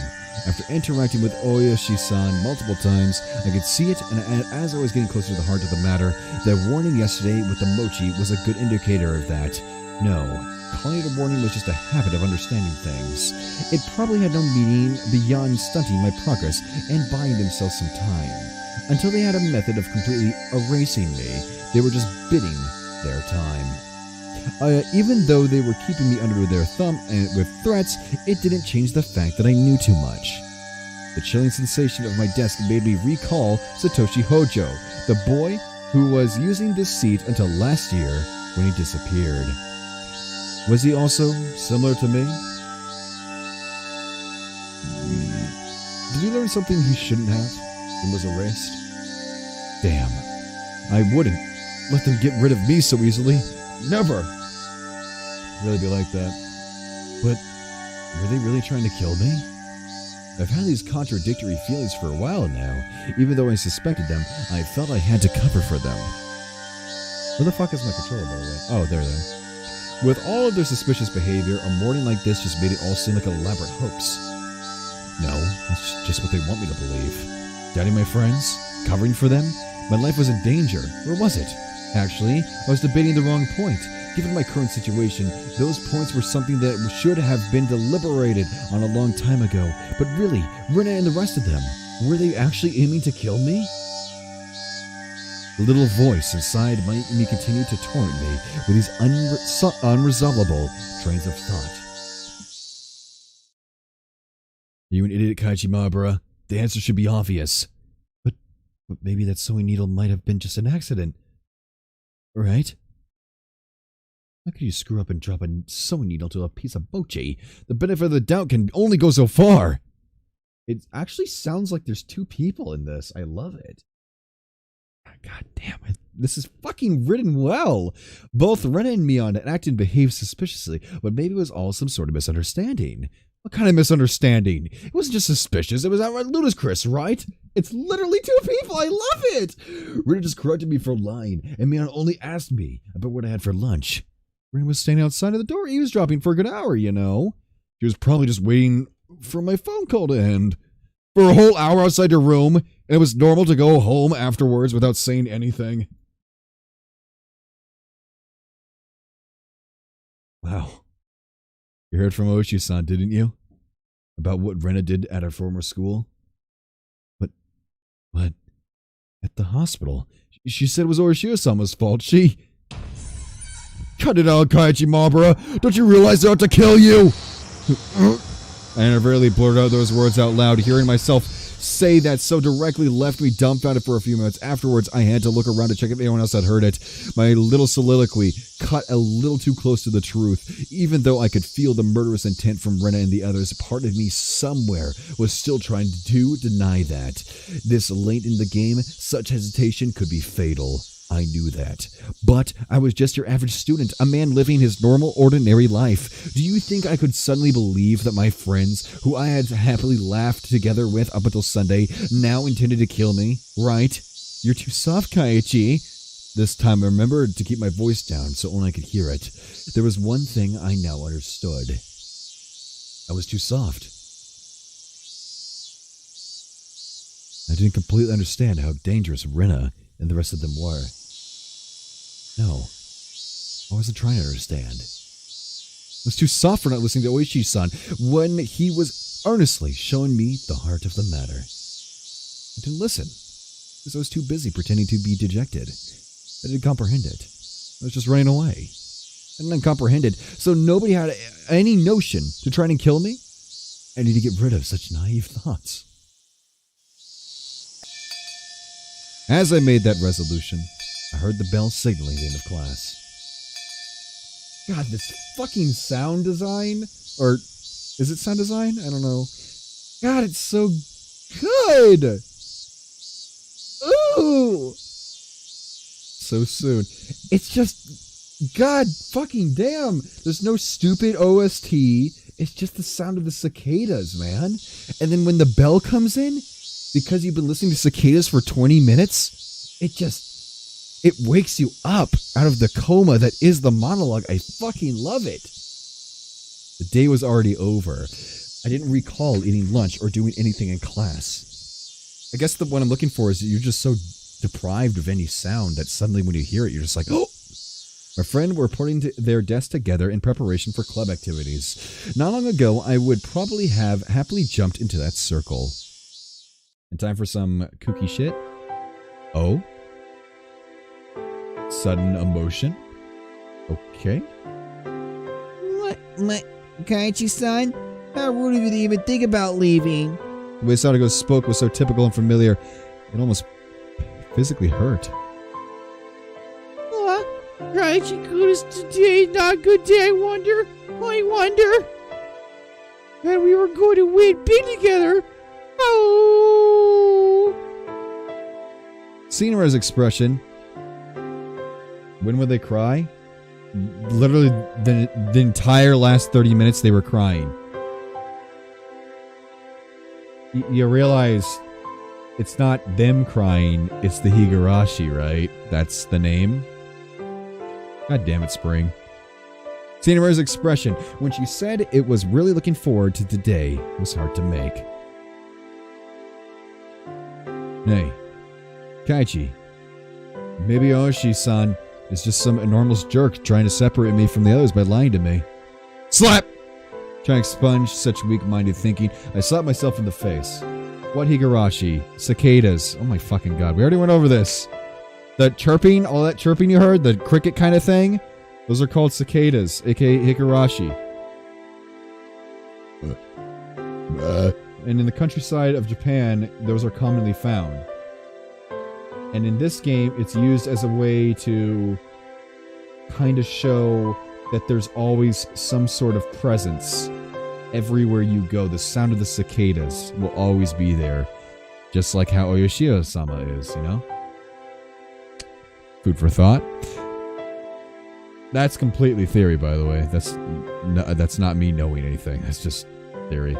A: After interacting with Oyoshi-san multiple times, I could see it, and as I was getting closer to the heart of the matter, the warning yesterday with the mochi was a good indicator of that. No, calling it a warning was just a habit of understanding things. It probably had no meaning beyond stunting my progress and buying themselves some time. Until they had a method of completely erasing me, they were just bidding their time. Even though they were keeping me under their thumb and with threats, it didn't change the fact that I knew too much. The chilling sensation of my desk made me recall Satoshi Hojo, the boy who was using this seat until last year when he disappeared. Was he also similar to me? Did he learn something he shouldn't have and was erased? Damn. I wouldn't let them get rid of me so easily. Never. Really be like that. But were they really trying to kill me? I've had these contradictory feelings for a while now. Even though I suspected them, I felt I had to cover for them. Where the fuck is my controller, by the way? Oh, there. With all of their suspicious behavior, a morning like this just made it all seem like an elaborate hoax. No, that's just what they want me to believe. Doubting my friends? Covering for them? My life was in danger. Or was it? Actually, I was debating the wrong point. Given my current situation, those points were something that should have been deliberated on a long time ago. But really, Rena and the rest of them, were they actually aiming to kill me? The little voice inside made me continue to torment me with these unresolvable trains of thought. You an idiot, Kaichimabara. The answer should be obvious. But maybe that sewing needle might have been just an accident. Right? How could you screw up and drop a sewing needle to a piece of mochi? The benefit of the doubt can only go so far. It actually sounds like there's two people in this. I love it. God damn it. This is fucking written well. Both Rena and Mion acted and behaved suspiciously, but maybe it was all some sort of misunderstanding. What kind of misunderstanding? It wasn't just suspicious, it was outright ludicrous, right? It's literally two people, I love it! Rena just corrected me for lying, and Mion only asked me about what I had for lunch. Rena was standing outside of the door eavesdropping for a good hour, you know? She was probably just waiting for my phone call to end. For a whole hour outside her room, and it was normal to go home afterwards without saying anything. Wow. You heard from Oishi-san, didn't you? About what Rena did at her former school? But at the hospital, she said it was Oishi-sama's fault. She... Cut it out, Kaichimabara! Don't you realize they're out to kill you? I inadvertently blurted out those words out loud. Hearing myself say that so directly left me dumbfounded for a few minutes. Afterwards, I had to look around to check if anyone else had heard it. My little soliloquy cut a little too close to the truth. Even though I could feel the murderous intent from Rena and the others, part of me somewhere was still trying to deny that. This late in the game, such hesitation could be fatal. I knew that. But I was just your average student, a man living his normal, ordinary life. Do you think I could suddenly believe that my friends, who I had happily laughed together with up until Sunday, now intended to kill me? Right? You're too soft, Kaiichi. This time I remembered to keep my voice down so only I could hear it. There was one thing I now understood. I was too soft. I didn't completely understand how dangerous Rena and the rest of them were. No, I wasn't trying to understand. I was too soft for not listening to Oishi-san when he was earnestly showing me the heart of the matter. I didn't listen, because I was too busy pretending to be dejected. I didn't comprehend it. I was just running away. I didn't comprehend it, so nobody had any notion to try and kill me? I need to get rid of such naive thoughts. As I made that resolution, I heard the bell signaling the end of class. God, this fucking sound design? Or is it sound design? I don't know. God, it's so good! Ooh! So soon. It's just... God fucking damn! There's no stupid OST. It's just the sound of the cicadas, man. And then when the bell comes in, because you've been listening to cicadas for 20 minutes, it wakes you up out of the coma that is the monologue. I fucking love it. The day was already over. I didn't recall eating lunch or doing anything in class. I guess what I'm looking for is that you're just so deprived of any sound that suddenly when you hear it, you're just like, oh! My friend were putting their desks together in preparation for club activities. Not long ago, I would probably have happily jumped into that circle. And time for some kooky shit. Oh? Sudden emotion. Okay.
E: What? Kaiichi-san? How rude of you to even think about leaving.
A: The way Sadago spoke was so typical and familiar, it almost physically hurt.
C: Kaiichi-kun, is today not a good day, I wonder? And we were going to win big together. Oh!
A: Seeing Rera's expression, when would they cry? Literally, the entire last 30 minutes they were crying. You realize it's not them crying, it's the Higurashi, right? That's the name. God damn it, Spring. Seeing Rera's expression when she said it was really looking forward to today was hard to make. Hey, Kaiichi, Maybe Oshi-san is just some enormous jerk trying to separate me from the others by lying to me. Slap! Trying to expunge such weak-minded thinking, I slapped myself in the face. What Higurashi? Cicadas. Oh my fucking god, we already went over this. The chirping, all that chirping you heard, the cricket kind of thing, those are called cicadas, aka Higurashi. And in the countryside of Japan, those are commonly found. And in this game, it's used as a way to kind of show that there's always some sort of presence everywhere you go. The sound of the cicadas will always be there. Just like how Oyoshio-sama is, you know? Food for thought. That's completely theory, by the way. That's not me knowing anything. That's just theory.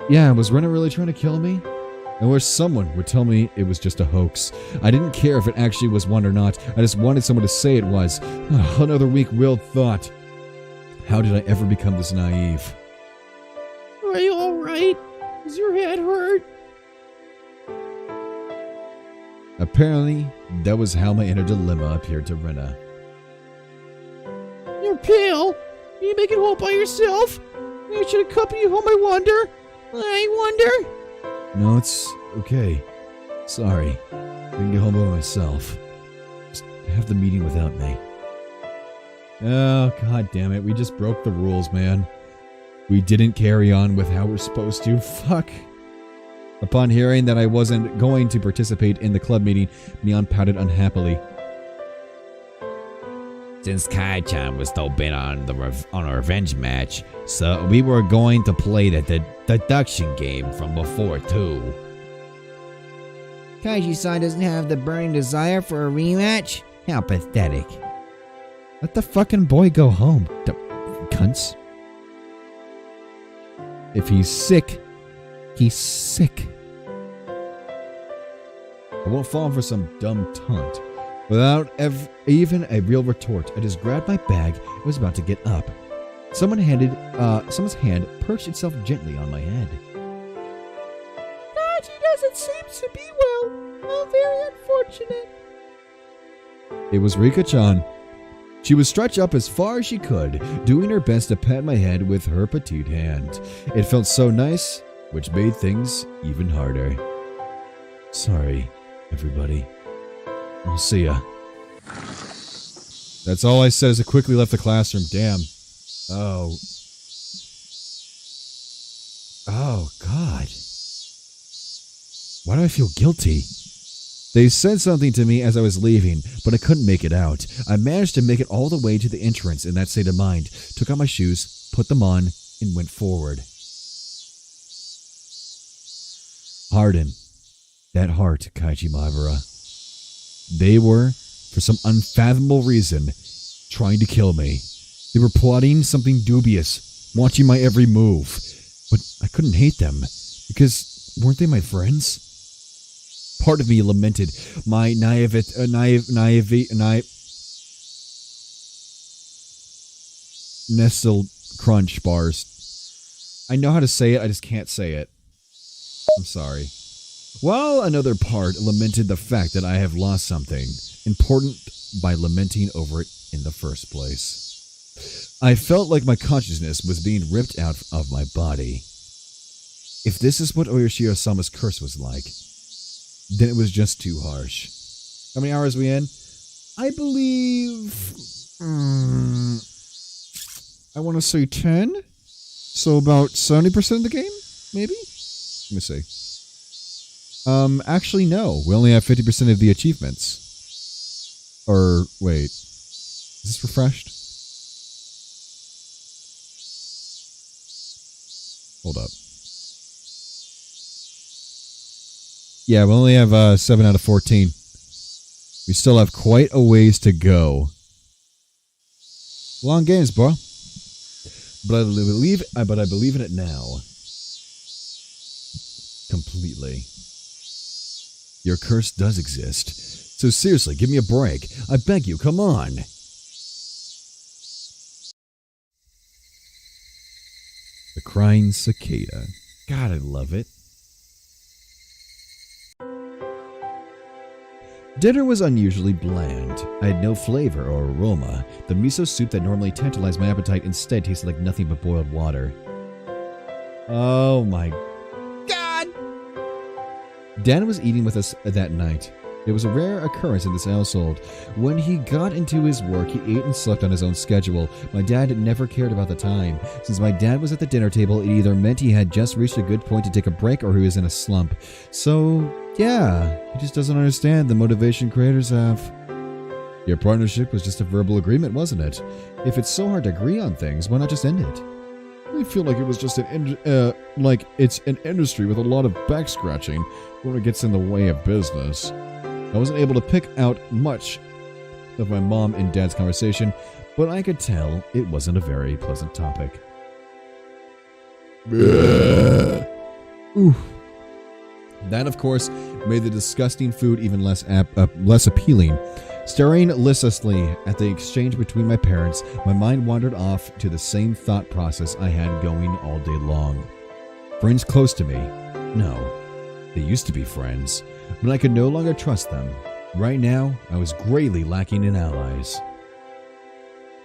A: Yeah, was Rena really trying to kill me? I wish someone would tell me it was just a hoax. I didn't care if it actually was one or not. I just wanted someone to say it was. Oh, another weak-willed thought. How did I ever become this naive?
C: Are you alright? Does your head hurt?
A: Apparently, that was how my inner dilemma appeared to Rena.
C: You're pale. Can you make it home by yourself? I should accompany you home, I wonder.
A: No, it's okay. Sorry. I can get home by myself. Just have the meeting without me. Oh, god damn it. We just broke the rules, man. We didn't carry on with how we're supposed to. Fuck. Upon hearing that I wasn't going to participate in the club meeting, Mion pouted unhappily.
B: Since Kai-chan was so bent on a revenge match, so we were going to play the deduction game from before too.
E: Kaiji-san doesn't have the burning desire for a rematch? How pathetic.
A: Let the fucking boy go home, cunts. If he's sick, he's sick. I won't fall for some dumb taunt. Without even a real retort, I just grabbed my bag and was about to get up. Someone's hand perched itself gently on my head.
C: Kaiji doesn't seem to be well. How very unfortunate.
A: It was Rika-chan. She was stretched up as far as she could, doing her best to pat my head with her petite hand. It felt so nice, which made things even harder. Sorry, everybody. I'll see ya. That's all I said as I quickly left the classroom. Damn. Oh. Oh, God. Why do I feel guilty? They said something to me as I was leaving, but I couldn't make it out. I managed to make it all the way to the entrance in that state of mind, took out my shoes, put them on, and went forward. Harden that heart, Kaiji Maibara. They were, for some unfathomable reason, trying to kill me. They were plotting something dubious, watching my every move. But I couldn't hate them, because weren't they my friends? Part of me lamented my Nestle Crunch bars. I know how to say it, I just can't say it. I'm sorry. While another part lamented the fact that I have lost something important by lamenting over it in the first place. I felt like my consciousness was being ripped out of my body. If this is what Oyoshio-sama's curse was like, then it was just too harsh. How many hours are we in? I believe... I want to say 10? So about 70% of the game? Maybe? Let me see. Actually, no. We only have 50% of the achievements. Or, wait. Is this refreshed? Hold up. Yeah, we only have 7 out of 14. We still have quite a ways to go. Long games, bro. But I believe in it now. Completely. Your curse does exist. So seriously, give me a break. I beg you, come on. The crying cicada. God, I love it. Dinner was unusually bland. I had no flavor or aroma. The miso soup that normally tantalized my appetite instead tasted like nothing but boiled water. Oh my God! Dan was eating with us that night. It was a rare occurrence in this household. When he got into his work, he ate and slept on his own schedule. My dad never cared about the time. Since my dad was at the dinner table, it either meant he had just reached a good point to take a break or he was in a slump. So, yeah, he just doesn't understand the motivation creators have. Your partnership was just a verbal agreement, wasn't it? If it's so hard to agree on things, why not just end it? I feel like it was just it's an industry with a lot of back scratching when it gets in the way of business. I wasn't able to pick out much of my mom and dad's conversation, but I could tell it wasn't a very pleasant topic. Oof. That, of course, made the disgusting food even less appealing. Staring listlessly at the exchange between my parents, my mind wandered off to the same thought process I had going all day long. Friends close to me? No. They used to be friends, but I could no longer trust them. Right now, I was greatly lacking in allies.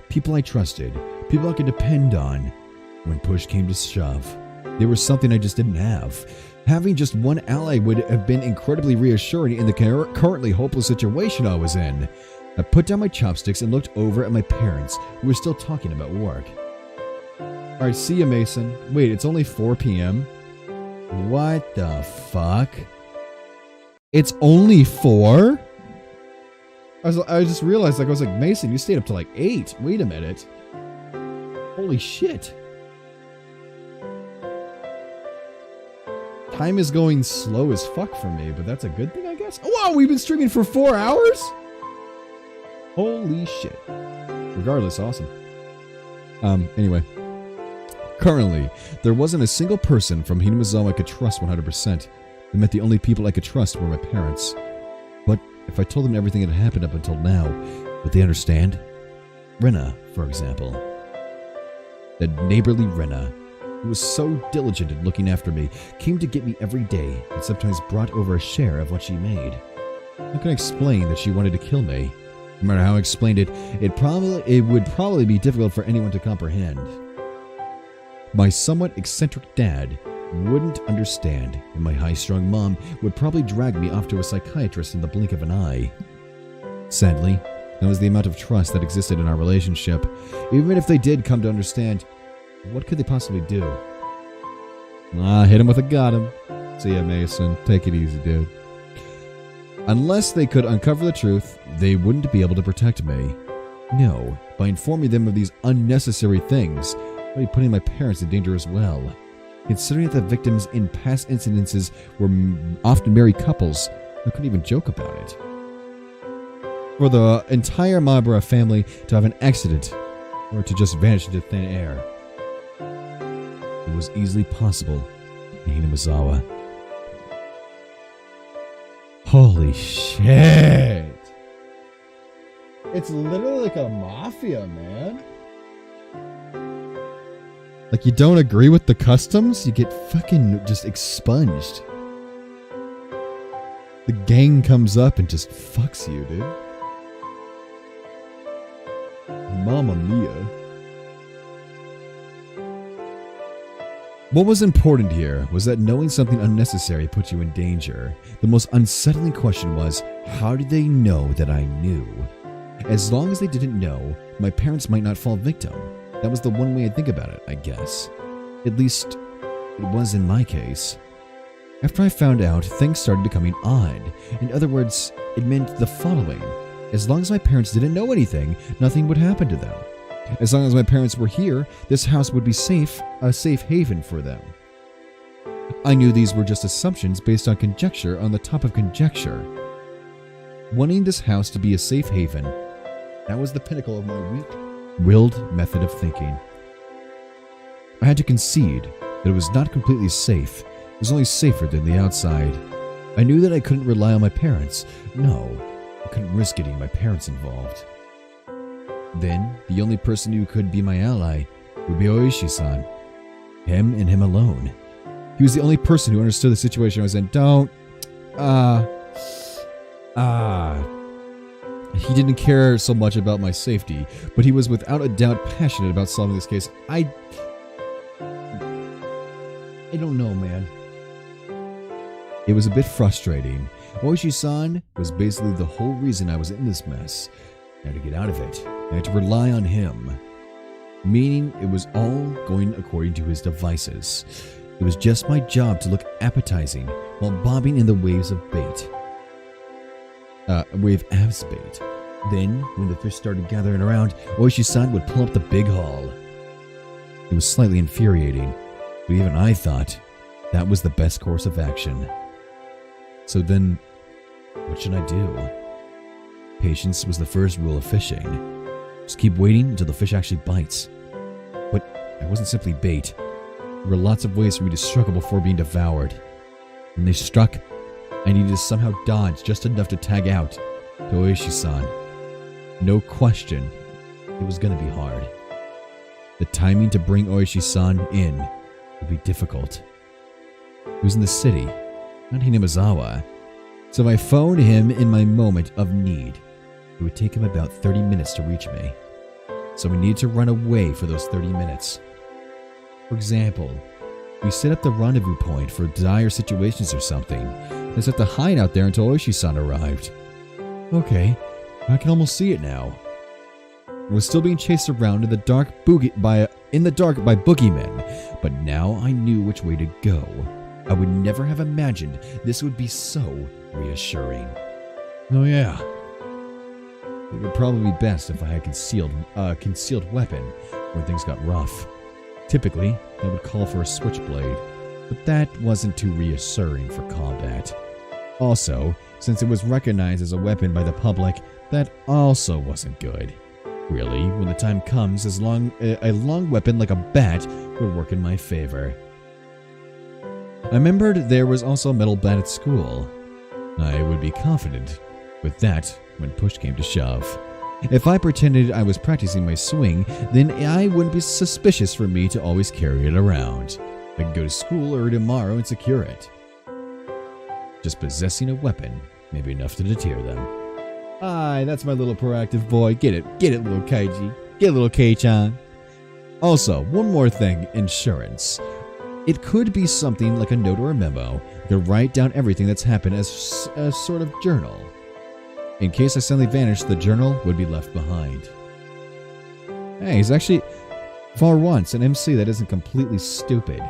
A: People I trusted, people I could depend on. When push came to shove, they were something I just didn't have. Having just one ally would have been incredibly reassuring in the currently hopeless situation I was in. I put down my chopsticks and looked over at my parents, who were still talking about work. Alright, see ya, Mason. Wait, it's only 4 p.m.? What the fuck? It's only 4? I just realized, I was like, Mason, you stayed up till like 8. Wait a minute. Holy shit. Time is going slow as fuck for me, but that's a good thing, I guess. Whoa, we've been streaming for 4 hours? Holy shit. Regardless, awesome. Anyway. Currently, there wasn't a single person from Higurashi I could trust 100%. It meant the only people I could trust were my parents. But if I told them everything that had happened up until now, would they understand? Rena, for example. The neighborly Rena, who was so diligent in looking after me, came to get me every day and sometimes brought over a share of what she made. How can I explain that she wanted to kill me? No matter how I explained it, it would probably be difficult for anyone to comprehend. My somewhat eccentric dad wouldn't understand, and my high-strung mom would probably drag me off to a psychiatrist in the blink of an eye. Sadly, that was the amount of trust that existed in our relationship. Even if they did come to understand, what could they possibly do? Hit him with a got him. See ya, Mason. Take it easy, dude. Unless they could uncover the truth, they wouldn't be able to protect me. No, by informing them of these unnecessary things, I'd be putting my parents in danger as well. Considering that the victims in past incidences were often married couples, I couldn't even joke about it. For the entire Mabra family to have an accident, or to just vanish into thin air, it was easily possible in Higurashi. Holy shit! It's literally like a mafia, man. Like, you don't agree with the customs, you get fucking just expunged. The gang comes up and just fucks you, dude. Mamma mia. What was important here was that knowing something unnecessary put you in danger. The most unsettling question was, how did they know that I knew? As long as they didn't know, my parents might not fall victim. That was the one way I'd think about it, I guess. At least, it was in my case. After I found out, things started becoming odd. In other words, it meant the following. As long as my parents didn't know anything, nothing would happen to them. As long as my parents were here, this house would be safe, a safe haven for them. I knew these were just assumptions based on conjecture on the top of conjecture. Wanting this house to be a safe haven, that was the pinnacle of my weak-willed method of thinking. I had to concede that it was not completely safe. It was only safer than the outside. I knew that I couldn't rely on my parents. No, I couldn't risk getting my parents involved. Then, the only person who could be my ally would be Oishi-san. Him and him alone. He was the only person who understood the situation I was in. He didn't care so much about my safety, but he was without a doubt passionate about solving this case. I don't know, man. It was a bit frustrating. Oishi-san was basically the whole reason I was in this mess. I had to get out of it. I had to rely on him. Meaning it was all going according to his devices. It was just my job to look appetizing while bobbing in the waves of bait. Wave as bait. Then, when the fish started gathering around, Oishi-san would pull up the big haul. It was slightly infuriating, but even I thought that was the best course of action. So then, what should I do? Patience was the first rule of fishing. Just keep waiting until the fish actually bites. But I wasn't simply bait. There were lots of ways for me to struggle before being devoured. When they struck, I needed to somehow dodge just enough to tag out to Oishi-san. No question, it was going to be hard. The timing to bring Oishi-san in would be difficult. He was in the city, not Hinamizawa, so if I phoned him in my moment of need, it would take him about 30 minutes to reach me. So we needed to run away for those 30 minutes. For example, we set up the rendezvous point for dire situations or something, and set to hide out there until Oishi-san arrived. Okay, I can almost see it now. I was still being chased around in the dark by boogeymen, but now I knew which way to go. I would never have imagined this would be so reassuring. Oh yeah. It would probably be best if I had concealed weapon when things got rough. Typically, that would call for a switchblade, but that wasn't too reassuring for combat. Also, since it was recognized as a weapon by the public, that also wasn't good. Really, when the time comes, a long weapon like a bat would work in my favor. I remembered there was also a metal bat at school. I would be confident with that when push came to shove. If I pretended I was practicing my swing, then I wouldn't be suspicious for me to always carry it around. I could go to school early tomorrow and secure it. Just possessing a weapon may be enough to deter them. Aye, that's my little proactive boy. Get it, little Kaiji. Get it, little K-chan. Also, one more thing, insurance. It could be something like a note or a memo. I could write down everything that's happened as a sort of journal. In case I suddenly vanished, the journal would be left behind. Hey, he's actually, for once, an MC that isn't completely stupid.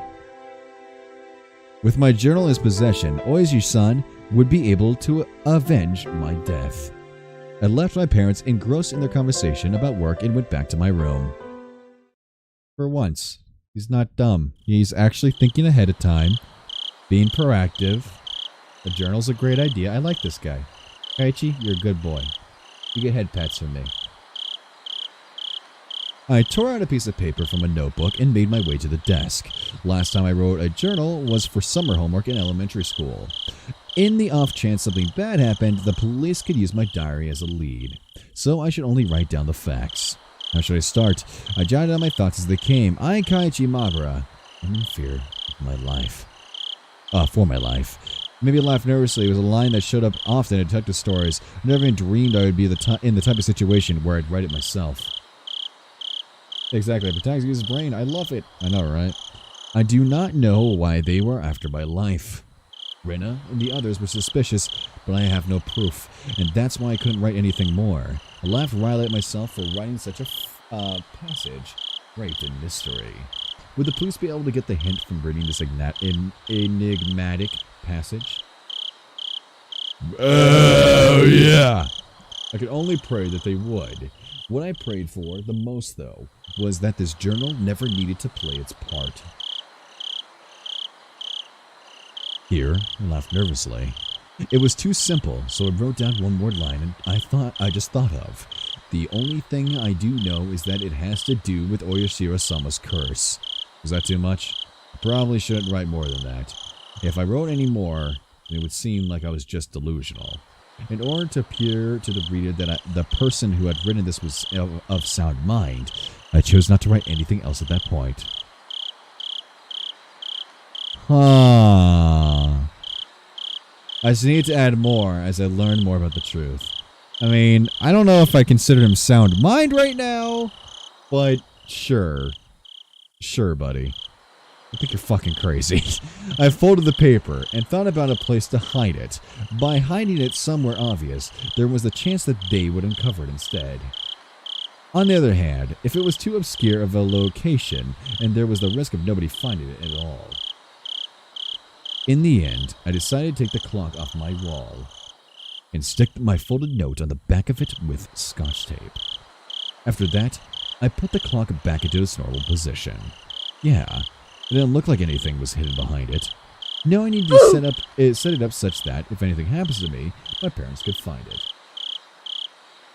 A: With my journal in his possession, Oishi-san would be able to avenge my death. I left my parents engrossed in their conversation about work and went back to my room. For once, he's not dumb. He's actually thinking ahead of time, being proactive. The journal's a great idea. I like this guy. Kaichi, you're a good boy. You get head pats from me. I tore out a piece of paper from a notebook and made my way to the desk. Last time I wrote a journal was for summer homework in elementary school. In the off chance something bad happened, the police could use my diary as a lead. So I should only write down the facts. How should I start? I jotted down my thoughts as they came. I, Kaichi Mabara, am in fear of my life. For my life. Maybe I laughed nervously. It was a line that showed up often in detective stories. I never even dreamed I would be in the type of situation where I'd write it myself. Exactly. Protagonist uses his brain. I love it. I know, right? I do not know why they were after my life. Rena and the others were suspicious, but I have no proof, and that's why I couldn't write anything more. I laughed wryly at myself for writing such a passage draped in mystery. Would the police be able to get the hint from reading this enigmatic passage? Oh, yeah! I could only pray that they would. What I prayed for the most, though, was that this journal never needed to play its part. Here, I laughed nervously. It was too simple, so I wrote down one more line and I just thought of. The only thing I do know is that it has to do with Oyashiro-sama's curse. Was that too much? I probably shouldn't write more than that. If I wrote any more, it would seem like I was just delusional. In order to appear to the reader that the person who had written this was of sound mind, I chose not to write anything else at that point. I just need to add more as I learn more about the truth. I mean, I don't know if I consider him sound mind right now, but sure. Sure, buddy. I think you're fucking crazy. I folded the paper and thought about a place to hide it. By hiding it somewhere obvious, there was the chance that they would uncover it instead. On the other hand, if it was too obscure of a location, and there was the risk of nobody finding it at all. In the end, I decided to take the clock off my wall and stick my folded note on the back of it with Scotch tape. After that, I put the clock back into its normal position. Yeah, it didn't look like anything was hidden behind it. Now I need to set it up such that, if anything happens to me, my parents could find it.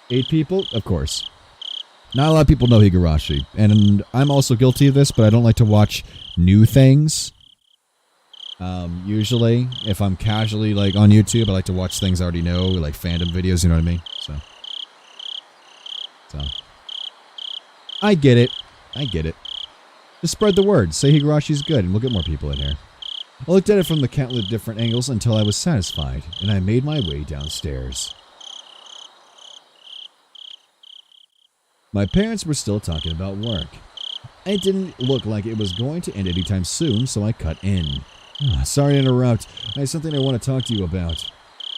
A: 8 people? Of course. Not a lot of people know Higurashi, and I'm also guilty of this, but I don't like to watch new things. Usually, if I'm casually, like, on YouTube, I like to watch things I already know, like fandom videos, you know what I mean? So. I get it. Just spread the word. Say Higurashi's good, and we'll get more people in here. I looked at it from the countless different angles until I was satisfied, and I made my way downstairs. My parents were still talking about work. It didn't look like it was going to end anytime soon, so I cut in. Sorry to interrupt. I have something I want to talk to you about.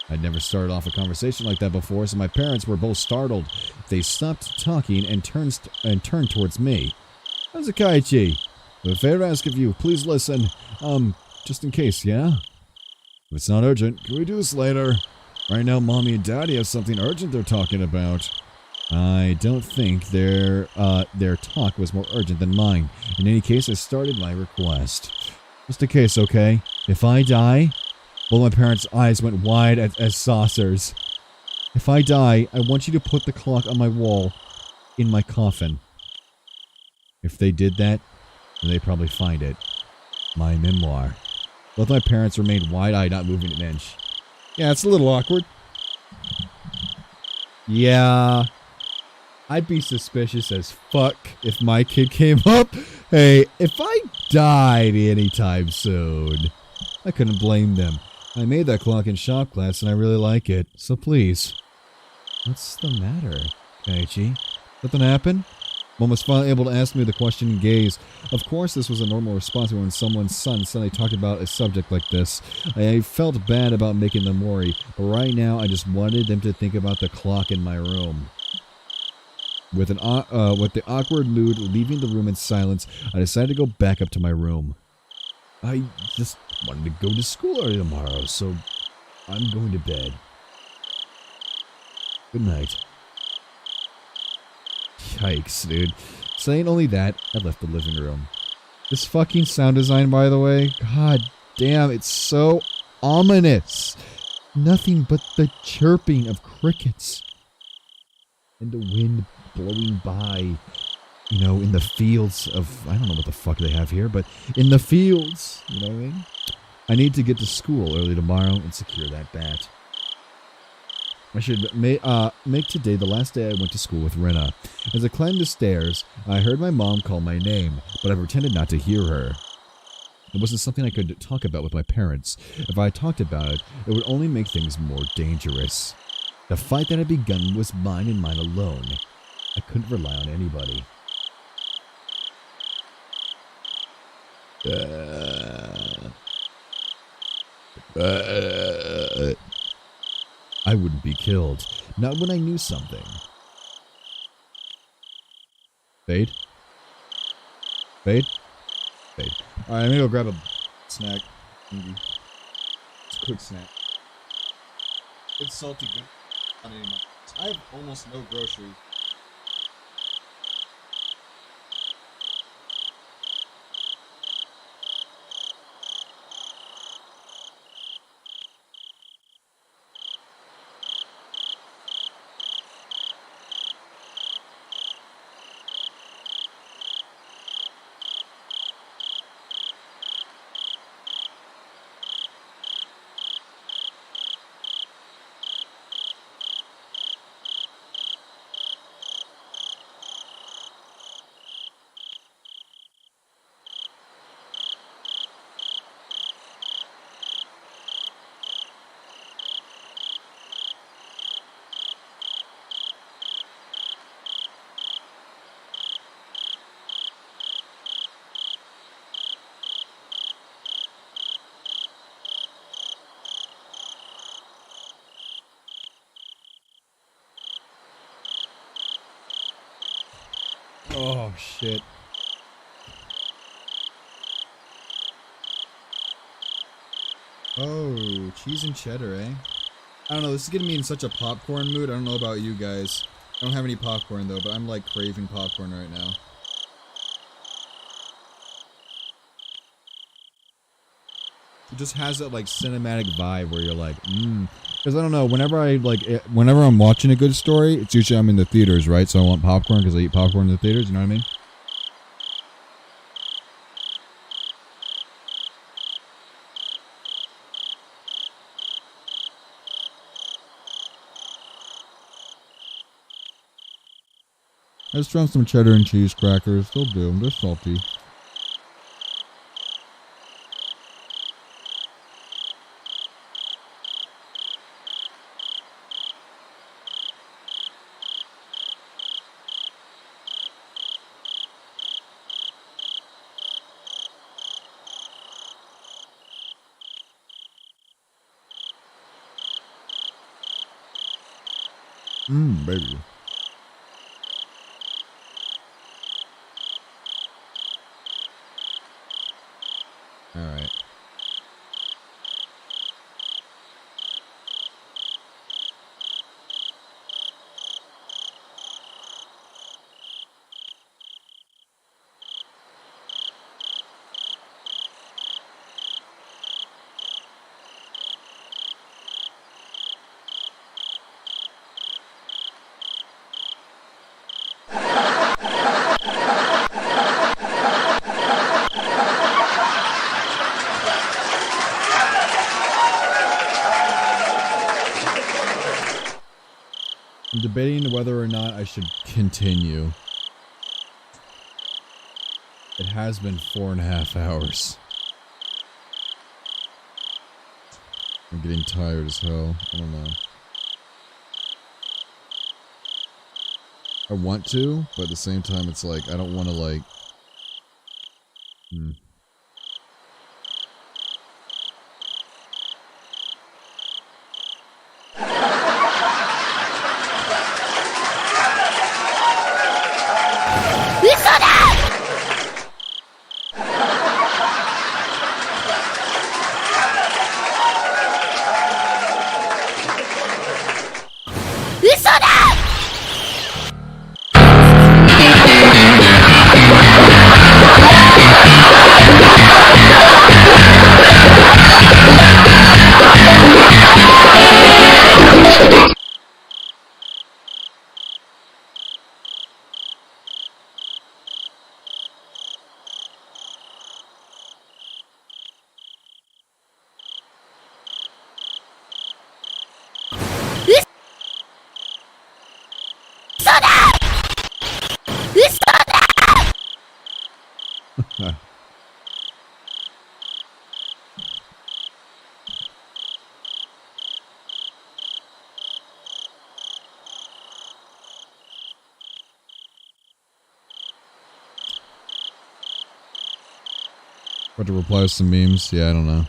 A: I'd never started off a conversation like that before, so my parents were both startled. They stopped talking and turned towards me. How's Kaiichi? If a favor to ask of you, please listen. Just in case, yeah? If it's not urgent, can we do this later? Right now, Mommy and Daddy have something urgent they're talking about. I don't think their talk was more urgent than mine. In any case, I started my request. Just in case, okay? If I die... Well, my parents' eyes went wide as saucers. If I die, I want you to put the clock on my wall in my coffin. If they did that, then they'd probably find it. My memoir. Both my parents remained wide-eyed, not moving an inch. Yeah, it's a little awkward. Yeah. I'd be suspicious as fuck if my kid came up. Hey, if I died anytime soon, I couldn't blame them. I made that clock in shop class and I really like it, so please. What's the matter, Kaiichi? Something happened? Mom was finally able to ask me the question and gaze. Of course, this was a normal response when someone's son suddenly talked about a subject like this. I felt bad about making them worry, but right now I just wanted them to think about the clock in my room. With the awkward mood leaving the room in silence, I decided to go back up to my room. I just wanted to go to school early tomorrow, so I'm going to bed. Good night. Yikes, dude. Saying only that, I left the living room. This fucking sound design, by the way, god damn, it's so ominous. Nothing but the chirping of crickets. And the wind blowing by, you know, in the fields of, I don't know what the fuck they have here, but in the fields, you know what I mean? I need to get to school early tomorrow and secure that bat. I should make today the last day I went to school with Rena. As I climbed the stairs, I heard my mom call my name, but I pretended not to hear her. It wasn't something I could talk about with my parents. If I talked about it, it would only make things more dangerous. The fight that had begun was mine and mine alone. I couldn't rely on anybody. I wouldn't be killed. Not when I knew something. Fade? Fade? Fade. Alright, I'm gonna go grab a snack. It's a quick snack. It's salty good. Not anymore. I have almost no groceries. Oh, shit. Oh, cheese and cheddar, eh? I don't know, this is getting me in such a popcorn mood. I don't know about you guys. I don't have any popcorn though, but I'm like craving popcorn right now. It just has that like cinematic vibe where you're like, because I don't know, whenever I'm watching a good story, it's usually I'm in the theaters, right? So I want popcorn because I eat popcorn in the theaters, you know what I mean? I just thrown some cheddar and cheese crackers. They'll do. They're salty. Baby. Alright. I'm debating whether or not I should continue. It has been 4.5 hours. I'm getting tired as hell. I don't know. I want to, but at the same time, it's like, I don't want to, like... About to reply with some memes? Yeah, I don't know.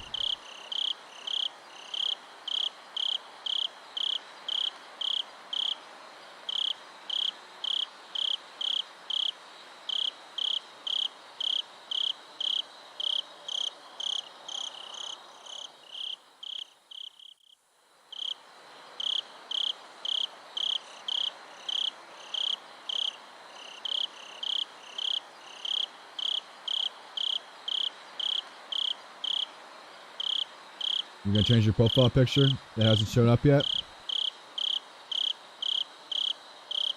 A: You gonna change your profile picture? That hasn't shown up yet?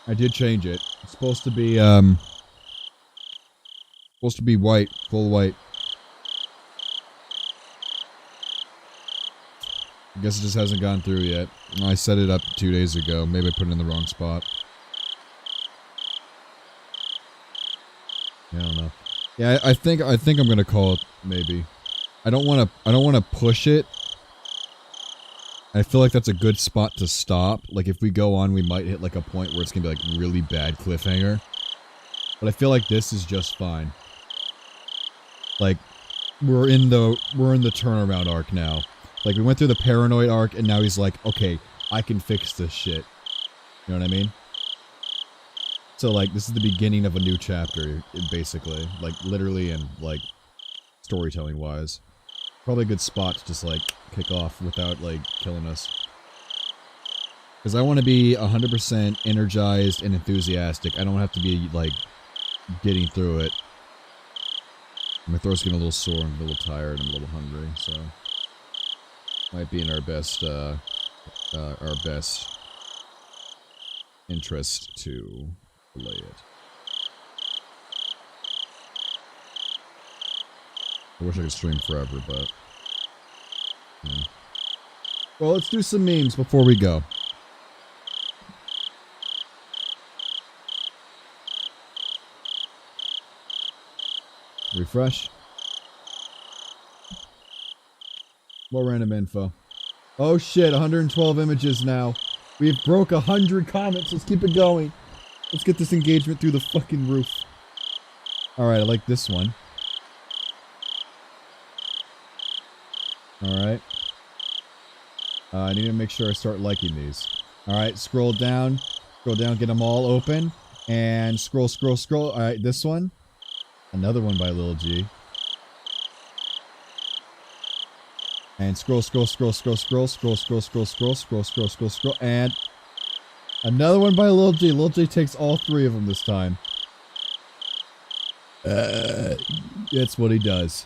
A: I did change it. It's supposed to be white, full white. I guess it just hasn't gone through yet. I set it up 2 days ago. Maybe I put it in the wrong spot. Yeah, I don't know. Yeah, I think I'm gonna call it maybe. I don't wanna push it. I feel like that's a good spot to stop. Like, if we go on, we might hit, like, a point where it's gonna be, like, really bad cliffhanger. But I feel like this is just fine. Like, we're in the turnaround arc now. Like, we went through the paranoid arc, and now he's like, okay, I can fix this shit. You know what I mean? So, like, this is the beginning of a new chapter, basically. Like, literally and, like, storytelling-wise. Probably a good spot to just, like, kick off without, like, killing us. Because I want to be 100% energized and enthusiastic. I don't have to be, like, getting through it. My throat's getting a little sore, I'm a little tired, I'm a little hungry, so... Might be in our best interest to delay it. I wish I could stream forever, but... Yeah. Well, let's do some memes before we go. Refresh. More random info. Oh shit, 112 images now. We've broke 100 comments. Let's keep it going. Let's get this engagement through the fucking roof. Alright, I like this one. Alright. I need to make sure I start liking these. Alright, scroll down. Scroll down, get them all open. And scroll, scroll, scroll. Alright, this one. Another one by Lil G. And scroll, scroll, scroll, scroll, scroll, scroll, scroll, scroll, scroll, scroll, scroll, scroll, scroll, and another one by Lil G. Lil G takes all 3 of them this time. That's what he does.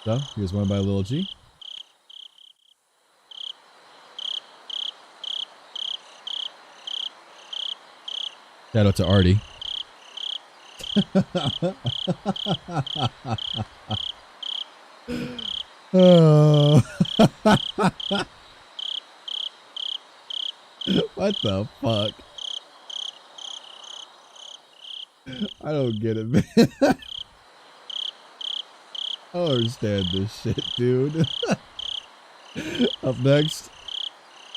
A: So, here's one by Lil G. Shout out to Artie. Oh. What the fuck? I don't get it, man. I don't understand this shit, dude. Up next.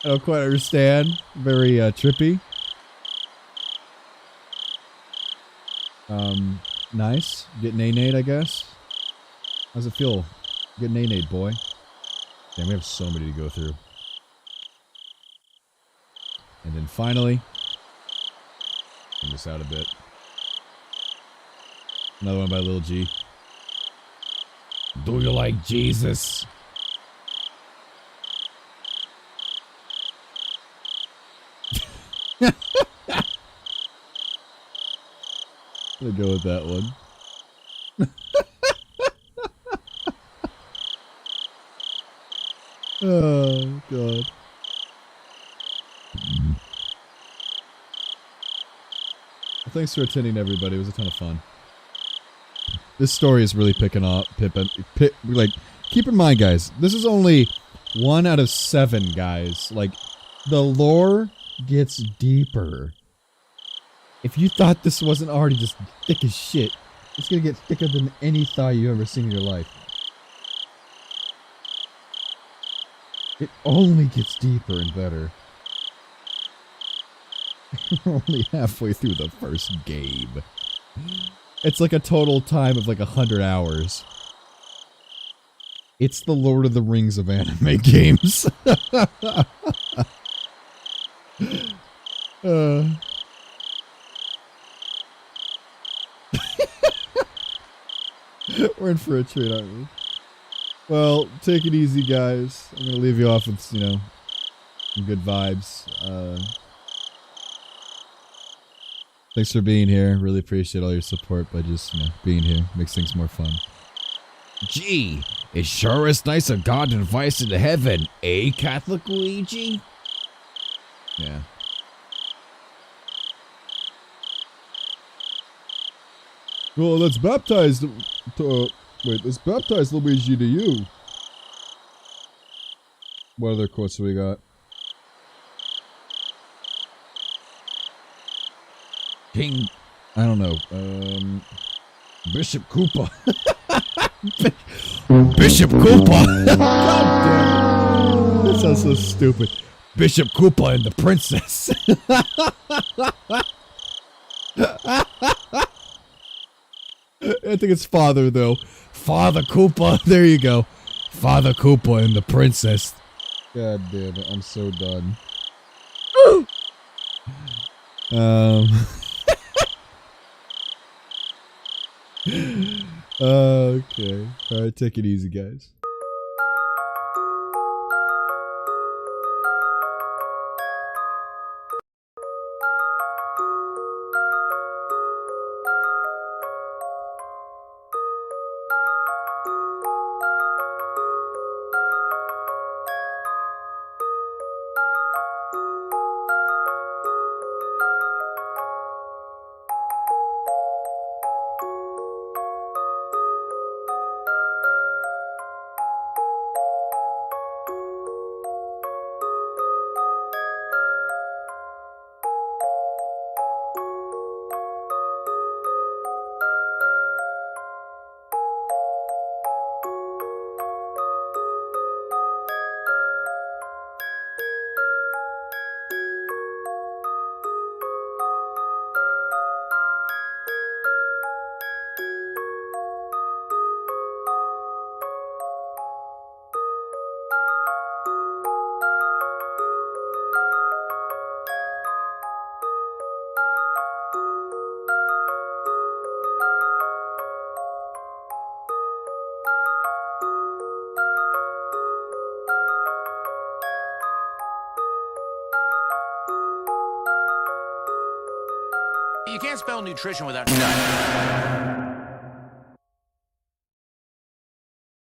A: I don't quite understand. Very trippy. Nice. Get nay-nayed, I guess. How's it feel? Get nay-nayed, boy. Damn, we have so many to go through. And then finally, bring this out a bit. Another one by Lil G. Do you like Jesus? I'm gonna go with that one. Oh, God. Well, thanks for attending, everybody. It was a ton of fun. This story is really picking up. Like, keep in mind, guys, this is only 1 out of 7, guys. Like, the lore gets deeper. If you thought this wasn't already just thick as shit, it's gonna get thicker than any thigh you've ever seen in your life. It only gets deeper and better. We're only halfway through the first game. It's like a total time of like 100 hours. It's the Lord of the Rings of anime games. We're in for a treat, aren't we? Well, take it easy, guys. I'm gonna leave you off with, you know, some good vibes. Thanks for being here. Really appreciate all your support by just, you know, being here. Makes things more fun.
B: Gee, it sure is nice of God to invite us into heaven, eh, Catholic Luigi?
A: Yeah. Well, let's baptize let's baptize Luigi to you. What other quotes do we got?
B: King,
A: I don't know. Bishop Koopa.
B: Bishop Koopa.
A: God damn it. That sounds so stupid.
B: Bishop Koopa and the princess.
A: I think it's Father, though. Father Koopa. There you go. Father Koopa and the princess. God damn it. I'm so done. Okay. Alright, take it easy, guys.
M: You can't spell nutrition without nut.